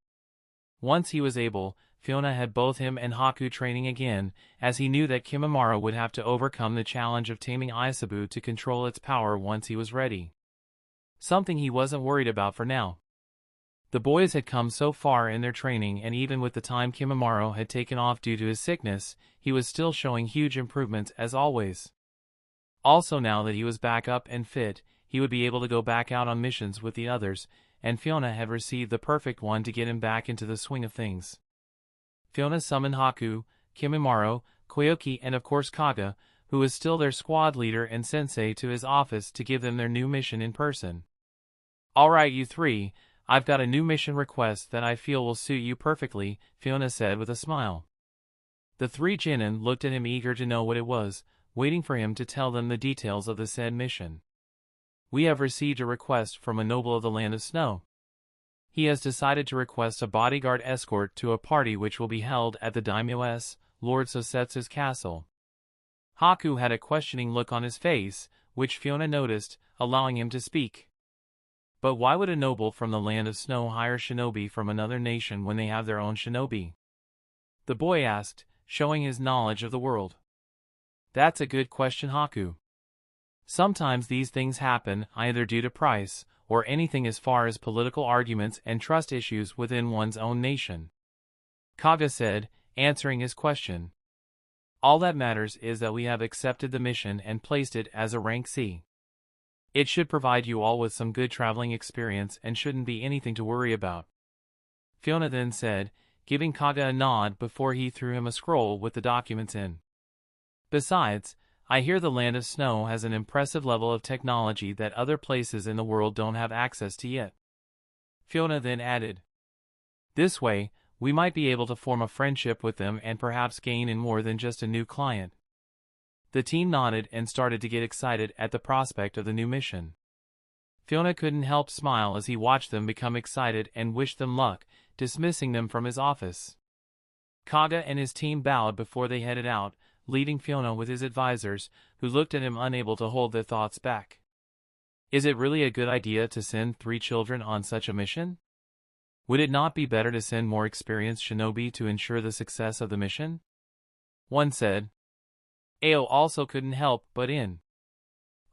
Once he was able, Fiona had both him and Haku training again, as he knew that Kimimaro would have to overcome the challenge of taming Aisabu to control its power once he was ready. Something he wasn't worried about for now. The boys had come so far in their training, and even with the time Kimimaro had taken off due to his sickness, he was still showing huge improvements as always. Also now that he was back up and fit, he would be able to go back out on missions with the others, and Fiona had received the perfect one to get him back into the swing of things. Fiona summoned Haku, Kimimaro, Koyuki and of course Kaga, who was still their squad leader and sensei, to his office to give them their new mission in person. "Alright you 3, I've got a new mission request that I feel will suit you perfectly," Fiona said with a smile. The 3 Chunin looked at him eager to know what it was, waiting for him to tell them the details of the said mission. "We have received a request from a noble of the Land of Snow. He has decided to request a bodyguard escort to a party which will be held at the daimyo's, Lord Sosetsu's castle." Haku had a questioning look on his face, which Fiona noticed, allowing him to speak. "But why would a noble from the Land of Snow hire shinobi from another nation when they have their own shinobi?" the boy asked, showing his knowledge of the world. "That's a good question, Haku. Sometimes these things happen either due to price, or anything as far as political arguments and trust issues within one's own nation," Kaga said, answering his question. All that matters is that we have accepted the mission and placed it as a rank C. It should provide you all with some good traveling experience and shouldn't be anything to worry about. Fiona then said, giving Kage a nod before he threw him a scroll with the documents in. Besides, I hear the Land of Snow has an impressive level of technology that other places in the world don't have access to yet. Fiona then added, this way, we might be able to form a friendship with them and perhaps gain in more than just a new client. The team nodded and started to get excited at the prospect of the new mission. Fiona couldn't help smile as he watched them become excited and wished them luck, dismissing them from his office. Kage and his team bowed before they headed out, leading Fiona with his advisors, who looked at him unable to hold their thoughts back. Is it really a good idea to send 3 children on such a mission? Would it not be better to send more experienced shinobi to ensure the success of the mission? One said. Ao also couldn't help but in.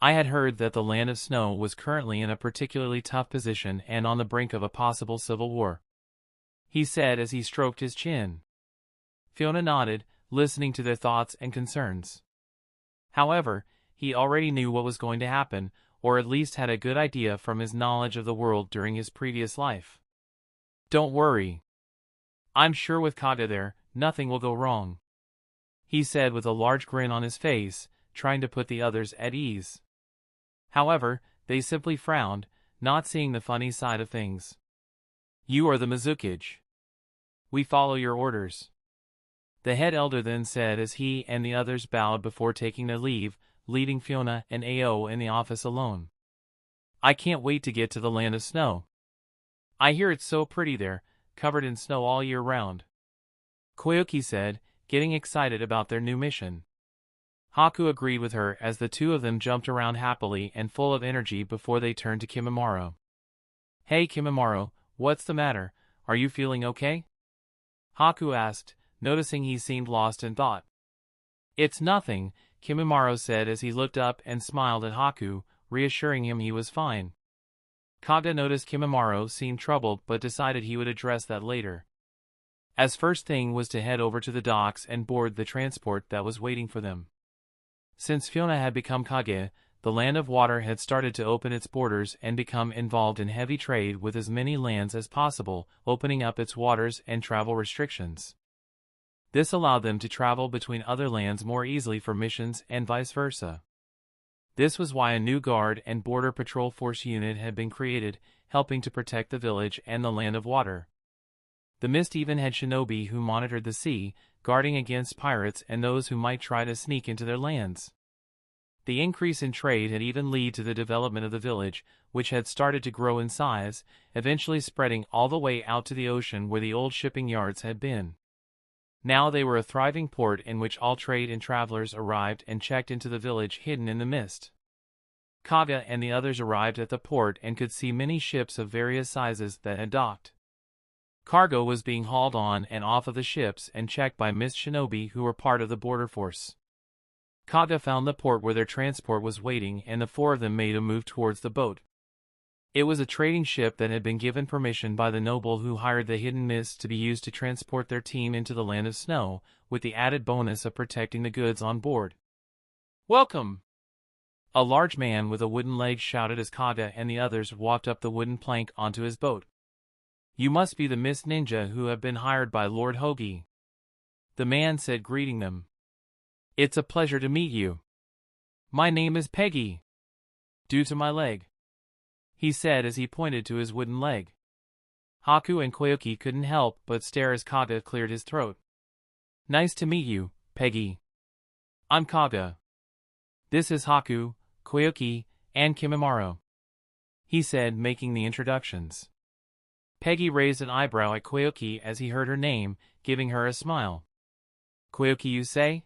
I had heard that the Land of Snow was currently in a particularly tough position and on the brink of a possible civil war, he said as he stroked his chin. Fiona nodded, listening to their thoughts and concerns. However, he already knew what was going to happen, or at least had a good idea from his knowledge of the world during his previous life. Don't worry. I'm sure with Kage there, nothing will go wrong, he said with a large grin on his face, trying to put the others at ease. However, they simply frowned, not seeing the funny side of things. You are the mizukage. We follow your orders, the head elder then said as he and the others bowed before taking their leave, leaving Fiona and Ao in the office alone. I can't wait to get to the Land of Snow. I hear it's so pretty there, covered in snow all year round, Koyuki said, getting excited about their new mission. Haku agreed with her as the two of them jumped around happily and full of energy before they turned to Kimimaro. Hey Kimimaro, what's the matter, are you feeling okay? Haku asked, noticing he seemed lost in thought. It's nothing, Kimimaro said as he looked up and smiled at Haku, reassuring him he was fine. Kage noticed Kimimaro seemed troubled but decided he would address that later. As first thing was to head over to the docks and board the transport that was waiting for them. Since Fiona had become Kage, the Land of Water had started to open its borders and become involved in heavy trade with as many lands as possible, opening up its waters and travel restrictions. This allowed them to travel between other lands more easily for missions and vice versa. This was why a new Guard and Border Patrol Force unit had been created, helping to protect the village and the Land of Water. The Mist even had shinobi who monitored the sea, guarding against pirates and those who might try to sneak into their lands. The increase in trade had even led to the development of the village, which had started to grow in size, eventually spreading all the way out to the ocean where the old shipping yards had been. Now they were a thriving port in which all trade and travelers arrived and checked into the village hidden in the mist. Kage and the others arrived at the port and could see many ships of various sizes that had docked. Cargo was being hauled on and off of the ships and checked by Mist shinobi who were part of the border force. Kage found the port where their transport was waiting and the 4 of them made a move towards the boat. It was a trading ship that had been given permission by the noble who hired the hidden mist to be used to transport their team into the Land of Snow, with the added bonus of protecting the goods on board. Welcome! A large man with a wooden leg shouted as Kage and the others walked up the wooden plank onto his boat. You must be the Mist Ninja who have been hired by Lord Hogi, the man said, greeting them. It's a pleasure to meet you. My name is Peggy. Due to my leg, he said as he pointed to his wooden leg. Haku and Koyuki couldn't help but stare as Kage cleared his throat. Nice to meet you, Peggy. I'm Kage. This is Haku, Koyuki, and Kimimaro, he said, making the introductions. Peggy raised an eyebrow at Koyuki as he heard her name, giving her a smile. Koyuki, you say?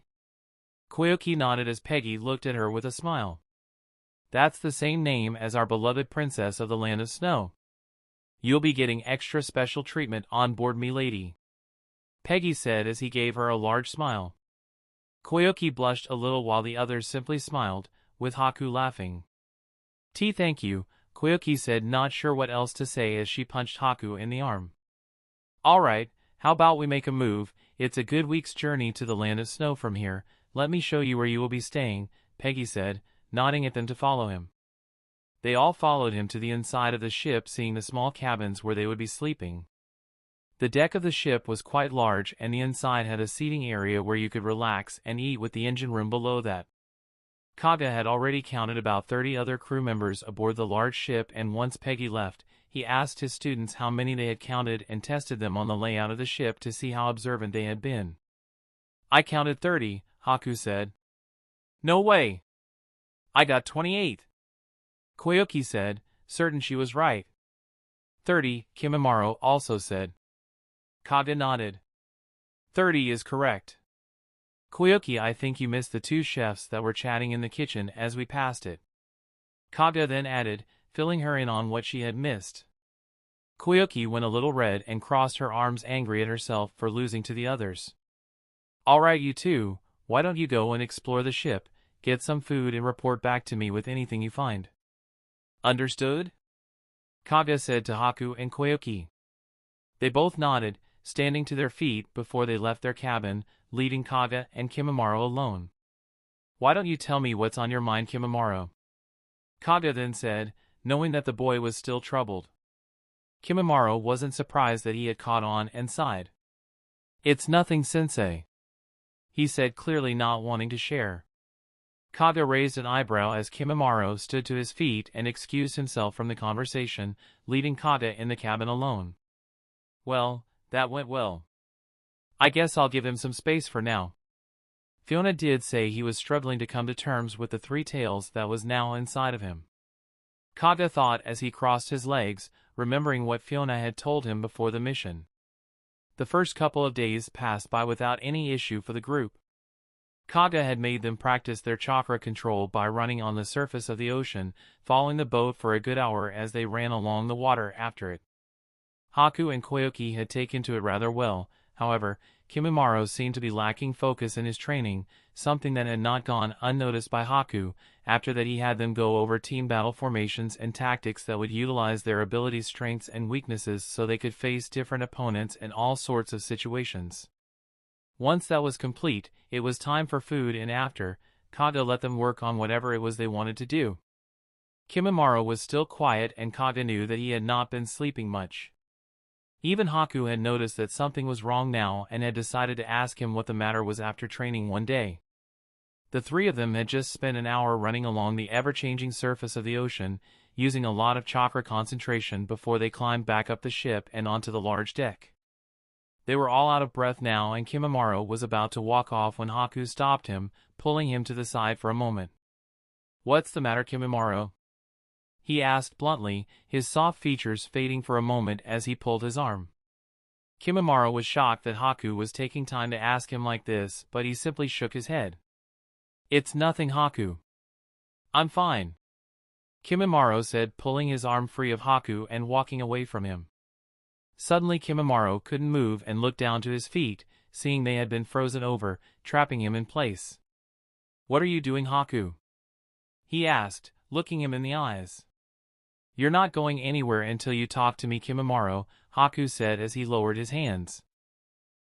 Koyuki nodded as Peggy looked at her with a smile. That's the same name as our beloved princess of the Land of Snow. You'll be getting extra special treatment on board, milady, Peggy said as he gave her a large smile. Koyuki blushed a little while the others simply smiled, with Haku laughing. Thank you, Koyuki said, not sure what else to say as she punched Haku in the arm. Alright, How about we make a move? It's a good week's journey to the land of snow from here. Let me show you where you will be staying, Peggy said, nodding at them to follow him. They all followed him to the inside of the ship, seeing the small cabins where they would be sleeping. The deck of the ship was quite large, and the inside had a seating area where you could relax and eat, with the engine room below that. Kaga had already counted about 30 other crew members aboard the large ship, and once Peggy left, he asked his students how many they had counted and tested them on the layout of the ship to see how observant they had been. I counted 30, Haku said. No way! I got 28. Koyuki said, certain she was right. 30, Kimimaro also said. Kaga nodded. 30 is correct. Koyuki, I think you missed the two chefs that were chatting in the kitchen as we passed it. Kaga then added, filling her in on what she had missed. Koyuki went a little red and crossed her arms, angry at herself for losing to the others. Alright, you two, why don't you go and explore the ship, get some food and report back to me with anything you find. Understood? Kaga said to Haku and Koyuki. They both nodded, standing to their feet before they left their cabin, leaving Kaga and Kimimaro alone. Why don't you tell me what's on your mind, Kimimaro? Kaga then said, knowing that the boy was still troubled. Kimimaro wasn't surprised that he had caught on and sighed. It's nothing, sensei, he said, clearly not wanting to share. Kaga raised an eyebrow as Kimimaro stood to his feet and excused himself from the conversation, leaving Kaga in the cabin alone. Well, that went well. I guess I'll give him some space for now. Fiona did say he was struggling to come to terms with the three tails that was now inside of him. Kaga thought as he crossed his legs, remembering what Fiona had told him before the mission. The first couple of days passed by without any issue for the group. Kaga had made them practice their chakra control by running on the surface of the ocean, following the boat for a good hour as they ran along the water after it. Haku and Koyuki had taken to it rather well. However, Kimimaro seemed to be lacking focus in his training, something that had not gone unnoticed by Haku. After that, he had them go over team battle formations and tactics that would utilize their abilities, strengths, and weaknesses so they could face different opponents in all sorts of situations. Once that was complete, it was time for food, and after, Kaga let them work on whatever it was they wanted to do. Kimimaro was still quiet, and Kaga knew that he had not been sleeping much. Even Haku had noticed that something was wrong now and had decided to ask him what the matter was after training one day. The three of them had just spent an hour running along the ever-changing surface of the ocean, using a lot of chakra concentration before they climbed back up the ship and onto the large deck. They were all out of breath now, and Kimimaro was about to walk off when Haku stopped him, pulling him to the side for a moment. What's the matter, Kimimaro? He asked bluntly, his soft features fading for a moment as he pulled his arm. Kimimaro was shocked that Haku was taking time to ask him like this, but he simply shook his head. It's nothing, Haku. I'm fine, Kimimaro said, pulling his arm free of Haku and walking away from him. Suddenly Kimimaro couldn't move and looked down to his feet, seeing they had been frozen over, trapping him in place. What are you doing, Haku? He asked, looking him in the eyes. You're not going anywhere until you talk to me, Kimimaro, Haku said as he lowered his hands.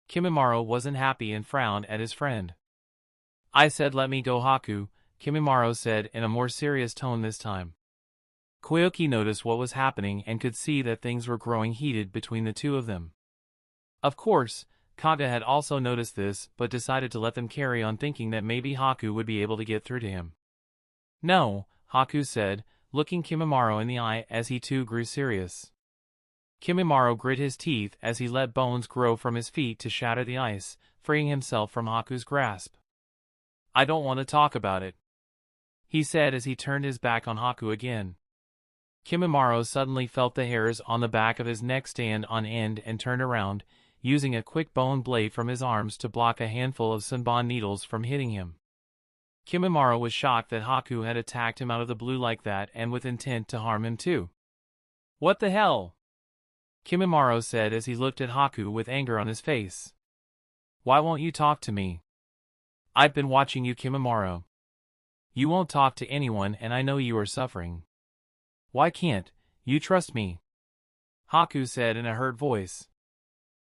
Kimimaro wasn't happy and frowned at his friend. I said let me go, Haku, Kimimaro said in a more serious tone this time. Koyuki noticed what was happening and could see that things were growing heated between the two of them. Of course, Kaga had also noticed this but decided to let them carry on, thinking that maybe Haku would be able to get through to him. No, Haku said, looking Kimimaro in the eye as he too grew serious. Kimimaro grit his teeth as he let bones grow from his feet to shatter the ice, freeing himself from Haku's grasp. I don't want to talk about it, he said as he turned his back on Haku again. Kimimaro suddenly felt the hairs on the back of his neck stand on end and turned around, using a quick bone blade from his arms to block a handful of sunbon needles from hitting him. Kimimaro was shocked that Haku had attacked him out of the blue like that and with intent to harm him too. What the hell? Kimimaro said as he looked at Haku with anger on his face. Why won't you talk to me? I've been watching you, Kimimaro. You won't talk to anyone and I know you are suffering. Why can't you trust me? Haku said in a hurt voice.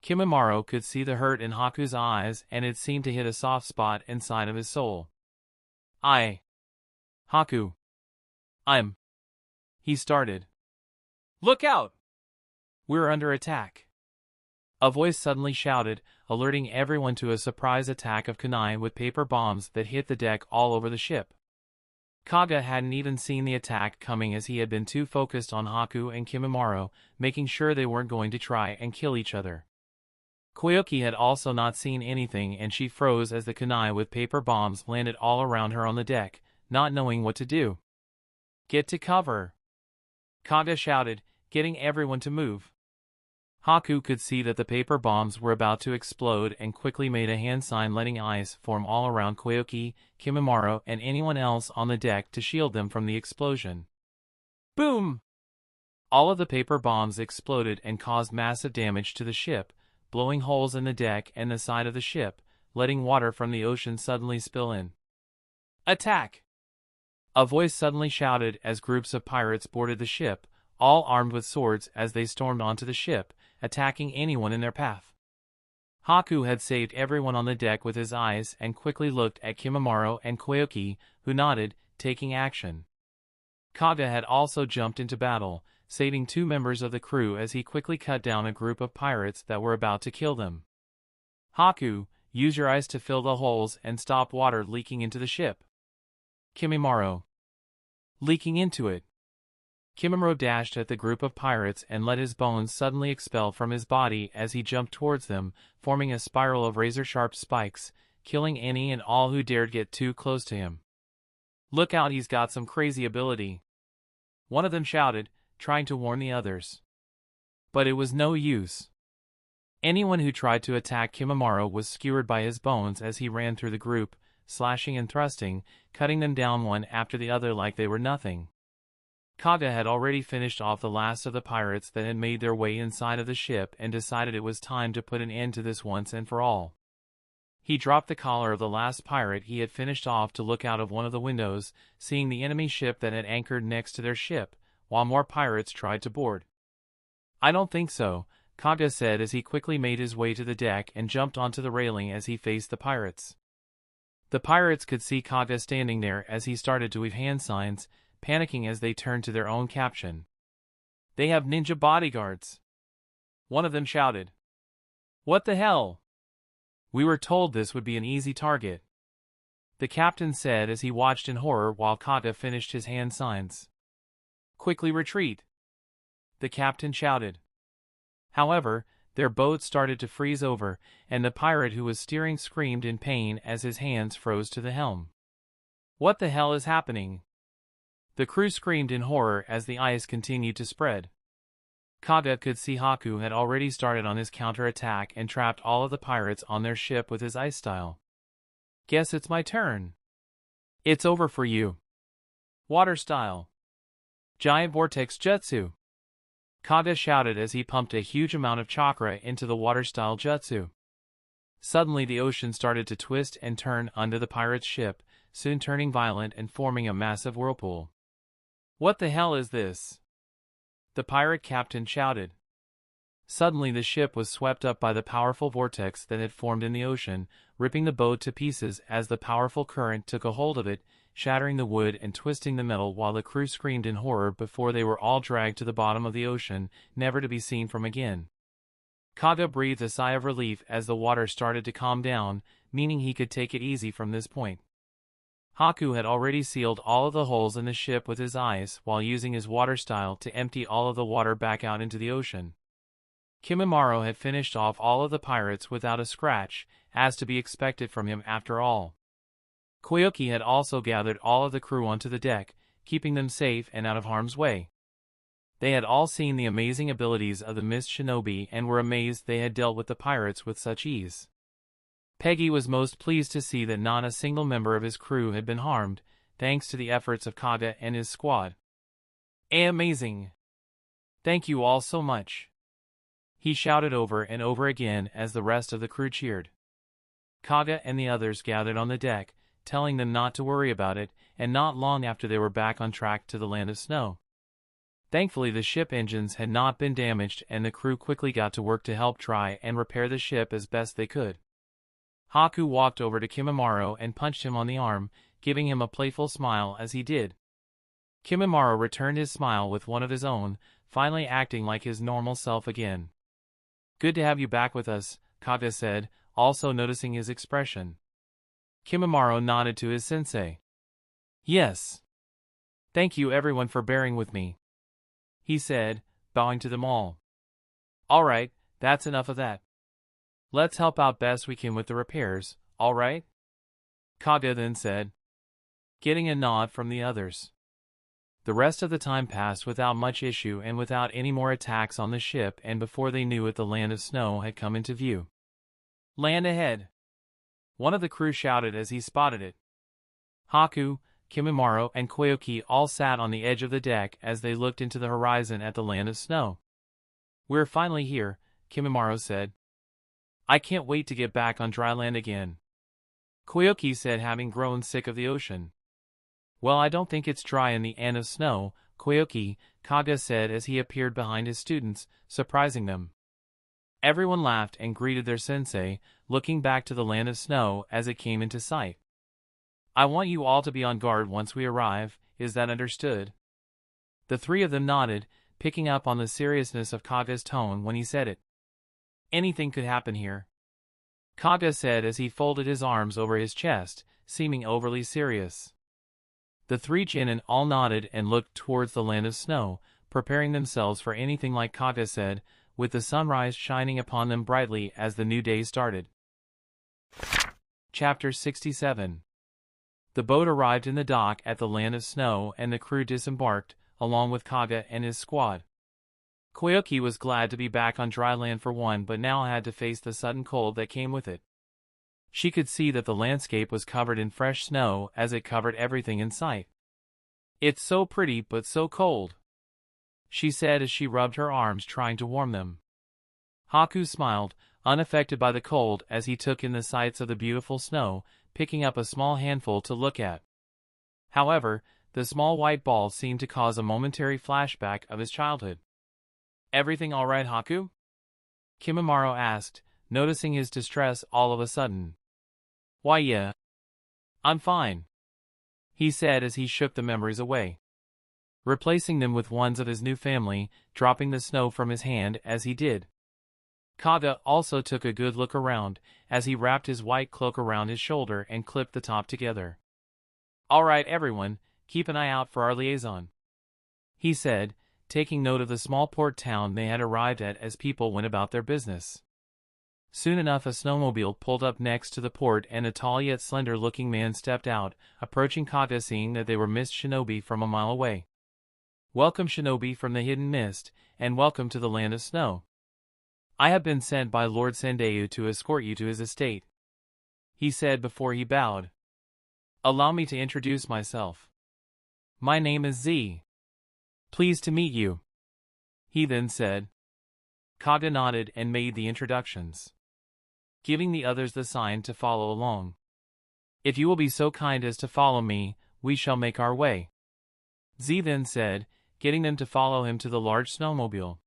Kimimaro could see the hurt in Haku's eyes, and it seemed to hit a soft spot inside of his soul. Haku. He started. Look out! We're under attack. A voice suddenly shouted, alerting everyone to a surprise attack of kunai with paper bombs that hit the deck all over the ship. Kaga hadn't even seen the attack coming as he had been too focused on Haku and Kimimaro, making sure they weren't going to try and kill each other. Koyuki had also not seen anything, and she froze as the kunai with paper bombs landed all around her on the deck, not knowing what to do. Get to cover! Kaga shouted, getting everyone to move. Haku could see that the paper bombs were about to explode and quickly made a hand sign letting eyes form all around Koyuki, Kimimaro, and anyone else on the deck to shield them from the explosion. Boom! All of the paper bombs exploded and caused massive damage to the ship, blowing holes in the deck and the side of the ship, letting water from the ocean suddenly spill in. Attack! A voice suddenly shouted as groups of pirates boarded the ship, all armed with swords as they stormed onto the ship, attacking anyone in their path. Haku had saved everyone on the deck with his eyes and quickly looked at Kimimaro and Koyuki, who nodded, taking action. Kaga had also jumped into battle, saving 2 members of the crew as he quickly cut down a group of pirates that were about to kill them. Haku, use your eyes to fill the holes and stop water leaking into the ship. Kimimaro. Leaking into it. Kimimaro dashed at the group of pirates and let his bones suddenly expel from his body as he jumped towards them, forming a spiral of razor-sharp spikes, killing any and all who dared get too close to him. Look out, he's got some crazy ability. One of them shouted, trying to warn the others. But it was no use. Anyone who tried to attack Kimimaro was skewered by his bones as he ran through the group, slashing and thrusting, cutting them down one after the other like they were nothing. Kaga had already finished off the last of the pirates that had made their way inside of the ship and decided it was time to put an end to this once and for all. He dropped the collar of the last pirate he had finished off to look out of one of the windows, seeing the enemy ship that had anchored next to their ship, while more pirates tried to board. I don't think so, Kaga said as he quickly made his way to the deck and jumped onto the railing as he faced the pirates. The pirates could see Kaga standing there as he started to wave hand signs, panicking as they turned to their own caption. They have ninja bodyguards. One of them shouted. What the hell? We were told this would be an easy target. The captain said as he watched in horror while Kaga finished his hand signs. Quickly retreat. The captain shouted. However, their boat started to freeze over, and the pirate who was steering screamed in pain as his hands froze to the helm. What the hell is happening? The crew screamed in horror as the ice continued to spread. Kaga could see Haku had already started on his counter-attack and trapped all of the pirates on their ship with his ice style. Guess it's my turn. It's over for you. Water style. Giant vortex jutsu. Kaga shouted as he pumped a huge amount of chakra into the water-style jutsu. Suddenly the ocean started to twist and turn under the pirate's ship, soon turning violent and forming a massive whirlpool. What the hell is this? The pirate captain shouted. Suddenly the ship was swept up by the powerful vortex that had formed in the ocean, ripping the boat to pieces as the powerful current took a hold of it, shattering the wood and twisting the metal while the crew screamed in horror before they were all dragged to the bottom of the ocean, never to be seen from again. Kaga breathed a sigh of relief as the water started to calm down, meaning he could take it easy from this point. Haku had already sealed all of the holes in the ship with his eyes while using his water style to empty all of the water back out into the ocean. Kimimaro had finished off all of the pirates without a scratch, as to be expected from him after all. Koyuki had also gathered all of the crew onto the deck, keeping them safe and out of harm's way. They had all seen the amazing abilities of the Mist Shinobi and were amazed they had dealt with the pirates with such ease. Peggy was most pleased to see that not a single member of his crew had been harmed, thanks to the efforts of Kaga and his squad. Amazing! Thank you all so much! He shouted over and over again as the rest of the crew cheered. Kaga and the others gathered on the deck, telling them not to worry about it, and not long after they were back on track to the land of snow. Thankfully the ship engines had not been damaged and the crew quickly got to work to help try and repair the ship as best they could. Haku walked over to Kimimaro and punched him on the arm, giving him a playful smile as he did. Kimimaro returned his smile with one of his own, finally acting like his normal self again. "Good to have you back with us," Kage said, also noticing his expression. Kimimaro nodded to his sensei. "Yes. Thank you everyone for bearing with me," he said, bowing to them all. "Alright, that's enough of that. Let's help out best we can with the repairs, alright?" Kage then said, getting a nod from the others. The rest of the time passed without much issue and without any more attacks on the ship, and before they knew it the land of snow had come into view. "Land ahead!" one of the crew shouted as he spotted it. Haku, Kimimaro, and Koyuki all sat on the edge of the deck as they looked into the horizon at the land of snow. "We're finally here," Kimimaro said. "I can't wait to get back on dry land again," Koyuki said, having grown sick of the ocean. "Well, I don't think it's dry in the end of snow," Koyuki, Kage said as he appeared behind his students, surprising them. Everyone laughed and greeted their sensei, looking back to the land of snow as it came into sight. "I want you all to be on guard once we arrive, is that understood?" The three of them nodded, picking up on the seriousness of Kage's tone when he said it. "Anything could happen here," Kage said as he folded his arms over his chest, seeming overly serious. The three Chunin all nodded and looked towards the land of snow, preparing themselves for anything like Kage said, with the sunrise shining upon them brightly as the new day started. Chapter 67. The boat arrived in the dock at the land of snow and the crew disembarked, along with Kage and his squad. Koyuki was glad to be back on dry land for one, but now had to face the sudden cold that came with it. She could see that the landscape was covered in fresh snow as it covered everything in sight. "It's so pretty but so cold," she said as she rubbed her arms trying to warm them. Haku smiled, unaffected by the cold as he took in the sights of the beautiful snow, picking up a small handful to look at. However, the small white ball seemed to cause a momentary flashback of his childhood. "Everything all right, Haku?" Kimimaro asked, noticing his distress all of a sudden. "Why yeah. I'm fine," he said as he shook the memories away, replacing them with ones of his new family, dropping the snow from his hand as he did. Kage also took a good look around, as he wrapped his white cloak around his shoulder and clipped the top together. "Alright everyone, keep an eye out for our liaison," he said, taking note of the small port town they had arrived at as people went about their business. Soon enough a snowmobile pulled up next to the port and a tall yet slender-looking man stepped out, approaching Kage, seeing that they were mist shinobi from a mile away. "Welcome shinobi from the hidden mist, and welcome to the land of snow. I have been sent by Lord Sendeu to escort you to his estate," he said before he bowed. "Allow me to introduce myself. My name is Z. Pleased to meet you," he then said. Kage nodded and made the introductions, giving the others the sign to follow along. "If you will be so kind as to follow me, we shall make our way," Z then said, getting them to follow him to the large snowmobile.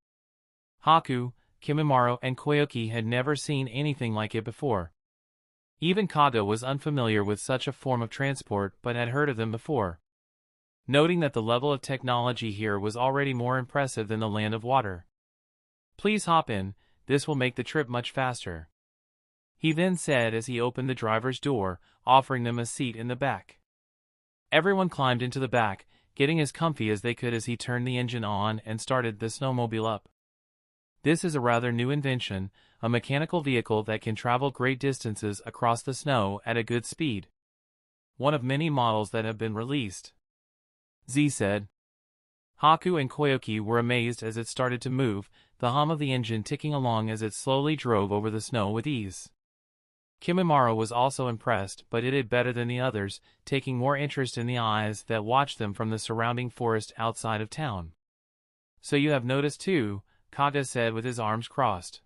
Haku, Kimimaro, and Koyuki had never seen anything like it before. Even Kage was unfamiliar with such a form of transport but had heard of them before, noting that the level of technology here was already more impressive than the land of water. "Please hop in, this will make the trip much faster," he then said as he opened the driver's door, offering them a seat in the back. Everyone climbed into the back, getting as comfy as they could as he turned the engine on and started the snowmobile up. This is a rather new invention, a mechanical vehicle that can travel great distances across the snow at a good speed. One of many models that have been released, Z said. Haku and Koyuki were amazed as it started to move, the hum of the engine ticking along as it slowly drove over the snow with ease. Kimimaro was also impressed, but it did better than the others, taking more interest in the eyes that watched them from the surrounding forest outside of town. "So you have noticed too," Kage said with his arms crossed.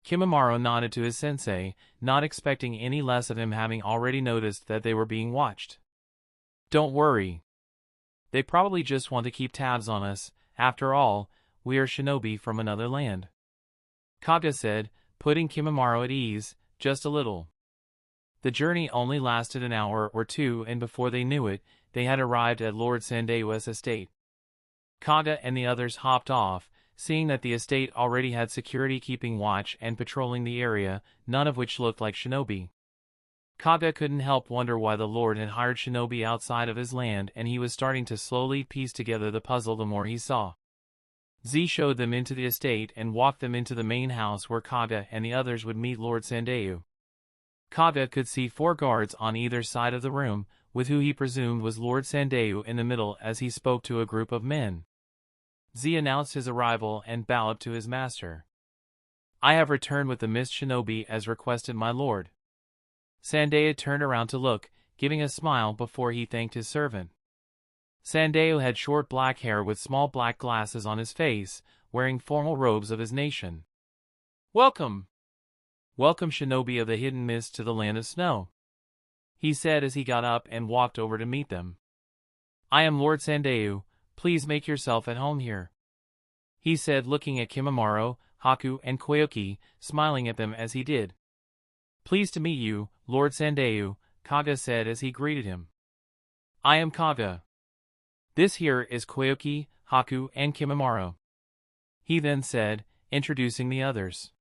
Kimimaro nodded to his sensei, not expecting any less of him, having already noticed that they were being watched. "Don't worry. They probably just want to keep tabs on us," After all, we are shinobi from another land. Kaguya said, putting Kimimaro at ease, just a little. The journey only lasted an hour or two, and before they knew it, they had arrived at Lord Sandayu's estate. Kaguya and the others hopped off, seeing that the estate already had security keeping watch and patrolling the area, none of which looked like shinobi. Kaguya couldn't help wonder why the Lord had hired shinobi outside of his land, and he was starting to slowly piece together the puzzle the more he saw. Z showed them into the estate and walked them into the main house where Kaguya and the others would meet Lord Sandayu. Kaguya could see 4 guards on either side of the room, with who he presumed was Lord Sandayu in the middle as he spoke to a group of men. Z announced his arrival and bowed to his master. I have returned with the mist shinobi as requested, my lord. Sandayu turned around to look, giving a smile before he thanked his servant. Sandayu had short black hair with small black glasses on his face, wearing formal robes of his nation. Welcome! Welcome, shinobi of the hidden mist, to the land of snow, he said as he got up and walked over to meet them. I am Lord Sandayu, please make yourself at home here, he said, looking at Kimimaro, Haku, and Koyuki, smiling at them as he did. Pleased to meet you, Lord Sandayu, Kaguya said as he greeted him. I am Kaguya. This here is Koyuki, Haku, and Kimimaro, he then said, introducing the others.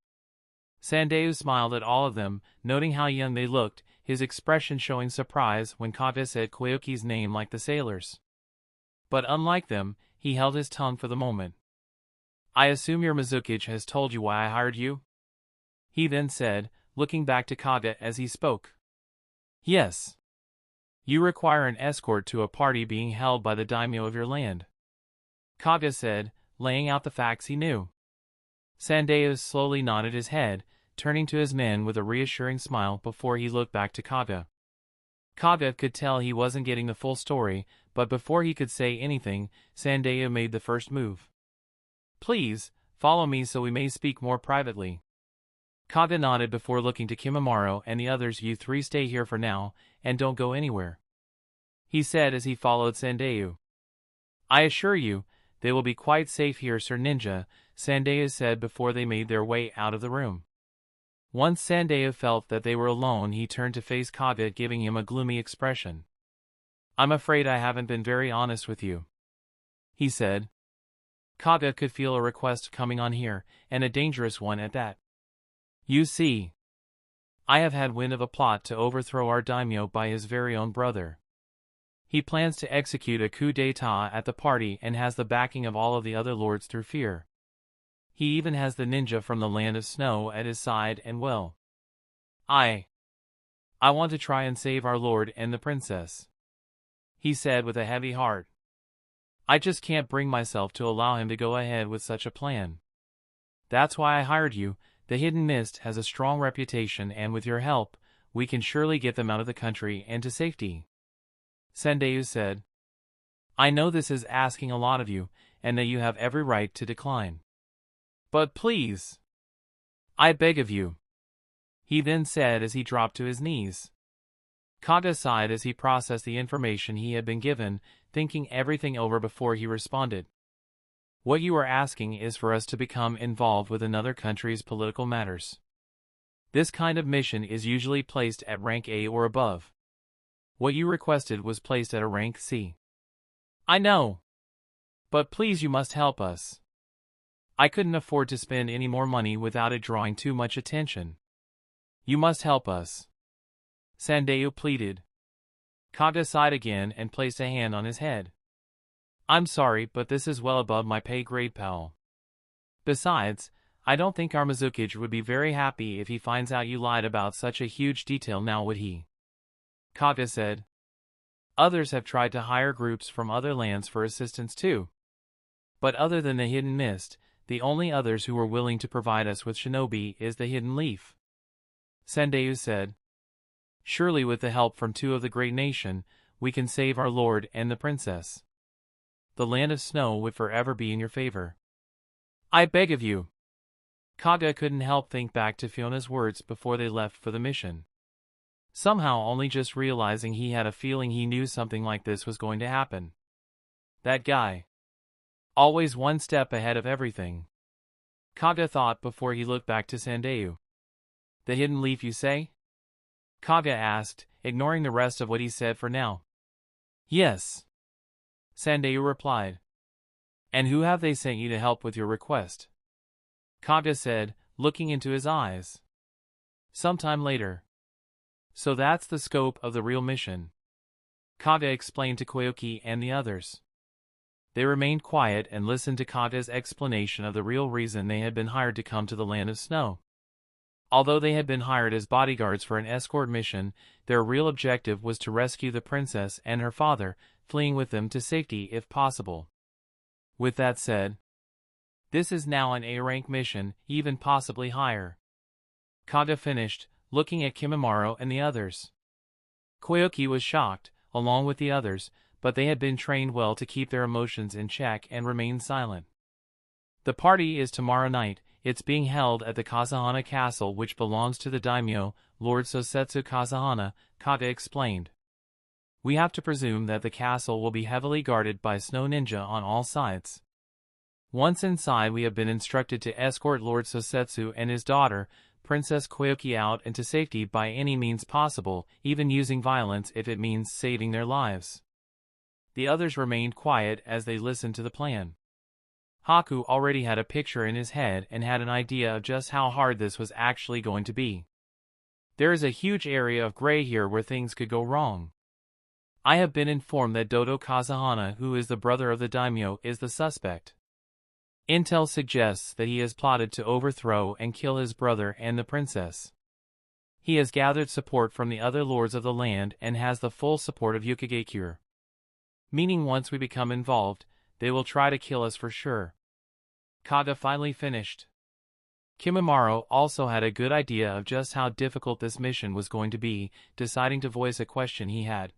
Sandayu smiled at all of them, noting how young they looked, his expression showing surprise when Kaguya said Koyuki's name like the sailors. But unlike them, he held his tongue for the moment. I assume your mizukage has told you why I hired you? He then said, looking back to Kaguya as he spoke. Yes. You require an escort to a party being held by the daimyo of your land, Kaguya said, laying out the facts he knew. Sandayu slowly nodded his head, turning to his men with a reassuring smile before he looked back to Kaguya. Kaguya could tell he wasn't getting the full story, but before he could say anything, Sandayu made the first move. Please, follow me so we may speak more privately. Kaguya nodded before looking to Kimimaro and the others. You 3 stay here for now, and don't go anywhere, he said as he followed Sandayu. I assure you, they will be quite safe here, Sir Ninja, Sandayu said before they made their way out of the room. Once Sandayu felt that they were alone, he turned to face Kaguya, giving him a gloomy expression. I'm afraid I haven't been very honest with you, he said. Kaguya could feel a request coming on here, and a dangerous one at that. You see, I have had wind of a plot to overthrow our daimyo by his very own brother. He plans to execute a coup d'état at the party and has the backing of all of the other lords through fear. He even has the ninja from the land of snow at his side, and well, I want to try and save our lord and the princess, he said with a heavy heart. I just can't bring myself to allow him to go ahead with such a plan. That's why I hired you. The Hidden Mist has a strong reputation, and with your help, we can surely get them out of the country and to safety, Sandayu said. I know this is asking a lot of you, and that you have every right to decline. But please, I beg of you, he then said as he dropped to his knees. Kaguya sighed as he processed the information he had been given, thinking everything over before he responded. What you are asking is for us to become involved with another country's political matters. This kind of mission is usually placed at rank A or above. What you requested was placed at a rank C. I know. But please, you must help us. I couldn't afford to spend any more money without it drawing too much attention. You must help us, Sandayu pleaded. Kaguya sighed again and placed a hand on his head. I'm sorry, but this is well above my pay grade, pal. Besides, I don't think our mizukage would be very happy if he finds out you lied about such a huge detail, now would he? Kaguya said. Others have tried to hire groups from other lands for assistance too. But other than the Hidden Mist, the only others who are willing to provide us with shinobi is the Hidden Leaf, Sandayu said. Surely with the help from 2 of the great nation, we can save our lord and the princess. The land of snow would forever be in your favor. I beg of you. Kaguya couldn't help think back to Fiona's words before they left for the mission. Somehow, only just realizing, he had a feeling he knew something like this was going to happen. That guy. Always one step ahead of everything. Kaga thought before he looked back to Sandeu. The hidden leaf, you say? Kaga asked, ignoring the rest of what he said for now. Yes. Sandeu replied. And who have they sent you to help with your request? Kaga said, looking into his eyes. Sometime later. So that's the scope of the real mission. Kaga explained to Koyuki and the others. They remained quiet and listened to Kaga's explanation of the real reason they had been hired to come to the Land of Snow. Although they had been hired as bodyguards for an escort mission, their real objective was to rescue the princess and her father, fleeing with them to safety if possible. With that said, this is now an A-rank mission, even possibly higher. Kaga finished, looking at Kimimaro and the others. Koyuki was shocked, along with the others, but they had been trained well to keep their emotions in check and remain silent. The party is tomorrow night. It's being held at the Kazahana Castle, which belongs to the daimyo, Lord Sosetsu Kazahana, Kaga explained. We have to presume that the castle will be heavily guarded by snow ninja on all sides. Once inside, we have been instructed to escort Lord Sosetsu and his daughter, Princess Koyuki, out into safety by any means possible, even using violence if it means saving their lives. The others remained quiet as they listened to the plan. Haku already had a picture in his head and had an idea of just how hard this was actually going to be. There is a huge area of gray here where things could go wrong. I have been informed that Doto Kazahana, who is the brother of the daimyo, is the suspect. Intel suggests that he has plotted to overthrow and kill his brother and the princess. He has gathered support from the other lords of the land and has the full support of Yukigakure. Meaning once we become involved, they will try to kill us for sure. Kaga finally finished. Kimimaro also had a good idea of just how difficult this mission was going to be, deciding to voice a question he had.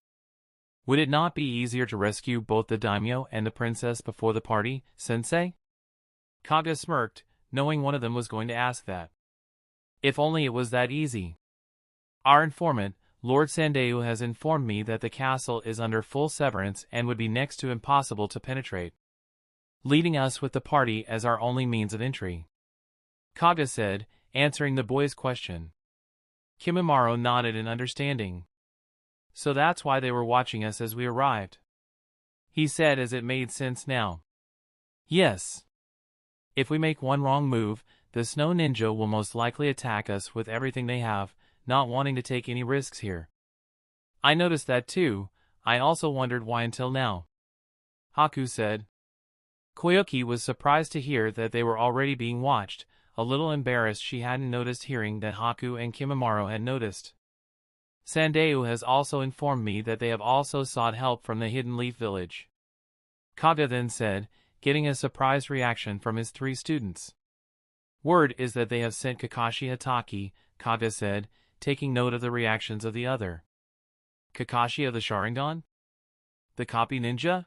Would it not be easier to rescue both the daimyo and the princess before the party, sensei? Kaga smirked, knowing one of them was going to ask that. If only it was that easy. Our informant, Lord Sandeu, has informed me that the castle is under full severance and would be next to impossible to penetrate, leaving us with the party as our only means of entry. Kaga said, answering the boy's question. Kimimaro nodded in understanding. So that's why they were watching us as we arrived. He said as it made sense now. Yes. If we make one wrong move, the snow ninja will most likely attack us with everything they have, not wanting to take any risks here. I noticed that too. I also wondered why until now. Haku said. Koyuki was surprised to hear that they were already being watched, a little embarrassed she hadn't noticed, hearing that Haku and Kimimaro had noticed. Sandeu has also informed me that they have also sought help from the Hidden Leaf Village. Kaga then said, getting a surprised reaction from his 3 students. Word is that they have sent Kakashi Hatake, Kaga said, taking note of the reactions of the other. Kakashi of the Sharingan? The copy ninja?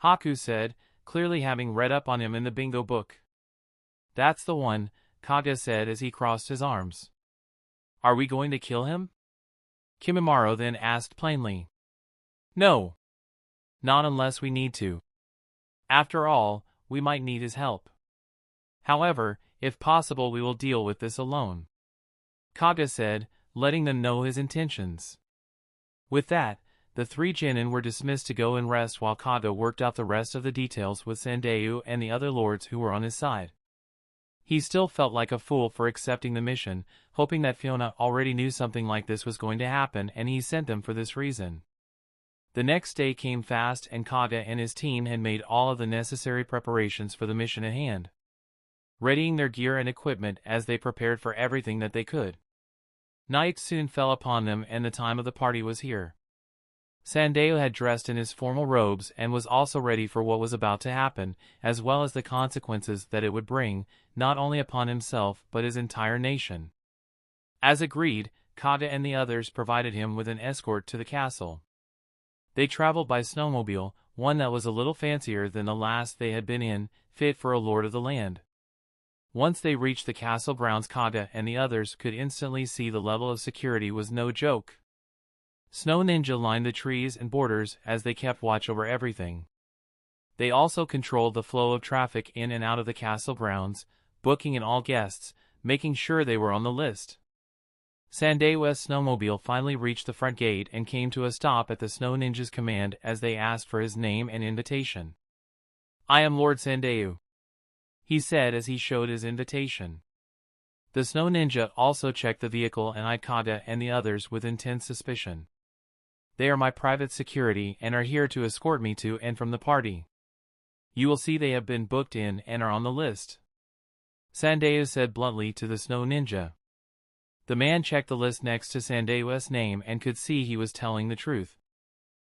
Haku said, clearly having read up on him in the bingo book. That's the one, Kaga said as he crossed his arms. Are we going to kill him? Kimimaro then asked plainly. No. Not unless we need to. After all, we might need his help. However, if possible, we will deal with this alone. Kaga said, letting them know his intentions. With that, the 3 genin were dismissed to go and rest while Kaga worked out the rest of the details with Sandeu and the other lords who were on his side. He still felt like a fool for accepting the mission, hoping that Fiona already knew something like this was going to happen and he sent them for this reason. The next day came fast and Kaga and his team had made all of the necessary preparations for the mission at hand, readying their gear and equipment as they prepared for everything that they could. Night soon fell upon them and the time of the party was here. Sandeu had dressed in his formal robes and was also ready for what was about to happen, as well as the consequences that it would bring, not only upon himself but his entire nation. As agreed, Kaga and the others provided him with an escort to the castle. They traveled by snowmobile, one that was a little fancier than the last they had been in, fit for a lord of the land. Once they reached the castle grounds, Kaga and the others could instantly see the level of security was no joke. Snow ninja lined the trees and borders as they kept watch over everything. They also controlled the flow of traffic in and out of the castle grounds, booking in all guests, making sure they were on the list. Sandayu's snowmobile finally reached the front gate and came to a stop at the Snow Ninja's command as they asked for his name and invitation. "I am Lord Sandayu," he said as he showed his invitation. The Snow Ninja also checked the vehicle and eyed Kage and the others with intense suspicion. "They are my private security and are here to escort me to and from the party. You will see they have been booked in and are on the list," Sandayu said bluntly to the Snow Ninja. The man checked the list next to Sandayu's name and could see he was telling the truth.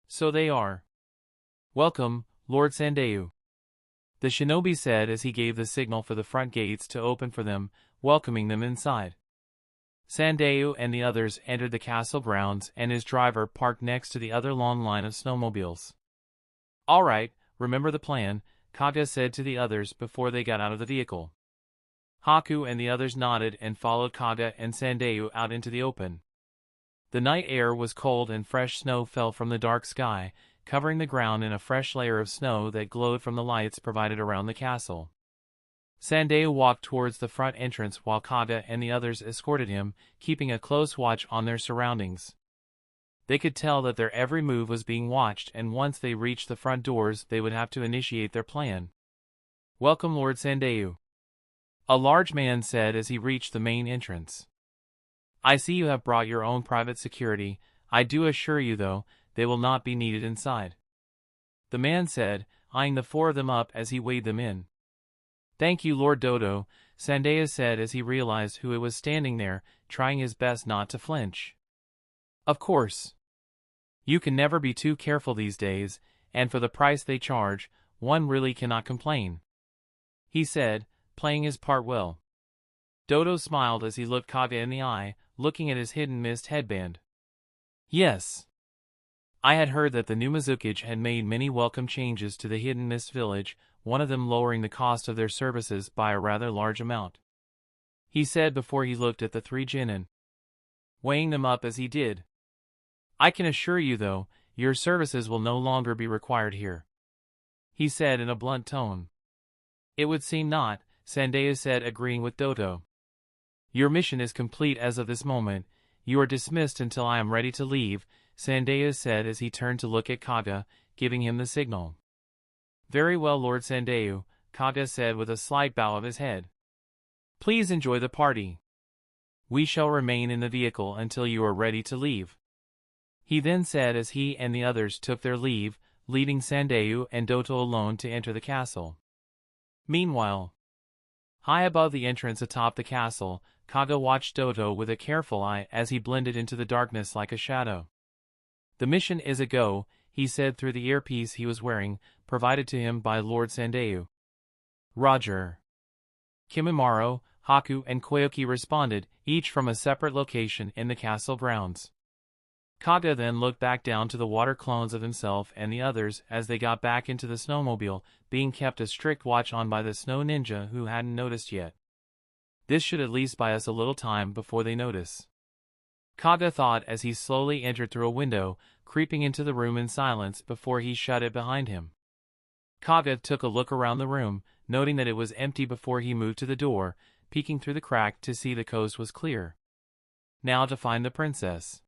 "So they are. Welcome, Lord Sandayu," the shinobi said as he gave the signal for the front gates to open for them, welcoming them inside. Sandayu and the others entered the castle grounds and his driver parked next to the other long line of snowmobiles. "All right, remember the plan," Kage said to the others before they got out of the vehicle. Haku and the others nodded and followed Kage and Sandayu out into the open. The night air was cold and fresh snow fell from the dark sky, covering the ground in a fresh layer of snow that glowed from the lights provided around the castle. Sandayu walked towards the front entrance while Kage and the others escorted him, keeping a close watch on their surroundings. They could tell that their every move was being watched, and once they reached the front doors they would have to initiate their plan. "Welcome, Lord Sandayu," a large man said as he reached the main entrance. "I see you have brought your own private security. I do assure you, though, they will not be needed inside," the man said, eyeing the four of them up as he weighed them in. "Thank you, Lord Doto," Sandayu said as he realized who it was standing there, trying his best not to flinch. "Of course. You can never be too careful these days, and for the price they charge, one really cannot complain," he said, playing his part well. Doto smiled as he looked Kage in the eye, looking at his hidden mist headband. "Yes. I had heard that the new mizukage had made many welcome changes to the hidden mist village, one of them lowering the cost of their services by a rather large amount," he said before he looked at the three Chunin, weighing them up as he did. "I can assure you, though, your services will no longer be required here," he said in a blunt tone. "It would seem not," Sandayu said, agreeing with Doto. "Your mission is complete as of this moment. You are dismissed until I am ready to leave," Sandayu said as he turned to look at Kage, giving him the signal. "Very well, Lord Sandayu," Kage said with a slight bow of his head. "Please enjoy the party. We shall remain in the vehicle until you are ready to leave," he then said as he and the others took their leave, leaving Sandayu and Doto alone to enter the castle. Meanwhile, high above the entrance atop the castle, Kage watched Doto with a careful eye as he blended into the darkness like a shadow. "The mission is a go," he said through the earpiece he was wearing, provided to him by Lord Sandayu. "Roger." Kimimaro, Haku and Koyuki responded, each from a separate location in the castle grounds. Kage then looked back down to the water clones of himself and the others as they got back into the snowmobile, being kept a strict watch on by the Snow Ninja who hadn't noticed yet. This should at least buy us a little time before they notice, Kage thought as he slowly entered through a window, creeping into the room in silence before he shut it behind him. Kage took a look around the room, noting that it was empty before he moved to the door, peeking through the crack to see the coast was clear. Now to find the princess.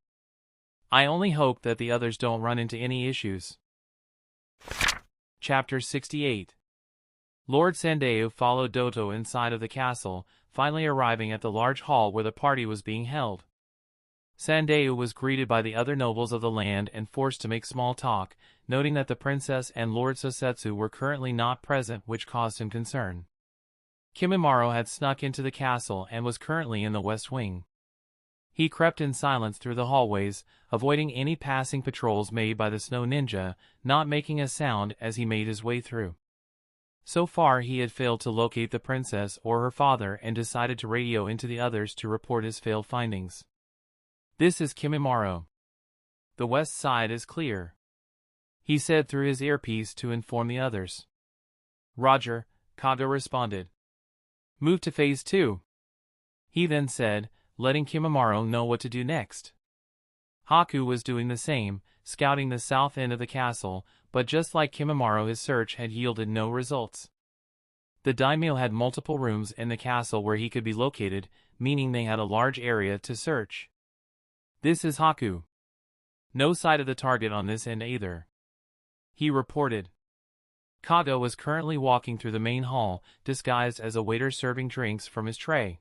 I only hope that the others don't run into any issues. Chapter 68. Lord Sandayu followed Doto inside of the castle, finally arriving at the large hall where the party was being held. Sandayu was greeted by the other nobles of the land and forced to make small talk, noting that the princess and Lord Sosetsu were currently not present, which caused him concern. Kimimaro had snuck into the castle and was currently in the west wing. He crept in silence through the hallways, avoiding any passing patrols made by the Snow Ninja, not making a sound as he made his way through. So far he had failed to locate the princess or her father and decided to radio into the others to report his failed findings. "This is Kimimaro. The west side is clear," he said through his earpiece to inform the others. "Roger," Kage responded. "Move to phase 2. He then said, letting Kimimaro know what to do next. Haku was doing the same, scouting the south end of the castle, but just like Kimimaro, his search had yielded no results. The daimyo had multiple rooms in the castle where he could be located, meaning they had a large area to search. "This is Haku. No sight of the target on this end either," he reported. Kaga was currently walking through the main hall, disguised as a waiter serving drinks from his tray.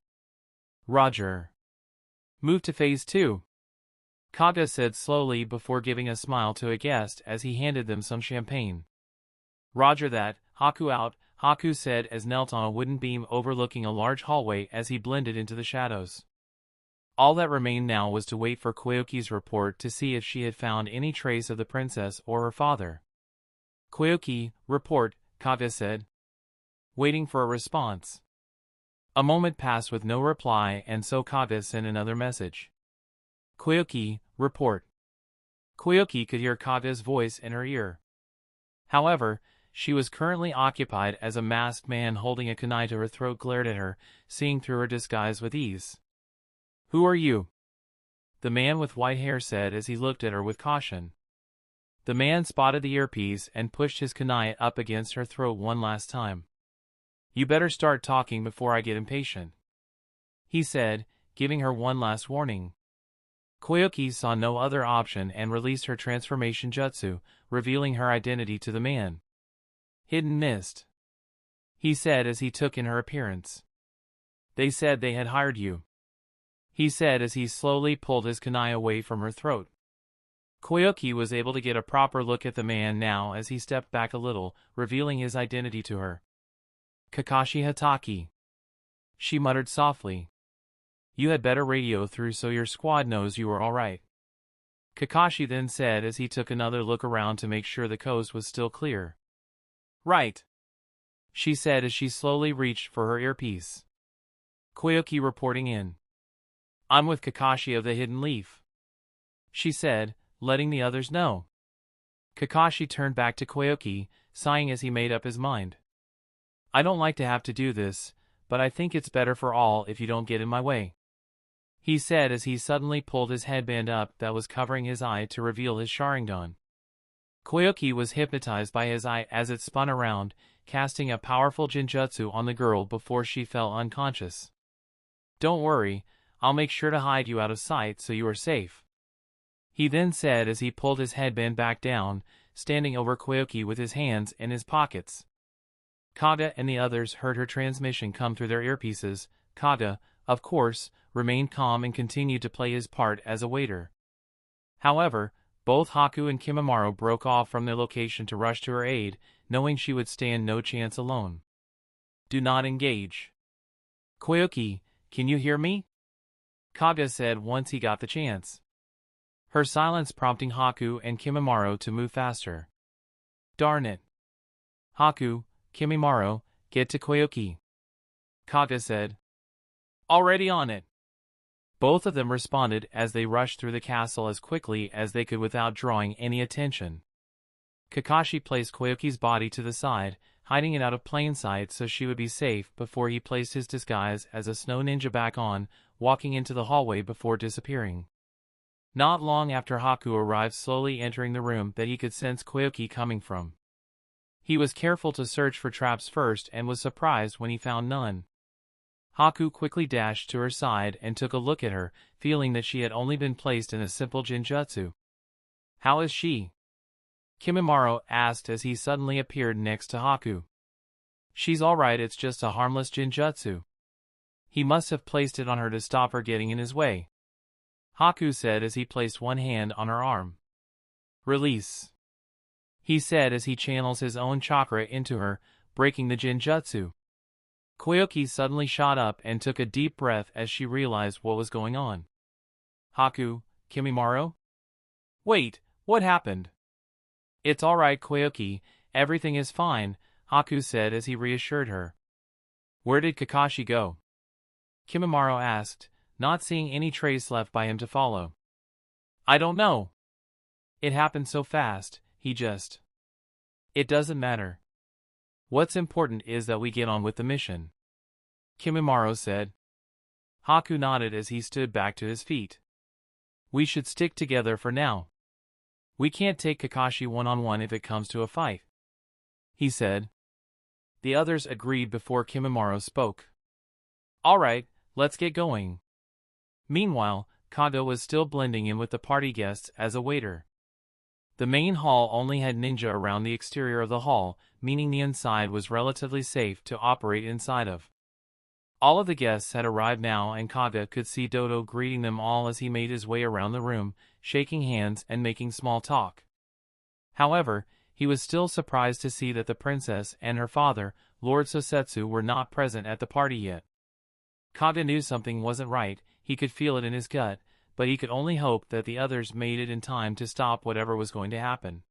"Roger. Move to phase 2. Kaga said slowly before giving a smile to a guest as he handed them some champagne. "Roger that, Haku out," Haku said as knelt on a wooden beam overlooking a large hallway as he blended into the shadows. All that remained now was to wait for Koyuki's report to see if she had found any trace of the princess or her father. "Koyuki, report," Kaga said, waiting for a response. A moment passed with no reply, and so Kaga sent another message. "Koyuki, report." Koyuki could hear Kaga's voice in her ear. However, she was currently occupied as a masked man holding a kunai to her throat glared at her, seeing through her disguise with ease. "Who are you?" the man with white hair said as he looked at her with caution. The man spotted the earpiece and pushed his kunai up against her throat one last time. "You better start talking before I get impatient," he said, giving her one last warning. Koyuki saw no other option and released her transformation jutsu, revealing her identity to the man. "Hidden mist," he said as he took in her appearance. "They said they had hired you," he said as he slowly pulled his kunai away from her throat. Koyuki was able to get a proper look at the man now as he stepped back a little, revealing his identity to her. "Kakashi Hatake," she muttered softly. "You had better radio through so your squad knows you are all right," Kakashi then said as he took another look around to make sure the coast was still clear. "Right," she said as she slowly reached for her earpiece. Koyuki reporting in. "I'm with Kakashi of the Hidden Leaf," she said, letting the others know. Kakashi turned back to Koyuki, sighing as he made up his mind. "I don't like to have to do this, but I think it's better for all if you don't get in my way," he said as he suddenly pulled his headband up that was covering his eye to reveal his Sharingan. Koyuki was hypnotized by his eye as it spun around, casting a powerful genjutsu on the girl before she fell unconscious. "Don't worry, I'll make sure to hide you out of sight so you are safe," he then said as he pulled his headband back down, standing over Koyuki with his hands in his pockets. Kaga and the others heard her transmission come through their earpieces. Kaga, of course, remained calm and continued to play his part as a waiter. However, both Haku and Kimimaro broke off from their location to rush to her aid, knowing she would stand no chance alone. "Do not engage." "Koyuki, can you hear me?" Kaga said once he got the chance, her silence prompting Haku and Kimimaro to move faster. "Darn it. Haku, Kimimaro, get to Koyuki," Kaga said. "Already on it." Both of them responded as they rushed through the castle as quickly as they could without drawing any attention. Kakashi placed Koyuki's body to the side, hiding it out of plain sight so she would be safe before he placed his disguise as a snow ninja back on, walking into the hallway before disappearing. Not long after Haku arrived, slowly entering the room that he could sense Koyuki coming from. He was careful to search for traps first and was surprised when he found none. Haku quickly dashed to her side and took a look at her, feeling that she had only been placed in a simple genjutsu. "How is she?" Kimimaro asked as he suddenly appeared next to Haku. "She's alright, it's just a harmless genjutsu. He must have placed it on her to stop her getting in his way," Haku said as he placed one hand on her arm. "Release," he said as he channels his own chakra into her, breaking the genjutsu. Koyuki suddenly shot up and took a deep breath as she realized what was going on. "Haku, Kimimaro? Wait, what happened?" "It's alright, Koyuki, everything is fine," Haku said as he reassured her. "Where did Kakashi go?" Kimimaro asked, not seeing any trace left by him to follow. "I don't know. It happened so fast, he just..." "It doesn't matter. What's important is that we get on with the mission," Kimimaro said. Haku nodded as he stood back to his feet. "We should stick together for now. We can't take Kakashi one-on-one if it comes to a fight, he said. The others agreed before Kimimaro spoke. Alright, let's get going. Meanwhile, Kaga was still blending in with the party guests as a waiter. The main hall only had ninja around the exterior of the hall, meaning the inside was relatively safe to operate inside of. All of the guests had arrived now and Kaga could see Doto greeting them all as he made his way around the room, shaking hands and making small talk. However, he was still surprised to see that the princess and her father, Lord Sosetsu, were not present at the party yet. Kaga knew something wasn't right, he could feel it in his gut, but he could only hope that the others made it in time to stop whatever was going to happen.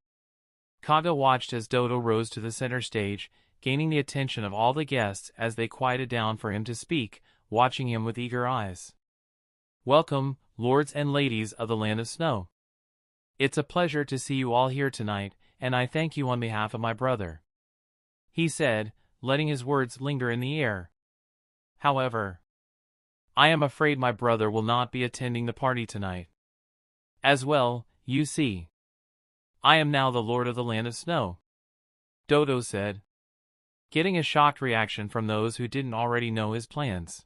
Kaga watched as Doto rose to the center stage, gaining the attention of all the guests as they quieted down for him to speak, watching him with eager eyes. Welcome, lords and ladies of the Land of Snow. It's a pleasure to see you all here tonight, and I thank you on behalf of my brother, he said, letting his words linger in the air. However, I am afraid my brother will not be attending the party tonight. As well, you see, I am now the Lord of the Land of Snow, Doto said, getting a shocked reaction from those who didn't already know his plans.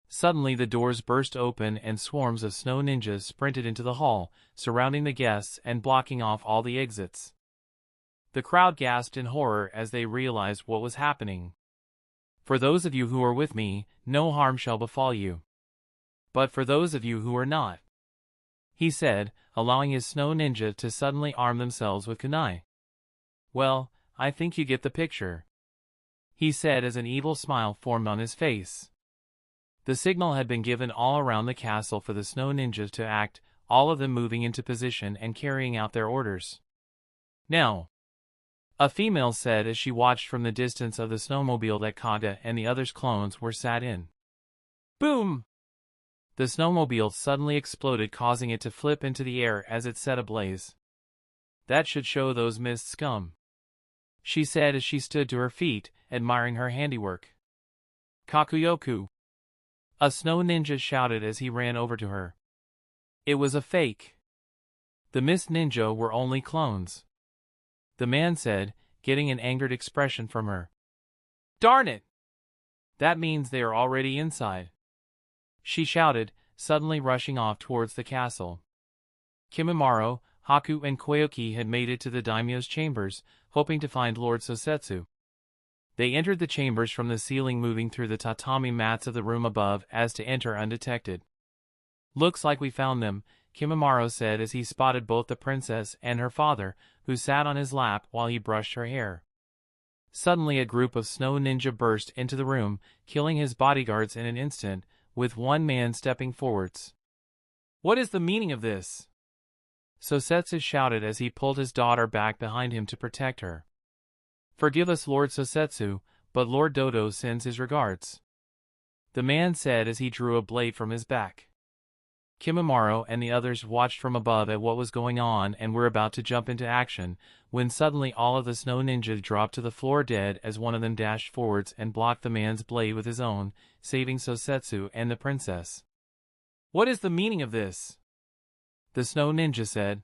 Suddenly the doors burst open and swarms of snow ninjas sprinted into the hall, surrounding the guests and blocking off all the exits. The crowd gasped in horror as they realized what was happening. For those of you who are with me, no harm shall befall you. But for those of you who are not, he said, allowing his snow ninja to suddenly arm themselves with kunai. Well, I think you get the picture, he said as an evil smile formed on his face. The signal had been given all around the castle for the snow ninjas to act, all of them moving into position and carrying out their orders. Now, a female said as she watched from the distance of the snowmobile that Kaga and the others' clones were sat in. Boom! The snowmobile suddenly exploded, causing it to flip into the air as it set ablaze. That should show those mist scum, she said as she stood to her feet, admiring her handiwork. Kakuyoku, a snow ninja shouted as he ran over to her. It was a fake. The mist ninja were only clones, the man said, getting an angered expression from her. Darn it! That means they are already inside, she shouted, suddenly rushing off towards the castle. Kimimaro, Haku and Koyuki had made it to the daimyo's chambers, hoping to find Lord Sosetsu. They entered the chambers from the ceiling, moving through the tatami mats of the room above as to enter undetected. Looks like we found them, Kimimaro said as he spotted both the princess and her father, who sat on his lap while he brushed her hair. Suddenly a group of snow ninja burst into the room, killing his bodyguards in an instant, with one man stepping forwards. What is the meaning of this? Sosetsu shouted as he pulled his daughter back behind him to protect her. Forgive us, Lord Sosetsu, but Lord Doto sends his regards, the man said as he drew a blade from his back. Kimimaro and the others watched from above at what was going on and were about to jump into action, when suddenly all of the snow ninjas dropped to the floor dead as one of them dashed forwards and blocked the man's blade with his own, saving Sosetsu and the princess. What is the meaning of this? The snow ninja said.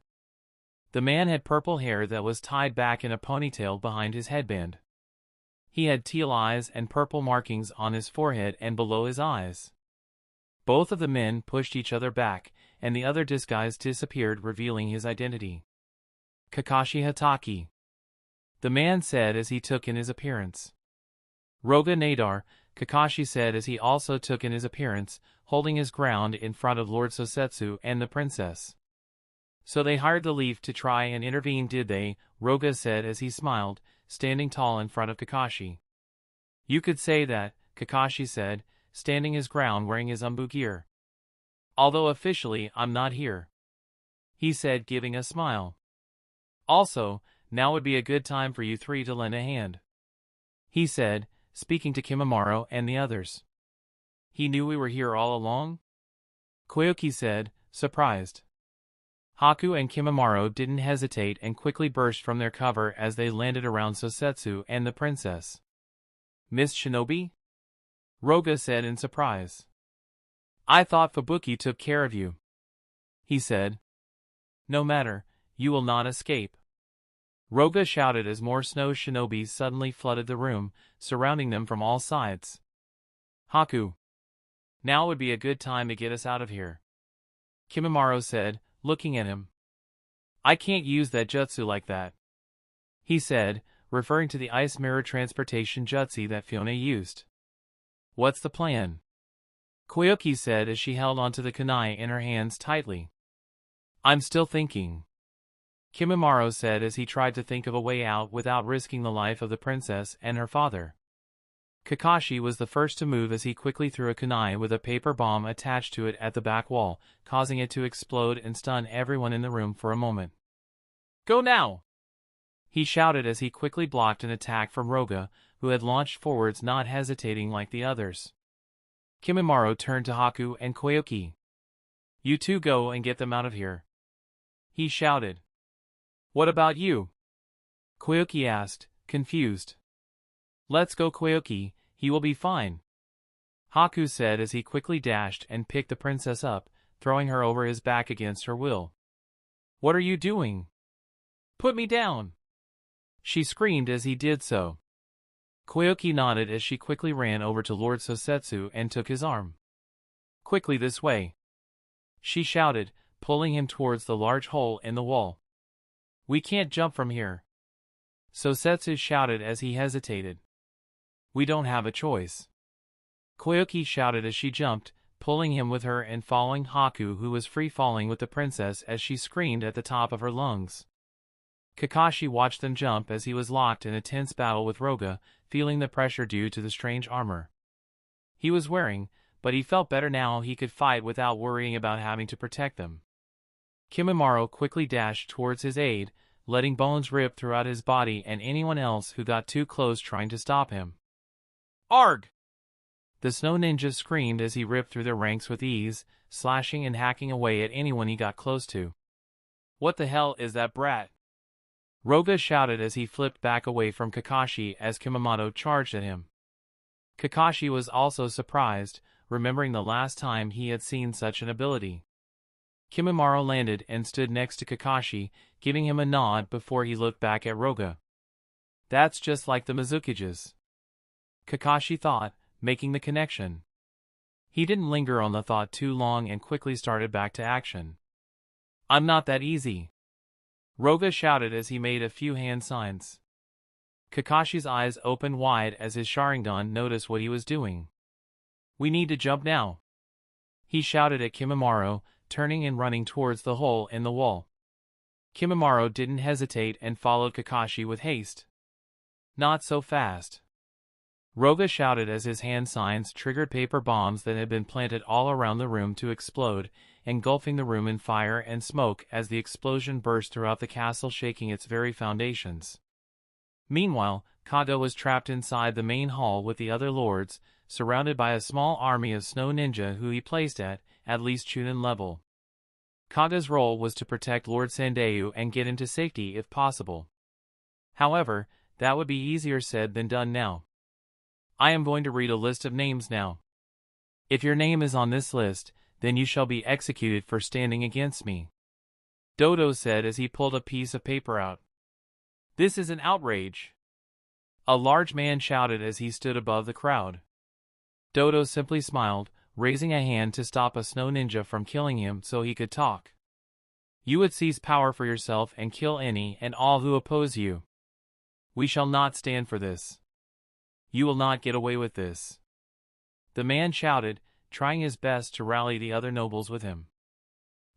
The man had purple hair that was tied back in a ponytail behind his headband. He had teal eyes and purple markings on his forehead and below his eyes. Both of the men pushed each other back, and the other disguise disappeared, revealing his identity. Kakashi Hatake, the man said as he took in his appearance. Roga Nadar, Kakashi said as he also took in his appearance, holding his ground in front of Lord Sosetsu and the princess. So they hired the Leaf to try and intervene, did they? Roga said as he smiled, standing tall in front of Kakashi. You could say that, Kakashi said, standing his ground wearing his umbu gear. Although officially I'm not here, he said, giving a smile. Also, now would be a good time for you three to lend a hand, he said, speaking to Kimimaro and the others. He knew we were here all along? Koyuki said, surprised. Haku and Kimimaro didn't hesitate and quickly burst from their cover as they landed around Sosetsu and the princess. Miss Shinobi? Roga said in surprise. I thought Fubuki took care of you, he said. No matter, You will not escape. Roga shouted as more snow shinobis suddenly flooded the room, surrounding them from all sides. Haku. Now would be a good time to get us out of here, Kimimaro said, looking at him. I can't use that jutsu like that, he said, referring to the ice mirror transportation jutsu that Fiona used. What's the plan? Koyuki said as she held onto the kunai in her hands tightly. I'm still thinking, Kimimaro said as he tried to think of a way out without risking the life of the princess and her father. Kakashi was the first to move as he quickly threw a kunai with a paper bomb attached to it at the back wall, causing it to explode and stun everyone in the room for a moment. Go now! He shouted as he quickly blocked an attack from Roga, who had launched forwards not hesitating like the others. Kimimaro turned to Haku and Koyuki. You two go and get them out of here, he shouted. What about you? Koyuki asked, confused. Let's go, Koyuki, he will be fine, Haku said as he quickly dashed and picked the princess up, throwing her over his back against her will. What are you doing? Put me down! She screamed as he did so. Koyuki nodded as she quickly ran over to Lord Sosetsu and took his arm. Quickly this way, she shouted, pulling him towards the large hole in the wall. We can't jump from here, Sosetsu shouted as he hesitated. We don't have a choice, Koyuki shouted as she jumped, pulling him with her and following Haku, who was free-falling with the princess as she screamed at the top of her lungs. Kakashi watched them jump as he was locked in a tense battle with Roga, feeling the pressure due to the strange armor he was wearing, but he felt better now he could fight without worrying about having to protect them. Kimimaro quickly dashed towards his aid, letting bones rip throughout his body and anyone else who got too close trying to stop him. Arg! The snow ninja screamed as he ripped through their ranks with ease, slashing and hacking away at anyone he got close to. What the hell is that brat? Roga shouted as he flipped back away from Kakashi as Kimimaro charged at him. Kakashi was also surprised, remembering the last time he had seen such an ability. Kimimaro landed and stood next to Kakashi, giving him a nod before he looked back at Roga. That's just like the mizukages, Kakashi thought, making the connection. He didn't linger on the thought too long and quickly started back to action. I'm not that easy, Roga shouted as he made a few hand signs. Kakashi's eyes opened wide as his Sharingan noticed what he was doing. We need to jump now, he shouted at Kimimaro, turning and running towards the hole in the wall. Kimimaro didn't hesitate and followed Kakashi with haste. Not so fast, Roga shouted as his hand signs triggered paper bombs that had been planted all around the room to explode, engulfing the room in fire and smoke as the explosion burst throughout the castle, shaking its very foundations. Meanwhile, Kaga was trapped inside the main hall with the other lords, surrounded by a small army of snow ninja who he placed at least Chunin level. Kaga's role was to protect Lord Sandayu and get into safety if possible. However, that would be easier said than done now. I am going to read a list of names now. If your name is on this list, then you shall be executed for standing against me, Doto said as he pulled a piece of paper out. This is an outrage, a large man shouted as he stood above the crowd. Doto simply smiled, raising a hand to stop a snow ninja from killing him so he could talk. You would seize power for yourself and kill any and all who oppose you. We shall not stand for this. You will not get away with this, the man shouted, trying his best to rally the other nobles with him.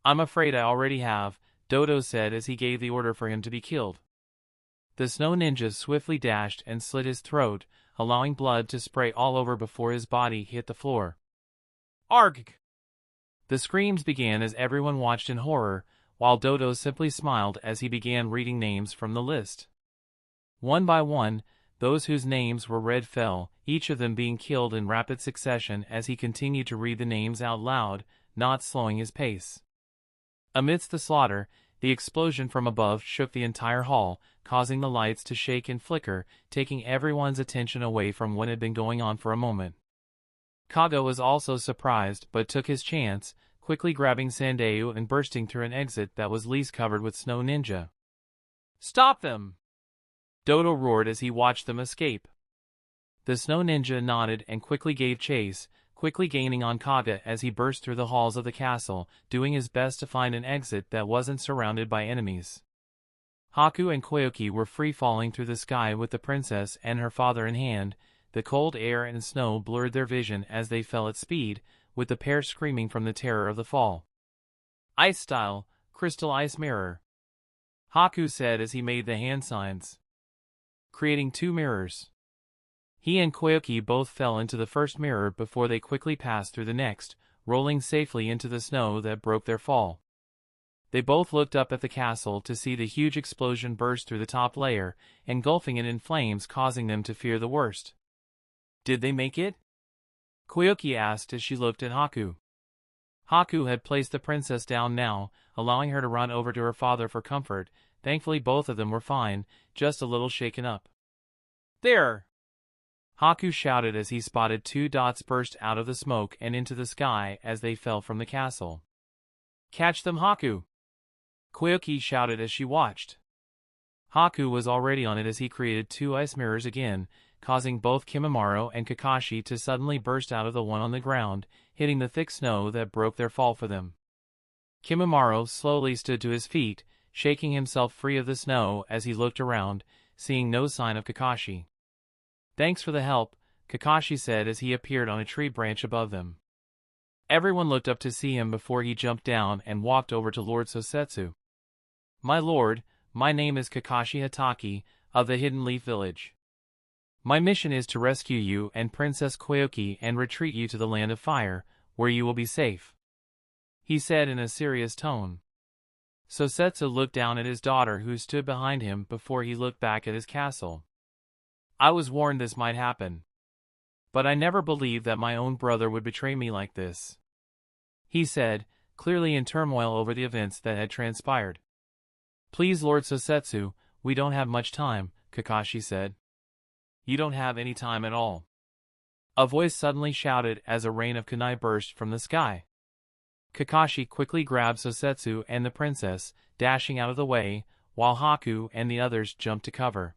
I'm afraid I already have, Doto said as he gave the order for him to be killed. The snow ninja swiftly dashed and slit his throat, allowing blood to spray all over before his body hit the floor. Arg! The screams began as everyone watched in horror, while Doto simply smiled as he began reading names from the list. One by one, those whose names were read fell, each of them being killed in rapid succession as he continued to read the names out loud, not slowing his pace. Amidst the slaughter, the explosion from above shook the entire hall, causing the lights to shake and flicker, taking everyone's attention away from what had been going on for a moment. Kaga was also surprised but took his chance, quickly grabbing Sandayu and bursting through an exit that was least covered with snow ninja. "Stop them!" Doto roared as he watched them escape. The snow ninja nodded and quickly gave chase, quickly gaining on Kage as he burst through the halls of the castle, doing his best to find an exit that wasn't surrounded by enemies. Haku and Koyuki were free-falling through the sky with the princess and her father in hand. The cold air and snow blurred their vision as they fell at speed, with the pair screaming from the terror of the fall. "Ice style, crystal ice mirror," Haku said as he made the hand signs, creating 2 mirrors. He and Koyuki both fell into the first mirror before they quickly passed through the next, rolling safely into the snow that broke their fall. They both looked up at the castle to see the huge explosion burst through the top layer, engulfing it in flames, causing them to fear the worst. "Did they make it?" Koyuki asked as she looked at Haku. Haku had placed the princess down now, allowing her to run over to her father for comfort. Thankfully both of them were fine, just a little shaken up. "There!" Haku shouted as he spotted 2 dots burst out of the smoke and into the sky as they fell from the castle. "Catch them, Haku!" Koyuki shouted as she watched. Haku was already on it as he created 2 ice mirrors again, causing both Kimimaro and Kakashi to suddenly burst out of the one on the ground, hitting the thick snow that broke their fall for them. Kimimaro slowly stood to his feet, shaking himself free of the snow as he looked around, seeing no sign of Kakashi. "Thanks for the help," Kakashi said as he appeared on a tree branch above them. Everyone looked up to see him before he jumped down and walked over to Lord Sosetsu. "My lord, my name is Kakashi Hatake, of the Hidden Leaf Village. My mission is to rescue you and Princess Koyuki and retreat you to the Land of Fire, where you will be safe," he said in a serious tone. Sosetsu looked down at his daughter who stood behind him before he looked back at his castle. "I was warned this might happen. But I never believed that my own brother would betray me like this," he said, clearly in turmoil over the events that had transpired. "Please, Lord Sosetsu, we don't have much time," Kakashi said. "You don't have any time at all," a voice suddenly shouted as a rain of kunai burst from the sky. Kakashi quickly grabbed Sosetsu and the princess, dashing out of the way, while Haku and the others jumped to cover.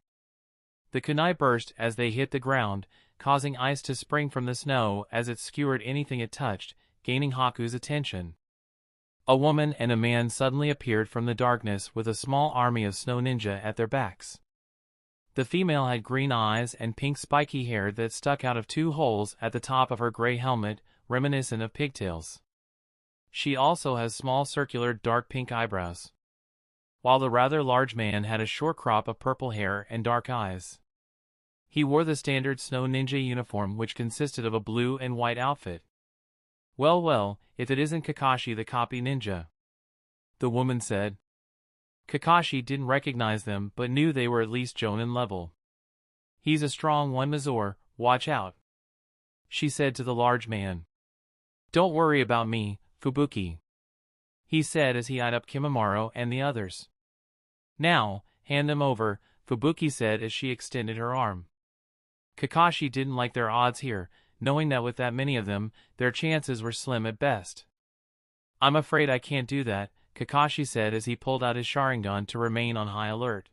The kunai burst as they hit the ground, causing ice to spring from the snow as it skewered anything it touched, gaining Haku's attention. A woman and a man suddenly appeared from the darkness with a small army of snow ninja at their backs. The female had green eyes and pink spiky hair that stuck out of 2 holes at the top of her gray helmet, reminiscent of pigtails. She also has small circular dark pink eyebrows, while the rather large man had a short crop of purple hair and dark eyes. He wore the standard snow ninja uniform, which consisted of a blue and white outfit. Well, if it isn't Kakashi the copy ninja," the woman said. Kakashi didn't recognize them but knew they were at least Jonin level. "He's a strong one, Mazor, watch out," she said to the large man. "Don't worry about me, Fubuki," he said as he eyed up Kimimaro and the others. "Now, hand them over," Fubuki said as she extended her arm. Kakashi didn't like their odds here, knowing that with that many of them, their chances were slim at best. "I'm afraid I can't do that," Kakashi said as he pulled out his Sharingan to remain on high alert.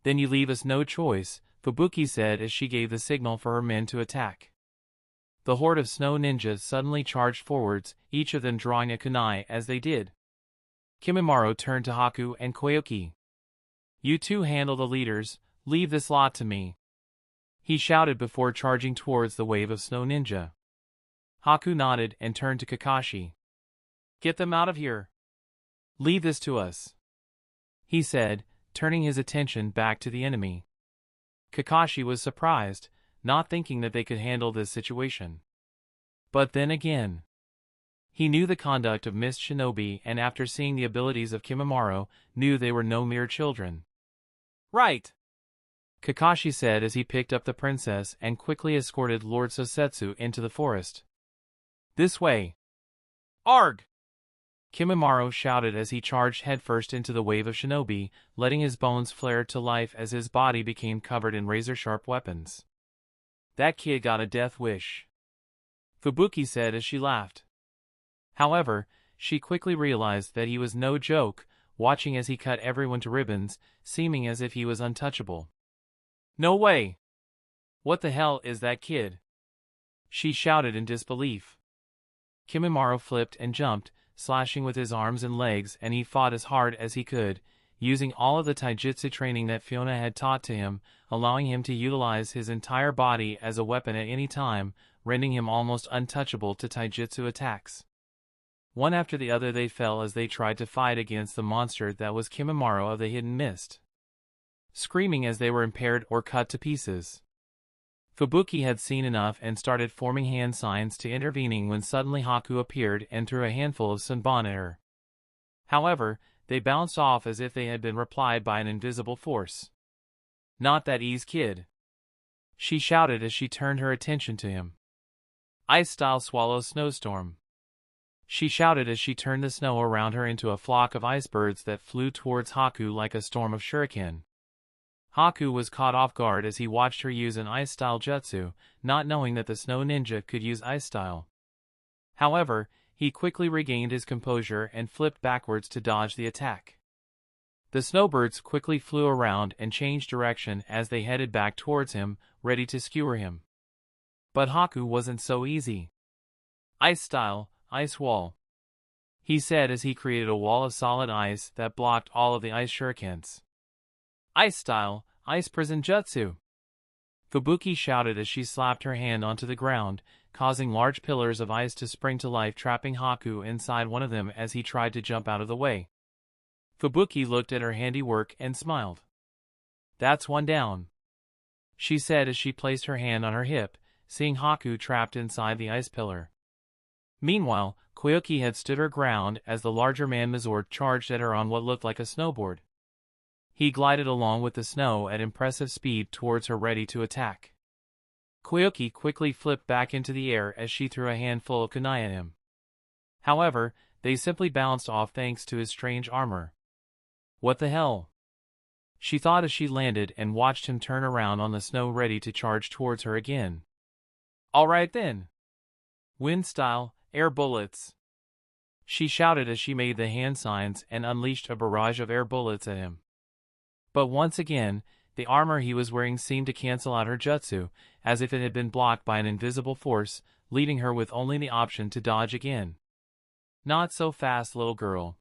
"Then you leave us no choice," Fubuki said as she gave the signal for her men to attack. The horde of snow ninjas suddenly charged forwards, each of them drawing a kunai as they did. Kimimaro turned to Haku and Koyuki. "You two handle the leaders, leave this lot to me," he shouted before charging towards the wave of snow ninja. Haku nodded and turned to Kakashi. "Get them out of here. Leave this to us," he said, turning his attention back to the enemy. Kakashi was surprised, not thinking that they could handle this situation. But then again, he knew the conduct of Mist Shinobi and after seeing the abilities of Kimimaro, knew they were no mere children. "Right," Kakashi said as he picked up the princess and quickly escorted Lord Sosetsu into the forest. "This way." "Arg!" Kimimaro shouted as he charged headfirst into the wave of shinobi, letting his bones flare to life as his body became covered in razor-sharp weapons. "That kid got a death wish," Fubuki said as she laughed. However, she quickly realized that he was no joke, watching as he cut everyone to ribbons, seeming as if he was untouchable. "No way! What the hell is that kid?" she shouted in disbelief. Kimimaro flipped and jumped, slashing with his arms and legs, and he fought as hard as he could, using all of the taijutsu training that Fiona had taught to him, allowing him to utilize his entire body as a weapon at any time, rendering him almost untouchable to taijutsu attacks. One after the other they fell as they tried to fight against the monster that was Kimimaro of the Hidden Mist, screaming as they were impaired or cut to pieces. Fubuki had seen enough and started forming hand signs to intervening when suddenly Haku appeared and threw a handful of sunbon at her. However, they bounced off as if they had been replied by an invisible force. "Not that easy, kid," she shouted as she turned her attention to him. "Ice-style swallow snowstorm," she shouted as she turned the snow around her into a flock of ice birds that flew towards Haku like a storm of shuriken. Haku was caught off guard as he watched her use an ice-style jutsu, not knowing that the snow ninja could use ice-style. However, he quickly regained his composure and flipped backwards to dodge the attack. The snowbirds quickly flew around and changed direction as they headed back towards him, ready to skewer him. But Haku wasn't so easy. "Ice-style, ice wall," he said as he created a wall of solid ice that blocked all of the ice shurikens. "Ice-style, ice prison jutsu," Fubuki shouted as she slapped her hand onto the ground, causing large pillars of ice to spring to life, trapping Haku inside one of them as he tried to jump out of the way. Fubuki looked at her handiwork and smiled. "That's one down," she said as she placed her hand on her hip, seeing Haku trapped inside the ice pillar. Meanwhile, Koyuki had stood her ground as the larger man Mizor charged at her on what looked like a snowboard. He glided along with the snow at impressive speed towards her, ready to attack. Koyuki quickly flipped back into the air as she threw a handful of kunai at him. However, they simply bounced off thanks to his strange armor. "What the hell?" she thought as she landed and watched him turn around on the snow, ready to charge towards her again. "Alright then. Wind style, air bullets," she shouted as she made the hand signs and unleashed a barrage of air bullets at him. But once again, the armor he was wearing seemed to cancel out her jutsu, as if it had been blocked by an invisible force, leaving her with only the option to dodge again. "Not so fast, little girl,"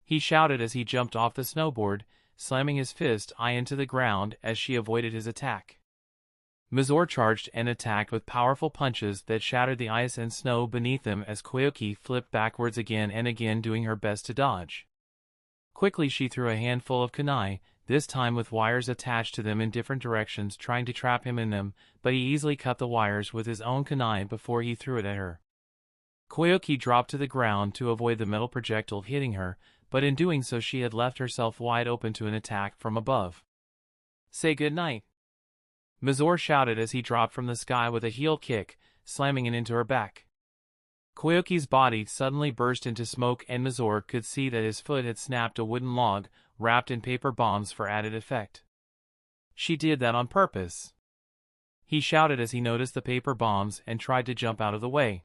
he shouted as he jumped off the snowboard, slamming his fist into the ground as she avoided his attack. Mizor charged and attacked with powerful punches that shattered the ice and snow beneath them as Koyuki flipped backwards again and again, doing her best to dodge. Quickly she threw a handful of kunai, this time with wires attached to them in different directions, trying to trap him in them, but he easily cut the wires with his own kunai before he threw it at her. Koyuki dropped to the ground to avoid the metal projectile hitting her, but in doing so she had left herself wide open to an attack from above. "Say good night," Mizor shouted as he dropped from the sky with a heel kick, slamming it into her back. Koyuki's body suddenly burst into smoke and Mizor could see that his foot had snapped a wooden log, wrapped in paper bombs for added effect. "She did that on purpose," he shouted as he noticed the paper bombs and tried to jump out of the way.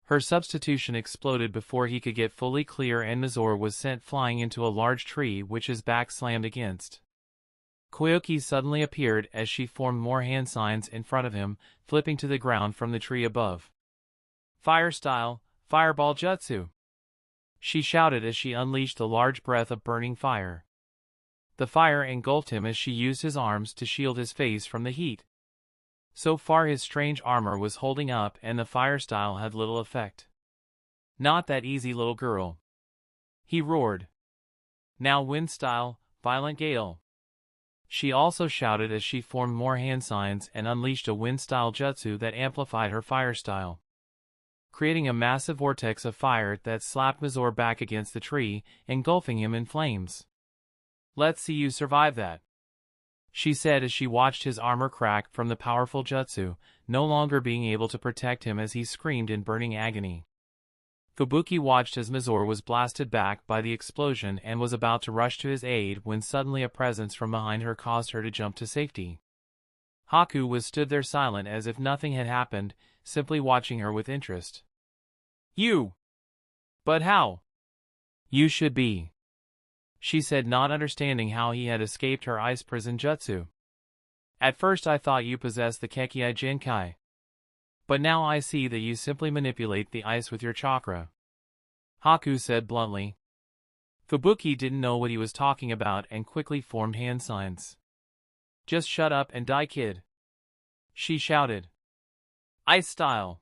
Her substitution exploded before he could get fully clear and Mizor was sent flying into a large tree which his back slammed against. Koyuki suddenly appeared as she formed more hand signs in front of him, flipping to the ground from the tree above. "Fire style, fireball jutsu," she shouted as she unleashed a large breath of burning fire. The fire engulfed him as she used his arms to shield his face from the heat. So far his strange armor was holding up and the fire style had little effect. "Not that easy, little girl," he roared. "Now wind style, violent gale," she also shouted as she formed more hand signs and unleashed a wind style jutsu that amplified her fire style, creating a massive vortex of fire that slapped Mizor back against the tree, engulfing him in flames. "Let's see you survive that," she said as she watched his armor crack from the powerful jutsu, no longer being able to protect him as he screamed in burning agony. Fubuki watched as Mizor was blasted back by the explosion and was about to rush to his aid when suddenly a presence from behind her caused her to jump to safety. Haku was stood there silent as if nothing had happened, simply watching her with interest. "You!" But how? You should be, she said, not understanding how he had escaped her ice prison jutsu. At first I thought you possessed the Kekkei Jinkai. But now I see that you simply manipulate the ice with your chakra. Haku said bluntly. Fubuki didn't know what he was talking about and quickly formed hand signs. Just shut up and die, kid, she shouted. Ice style.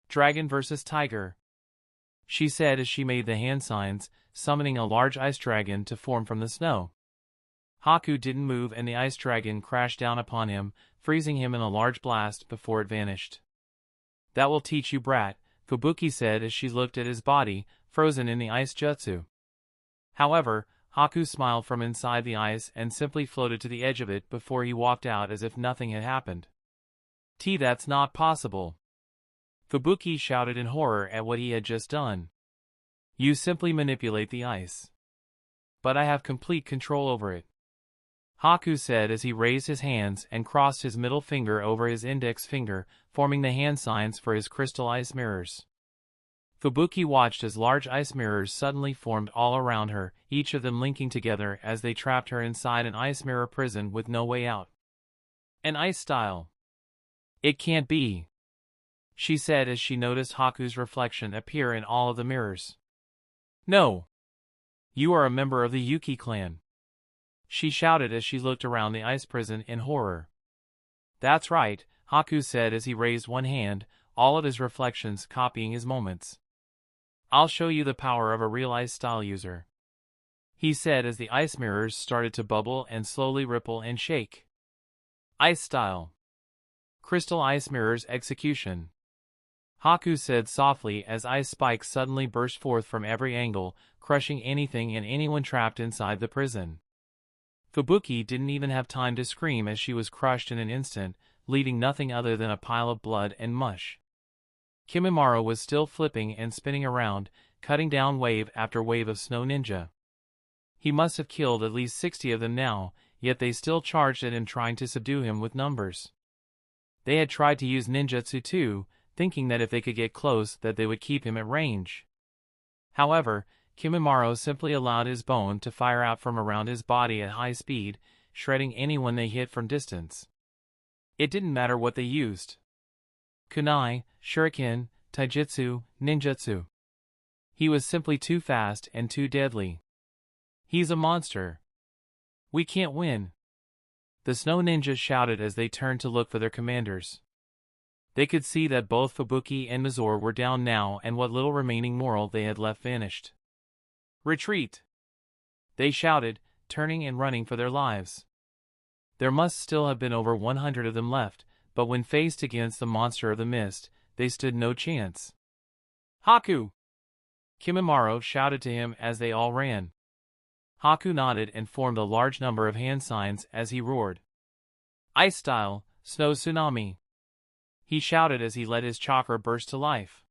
Dragon versus tiger, she said as she made the hand signs, summoning a large ice dragon to form from the snow. Haku didn't move and the ice dragon crashed down upon him, freezing him in a large blast before it vanished. That will teach you, brat, Fubuki said as she looked at his body, frozen in the ice jutsu. However, Haku smiled from inside the ice and simply floated to the edge of it before he walked out as if nothing had happened. That's not possible, Fubuki shouted in horror at what he had just done. You simply manipulate the ice. But I have complete control over it, Haku said as he raised his hands and crossed his middle finger over his index finger, forming the hand signs for his crystal ice mirrors. Fubuki watched as large ice mirrors suddenly formed all around her, each of them linking together as they trapped her inside an ice mirror prison with no way out. An ice style. It can't be, she said as she noticed Haku's reflection appear in all of the mirrors. No. You are a member of the Yuki clan, she shouted as she looked around the ice prison in horror. That's right, Haku said as he raised one hand, all of his reflections copying his moments. I'll show you the power of a real ice style user, he said as the ice mirrors started to bubble and slowly ripple and shake. Ice style. Crystal ice mirrors execution, Haku said softly as ice spikes suddenly burst forth from every angle, crushing anything and anyone trapped inside the prison. Fubuki didn't even have time to scream as she was crushed in an instant, leaving nothing other than a pile of blood and mush. Kimimaro was still flipping and spinning around, cutting down wave after wave of snow ninja. He must have killed at least 60 of them now, yet they still charged at him trying to subdue him with numbers. They had tried to use ninjutsu too, thinking that if they could get close that they would keep him at range. However, Kimimaro simply allowed his bone to fire out from around his body at high speed, shredding anyone they hit from distance. It didn't matter what they used. Kunai, shuriken, taijutsu, ninjutsu. He was simply too fast and too deadly. He's a monster. We can't win, the snow ninjas shouted as they turned to look for their commanders. They could see that both Fubuki and Mizore were down now and what little remaining moral they had left vanished. Retreat! They shouted, turning and running for their lives. There must still have been over 100 of them left, but when faced against the monster of the mist, they stood no chance. Haku! Kimimaro shouted to him as they all ran. Haku nodded and formed a large number of hand signs as he roared. Ice style, snow tsunami, he shouted as he let his chakra burst to life.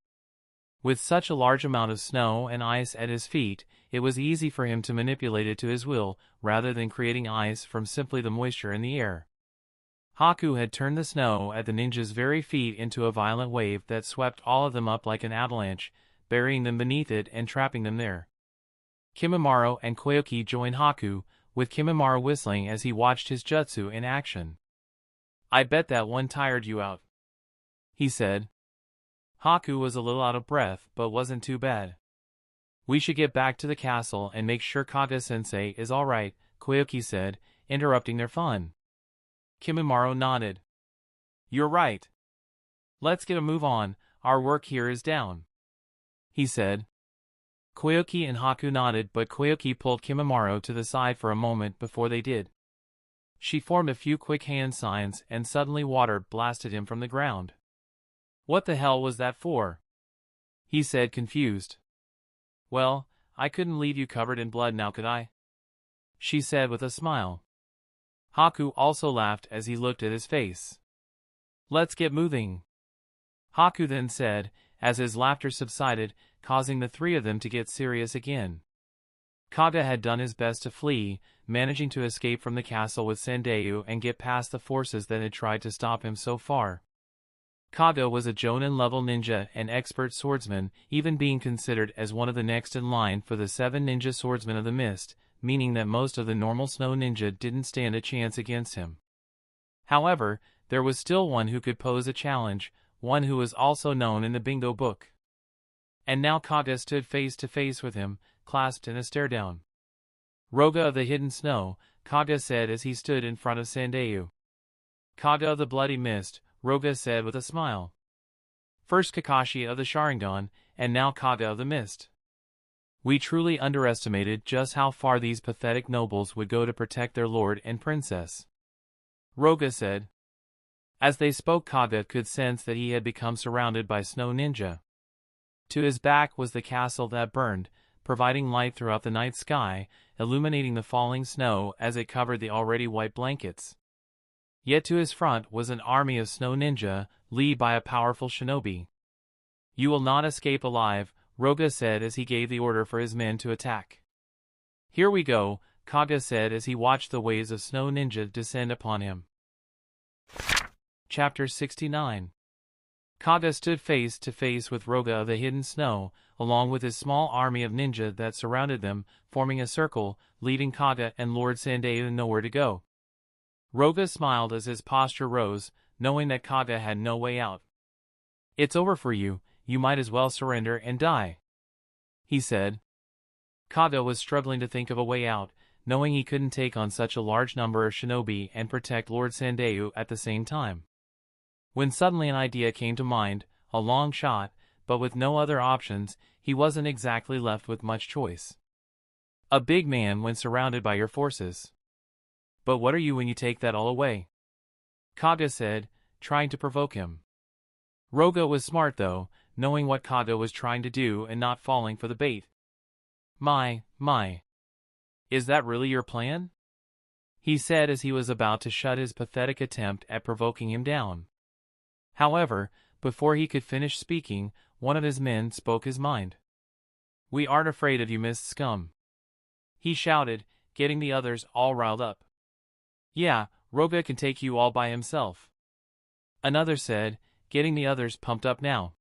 With such a large amount of snow and ice at his feet, it was easy for him to manipulate it to his will, rather than creating ice from simply the moisture in the air. Haku had turned the snow at the ninjas' very feet into a violent wave that swept all of them up like an avalanche, burying them beneath it and trapping them there. Kimimaro and Koyoki joined Haku, with Kimimaro whistling as he watched his jutsu in action. I bet that one tired you out, he said. Haku was a little out of breath but wasn't too bad. We should get back to the castle and make sure Kaga-sensei is alright, Koyoki said, interrupting their fun. Kimimaro nodded. You're right. Let's get a move on, our work here is down, he said. Koyoki and Haku nodded, but Koyoki pulled Kimimaro to the side for a moment before they did. She formed a few quick hand signs and suddenly water blasted him from the ground. What the hell was that for? He said, confused. Well, I couldn't leave you covered in blood now, could I? She said with a smile. Haku also laughed as he looked at his face. Let's get moving, Haku then said, as his laughter subsided, causing the three of them to get serious again. Kaga had done his best to flee, managing to escape from the castle with Sendeu and get past the forces that had tried to stop him so far. Kaga was a Jonin-level ninja and expert swordsman, even being considered as one of the next in line for the 7 ninja swordsmen of the mist, meaning that most of the normal snow ninja didn't stand a chance against him. However, there was still one who could pose a challenge, one who was also known in the bingo book. And now Kaga stood face to face with him, clasped in a stare-down. "Roga of the hidden snow," Kaga said as he stood in front of Sandayu. "Kaga of the bloody mist," Roga said with a smile. "First Kakashi of the Sharingan, and now Kaga of the mist. We truly underestimated just how far these pathetic nobles would go to protect their lord and princess," Roga said. As they spoke, Kaga could sense that he had become surrounded by snow ninja. To his back was the castle that burned, providing light throughout the night sky, illuminating the falling snow as it covered the already white blankets. Yet to his front was an army of snow ninja, led by a powerful shinobi. "You will not escape alive," Roga said as he gave the order for his men to attack. "Here we go," Kaga said as he watched the waves of snow ninja descend upon him. Chapter 69. Kaga stood face to face with Roga of the hidden snow, along with his small army of ninja that surrounded them, forming a circle, leaving Kaga and Lord Sandayu nowhere to go. Roga smiled as his posture rose, knowing that Kaga had no way out. "It's over for you, you might as well surrender and die," he said. Kaga was struggling to think of a way out, knowing he couldn't take on such a large number of shinobi and protect Lord Sandayu at the same time. When suddenly an idea came to mind, a long shot, but with no other options, he wasn't exactly left with much choice. A big man when surrounded by your forces. "But what are you when you take that all away?" Kaga said, trying to provoke him. Roga was smart though, knowing what Kaga was trying to do and not falling for the bait. My. Is that really your plan?" he said as he was about to shut his pathetic attempt at provoking him down. However, before he could finish speaking, one of his men spoke his mind. "We aren't afraid of you, mist scum," he shouted, getting the others all riled up. "Yeah, Roga can take you all by himself," another said, getting the others pumped up now.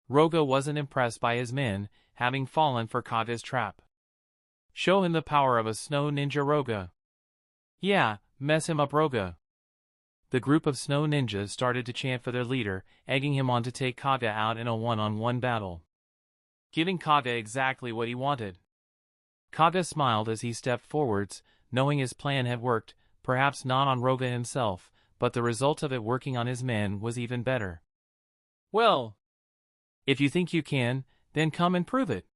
Roga wasn't impressed by his men, having fallen for Kaga's trap. "Show him the power of a snow ninja, Roga." "Yeah, mess him up, Roga." The group of snow ninjas started to chant for their leader, egging him on to take Kaga out in a one-on-one battle. Giving Kaga exactly what he wanted. Kaga smiled as he stepped forwards, knowing his plan had worked, perhaps not on Roga himself, but the result of it working on his men was even better. "Well, if you think you can, then come and prove it,"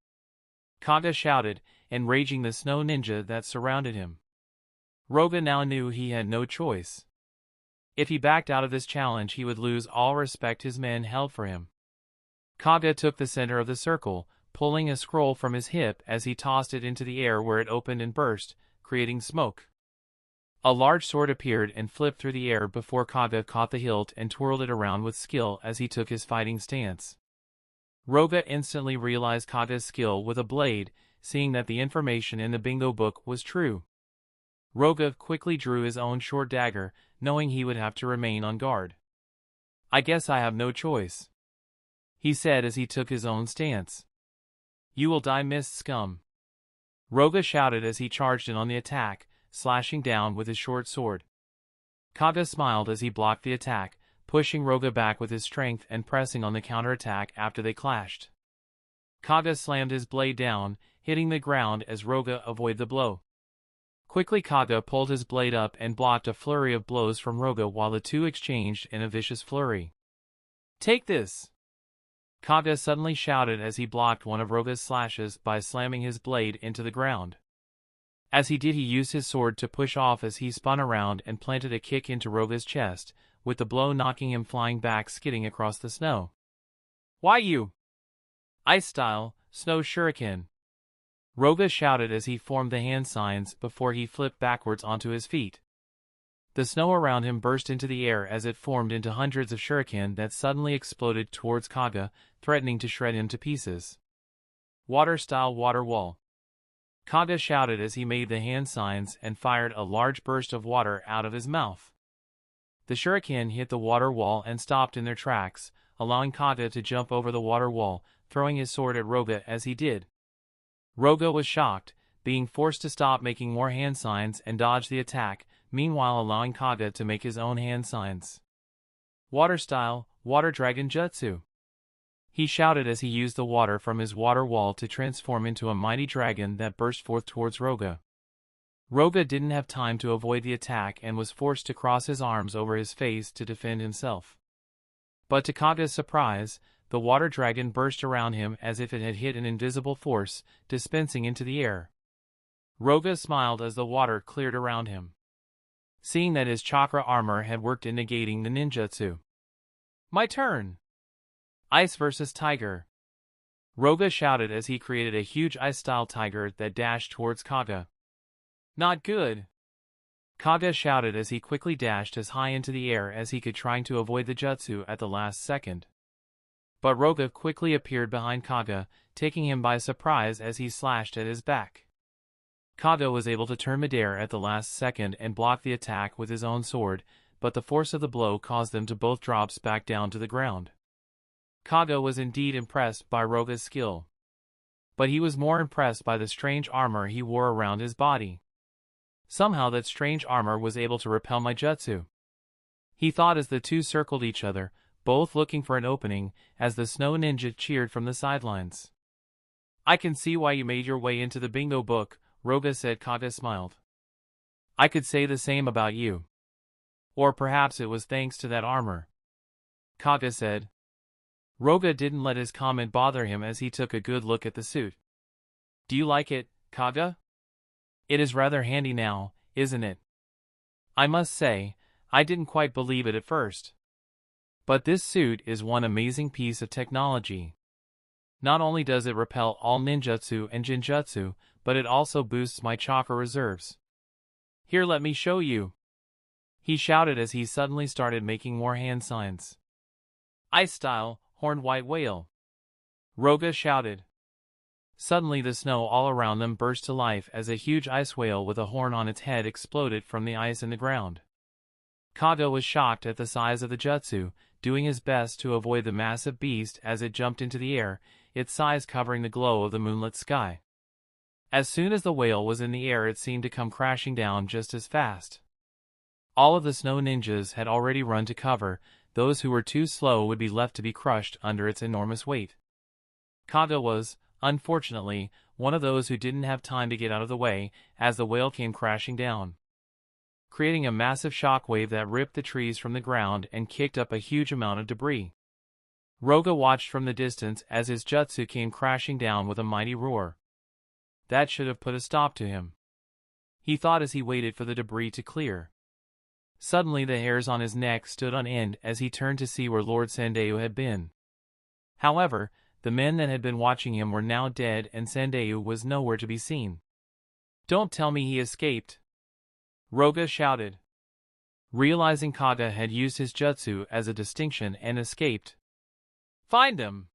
Kaga shouted, enraging the snow ninja that surrounded him. Roga now knew he had no choice. If he backed out of this challenge, he would lose all respect his men held for him. Kaga took the center of the circle, pulling a scroll from his hip as he tossed it into the air where it opened and burst, creating smoke. A large sword appeared and flipped through the air before Kaga caught the hilt and twirled it around with skill as he took his fighting stance. Roga instantly realized Kaga's skill with a blade, seeing that the information in the bingo book was true. Roga quickly drew his own short dagger, knowing he would have to remain on guard. "I guess I have no choice," he said as he took his own stance. "You will die, mist scum," Roga shouted as he charged in on the attack, slashing down with his short sword. Kaga smiled as he blocked the attack, pushing Roga back with his strength and pressing on the counterattack after they clashed. Kaga slammed his blade down, hitting the ground as Roga avoided the blow. Quickly Kaga pulled his blade up and blocked a flurry of blows from Roga while the two exchanged in a vicious flurry. "Take this!" Kaga suddenly shouted as he blocked one of Roga's slashes by slamming his blade into the ground. As he did, he used his sword to push off as he spun around and planted a kick into Roga's chest, with the blow knocking him flying back, skidding across the snow. "Why you? Ice style, snow shuriken!" Roga shouted as he formed the hand signs before he flipped backwards onto his feet. The snow around him burst into the air as it formed into hundreds of shuriken that suddenly exploded towards Kaga, threatening to shred him to pieces. "Water-style water wall!" Kaga shouted as he made the hand signs and fired a large burst of water out of his mouth. The shuriken hit the water wall and stopped in their tracks, allowing Kaga to jump over the water wall, throwing his sword at Roga as he did. Roga was shocked, being forced to stop making more hand signs and dodge the attack, meanwhile allowing Kaga to make his own hand signs. Water style, water dragon jutsu. He shouted as he used the water from his water wall to transform into a mighty dragon that burst forth towards Roga. Roga didn't have time to avoid the attack and was forced to cross his arms over his face to defend himself. But to Kaga's surprise, the water dragon burst around him as if it had hit an invisible force, dispensing into the air. Roga smiled as the water cleared around him, seeing that his chakra armor had worked in negating the ninjutsu. My turn! Ice versus Tiger. Roga shouted as he created a huge ice-style tiger that dashed towards Kaga. Not good! Kaga shouted as he quickly dashed as high into the air as he could, trying to avoid the jutsu at the last second. But Roga quickly appeared behind Kaga, taking him by surprise as he slashed at his back. Kaga was able to turn midair at the last second and block the attack with his own sword, but the force of the blow caused them to both drop back down to the ground. Kaga was indeed impressed by Roga's skill, but he was more impressed by the strange armor he wore around his body. Somehow that strange armor was able to repel my jutsu. He thought as the two circled each other, both looking for an opening, as the snow ninja cheered from the sidelines. I can see why you made your way into the bingo book, Roga said. Kaga smiled. I could say the same about you. Or perhaps it was thanks to that armor, Kaga said. Roga didn't let his comment bother him as he took a good look at the suit. Do you like it, Kaga? It is rather handy now, isn't it? I must say, I didn't quite believe it at first. But this suit is one amazing piece of technology. Not only does it repel all ninjutsu and jinjutsu, but it also boosts my chakra reserves. Here, let me show you, he shouted as he suddenly started making more hand signs. Ice style, horned white whale, Roga shouted. Suddenly the snow all around them burst to life as a huge ice whale with a horn on its head exploded from the ice in the ground. Kaga was shocked at the size of the jutsu, doing his best to avoid the massive beast as it jumped into the air, its size covering the glow of the moonlit sky. As soon as the whale was in the air, it seemed to come crashing down just as fast. All of the snow ninjas had already run to cover. Those who were too slow would be left to be crushed under its enormous weight. Kaga was, unfortunately, one of those who didn't have time to get out of the way as the whale came crashing down, creating a massive shockwave that ripped the trees from the ground and kicked up a huge amount of debris. Roga watched from the distance as his jutsu came crashing down with a mighty roar. That should have put a stop to him, he thought as he waited for the debris to clear. Suddenly the hairs on his neck stood on end as he turned to see where Lord Sendeu had been. However, the men that had been watching him were now dead and Sendeu was nowhere to be seen. Don't tell me he escaped, Roga shouted, realizing Kaga had used his jutsu as a distinction and escaped. Find them!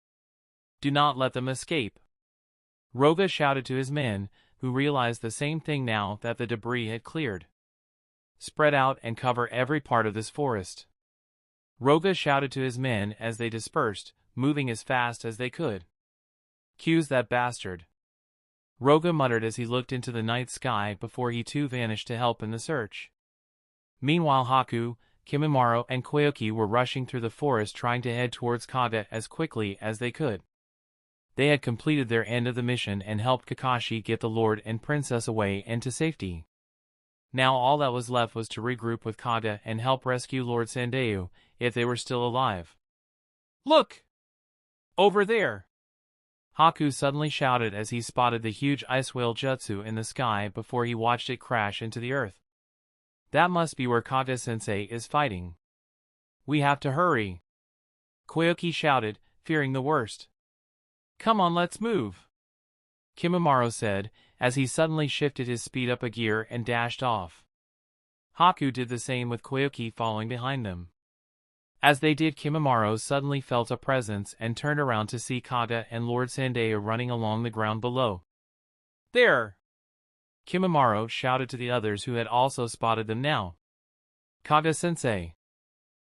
Do not let them escape, Roga shouted to his men, who realized the same thing now that the debris had cleared. Spread out and cover every part of this forest, Roga shouted to his men as they dispersed, moving as fast as they could. Cues that bastard, Roga muttered as he looked into the night sky before he too vanished to help in the search. Meanwhile Haku, Kimimaro and Koyuki were rushing through the forest trying to head towards Kaga as quickly as they could. They had completed their end of the mission and helped Kakashi get the Lord and Princess away and to safety. Now all that was left was to regroup with Kaga and help rescue Lord Sendeu, if they were still alive. Look! Over there! Haku suddenly shouted as he spotted the huge ice whale jutsu in the sky before he watched it crash into the earth. That must be where Kaga-sensei is fighting. We have to hurry, Koyuki shouted, fearing the worst. Come on, let's move, Kimimaro said, as he suddenly shifted his speed up a gear and dashed off. Haku did the same with Koyuki following behind them. As they did, Kimimaro suddenly felt a presence and turned around to see Kaga and Lord Sendeu running along the ground below. There! Kimimaro shouted to the others who had also spotted them now. Kaga-sensei,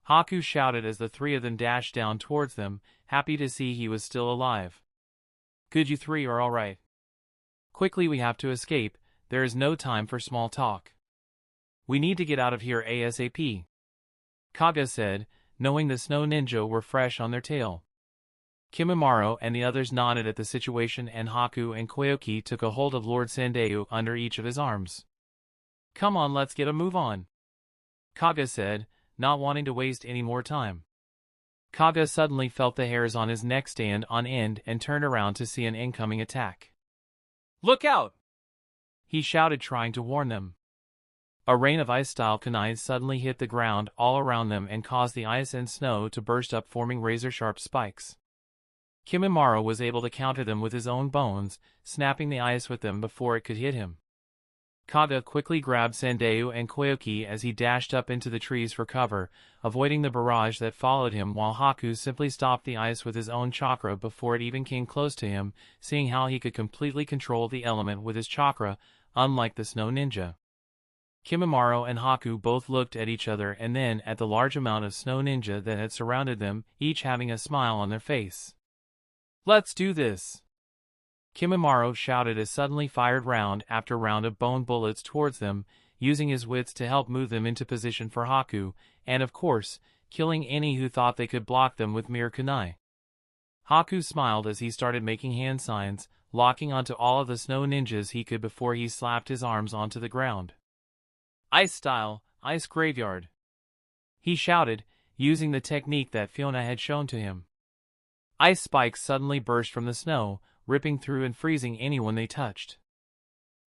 Haku shouted as the three of them dashed down towards them, happy to see he was still alive. Good, you three are all right. Quickly, we have to escape, there is no time for small talk. We need to get out of here ASAP. Kaguya said, knowing the snow ninja were fresh on their tail. Kimimaro and the others nodded at the situation, and Haku and Koyoki took a hold of Lord Sendeu under each of his arms. Come on, let's get a move on, Kaguya said, not wanting to waste any more time. Kaguya suddenly felt the hairs on his neck stand on end and turned around to see an incoming attack. Look out! He shouted, trying to warn them. A rain of ice-style kunais suddenly hit the ground all around them and caused the ice and snow to burst up, forming razor-sharp spikes. Kimimaro was able to counter them with his own bones, snapping the ice with them before it could hit him. Kaguya quickly grabbed Sendeu and Koyoki as he dashed up into the trees for cover, avoiding the barrage that followed him, while Haku simply stopped the ice with his own chakra before it even came close to him, seeing how he could completely control the element with his chakra, unlike the snow ninja. Kimimaro and Haku both looked at each other and then at the large amount of snow ninja that had surrounded them, each having a smile on their face. Let's do this! Kimimaro shouted as suddenly fired round after round of bone bullets towards them, using his wits to help move them into position for Haku, and of course, killing any who thought they could block them with mere kunai. Haku smiled as he started making hand signs, locking onto all of the snow ninjas he could before he slapped his arms onto the ground. Ice style, ice graveyard! He shouted, using the technique that Fiona had shown to him. Ice spikes suddenly burst from the snow, ripping through and freezing anyone they touched.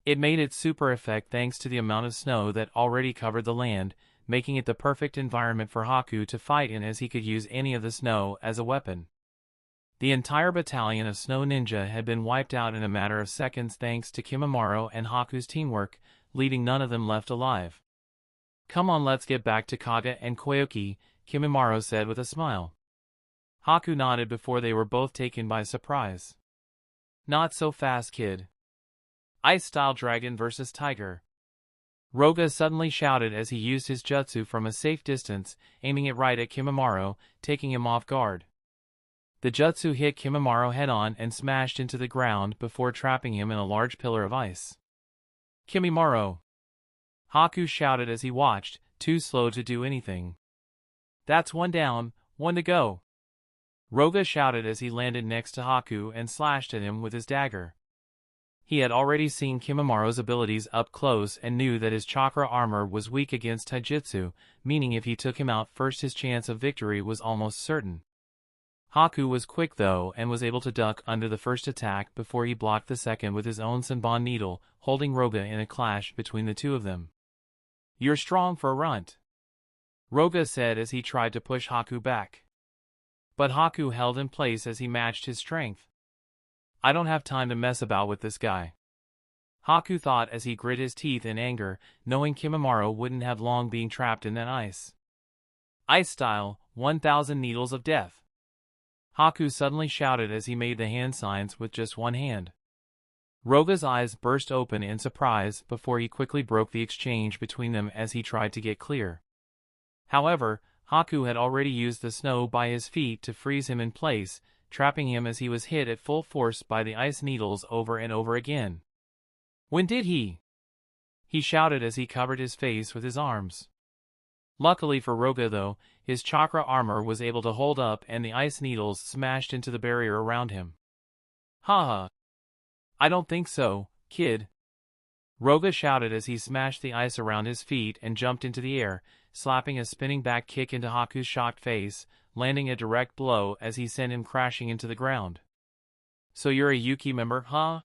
It made its super effect thanks to the amount of snow that already covered the land, making it the perfect environment for Haku to fight in, as he could use any of the snow as a weapon. The entire battalion of snow ninja had been wiped out in a matter of seconds thanks to Kimimaro and Haku's teamwork, leaving none of them left alive. Come on, let's get back to Kaguya and Koyoki, Kimimaro said with a smile. Haku nodded before they were both taken by surprise. Not so fast, kid. Ice-style dragon versus tiger. Roga suddenly shouted as he used his jutsu from a safe distance, aiming it right at Kimimaro, taking him off guard. The jutsu hit Kimimaro head-on and smashed into the ground before trapping him in a large pillar of ice. Kimimaro! Haku shouted as he watched, too slow to do anything. That's one down, one to go. Roga shouted as he landed next to Haku and slashed at him with his dagger. He had already seen Kimimaro's abilities up close and knew that his chakra armor was weak against taijutsu, meaning if he took him out first his chance of victory was almost certain. Haku was quick though and was able to duck under the first attack before he blocked the second with his own Senbon needle, holding Roga in a clash between the two of them. You're strong for a runt, Roga said as he tried to push Haku back. But Haku held in place as he matched his strength. I don't have time to mess about with this guy, Haku thought as he grit his teeth in anger, knowing Kimimaro wouldn't have long being trapped in that ice. Ice style, 1,000 needles of death! Haku suddenly shouted as he made the hand signs with just one hand. Roga's eyes burst open in surprise before he quickly broke the exchange between them as he tried to get clear. However, Haku had already used the snow by his feet to freeze him in place, trapping him as he was hit at full force by the ice needles over and over again. When did he? He shouted as he covered his face with his arms. Luckily for Roga though, his chakra armor was able to hold up and the ice needles smashed into the barrier around him. Haha. I don't think so, kid. Roga shouted as he smashed the ice around his feet and jumped into the air, slapping a spinning back kick into Haku's shocked face, landing a direct blow as he sent him crashing into the ground. So you're a Yuki member, huh?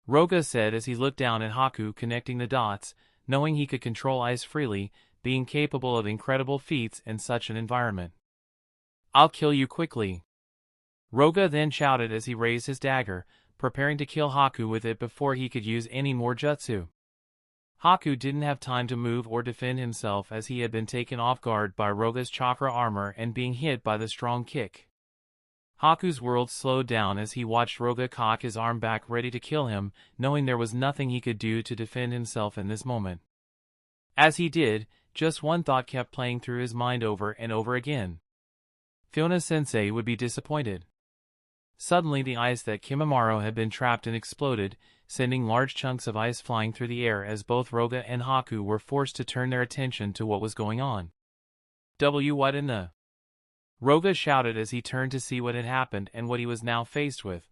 Roga said as he looked down at Haku, connecting the dots, knowing he could control ice freely, being capable of incredible feats in such an environment. I'll kill you quickly. Roga then shouted as he raised his dagger, preparing to kill Haku with it before he could use any more jutsu. Haku didn't have time to move or defend himself as he had been taken off guard by Roga's chakra armor and being hit by the strong kick. Haku's world slowed down as he watched Roga cock his arm back ready to kill him, knowing there was nothing he could do to defend himself in this moment. As he did, Just one thought kept playing through his mind over and over again. Fiona-sensei would be disappointed. Suddenly the ice that Kimimaro had been trapped in exploded, sending large chunks of ice flying through the air as both Roga and Haku were forced to turn their attention to what was going on. What in the... Roga shouted as he turned to see what had happened and what he was now faced with.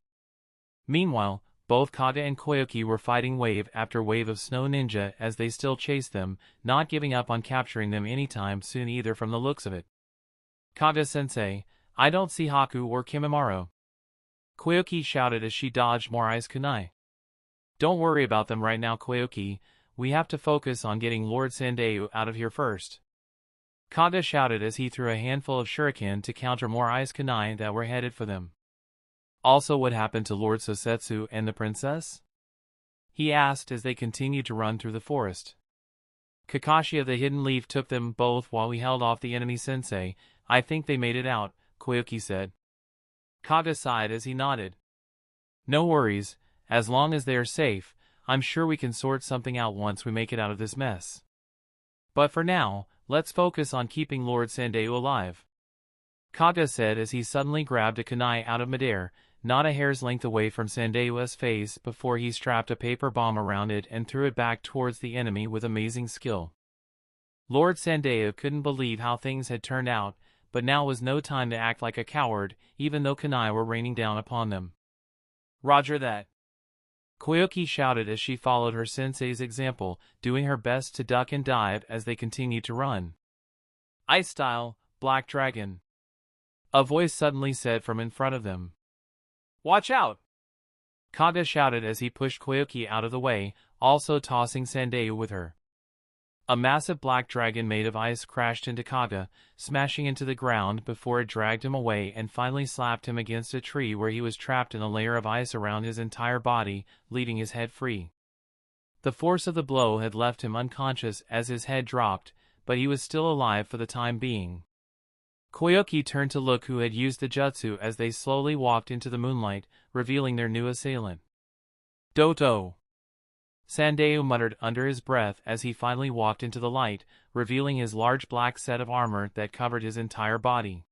Meanwhile, both Kage and Koyuki were fighting wave after wave of snow ninja as they still chased them, not giving up on capturing them anytime soon either from the looks of it. Kage-sensei, I don't see Haku or Kimimaro. Koyuki shouted as she dodged more ice kunai. Don't worry about them right now, Koyuki. We have to focus on getting Lord Sandeu out of here first. Kage shouted as he threw a handful of shuriken to counter more ice kunai that were headed for them. Also, what happened to Lord Sosetsu and the princess? He asked as they continued to run through the forest. Kakashi of the Hidden Leaf took them both while we held off the enemy sensei. I think they made it out, Koyuki said. Kage sighed as he nodded. No worries, as long as they are safe, I'm sure we can sort something out once we make it out of this mess. But for now, let's focus on keeping Lord Sandeu alive. Kage said as he suddenly grabbed a kunai out of midair, not a hair's length away from Sandeu's face before he strapped a paper bomb around it and threw it back towards the enemy with amazing skill. Lord Sandeu couldn't believe how things had turned out, but now was no time to act like a coward, even though kunai were raining down upon them. Roger that. Koyuki shouted as she followed her sensei's example, doing her best to duck and dive as they continued to run. Ice style, Black Dragon. A voice suddenly said from in front of them. Watch out! Kage shouted as he pushed Koyuki out of the way, also tossing Sandeu with her. A massive black dragon made of ice crashed into Kage, smashing into the ground before it dragged him away and finally slapped him against a tree where he was trapped in a layer of ice around his entire body, leaving his head free. The force of the blow had left him unconscious as his head dropped, but he was still alive for the time being. Koyuki turned to look who had used the jutsu as they slowly walked into the moonlight, revealing their new assailant. Doto! Sandeu muttered under his breath as he finally walked into the light, revealing his large black set of armor that covered his entire body.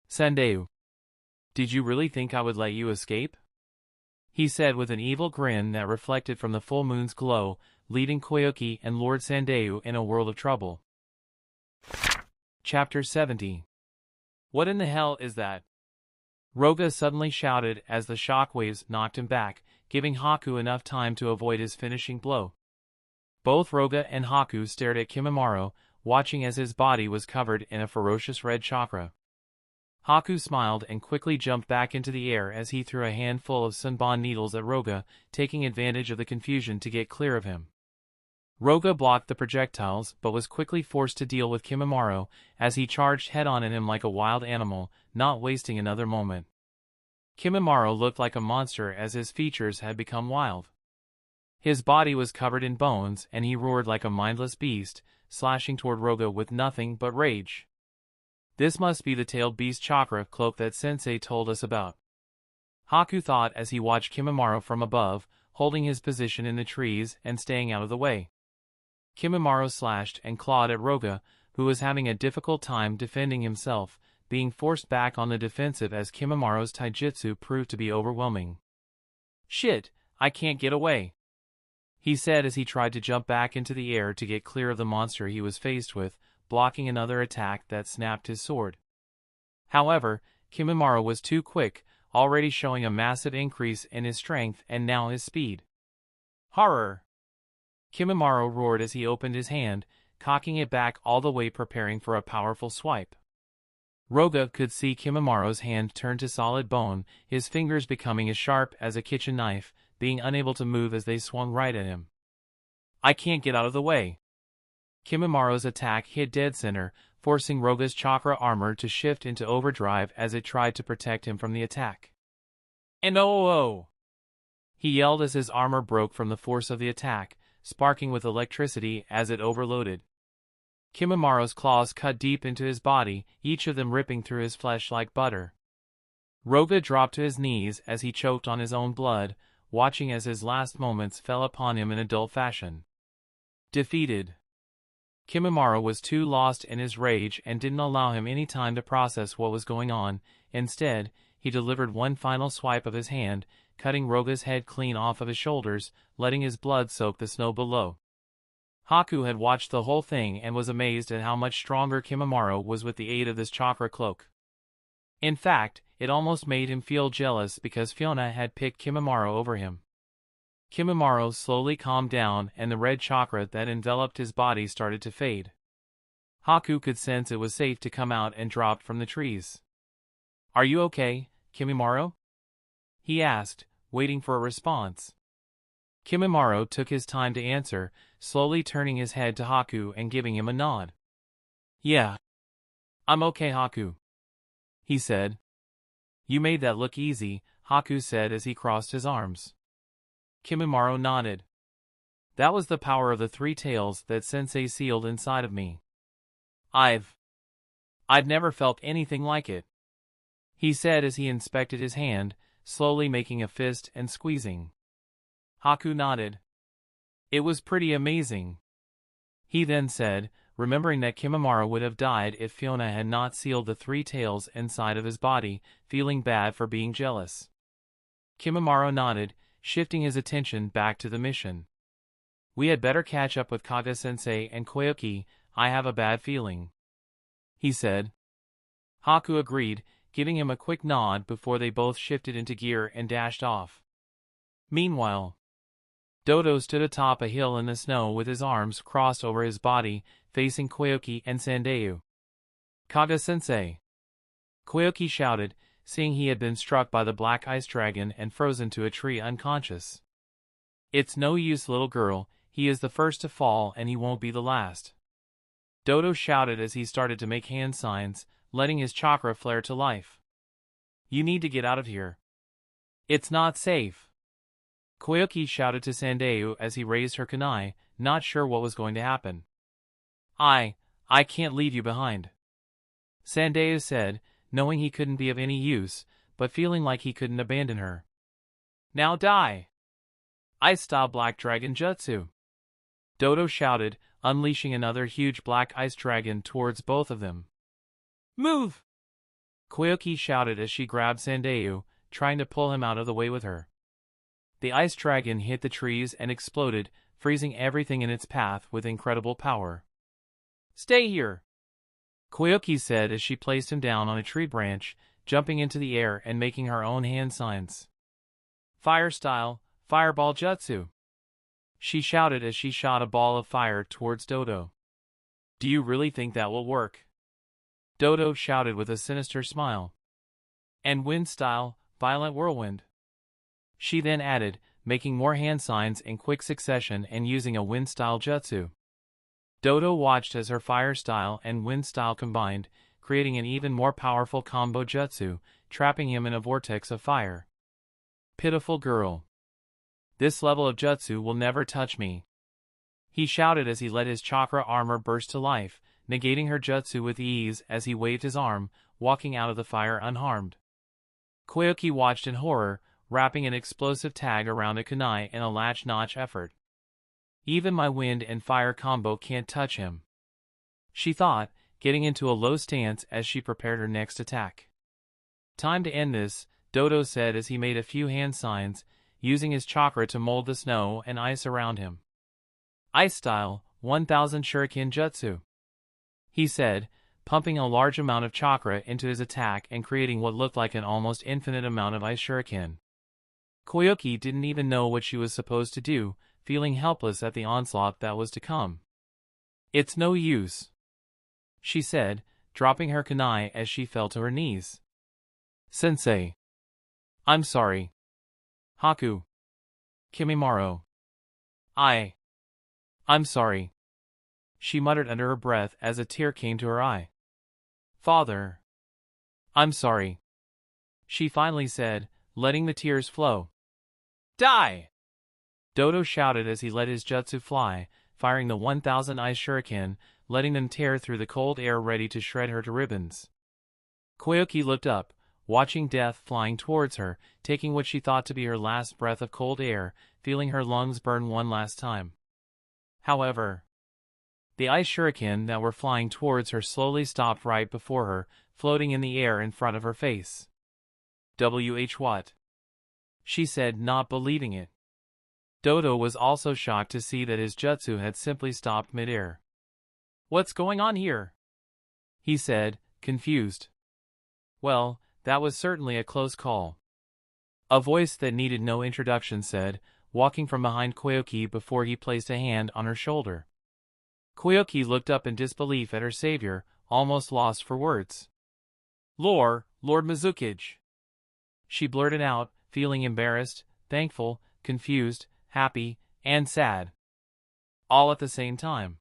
Sandeu, did you really think I would let you escape? He said with an evil grin that reflected from the full moon's glow, leaving Koyuki and Lord Sandeu in a world of trouble. Chapter 70. What in the hell is that? Roga suddenly shouted as the shockwaves knocked him back, giving Haku enough time to avoid his finishing blow. Both Roga and Haku stared at Kimimaro, watching as his body was covered in a ferocious red chakra. Haku smiled and quickly jumped back into the air as he threw a handful of sunbon needles at Roga, taking advantage of the confusion to get clear of him. Roga blocked the projectiles but was quickly forced to deal with Kimimaro as he charged head-on at him like a wild animal, not wasting another moment. Kimimaro looked like a monster as his features had become wild. His body was covered in bones and he roared like a mindless beast, slashing toward Roga with nothing but rage. This must be the tailed beast chakra cloak that Sensei told us about. Haku thought as he watched Kimimaro from above, holding his position in the trees and staying out of the way. Kimimaro slashed and clawed at Roga, who was having a difficult time defending himself, being forced back on the defensive as Kimimaro's taijutsu proved to be overwhelming. Shit, I can't get away, he said as he tried to jump back into the air to get clear of the monster he was faced with, blocking another attack that snapped his sword. However, Kimimaro was too quick, already showing a massive increase in his strength and now his speed. Horror! Kimimaro roared as he opened his hand, cocking it back all the way preparing for a powerful swipe. Roga could see Kimimaro's hand turn to solid bone, his fingers becoming as sharp as a kitchen knife, being unable to move as they swung right at him. I can't get out of the way. Kimimaro's attack hit dead center, forcing Roga's chakra armor to shift into overdrive as it tried to protect him from the attack. And oh! He yelled as his armor broke from the force of the attack, sparking with electricity as it overloaded. Kimimaro's claws cut deep into his body, each of them ripping through his flesh like butter. Roga dropped to his knees as he choked on his own blood, watching as his last moments fell upon him in adult fashion. Defeated. Kimimaro was too lost in his rage and didn't allow him any time to process what was going on. Instead, he delivered one final swipe of his hand, cutting Roga's head clean off of his shoulders, letting his blood soak the snow below. Haku had watched the whole thing and was amazed at how much stronger Kimimaro was with the aid of this chakra cloak. In fact, it almost made him feel jealous because Fiona had picked Kimimaro over him. Kimimaro slowly calmed down and the red chakra that enveloped his body started to fade. Haku could sense it was safe to come out and dropped from the trees. "Are you okay, Kimimaro?" he asked, waiting for a response. Kimimaro took his time to answer, slowly turning his head to Haku and giving him a nod. "Yeah. I'm okay, Haku," he said. "You made that look easy," Haku said as he crossed his arms. Kimimaro nodded. "That was the power of the three tails that sensei sealed inside of me. I've never felt anything like it," he said as he inspected his hand, slowly making a fist and squeezing. Haku nodded. "It was pretty amazing," he then said, remembering that Kimimaro would have died if Fiona had not sealed the three tails inside of his body, feeling bad for being jealous. Kimimaro nodded, shifting his attention back to the mission. "We had better catch up with Kage-sensei and Koyuki, I have a bad feeling," he said. Haku agreed, giving him a quick nod before they both shifted into gear and dashed off. Meanwhile, Doto stood atop a hill in the snow with his arms crossed over his body, facing Koyuki and Sandeu. "Kage-sensei!" Koyuki shouted, seeing he had been struck by the black ice dragon and frozen to a tree unconscious. "It's no use, little girl, he is the first to fall and he won't be the last," Doto shouted as he started to make hand signs, letting his chakra flare to life. "You need to get out of here. It's not safe," Koyuki shouted to Sandeu as he raised her kunai, not sure what was going to happen. I can't leave you behind," Sandeu said, knowing he couldn't be of any use, but feeling like he couldn't abandon her. "Now die! Ice-style Black Dragon Jutsu!" Doto shouted, unleashing another huge black ice dragon towards both of them. "Move!" Koyuki shouted as she grabbed Sandeu, trying to pull him out of the way with her. The ice dragon hit the trees and exploded, freezing everything in its path with incredible power. "Stay here!" Koyuki said as she placed him down on a tree branch, jumping into the air and making her own hand signs. "Fire style, fireball jutsu!" she shouted as she shot a ball of fire towards Doto. "Do you really think that will work?" Doto shouted with a sinister smile. "And wind style, violent whirlwind," she then added, making more hand signs in quick succession and using a wind style jutsu. Doto watched as her fire style and wind style combined, creating an even more powerful combo jutsu, trapping him in a vortex of fire. "Pitiful girl. This level of jutsu will never touch me," he shouted as he let his chakra armor burst to life, negating her jutsu with ease as he waved his arm, walking out of the fire unharmed. Koyuki watched in horror, wrapping an explosive tag around a kunai in a latch-notch effort. "Even my wind and fire combo can't touch him," she thought, getting into a low stance as she prepared her next attack. "Time to end this," Doto said as he made a few hand signs, using his chakra to mold the snow and ice around him. "Ice style, 1000 shuriken jutsu," he said, pumping a large amount of chakra into his attack and creating what looked like an almost infinite amount of ice shuriken. Koyuki didn't even know what she was supposed to do, feeling helpless at the onslaught that was to come. "It's no use," she said, dropping her kunai as she fell to her knees. "Sensei. I'm sorry. Haku. Kimimaro. I'm sorry," she muttered under her breath as a tear came to her eye. "Father. I'm sorry," she finally said, letting the tears flow. "Die!" Doto shouted as he let his jutsu fly, firing the 1000 ice shuriken, letting them tear through the cold air ready to shred her to ribbons. Koyuki looked up, watching death flying towards her, taking what she thought to be her last breath of cold air, feeling her lungs burn one last time. However, The ice shuriken that were flying towards her slowly stopped right before her, floating in the air in front of her face. What? She said, not believing it. Doto was also shocked to see that his jutsu had simply stopped midair. What's going on here? He said, confused. Well, that was certainly a close call. A voice that needed no introduction said, walking from behind Koyoki before he placed a hand on her shoulder. Koyoki looked up in disbelief at her savior, almost lost for words. Lord Mizukage. She blurted out, feeling embarrassed, thankful, confused, happy, and sad. All at the same time.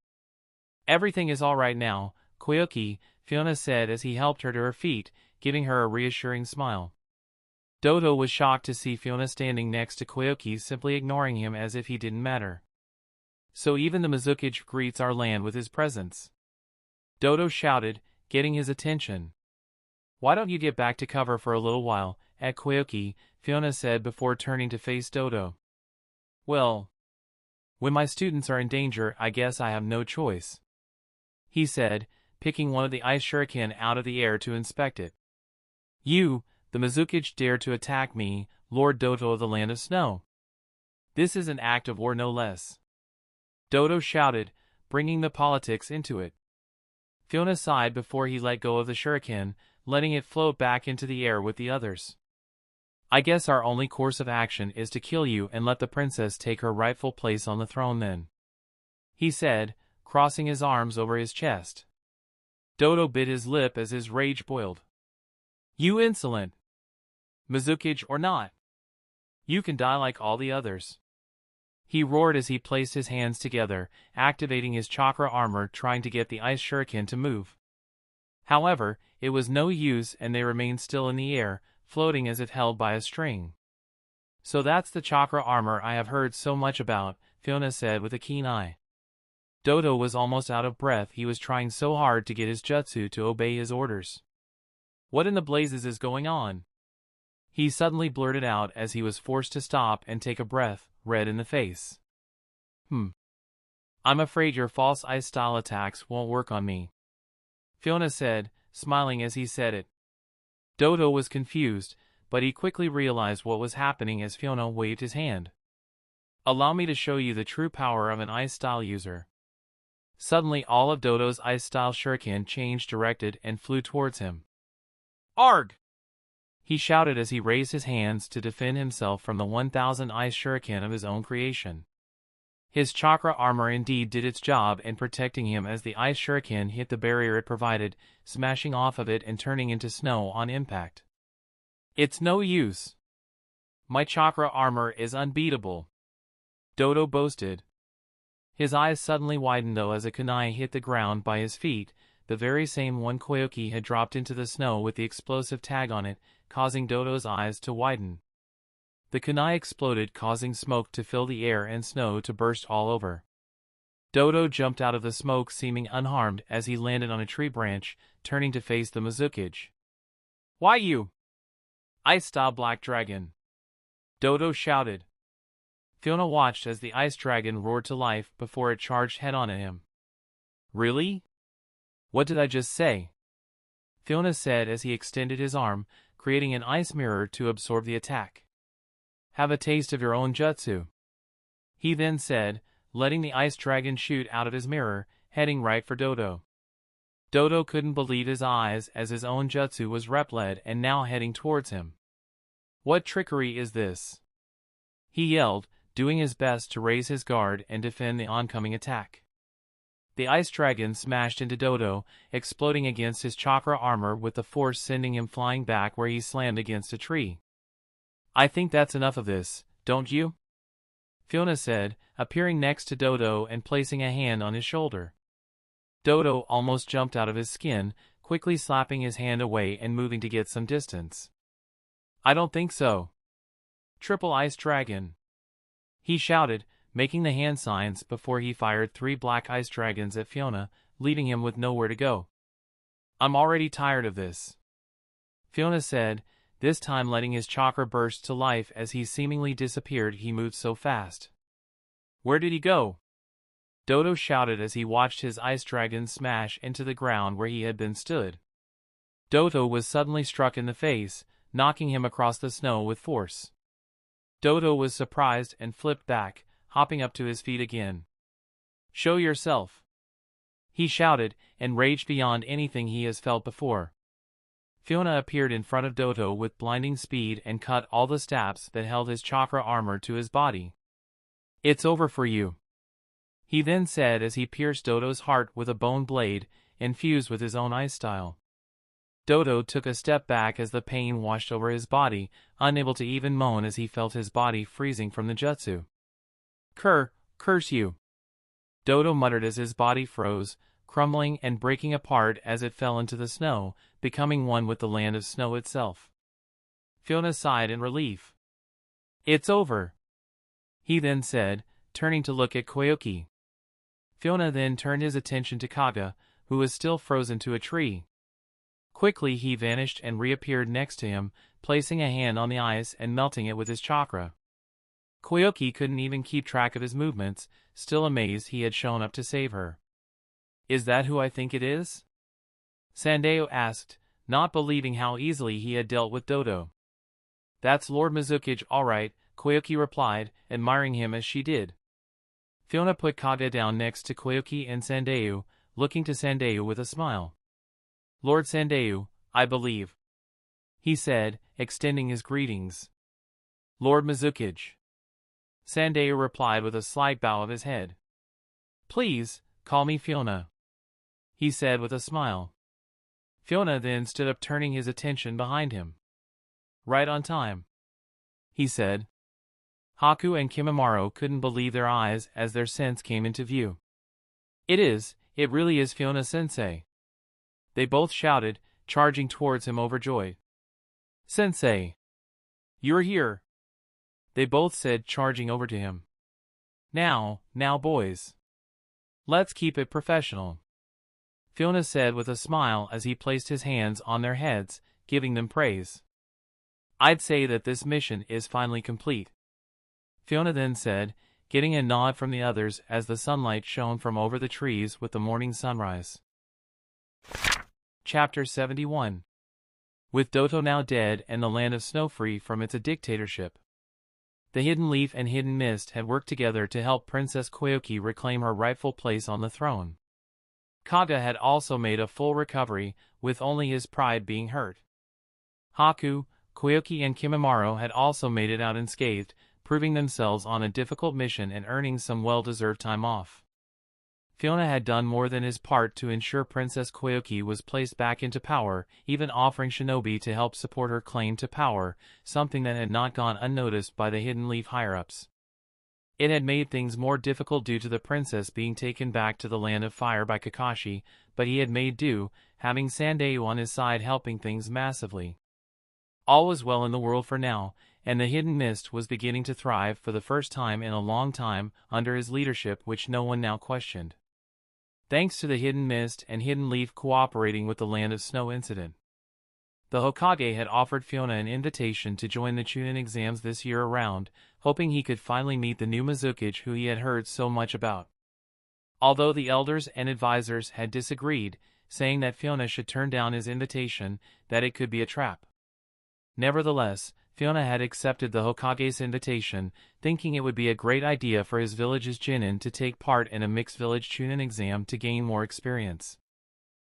Everything is all right now, Koyoki, Fiona said as he helped her to her feet, giving her a reassuring smile. Doto was shocked to see Fiona standing next to Koyoki, simply ignoring him as if he didn't matter. So even the Mizukage greets our land with his presence. Doto shouted, getting his attention. Why don't you get back to cover for a little while, at Koyoki, Fiona said before turning to face Doto. Well, when my students are in danger, I guess I have no choice. He said, picking one of the ice shuriken out of the air to inspect it. You, the Mizukage, dare to attack me, Lord Doto of the Land of Snow. This is an act of war, no less. Doto shouted, bringing the politics into it. Fiona sighed before he let go of the shuriken, letting it float back into the air with the others. I guess our only course of action is to kill you and let the princess take her rightful place on the throne then. He said, crossing his arms over his chest. Doto bit his lip as his rage boiled. You insolent! Mizukage or not, you can die like all the others. He roared as he placed his hands together, activating his chakra armor, trying to get the ice shuriken to move. However, it was no use and they remained still in the air, floating as if held by a string. So that's the chakra armor I have heard so much about, Fiona said with a keen eye. Doto was almost out of breath. He was trying so hard to get his jutsu to obey his orders. What in the blazes is going on? He suddenly blurted out as he was forced to stop and take a breath, red in the face. I'm afraid your false ice style attacks won't work on me, Fiona said, smiling as he said it. Doto was confused, but he quickly realized what was happening as Fiona waved his hand. Allow me to show you the true power of an ice style user. Suddenly all of Doto's ice style shuriken changed directed and flew towards him. Arg! He shouted as he raised his hands to defend himself from the 1,000 ice shuriken of his own creation. His chakra armor indeed did its job in protecting him as the ice shuriken hit the barrier it provided, smashing off of it and turning into snow on impact. It's no use. My chakra armor is unbeatable, Doto boasted. His eyes suddenly widened though as a kunai hit the ground by his feet, the very same one Koyoki had dropped into the snow with the explosive tag on it, causing Doto's eyes to widen. The kunai exploded, causing smoke to fill the air and snow to burst all over. Doto jumped out of the smoke seeming unharmed as he landed on a tree branch, turning to face the Mizukage. Why you? Ice-style black dragon! Doto shouted. Fiona watched as the ice dragon roared to life before it charged head-on at him. Really? What did I just say? Fiona said as he extended his arm, creating an ice mirror to absorb the attack. Have a taste of your own jutsu, he then said, letting the ice dragon shoot out of his mirror, heading right for Doto. Doto couldn't believe his eyes as his own jutsu was rep-led and now heading towards him. What trickery is this? He yelled, doing his best to raise his guard and defend the oncoming attack. The ice dragon smashed into Doto, exploding against his chakra armor with the force sending him flying back where he slammed against a tree. I think that's enough of this, don't you? Fiona said, appearing next to Doto and placing a hand on his shoulder. Doto almost jumped out of his skin, quickly slapping his hand away and moving to get some distance. I don't think so. Triple Ice Dragon, he shouted, making the hand signs before he fired 3 black ice dragons at Fiona, leaving him with nowhere to go. I'm already tired of this, Fiona said, this time letting his chakra burst to life as he seemingly disappeared. He moved so fast. Where did he go? Doto shouted as he watched his ice dragon smash into the ground where he had been stood. Doto was suddenly struck in the face, knocking him across the snow with force. Doto was surprised and flipped back, hopping up to his feet again. "Show yourself!" he shouted, enraged beyond anything he has felt before. Fiona appeared in front of Doto with blinding speed and cut all the straps that held his chakra armor to his body. "It's over for you," he then said as he pierced Doto's heart with a bone blade, infused with his own ice style. Doto took a step back as the pain washed over his body, unable to even moan as he felt his body freezing from the jutsu. Curse you!" Doto muttered as his body froze, crumbling and breaking apart as it fell into the snow, becoming one with the land of snow itself. Fiona sighed in relief. "It's over," he then said, turning to look at Koyuki. Fiona then turned his attention to Kaga, who was still frozen to a tree. Quickly he vanished and reappeared next to him, placing a hand on the ice and melting it with his chakra. Koyuki couldn't even keep track of his movements, still amazed he had shown up to save her. "Is that who I think it is?" Sandeo asked, not believing how easily he had dealt with Doto. "That's Lord Mizukage, all right," Koyuki replied, admiring him as she did. Fiona put Kaga down next to Koyuki and Sandeo, looking to Sandeo with a smile. "Lord Sandeo, I believe," he said, extending his greetings. "Lord Mizukage," Sandeo replied with a slight bow of his head. "Please, call me Fiona," he said with a smile. Fiona then stood up, turning his attention behind him. "Right on time," he said. Haku and Kimimaro couldn't believe their eyes as their sense came into view. It really is Fiona Sensei," they both shouted, charging towards him overjoyed. "Sensei! You're here!" they both said, charging over to him. Now boys. Let's keep it professional," Fiona said with a smile as he placed his hands on their heads, giving them praise. "I'd say that this mission is finally complete," Fiona then said, getting a nod from the others as the sunlight shone from over the trees with the morning sunrise. Chapter 71. With Doto now dead and the land of snow free from its dictatorship, the Hidden Leaf and Hidden Mist had worked together to help Princess Koyuki reclaim her rightful place on the throne. Kaga had also made a full recovery, with only his pride being hurt. Haku, Koyuki and Kimimaro had also made it out unscathed, proving themselves on a difficult mission and earning some well-deserved time off. Fiona had done more than his part to ensure Princess Koyuki was placed back into power, even offering shinobi to help support her claim to power, something that had not gone unnoticed by the Hidden Leaf higher-ups. It had made things more difficult due to the princess being taken back to the land of fire by Kakashi, but he had made do, having Sandeo on his side helping things massively. All was well in the world for now, and the Hidden Mist was beginning to thrive for the first time in a long time under his leadership, which no one now questioned. Thanks to the Hidden Mist and Hidden Leaf cooperating with the Land of Snow incident, the Hokage had offered Fiona an invitation to join the Chunin exams this year around, hoping he could finally meet the new Mizukage who he had heard so much about. Although the elders and advisors had disagreed, saying that Fiona should turn down his invitation, that it could be a trap. Nevertheless, Fiona had accepted the Hokage's invitation, thinking it would be a great idea for his village's Chunin to take part in a mixed village Chunin exam to gain more experience.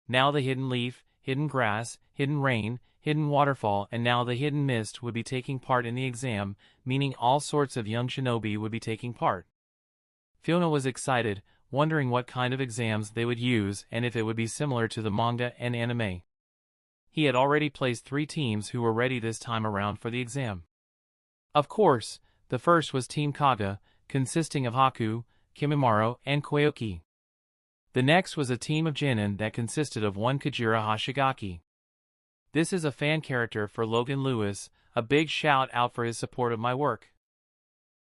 Now the Hidden Leaf, Hidden Grass, Hidden Rain, Hidden Waterfall and now the Hidden Mist would be taking part in the exam, meaning all sorts of young shinobi would be taking part. Fiona was excited, wondering what kind of exams they would use and if it would be similar to the manga and anime. He had already placed 3 teams who were ready this time around for the exam. Of course, the first was Team Kaga, consisting of Haku, Kimimaro, and Koyuki. The next was a team of Chunin that consisted of one Kajira Hashigaki. This is a fan character for Logan Lewis, a big shout out for his support of my work.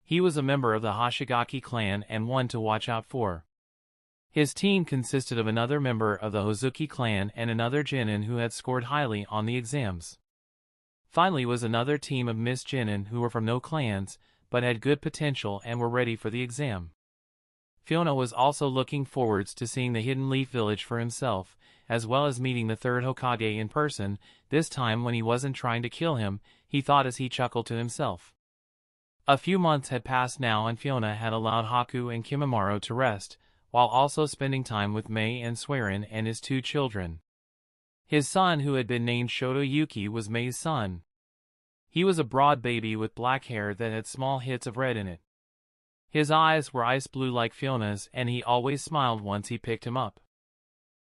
He was a member of the Hashigaki clan and one to watch out for. His team consisted of another member of the Hozuki clan and another Chunin who had scored highly on the exams. Finally was another team of Miss Chunin who were from no clans, but had good potential and were ready for the exam. Fiona was also looking forwards to seeing the Hidden Leaf Village for himself, as well as meeting the third Hokage in person, this time when he wasn't trying to kill him, he thought as he chuckled to himself. A few months had passed now and Fiona had allowed Haku and Kimimaro to rest, while also spending time with Mei and Swearin and his 2 children. His son, who had been named Fuyona Yuki, was Mei's son. He was a broad baby with black hair that had small hits of red in it. His eyes were ice blue like Fiona's, and he always smiled once he picked him up.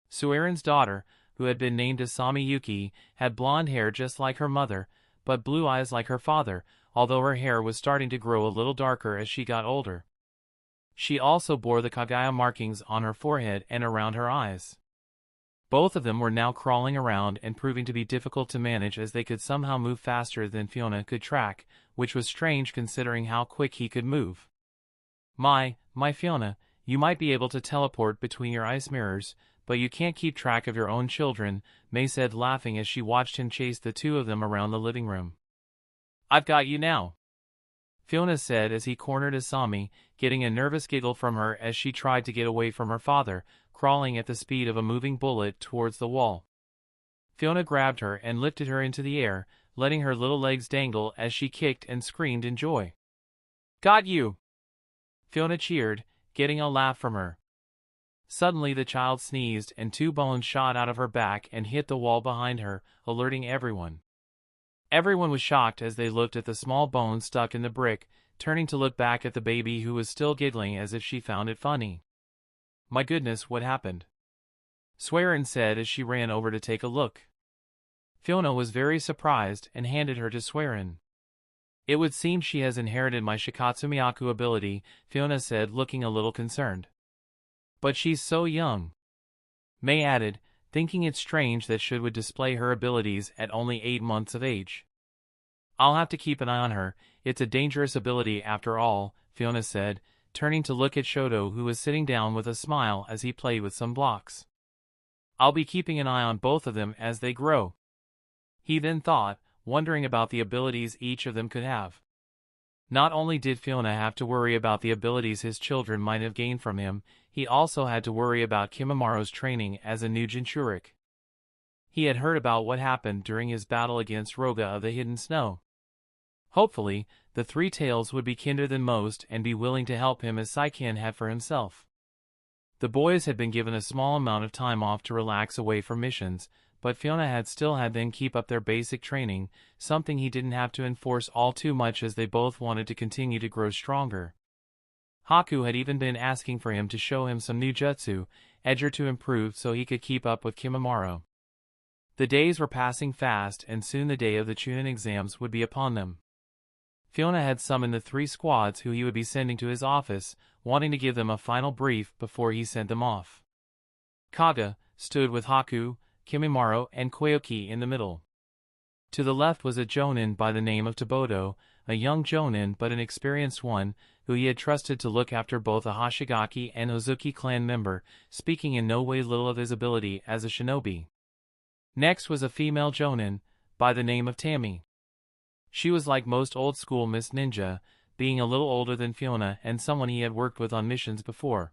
Swearin's daughter, who had been named Asami Yuki, had blonde hair just like her mother, but blue eyes like her father, although her hair was starting to grow a little darker as she got older. She also bore the kaguya markings on her forehead and around her eyes. Both of them were now crawling around and proving to be difficult to manage as they could somehow move faster than Fiona could track, which was strange considering how quick he could move. My Fiona, you might be able to teleport between your ice mirrors, but you can't keep track of your own children, Mei said laughing as she watched him chase the 2 of them around the living room. I've got you now, Fiona said as he cornered Asami, getting a nervous giggle from her as she tried to get away from her father, crawling at the speed of a moving bullet towards the wall. Fiona grabbed her and lifted her into the air, letting her little legs dangle as she kicked and screamed in joy. Got you! Fiona cheered, getting a laugh from her. Suddenly the child sneezed and 2 bones shot out of her back and hit the wall behind her, alerting everyone. Everyone was shocked as they looked at the small bone stuck in the brick, turning to look back at the baby who was still giggling as if she found it funny. My goodness, what happened? Swearin said as she ran over to take a look. Fiona was very surprised and handed her to Swearin. It would seem she has inherited my Shikatsumiyaku ability, Fiona said, looking a little concerned. But she's so young, Mei added, thinking it strange that she would display her abilities at only 8 months of age. I'll have to keep an eye on her, it's a dangerous ability after all, Fiona said, turning to look at Shoto, who was sitting down with a smile as he played with some blocks. I'll be keeping an eye on both of them as they grow. He then thought, wondering about the abilities each of them could have. Not only did Fiona have to worry about the abilities his children might have gained from him, he also had to worry about Kimimaro's training as a new Jinchurik. He had heard about what happened during his battle against Roga of the Hidden Snow. Hopefully, the 3 tails would be kinder than most and be willing to help him as Saiken had for himself. The boys had been given a small amount of time off to relax away from missions, but Fiona had still had them keep up their basic training, something he didn't have to enforce all too much as they both wanted to continue to grow stronger. Haku had even been asking for him to show him some new jutsu, edger to improve so he could keep up with Kimimaro. The days were passing fast and soon the day of the Chunin exams would be upon them. Fiona had summoned the 3 squads who he would be sending to his office, wanting to give them a final brief before he sent them off. Kage stood with Haku, Kimimaro, and Koyoki in the middle. To the left was a jonin by the name of Doto, a young jonin but an experienced one, who he had trusted to look after both a Hoshigaki and Ozuki clan member, speaking in no way little of his ability as a shinobi. Next was a female jonin, by the name of Tammy. She was like most old-school Miss Ninja, being a little older than Fiona and someone he had worked with on missions before.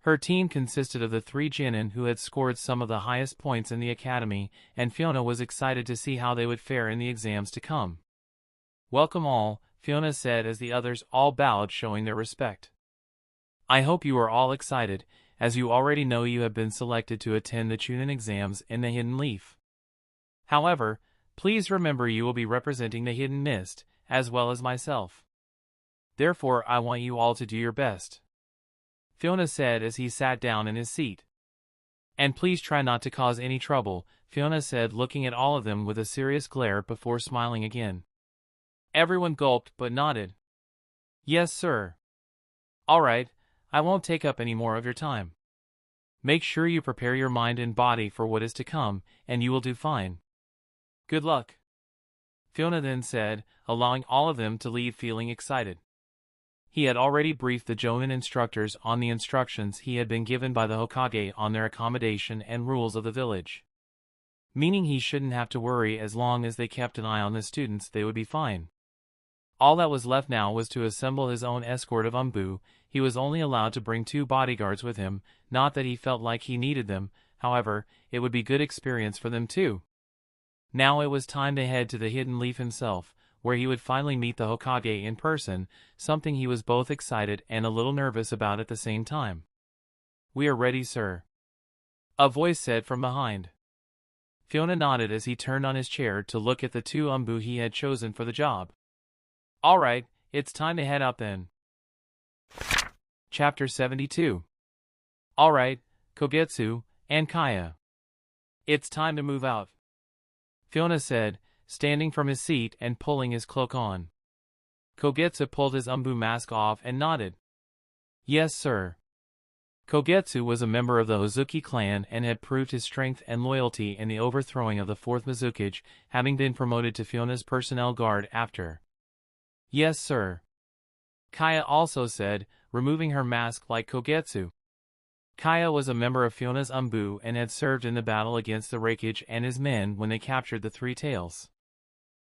Her team consisted of the 3 genin who had scored some of the highest points in the academy, and Fiona was excited to see how they would fare in the exams to come. Welcome all, Fiona said as the others all bowed, showing their respect. I hope you are all excited, as you already know you have been selected to attend the Chunin exams in the Hidden Leaf. However, please remember you will be representing the Hidden Mist, as well as myself. Therefore I want you all to do your best, Fiona said as he sat down in his seat. And please try not to cause any trouble, Fiona said, looking at all of them with a serious glare before smiling again. Everyone gulped but nodded. Yes, sir. All right, I won't take up any more of your time. Make sure you prepare your mind and body for what is to come, and you will do fine. Good luck, Fiona then said, allowing all of them to leave feeling excited. He had already briefed the Jonin instructors on the instructions he had been given by the Hokage on their accommodation and rules of the village. Meaning he shouldn't have to worry as long as they kept an eye on the students, they would be fine. All that was left now was to assemble his own escort of umbu. He was only allowed to bring 2 bodyguards with him, not that he felt like he needed them, however, it would be good experience for them too. Now it was time to head to the Hidden Leaf himself, where he would finally meet the Hokage in person, something he was both excited and a little nervous about at the same time. "We are ready, sir," a voice said from behind. Fiona nodded as he turned on his chair to look at the 2 umbu he had chosen for the job. "All right, it's time to head out then." Chapter 72. All right, Kogetsu and Kaguya. It's time to move out, Fiona said, standing from his seat and pulling his cloak on. Kogetsu pulled his umbu mask off and nodded. "Yes, sir." Kogetsu was a member of the Hozuki clan and had proved his strength and loyalty in the overthrowing of the 4th mizukage, having been promoted to Fiona's personnel guard after. "Yes, sir," Kaguya also said, removing her mask like Kogetsu. Kaguya was a member of Fiona's umbu and had served in the battle against the raikage and his men when they captured the 3 tails,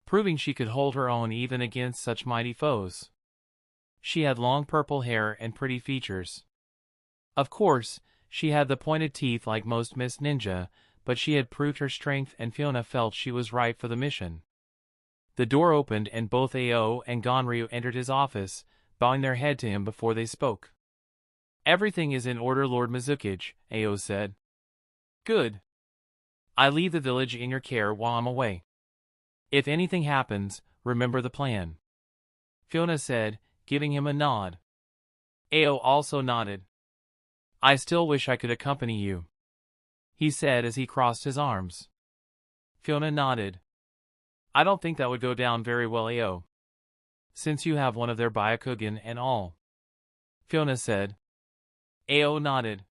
proving she could hold her own even against such mighty foes. She had long purple hair and pretty features. Of course, she had the pointed teeth like most Miss Ninja, but she had proved her strength and Fiona felt she was right for the mission. The door opened and both Ao and Ganryu entered his office, bowing their head to him before they spoke. "Everything is in order, Lord Mizukage," Ao said. "Good. I leave the village in your care while I'm away. If anything happens, remember the plan," Fiona said, giving him a nod. Ao also nodded. "I still wish I could accompany you," he said as he crossed his arms. Fiona nodded. "I don't think that would go down very well, Ao, since you have one of their Byakugan and all," Fiona said. Ao nodded.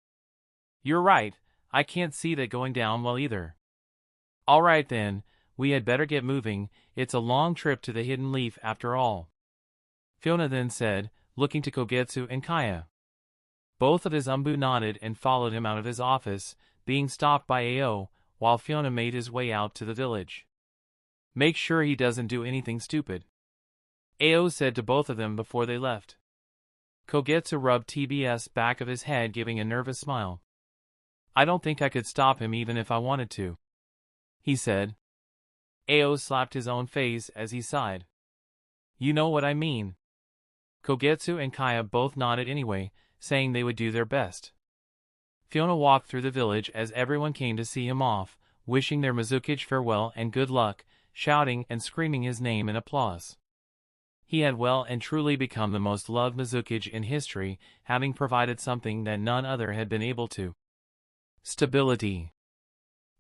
"You're right, I can't see that going down well either." "All right then, we had better get moving, it's a long trip to the Hidden Leaf after all," Fiona then said, looking to Kogetsu and Kaguya. Both of his umbu nodded and followed him out of his office, being stopped by Ao, while Fiona made his way out to the village. "Make sure he doesn't do anything stupid," Ao said to both of them before they left. Kogetsu rubbed TB's back of his head, giving a nervous smile. "I don't think I could stop him even if I wanted to," he said. Ao slapped his own face as he sighed. "You know what I mean." Kogetsu and Kaguya both nodded anyway, saying they would do their best. Fiona walked through the village as everyone came to see him off, wishing their Mizukage farewell and good luck, shouting and screaming his name in applause. He had well and truly become the most loved Mizukage in history, having provided something that none other had been able to. Stability.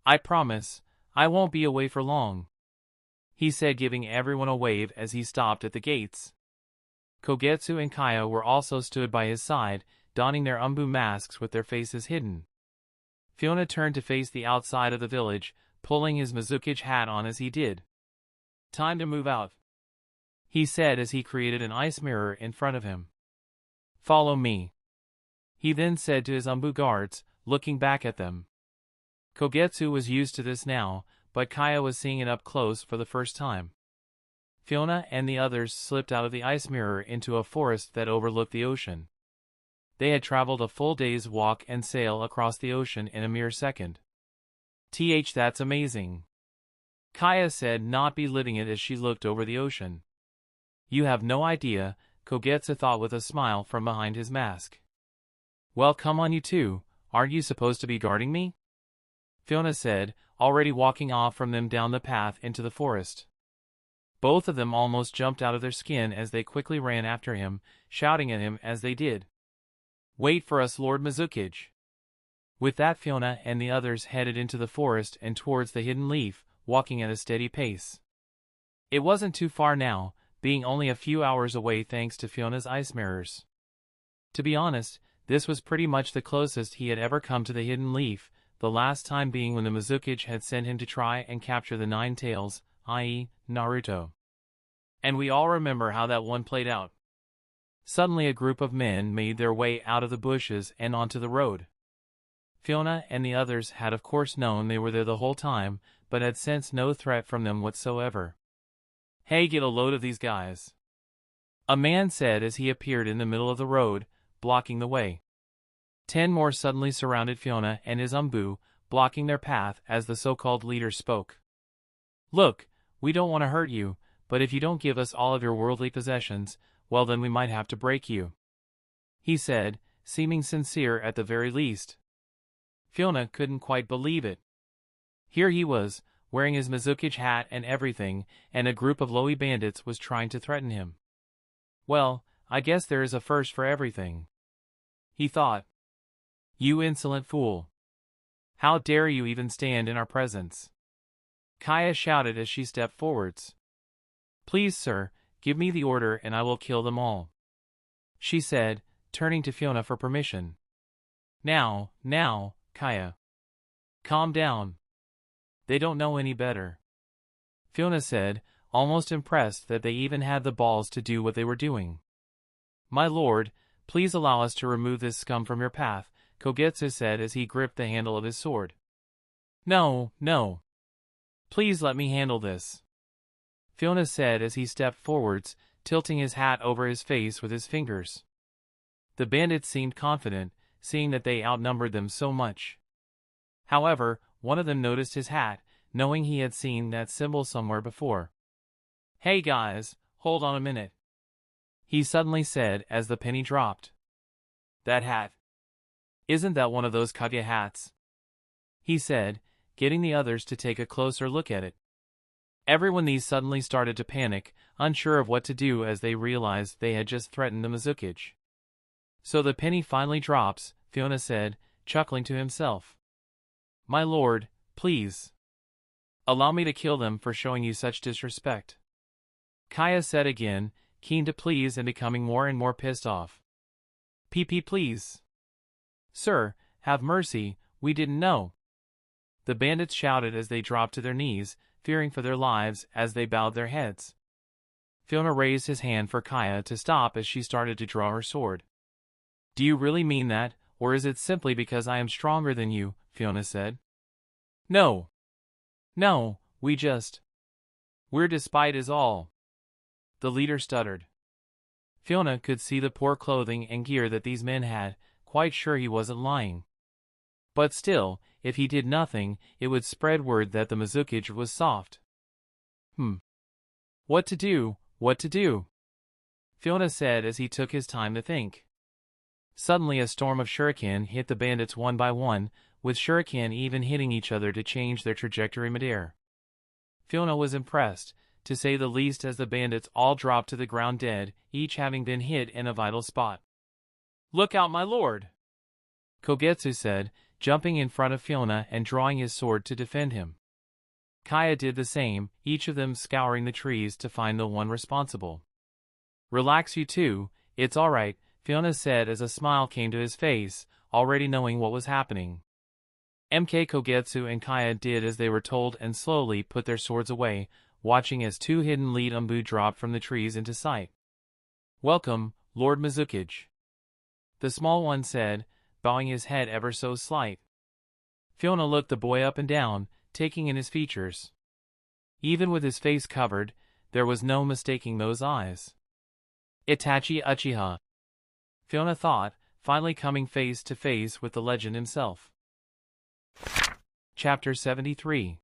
"I promise, I won't be away for long," he said, giving everyone a wave as he stopped at the gates. Kogetsu and Kaguya were also stood by his side, donning their umbu masks with their faces hidden. Fiona turned to face the outside of the village, pulling his Mizukage hat on as he did. "Time to move out," he said as he created an ice mirror in front of him. "Follow me," he then said to his umbu guards, looking back at them. Kogetsu was used to this now, but Kaguya was seeing it up close for the first time. Fiona and the others slipped out of the ice mirror into a forest that overlooked the ocean. They had traveled a full day's walk and sail across the ocean in a mere second. That's amazing," Kaguya said, not believing it as she looked over the ocean. "You have no idea," Kogetsu thought with a smile from behind his mask. "Well, come on, you two, aren't you supposed to be guarding me?" Fiona said, already walking off from them down the path into the forest. Both of them almost jumped out of their skin as they quickly ran after him, shouting at him as they did. "Wait for us, Lord Mizukage." With that, Fiona and the others headed into the forest and towards the Hidden Leaf, walking at a steady pace. It wasn't too far now, being only a few hours away thanks to Fiona's ice mirrors. To be honest, this was pretty much the closest he had ever come to the Hidden Leaf, the last time being when the Mizukage had sent him to try and capture the 9 tails, i.e., Naruto. And we all remember how that one played out. Suddenly a group of men made their way out of the bushes and onto the road. Fiona and the others had of course known they were there the whole time, but had sensed no threat from them whatsoever. "Hey, get a load of these guys," a man said as he appeared in the middle of the road, blocking the way. 10 more suddenly surrounded Fiona and his blocking their path as the so-called leader spoke. Look, we don't want to hurt you, but if you don't give us all of your worldly possessions, well then we might have to break you, he said, seeming sincere at the very least. Fiona couldn't quite believe it. Here he was, wearing his mizukage hat and everything, and a group of lowy bandits was trying to threaten him. Well, I guess there is a first for everything, he thought. You insolent fool. How dare you even stand in our presence? Kaguya shouted as she stepped forwards. Please, sir, give me the order and I will kill them all, she said, turning to Fiona for permission. Now, Kaguya. Calm down. They don't know any better, Fiona said, almost impressed that they even had the balls to do what they were doing. My lord, please allow us to remove this scum from your path, Kogetsu said as he gripped the handle of his sword. No. Please let me handle this, Fiona said as he stepped forwards, tilting his hat over his face with his fingers. The bandits seemed confident, seeing that they outnumbered them so much. However, one of them noticed his hat, knowing he had seen that symbol somewhere before. Hey guys, hold on a minute, he suddenly said as the penny dropped. That hat. Isn't that one of those kage hats? He said, getting the others to take a closer look at it. Everyone these suddenly started to panic, unsure of what to do as they realized they had just threatened the mizukage. So the penny finally drops, Fiona said, chuckling to himself. My lord, please. Allow me to kill them for showing you such disrespect, Kaguya said again, keen to please and becoming more and more pissed off. Please. Sir, have mercy, we didn't know, the bandits shouted as they dropped to their knees, fearing for their lives as they bowed their heads. Fiona raised his hand for Kaguya to stop as she started to draw her sword. Do you really mean that, or is it simply because I am stronger than you, Fiona said. No, we're despite is all, the leader stuttered. Fiona could see the poor clothing and gear that these men had, quite sure he wasn't lying. But still, if he did nothing, it would spread word that the mizukage was soft. What to do? Fiona said as he took his time to think. Suddenly a storm of shuriken hit the bandits one by one, with shuriken even hitting each other to change their trajectory midair. Fiona was impressed, to say the least, as the bandits all dropped to the ground dead, each having been hit in a vital spot. Look out, my lord, Kogetsu said, jumping in front of Fiona and drawing his sword to defend him. Kaguya did the same, each of them scouring the trees to find the one responsible. Relax, you two, it's all right, Fiona said as a smile came to his face, already knowing what was happening. Kogetsu and Kaguya did as they were told and slowly put their swords away, watching as 2 hidden lead dropped from the trees into sight. Welcome, Lord Mizukage, the small one said, bowing his head ever so slight. Fiona looked the boy up and down, taking in his features. Even with his face covered, there was no mistaking those eyes. Itachi Uchiha, Fiona thought, finally coming face to face with the legend himself. Chapter 73.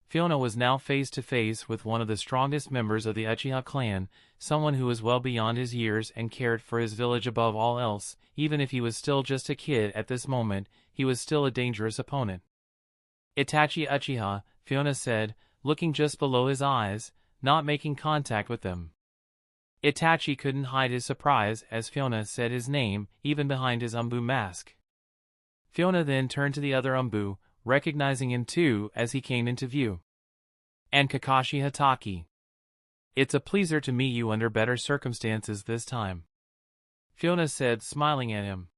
Fiona was now face to face with one of the strongest members of the Uchiha clan, someone who was well beyond his years and cared for his village above all else. Even if he was still just a kid at this moment, he was still a dangerous opponent. Itachi Uchiha, Fiona said, looking just below his eyes, not making contact with them. Itachi couldn't hide his surprise as Fiona said his name, even behind his mask. Fiona then turned to the other recognizing him too as he came into view. And Kakashi Hatake. It's a pleasure to meet you under better circumstances this time, Fiona said, smiling at him.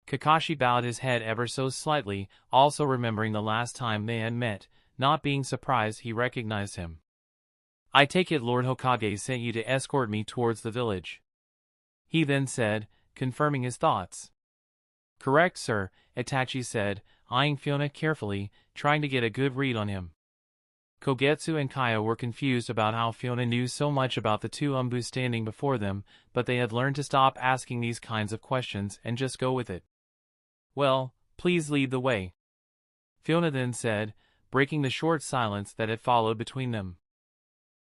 Kakashi bowed his head ever so slightly, also remembering the last time they had met, not being surprised he recognized him. I take it Lord Hokage sent you to escort me towards the village, he then said, confirming his thoughts. Correct, sir, Itachi said, eyeing Fiona carefully, trying to get a good read on him. Kogetsu and Kaya were confused about how Fiona knew so much about the two umbu standing before them, but they had learned to stop asking these kinds of questions and just go with it. "Well, please lead the way," Fiona then said, breaking the short silence that had followed between them.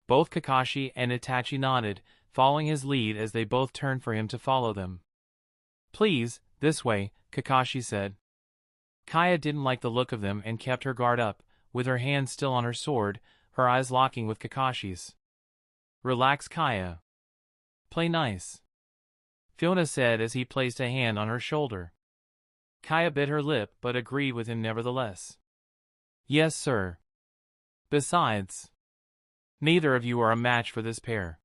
Both Kakashi and Itachi nodded, following his lead as they both turned for him to follow them. "Please, this way," Kakashi said. Kaya didn't like the look of them and kept her guard up, with her hand still on her sword, her eyes locking with Kakashi's. "Relax, Kaya. Play nice," Fiona said as he placed a hand on her shoulder. Kaya bit her lip but agreed with him nevertheless. "Yes, sir. Besides, neither of you are a match for this pair."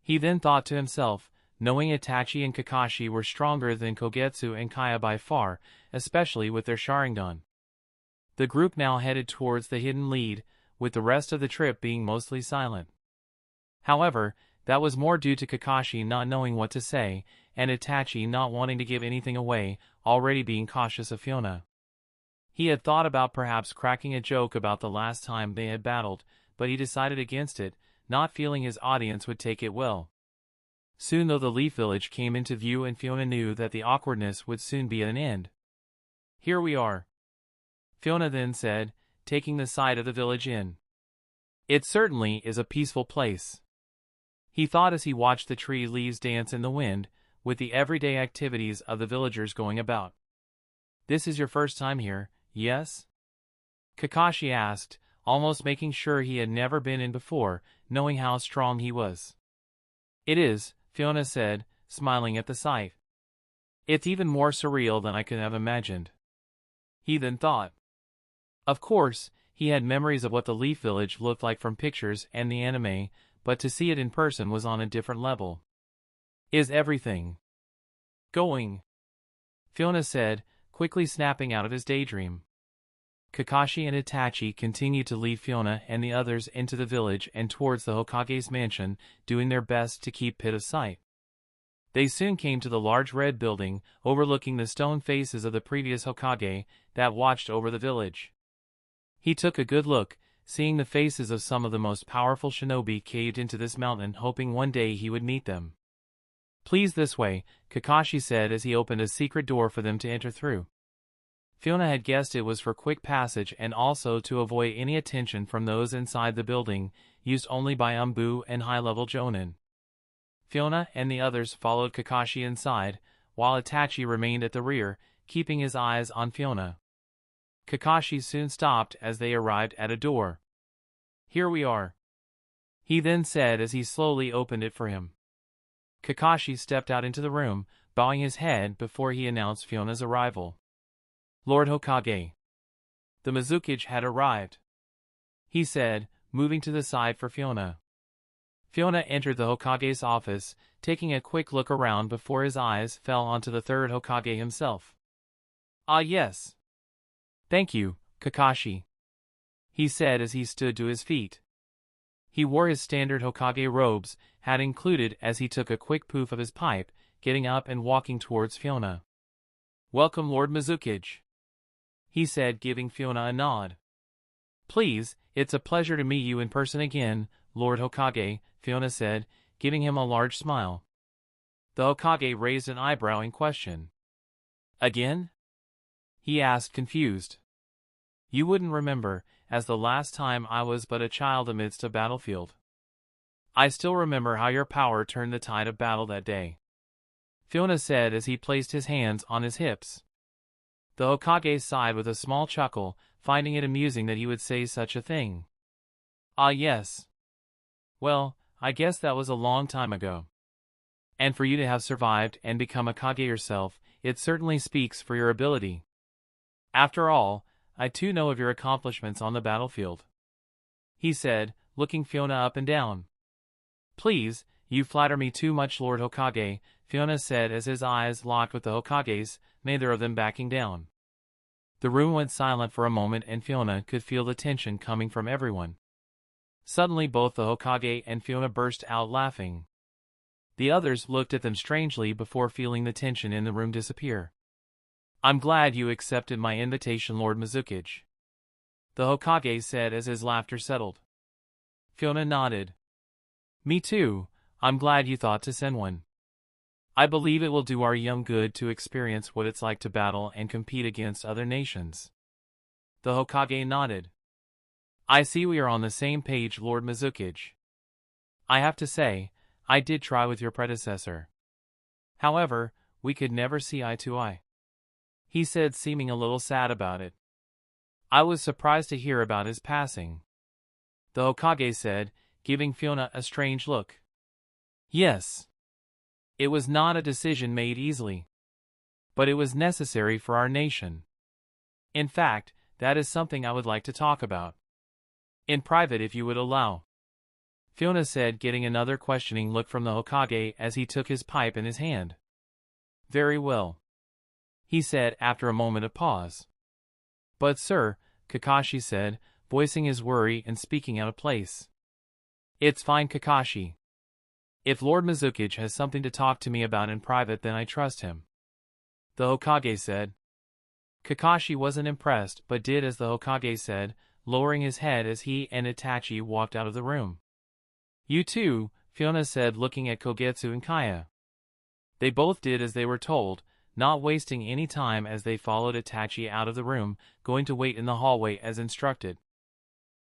He then thought to himself, knowing Itachi and Kakashi were stronger than Kogetsu and Kaya by far, especially with their Sharingan. The group now headed towards the hidden lead, with the rest of the trip being mostly silent. However, that was more due to Kakashi not knowing what to say, and Itachi not wanting to give anything away, already being cautious of Fiona. He had thought about perhaps cracking a joke about the last time they had battled, but he decided against it, not feeling his audience would take it well. Soon though the Leaf Village came into view and Fiona knew that the awkwardness would soon be at an end. "Here we are," Fiona then said, taking the side of the village inn. "It certainly is a peaceful place," he thought as he watched the tree leaves dance in the wind, with the everyday activities of the villagers going about. "This is your first time here, yes?" Kakashi asked, almost making sure he had never been in before, knowing how strong he was. "It is," Fiona said, smiling at the sight. "It's even more surreal than I could have imagined," he then thought. Of course, he had memories of what the Leaf Village looked like from pictures and the anime, but to see it in person was on a different level. "Is everything going?" Fiona said, quickly snapping out of his daydream. Kakashi and Itachi continued to lead Fiona and the others into the village and towards the Hokage's mansion, doing their best to keep Pit of sight. They soon came to the large red building, overlooking the stone faces of the previous Hokage that watched over the village. He took a good look, seeing the faces of some of the most powerful shinobi caved into this mountain, hoping one day he would meet them. "Please this way," Kakashi said as he opened a secret door for them to enter through. Fiona had guessed it was for quick passage and also to avoid any attention from those inside the building, used only by umbu and high-level jonin. Fiona and the others followed Kakashi inside, while Itachi remained at the rear, keeping his eyes on Fiona. Kakashi soon stopped as they arrived at a door. "Here we are," he then said as he slowly opened it for him. Kakashi stepped out into the room, bowing his head before he announced Fiona's arrival. "Lord Hokage, the mizukage had arrived," he said, moving to the side for Fiona. Fiona entered the Hokage's office, taking a quick look around before his eyes fell onto the third Hokage himself. "Ah yes. Thank you, Kakashi," he said as he stood to his feet. He wore his standard Hokage robes, hat included, as he took a quick puff of his pipe, getting up and walking towards Fiona. "Welcome, Lord Mizukage," he said, giving Fiona a nod. "Please, it's a pleasure to meet you in person again, Lord Hokage," Fiona said, giving him a large smile. The Hokage raised an eyebrow in question. "Again?" he asked, confused. "You wouldn't remember, as the last time I was but a child amidst a battlefield. I still remember how your power turned the tide of battle that day," Fiona said as he placed his hands on his hips. The Hokage sighed with a small chuckle, finding it amusing that he would say such a thing. "Ah yes. Well, I guess that was a long time ago. And for you to have survived and become a kage yourself, it certainly speaks for your ability. After all, I too know of your accomplishments on the battlefield," he said, looking Fiona up and down. "Please, you flatter me too much, Lord Hokage," Fiona said as his eyes locked with the Hokage's, neither of them backing down. The room went silent for a moment and Fiona could feel the tension coming from everyone. Suddenly both the Hokage and Fiona burst out laughing. The others looked at them strangely before feeling the tension in the room disappear. "I'm glad you accepted my invitation, Lord Mizukage," the Hokage said as his laughter settled. Fiona nodded. Me too, I'm glad you thought to send one. I believe it will do our young good to experience what it's like to battle and compete against other nations. The Hokage nodded. I see we are on the same page, Lord Mizukage. I have to say, I did try with your predecessor. However, we could never see eye to eye. He said, seeming a little sad about it. I was surprised to hear about his passing. The Hokage said, giving Fiona a strange look. Yes. It was not a decision made easily. But it was necessary for our nation. In fact, that is something I would like to talk about. In private, if you would allow. Fiona said, getting another questioning look from the Hokage as he took his pipe in his hand. Very well. He said after a moment of pause. But sir, Kakashi said, voicing his worry and speaking out of place. It's fine, Kakashi. If Lord Mizukage has something to talk to me about in private, then I trust him. The Hokage said. Kakashi wasn't impressed but did as the Hokage said, lowering his head as he and Itachi walked out of the room. You too, Fiona said, looking at Kogetsu and Kaya. They both did as they were told, not wasting any time as they followed Itachi out of the room, going to wait in the hallway as instructed.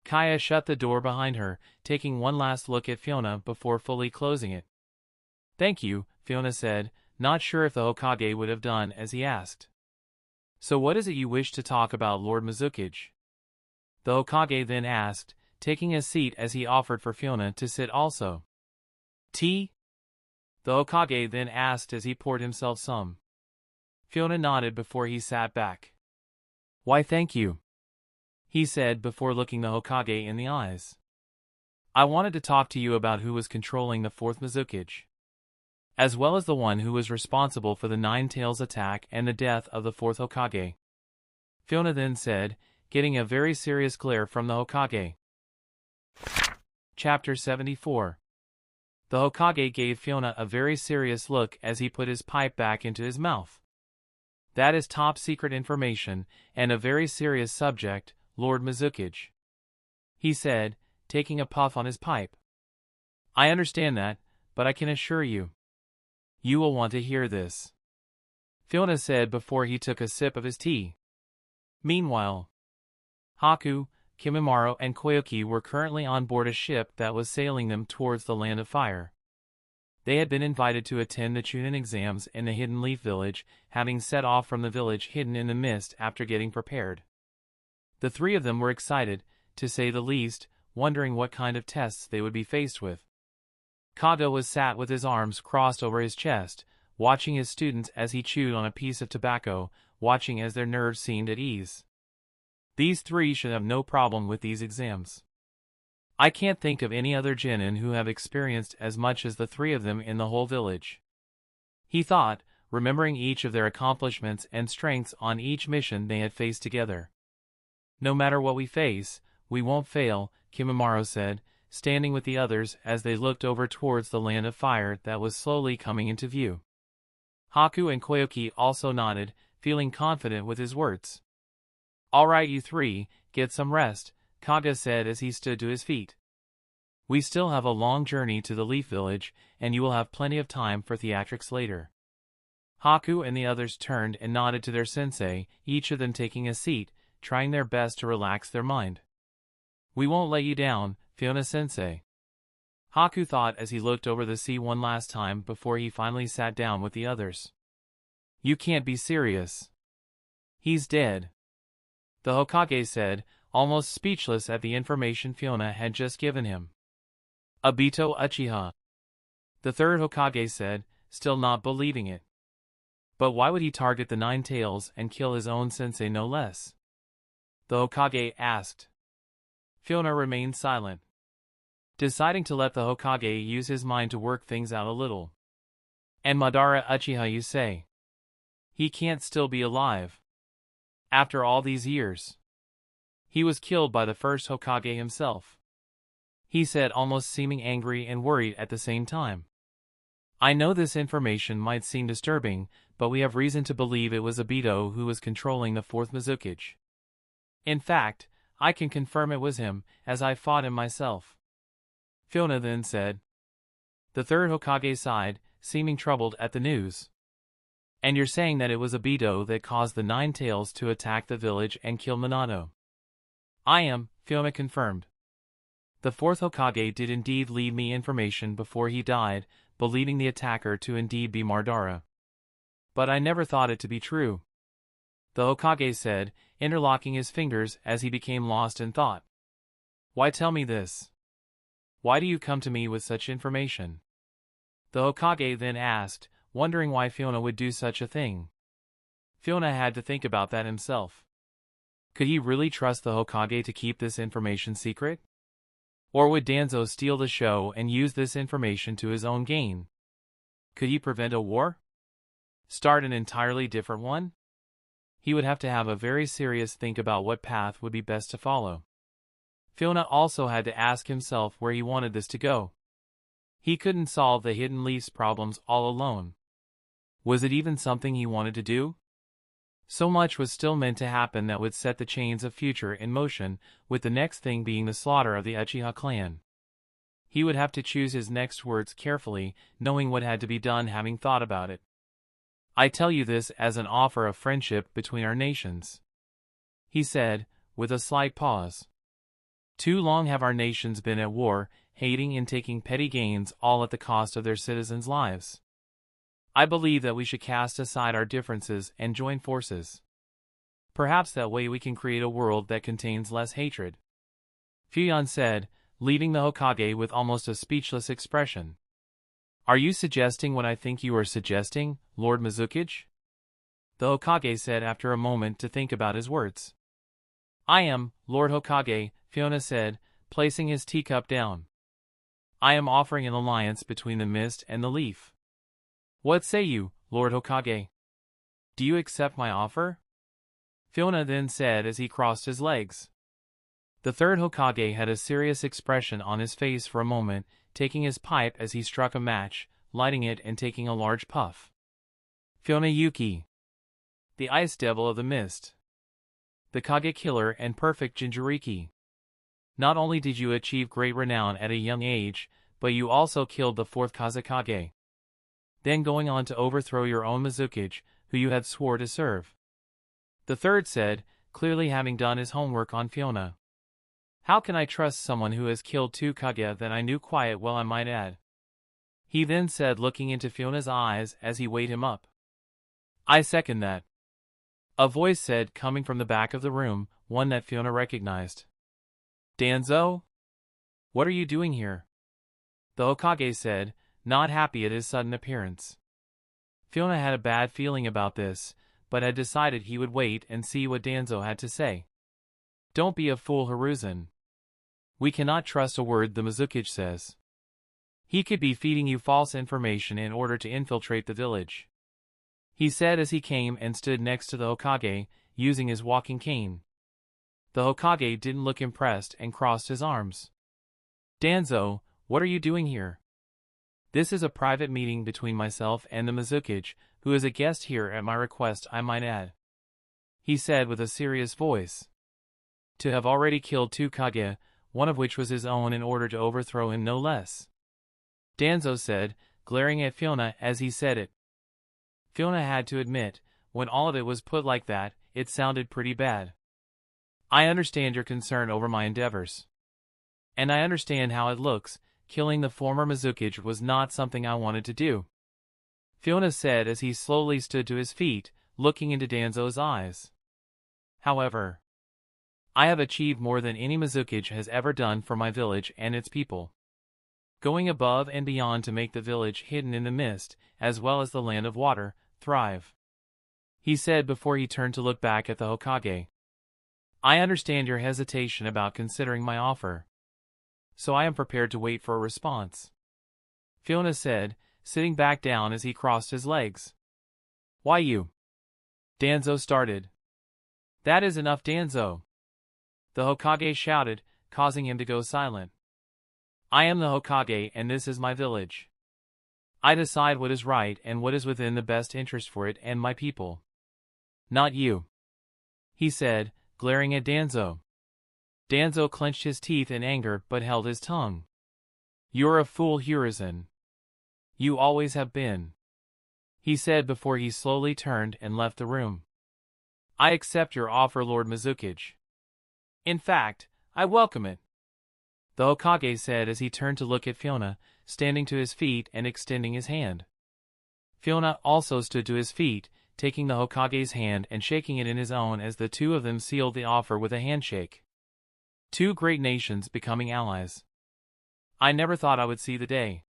Kaya shut the door behind her, taking one last look at Fiona before fully closing it. Thank you, Fiona said, not sure if the Hokage would have done as he asked. So what is it you wish to talk about, Lord Mizukage? The Hokage then asked, taking a seat as he offered for Fiona to sit also. Tea? The Hokage then asked as he poured himself some. Fiona nodded before he sat back. Why, thank you, he said before looking the Hokage in the eyes. I wanted to talk to you about who was controlling the fourth Mizukage, as well as the one who was responsible for the Nine Tails attack and the death of the fourth Hokage. Fiona then said, getting a very serious glare from the Hokage. Chapter 74. The Hokage gave Fiona a very serious look as he put his pipe back into his mouth. That is top secret information, and a very serious subject, Lord Mizukage, he said, taking a puff on his pipe. I understand that, but I can assure you, you will want to hear this, Fiona said before he took a sip of his tea. Meanwhile, Haku, Kimimaro and Koyuki were currently on board a ship that was sailing them towards the Land of Fire. They had been invited to attend the Chunin exams in the Hidden Leaf Village, having set off from the village hidden in the mist after getting prepared. The three of them were excited, to say the least, wondering what kind of tests they would be faced with. Kaga was sat with his arms crossed over his chest, watching his students as he chewed on a piece of tobacco, watching as their nerves seemed at ease. These three should have no problem with these exams. I can't think of any other genin who have experienced as much as the three of them in the whole village, he thought, remembering each of their accomplishments and strengths on each mission they had faced together. No matter what we face, we won't fail, Kimimaro said, standing with the others as they looked over towards the Land of Fire that was slowly coming into view. Haku and Koyuki also nodded, feeling confident with his words. All right, you three, get some rest, Kaga said as he stood to his feet. We still have a long journey to the Leaf Village, and you will have plenty of time for theatrics later. Haku and the others turned and nodded to their sensei, each of them taking a seat, trying their best to relax their mind. We won't let you down, Fiona sensei, Haku thought as he looked over the sea one last time before he finally sat down with the others. You can't be serious. He's dead, the Hokage said, almost speechless at the information Fiona had just given him. Obito Uchiha, the third Hokage said, still not believing it. But why would he target the Nine Tails and kill his own sensei no less? The Hokage asked. Fiona remained silent, deciding to let the Hokage use his mind to work things out a little. And Madara Uchiha, you say? He can't still be alive after all these years. He was killed by the first Hokage himself, he said, almost seeming angry and worried at the same time. I know this information might seem disturbing, but we have reason to believe it was Obito who was controlling the fourth Mizukage. In fact, I can confirm it was him, as I fought him myself. Fiona then said. The third Hokage sighed, seeming troubled at the news. And you're saying that it was a Beto that caused the Nine Tails to attack the village and kill Minato? I am, Fiona confirmed. The fourth Hokage did indeed leave me information before he died, believing the attacker to indeed be Madara. But I never thought it to be true. The Hokage said, interlocking his fingers as he became lost in thought. Why tell me this? Why do you come to me with such information? The Hokage then asked, wondering why Fiona would do such a thing. Fiona had to think about that himself. Could he really trust the Hokage to keep this information secret? Or would Danzo steal the show and use this information to his own gain? Could he prevent a war? Start an entirely different one? He would have to have a very serious think about what path would be best to follow. Fiona also had to ask himself where he wanted this to go. He couldn't solve the Hidden Leaf's problems all alone. Was it even something he wanted to do? So much was still meant to happen that would set the chains of future in motion, with the next thing being the slaughter of the Uchiha clan. He would have to choose his next words carefully, knowing what had to be done, having thought about it. I tell you this as an offer of friendship between our nations, he said, with a slight pause. Too long have our nations been at war, hating and taking petty gains all at the cost of their citizens' lives. I believe that we should cast aside our differences and join forces. Perhaps that way we can create a world that contains less hatred. Fuyona said, leaving the Hokage with almost a speechless expression. Are you suggesting what I think you are suggesting, Lord Mizukage? The Hokage said after a moment to think about his words. I am, Lord Hokage, Fiona said, placing his teacup down. I am offering an alliance between the mist and the leaf. What say you, Lord Hokage? Do you accept my offer? Fiona then said as he crossed his legs. The third Hokage had a serious expression on his face for a moment, taking his pipe as he struck a match, lighting it and taking a large puff. Fuyona Yuki, the ice devil of the mist, the Kage killer and perfect Jinchuriki. Not only did you achieve great renown at a young age, but you also killed the fourth Kazekage. Then going on to overthrow your own Mizukage, who you had swore to serve. The third said, clearly having done his homework on Fiona. How can I trust someone who has killed two Kaguya that I knew quite well, I might add? He then said, looking into Fiona's eyes as he weighed him up. I second that. A voice said, coming from the back of the room, one that Fiona recognized. Danzo? What are you doing here? The Hokage said, not happy at his sudden appearance. Fiona had a bad feeling about this, but had decided he would wait and see what Danzo had to say. Don't be a fool, Hiruzen. We cannot trust a word the Mizukage says. He could be feeding you false information in order to infiltrate the village, he said as he came and stood next to the Hokage, using his walking cane. The Hokage didn't look impressed and crossed his arms. Danzo, what are you doing here? This is a private meeting between myself and the Mizukage, who is a guest here at my request, I might add, he said with a serious voice. To have already killed two Kaguya, one of which was his own, in order to overthrow him, no less, Danzo said, glaring at Fiona as he said it. Fiona had to admit, when all of it was put like that, it sounded pretty bad. I understand your concern over my endeavors. And I understand how it looks. Killing the former Mizukage was not something I wanted to do, Fiona said as he slowly stood to his feet, looking into Danzo's eyes. However, I have achieved more than any Mizukage has ever done for my village and its people, going above and beyond to make the village hidden in the mist, as well as the land of water, thrive, he said before he turned to look back at the Hokage. I understand your hesitation about considering my offer, so I am prepared to wait for a response, Fiona said, sitting back down as he crossed his legs. Why you? Danzo started. That is enough, Danzo, the Hokage shouted, causing him to go silent. I am the Hokage and this is my village. I decide what is right and what is within the best interest for it and my people. Not you, he said, glaring at Danzo. Danzo clenched his teeth in anger but held his tongue. "You're a fool, Hiruzen. You always have been," he said before he slowly turned and left the room. "I accept your offer, Lord Mizukage. In fact, I welcome it," the Hokage said as he turned to look at Fiona, standing to his feet and extending his hand. Fiona also stood to his feet, taking the Hokage's hand and shaking it in his own as the two of them sealed the offer with a handshake. Two great nations becoming allies. "I never thought I would see the day,"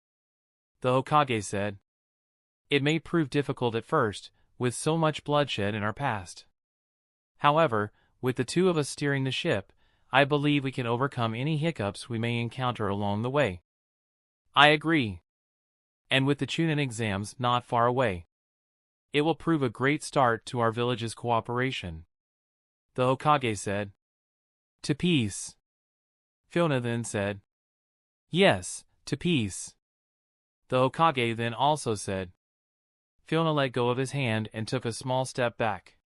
the Hokage said. "It may prove difficult at first, with so much bloodshed in our past. However, with the two of us steering the ship, I believe we can overcome any hiccups we may encounter along the way." "I agree. And with the Chunin exams not far away, it will prove a great start to our village's cooperation," the Hokage said. "To peace," Fiona then said. "Yes, to peace," the Hokage then also said. Fiona let go of his hand and took a small step back.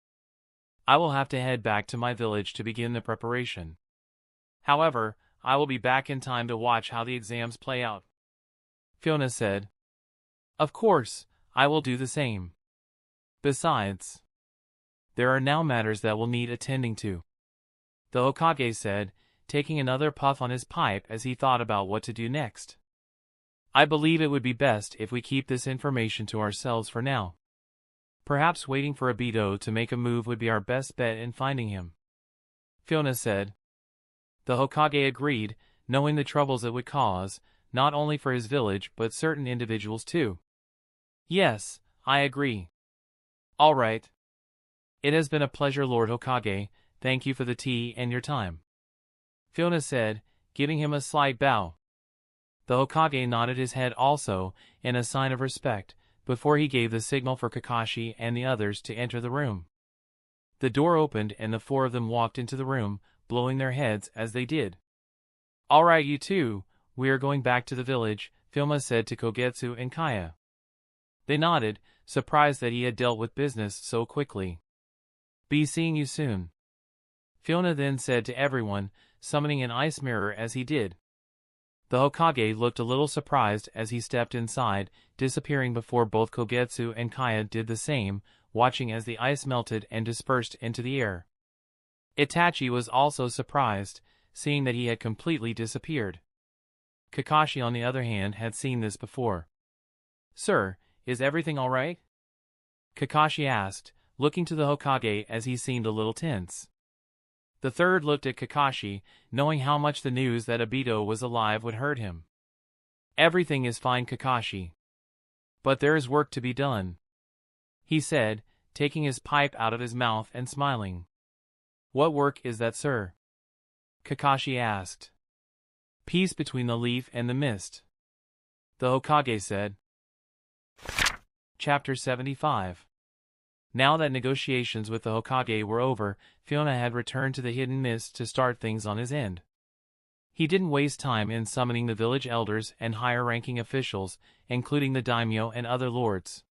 "I will have to head back to my village to begin the preparation. However, I will be back in time to watch how the exams play out," Fiona said. "Of course, I will do the same. Besides, there are now matters that will need attending to," the Hokage said, taking another puff on his pipe as he thought about what to do next. "I believe it would be best if we keep this information to ourselves for now. Perhaps waiting for Obito to make a move would be our best bet in finding him," Fiona said. The Hokage agreed, knowing the troubles it would cause, not only for his village but certain individuals too. "Yes, I agree." "All right. It has been a pleasure, Lord Hokage. Thank you for the tea and your time," Fiona said, giving him a slight bow. The Hokage nodded his head also, in a sign of respect, before he gave the signal for Kakashi and the others to enter the room. The door opened and the four of them walked into the room, blowing their heads as they did. "All right, you two, we are going back to the village," Fiona said to Kogetsu and Kaya. They nodded, surprised that he had dealt with business so quickly. "Be seeing you soon," Fiona then said to everyone, summoning an ice mirror as he did. The Hokage looked a little surprised as he stepped inside, disappearing before both Kogetsu and Kaya did the same, watching as the ice melted and dispersed into the air. Itachi was also surprised, seeing that he had completely disappeared. Kakashi, on the other hand, had seen this before. "Sir, is everything all right?" Kakashi asked, looking to the Hokage as he seemed a little tense. The third looked at Kakashi, knowing how much the news that Obito was alive would hurt him. "Everything is fine, Kakashi. But there is work to be done," he said, taking his pipe out of his mouth and smiling. "What work is that, sir?" Kakashi asked. "Peace between the leaf and the mist," the Hokage said. Chapter 75. Now that negotiations with the Hokage were over, Fiona had returned to the hidden mist to start things on his end. He didn't waste time in summoning the village elders and higher-ranking officials, including the daimyo and other lords.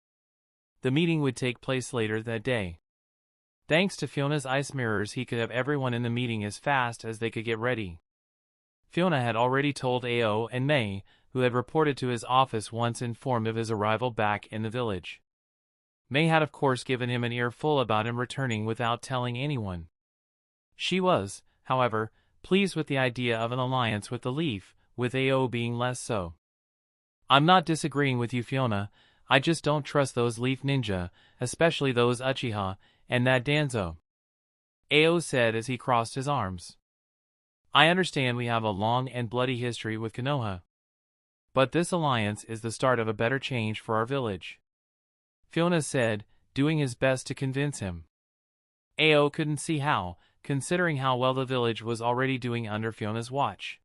The meeting would take place later that day. Thanks to Fiona's ice mirrors, he could have everyone in the meeting as fast as they could get ready. Fiona had already told Ao and Mei, who had reported to his office once informed of his arrival back in the village. Mei had of course given him an earful about him returning without telling anyone. She was, however, pleased with the idea of an alliance with the Leaf, with Ao being less so. "I'm not disagreeing with you, Fiona, I just don't trust those Leaf ninja, especially those Uchiha, and that Danzo," Ao said as he crossed his arms. "I understand we have a long and bloody history with Konoha. But this alliance is the start of a better change for our village," Fiona said, doing his best to convince him. Ao couldn't see how, considering how well the village was already doing under Fiona's watch.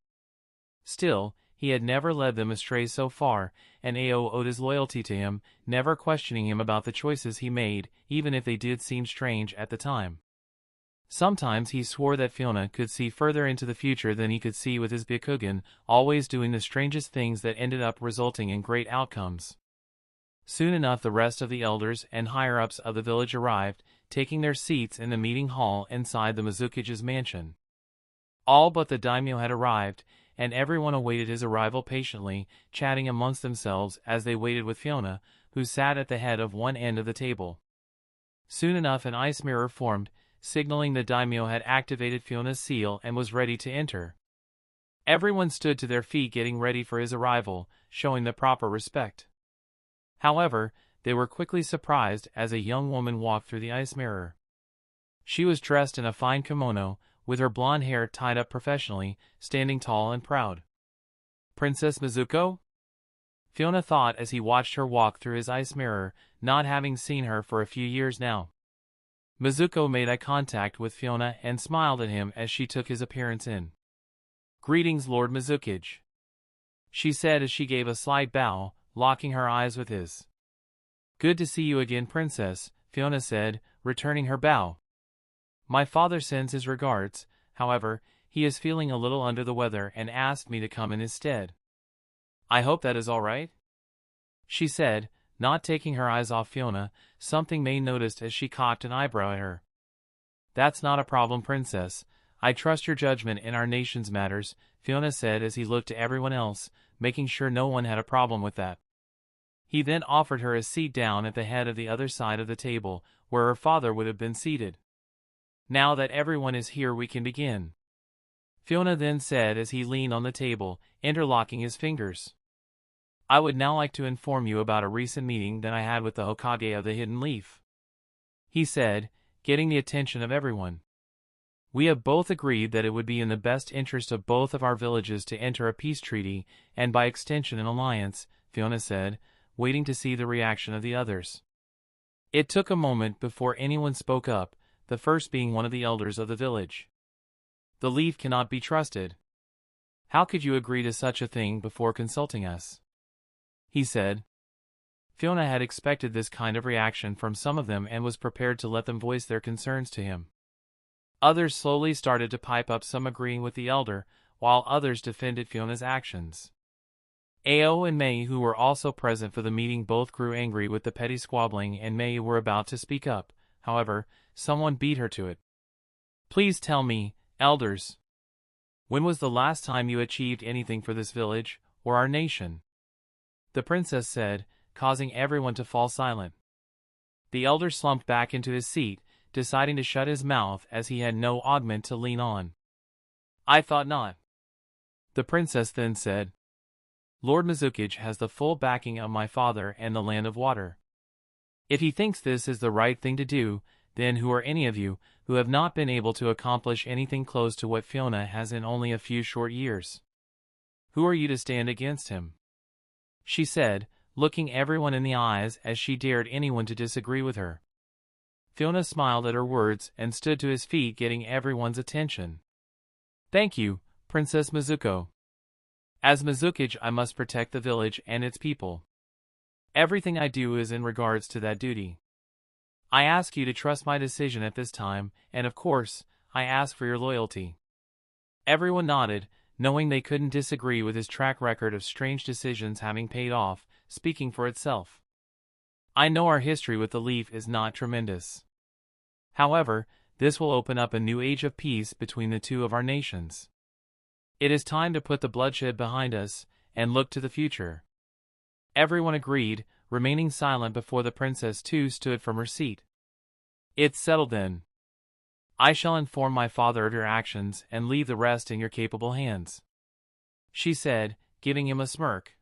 Still, he had never led them astray so far, and Ao owed his loyalty to him, never questioning him about the choices he made, even if they did seem strange at the time. Sometimes he swore that Fiona could see further into the future than he could see with his Byakugan, always doing the strangest things that ended up resulting in great outcomes. Soon enough the rest of the elders and higher-ups of the village arrived, taking their seats in the meeting hall inside the Mizukage's mansion. All but the daimyo had arrived, and everyone awaited his arrival patiently, chatting amongst themselves as they waited with Fiona, who sat at the head of one end of the table. Soon enough an ice mirror formed, signaling the daimyo had activated Fiona's seal and was ready to enter. Everyone stood to their feet getting ready for his arrival, showing the proper respect. However, they were quickly surprised as a young woman walked through the ice mirror. She was dressed in a fine kimono, with her blonde hair tied up professionally, standing tall and proud. Princess Mizuko? Fiona thought as he watched her walk through his ice mirror, not having seen her for a few years now. Mizuko made eye contact with Fiona and smiled at him as she took his appearance in. "Greetings, Lord Mizukage," she said as she gave a slight bow, locking her eyes with his. "Good to see you again, Princess," Fiona said, returning her bow. "My father sends his regards, however, he is feeling a little under the weather and asked me to come in his stead." "I hope that is all right," she said, not taking her eyes off Fiona, something May noticed as she cocked an eyebrow at her. "That's not a problem, Princess. I trust your judgment in our nation's matters," Fiona said as he looked to everyone else, making sure no one had a problem with that. He then offered her a seat down at the head of the other side of the table, where her father would have been seated. "Now that everyone is here we can begin," Fiona then said as he leaned on the table, interlocking his fingers. "I would now like to inform you about a recent meeting that I had with the Hokage of the Hidden Leaf," he said, getting the attention of everyone. "We have both agreed that it would be in the best interest of both of our villages to enter a peace treaty, and by extension an alliance," Fiona said, waiting to see the reaction of the others. It took a moment before anyone spoke up, the first being one of the elders of the village. "The Leaf cannot be trusted. How could you agree to such a thing before consulting us?" he said. Fiona had expected this kind of reaction from some of them and was prepared to let them voice their concerns to him. Others slowly started to pipe up, some agreeing with the elder, while others defended Fiona's actions. Ao and Mei, who were also present for the meeting, both grew angry with the petty squabbling, and Mei were about to speak up. However, someone beat her to it. "Please tell me, elders, when was the last time you achieved anything for this village, or our nation?" the princess said, causing everyone to fall silent. The elder slumped back into his seat, deciding to shut his mouth as he had no augment to lean on. "I thought not," the princess then said. "Lord Mizukage has the full backing of my father and the Land of Water. If he thinks this is the right thing to do, then who are any of you who have not been able to accomplish anything close to what Fiona has in only a few short years? Who are you to stand against him?" she said, looking everyone in the eyes as she dared anyone to disagree with her. Fiona smiled at her words and stood to his feet, getting everyone's attention. "Thank you, Princess Mizuko. As Mizukage, I must protect the village and its people. Everything I do is in regards to that duty. I ask you to trust my decision at this time, and of course, I ask for your loyalty." Everyone nodded, knowing they couldn't disagree with his track record of strange decisions having paid off, speaking for itself. "I know our history with the Leaf is not tremendous. However, this will open up a new age of peace between the two of our nations. It is time to put the bloodshed behind us and look to the future." Everyone agreed, remaining silent before the princess too stood from her seat. "It's settled then. I shall inform my father of your actions and leave the rest in your capable hands," she said, giving him a smirk.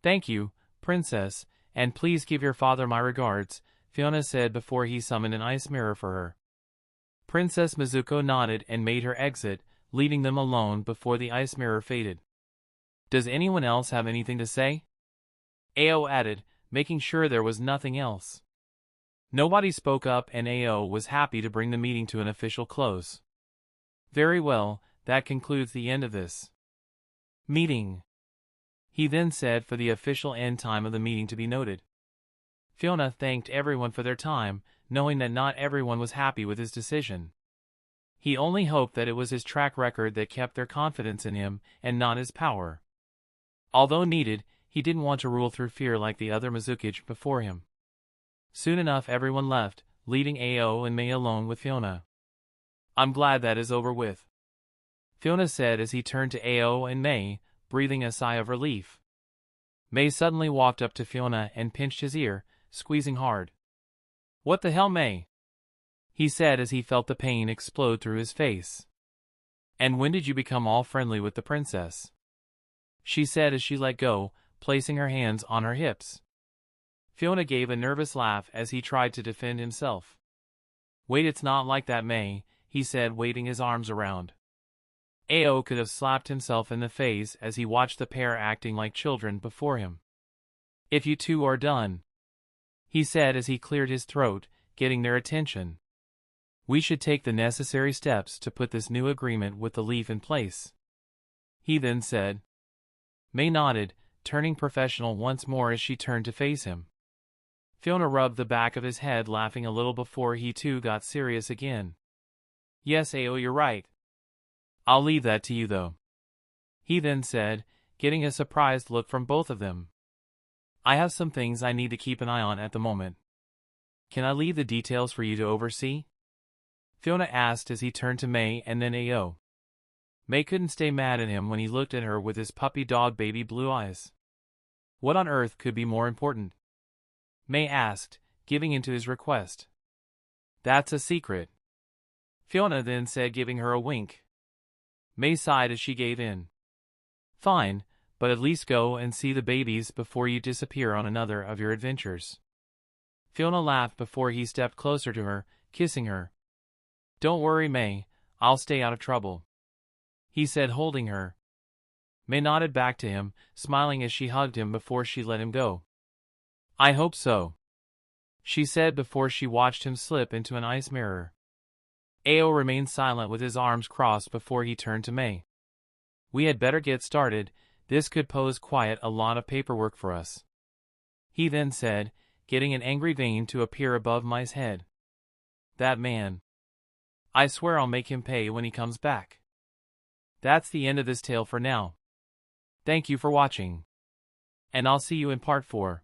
"Thank you, Princess, and please give your father my regards," Fiona said before he summoned an ice mirror for her. Princess Mizuko nodded and made her exit, leaving them alone before the ice mirror faded. "Does anyone else have anything to say?" Ao added, making sure there was nothing else. Nobody spoke up, and Ao was happy to bring the meeting to an official close. "Very well, that concludes the end of this meeting," he then said, for the official end time of the meeting to be noted. Fiona thanked everyone for their time, knowing that not everyone was happy with his decision. He only hoped that it was his track record that kept their confidence in him, and not his power. Although needed, he didn't want to rule through fear like the other Mizukage before him. Soon enough everyone left, leaving Ao and Mei alone with Fiona. "I'm glad that is over with," Fiona said as he turned to Ao and May, breathing a sigh of relief. May suddenly walked up to Fiona and pinched his ear, squeezing hard. "What the hell, May?" he said as he felt the pain explode through his face. "And when did you become all friendly with the princess?" she said as she let go, placing her hands on her hips. Fiona gave a nervous laugh as he tried to defend himself. "Wait, it's not like that, May," he said, waving his arms around. Ao could have slapped himself in the face as he watched the pair acting like children before him. "If you two are done," he said as he cleared his throat, getting their attention, "we should take the necessary steps to put this new agreement with the leaf in place," he then said. May nodded, turning professional once more as she turned to face him. Fiona rubbed the back of his head, laughing a little before he too got serious again. "Yes, Ao, you're right. I'll leave that to you though," he then said, getting a surprised look from both of them. "I have some things I need to keep an eye on at the moment. Can I leave the details for you to oversee?" Fiona asked as he turned to May and then Ao. May couldn't stay mad at him when he looked at her with his puppy dog baby blue eyes. What on earth could be more important? May asked, giving in to his request. "That's a secret," Fiona then said, giving her a wink. May sighed as she gave in. "Fine, but at least go and see the babies before you disappear on another of your adventures." Fiona laughed before he stepped closer to her, kissing her. "Don't worry, May, I'll stay out of trouble," he said, holding her. May nodded back to him, smiling as she hugged him before she let him go. "I hope so," she said before she watched him slip into an ice mirror. Ao remained silent with his arms crossed before he turned to May. "We had better get started, this could pose quite a lot of paperwork for us," he then said, getting an angry vein to appear above May's head. "That man. I swear I'll make him pay when he comes back." That's the end of this tale for now. Thank you for watching. And I'll see you in part 4.